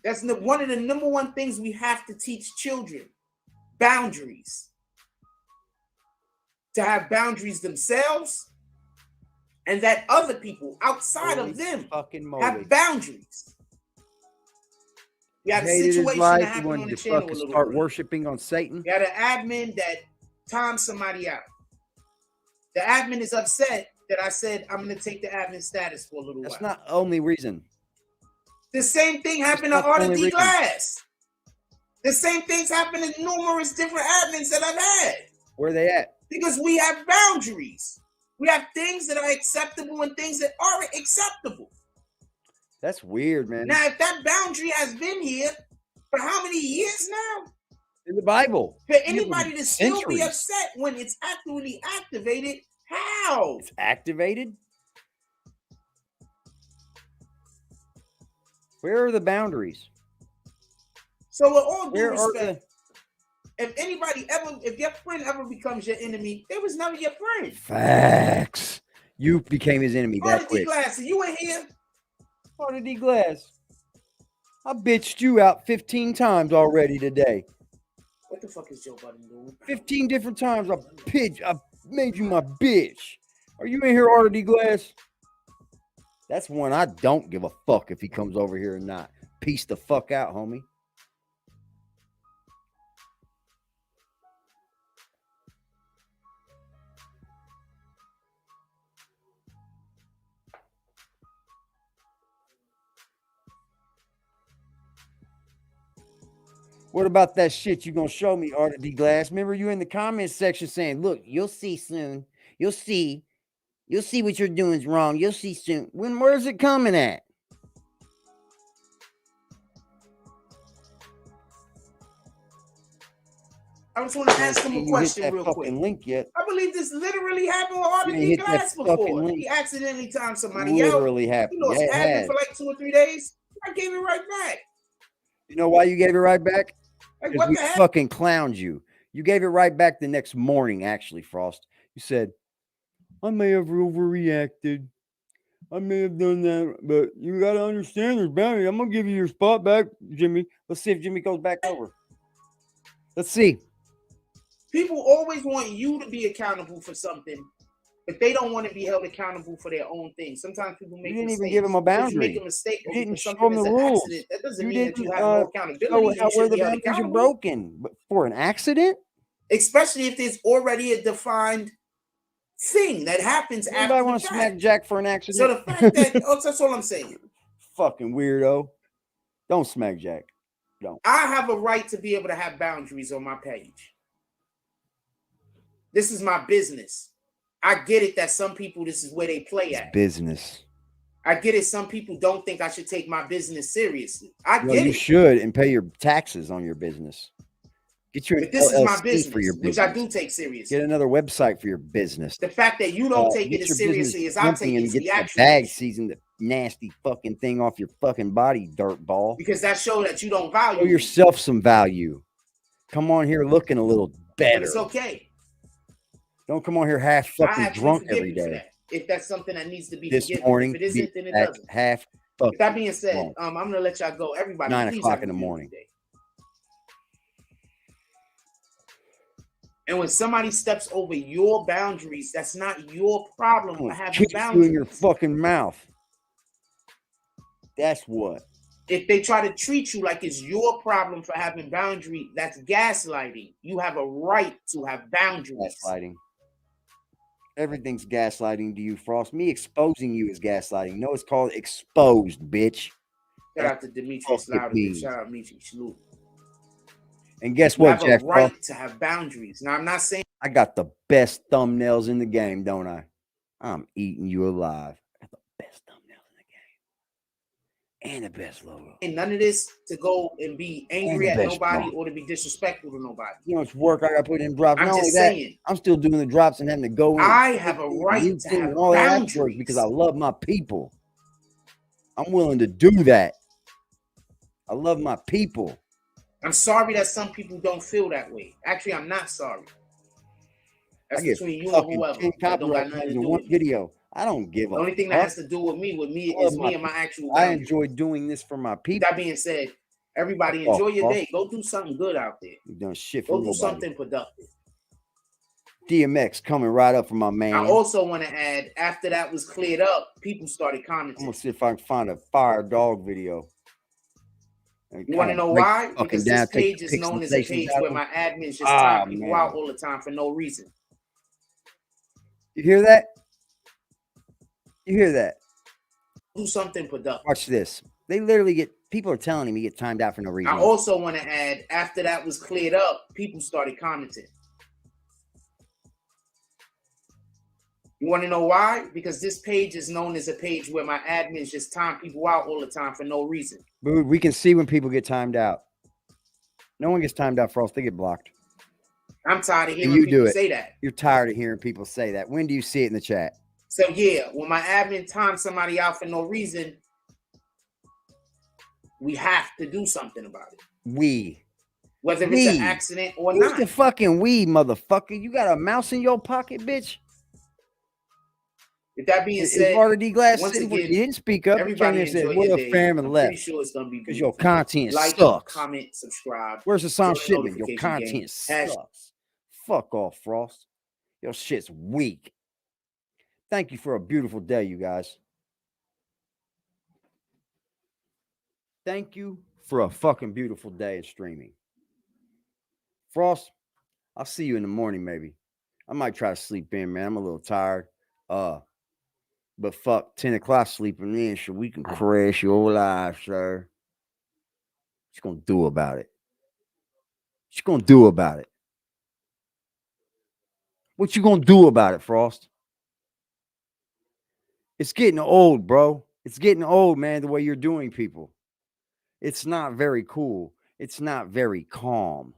That's one of the number one things we have to teach children. Boundaries. To have boundaries themselves and that other people outside of them have boundaries. We had a situation that happened on the channel a little start bit. worshiping on Satan. We had an admin that timed somebody out. The admin is upset that I said I'm going to take the admin status for a little while. That's not the only reason. The same thing happened to Arthur D. Glass. The same things happen to numerous different admins that I've had. Where are they at? Because we have boundaries. We have things that are acceptable and things that aren't acceptable. That's weird, man. Now, if that boundary has been here for how many years now? In the Bible. For anybody to still be upset when it's actually activated, how? It's activated? Where are the boundaries? So with all due respect, if your friend ever becomes your enemy, it was never your friend. Facts. You became his enemy that quick. Glass, you in here? Arthur D. Glass. I bitched you out 15 times already today. What the fuck is Joe Budden doing? 15 different times I made you my bitch. Are you in here, Arthur D. Glass? That's one I don't give a fuck if he comes over here or not. Peace the fuck out, homie. What about that shit you gonna show me, Arthur D. Glass? Remember you in the comments section saying, look, you'll see soon. You'll see what you're doing is wrong. You'll see soon. Where's it coming at? I just want to ask him a question real quick. Link yet. I believe this literally happened with Arthur D. Glass before. He accidentally timed somebody out. Literally happened. You know, it's happened for like 2 or 3 days. I gave it right back. You know why you gave it right back? Like, what we the heck? fucking clowned you. You gave it right back the next morning, actually, Frost. You said, I may have overreacted. I may have done that, but you got to understand there's boundaries. I'm going to give you your spot back, Jimmy. Let's see if Jimmy goes back over. Let's see. People always want you to be accountable for something, but they don't want to be held accountable for their own things. Sometimes people make mistakes. You didn't even give them a boundary. You make a mistake. You didn't show them the rules. Accident. That doesn't mean that you have no accountability. Where the boundaries are broken. But for an accident? Especially if there's already a defined thing that happens after the fact. Anybody want to smack Jack for an accident? So the fact that, that's all I'm saying. Fucking weirdo. Don't smack Jack. Don't. I have a right to be able to have boundaries on my page. This is my business. I get it that some people, this is where they play at. Business. I get it. Some people don't think I should take my business seriously. I get it. You should, and pay your taxes on your business. Get your this LLC is my business, for your business, which I do take seriously. Get another website for your business. The fact that you don't take it as seriously as I take it, get the bag season, the nasty fucking thing off your fucking body, dirt ball. Because that shows that you don't value. Show yourself some value. Come on here looking a little better. But it's okay. Don't come on here half fucking drunk every day. If that's something that needs to be this forgiven. morning, if it isn't, then it doesn't. Half fucking. With that being said, I'm gonna let y'all go. Everybody, 9 o'clock in the morning. And when somebody steps over your boundaries, that's not your problem for having boundaries. You in your fucking mouth. That's what. If they try to treat you like it's your problem for having boundaries, that's gaslighting. You have a right to have boundaries. Gaslighting. Everything's gaslighting to you, Frost. Me exposing you is gaslighting. No, it's called exposed, bitch. Shout out to Demetrius Louder. Shout out Michi Salute. And guess what, Jack? You have a right to have boundaries. Now, I'm not saying I got the best thumbnails in the game, don't I? I'm eating you alive. I got the best thumbnails in the game. And the best logo. And none of this to go and be angry at nobody or to be disrespectful to nobody. You know, it's work I got to put in drops. I'm Not just only that, saying. I'm still doing the drops and having to go in. I have a right to have boundaries because I love my people. I'm willing to do that. I love my people. I'm sorry that some people don't feel that way. Actually, I'm not sorry. That's between you and whoever. That don't got nothing to do with video. I don't give a The only thing that has to do with me is me and my actual boundaries. I enjoy doing this for my people. That being said, Everybody enjoy your day. Go do something good out there. You done shit for Go do nobody. something productive. DMX coming right up from my man. I also want to add, after that was cleared up, people started commenting. I'm gonna see if I can find a fire dog video. You want to know why? Because this page is known as a page where my admins just time people out all the time for no reason. You hear that? You hear that? Do something productive. Watch this. They literally get, people are telling him he get timed out for no reason. I also want to add, after that was cleared up, people started commenting. You want to know why? Because this page is known as a page where my admins just time people out all the time for no reason. But we can see when people get timed out. No one gets timed out, Frost. They get blocked. I'm tired of hearing people say that. You're tired of hearing people say that. When do you see it in the chat? So yeah, when my admin times somebody out for no reason, we have to do something about it. Whether it's an accident or not. Who's the fucking motherfucker? You got a mouse in your pocket, bitch? With that being said, once again, you didn't speak up. Everybody You said, enjoy "What your a day." fam and I'm left." pretty sure it's gonna be because your content like, sucks. comment, subscribe. Where's Hassan join the Shipman? Your notification content game. sucks. Fuck off, Frost. Your shit's weak. Thank you for a beautiful day, you guys. Thank you for a fucking beautiful day of streaming. Frost, I'll see you in the morning, maybe. I might try to sleep in, man. I'm a little tired. But fuck, 10 o'clock sleeping in so we can crash your life, sir. What you gonna do about it? What you gonna do about it? What you gonna do about it, Frost? It's getting old, bro. It's getting old, man, the way you're doing people. It's not very cool. It's not very calm.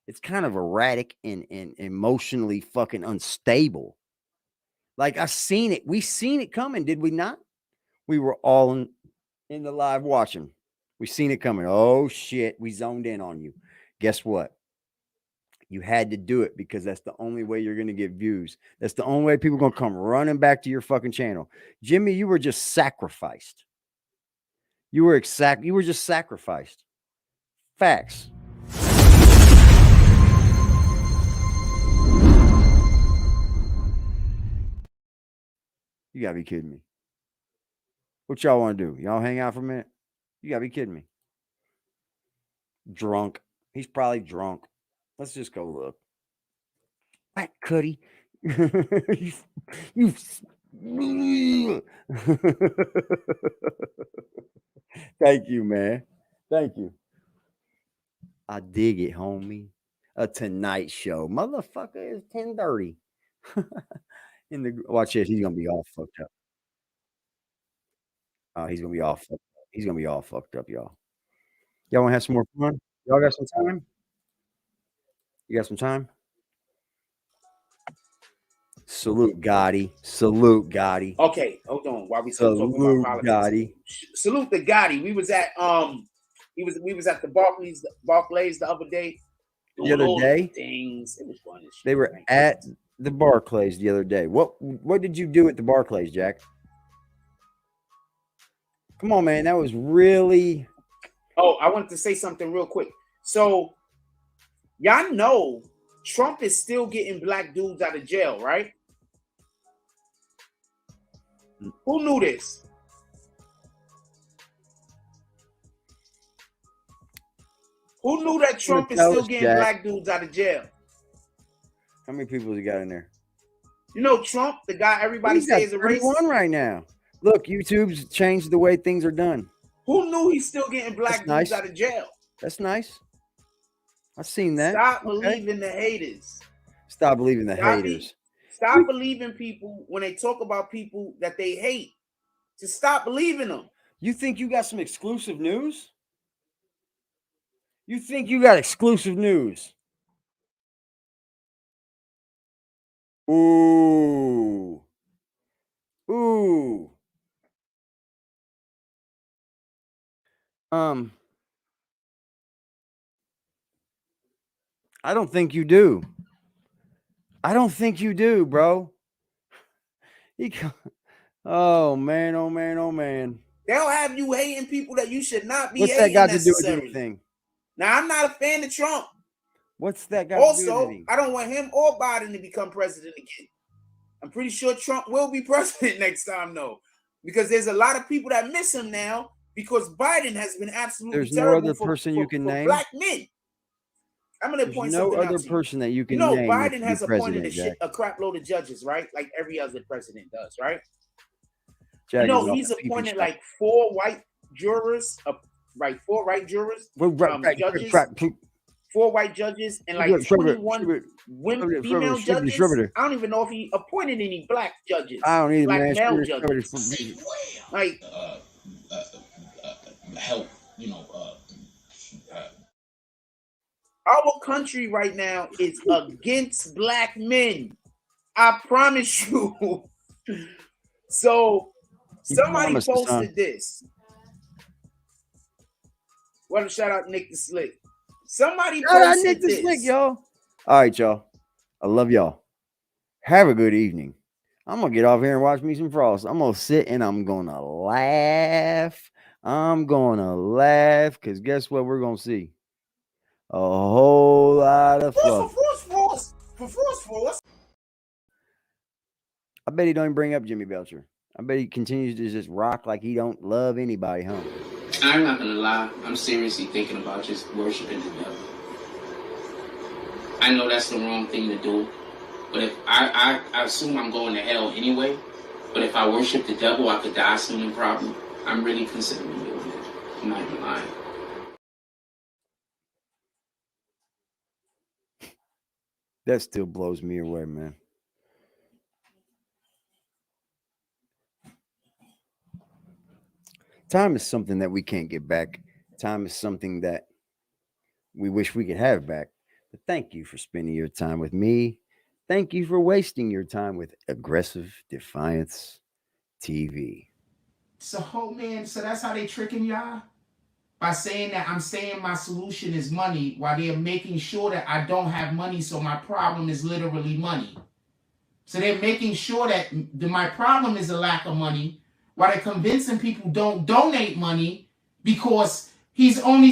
It's kind of erratic and emotionally fucking unstable. Like, I seen it. We seen it coming, did we not? We were all in the live watching. We seen it coming. Oh, shit. We zoned in on you. Guess what? You had to do it because that's the only way you're going to get views. That's the only way people are going to come running back to your fucking channel. Jimmy, you were just sacrificed. You were just sacrificed. Facts. You gotta be kidding me. What y'all want to do? Y'all hang out for a minute? You gotta be kidding me. Drunk. He's probably drunk. Let's just go look. Black Cuddy. you Thank you, man. Thank you. I dig it, homie. A Tonight Show. Motherfucker, it's 10:30. Watch this. He's gonna be all fucked up. He's gonna be all fucked up. He's gonna be all fucked up, y'all. Y'all wanna have some more fun? Y'all got some time? You got some time? Salute Gotti. Salute Gotti. Okay, hold on. While we still talking about politics. Gotti. Salute the Gotti. We was at we was at the Barclays the other day. The other day? Things. It was fun. They were at the Barclays the other day. What did you do at the Barclays, Jack? Come on, man. That was really. Oh, I wanted to say something real quick. So, y'all know Trump is still getting black dudes out of jail, right? Who knew this? Who knew that Trump is still getting black dudes out of jail? How many people has he got in there? You know Trump, the guy everybody says is a racist. Right now. Look, YouTube's changed the way things are done. Who knew he's still getting black dudes out of jail? That's nice. I've seen that. Stop believing the haters. Stop believing the haters. Stop believing people when they talk about people that they hate. Just stop believing them. You think you got some exclusive news? You think you got exclusive news? Ooh. Ooh. I don't think you do. I don't think you do, bro. Oh man, oh man, oh man. They'll have you hating people that you should not be What's hating that got to do with necessarily. anything? Now, I'm not a fan of Trump. What's that got to do with Also, anything? I don't want him or Biden to become president again. I'm pretty sure Trump will be president next time, though, because there's a lot of people that miss him now because Biden has been absolutely There's no terrible other person you can for name. black men. I'm going to point something out to you. No other person that you can You know, name. Biden has appointed Jack. a crap load of judges, right? Like every other president does, right? Jack, you know, he's appointed like 4 white jurors, right? 4 white jurors, judges. 4 white judges and like 21 women, female judges. I don't even know if he appointed any black judges. I don't either, black man. male judges. Like help, you know. Our country right now is against black men. I promise you. So somebody posted this. Well, shout out Nick the Slick. Somebody posted Nick the this. Slick, y'all. All right, y'all. I love y'all. Have a good evening. I'm going to get off here and watch me some Frost. I'm going to sit and I'm going to laugh. I'm going to laugh because guess what we're going to see? A whole lot of fluff. Frost. I bet he don't even bring up Jimmy Belcher. I bet he continues to just rock like he don't love anybody, huh? I'm not gonna lie, I'm seriously thinking about just worshiping the devil. I know that's the wrong thing to do, but if I assume I'm going to hell anyway, but if I worship the devil, I could die soon and probably. I'm really considering doing it. I'm not even lying. That still blows me away, man. Time is something that we can't get back. Time is something that we wish we could have back. But thank you for spending your time with me. Thank you for wasting your time with Aggressive Defiance TV. So, man, so that's how they tricking y'all? By saying that I'm saying my solution is money while they're making sure that I don't have money, so my problem is literally money. So they're making sure that my problem is a lack of money while they're convincing people don't donate money because he's only...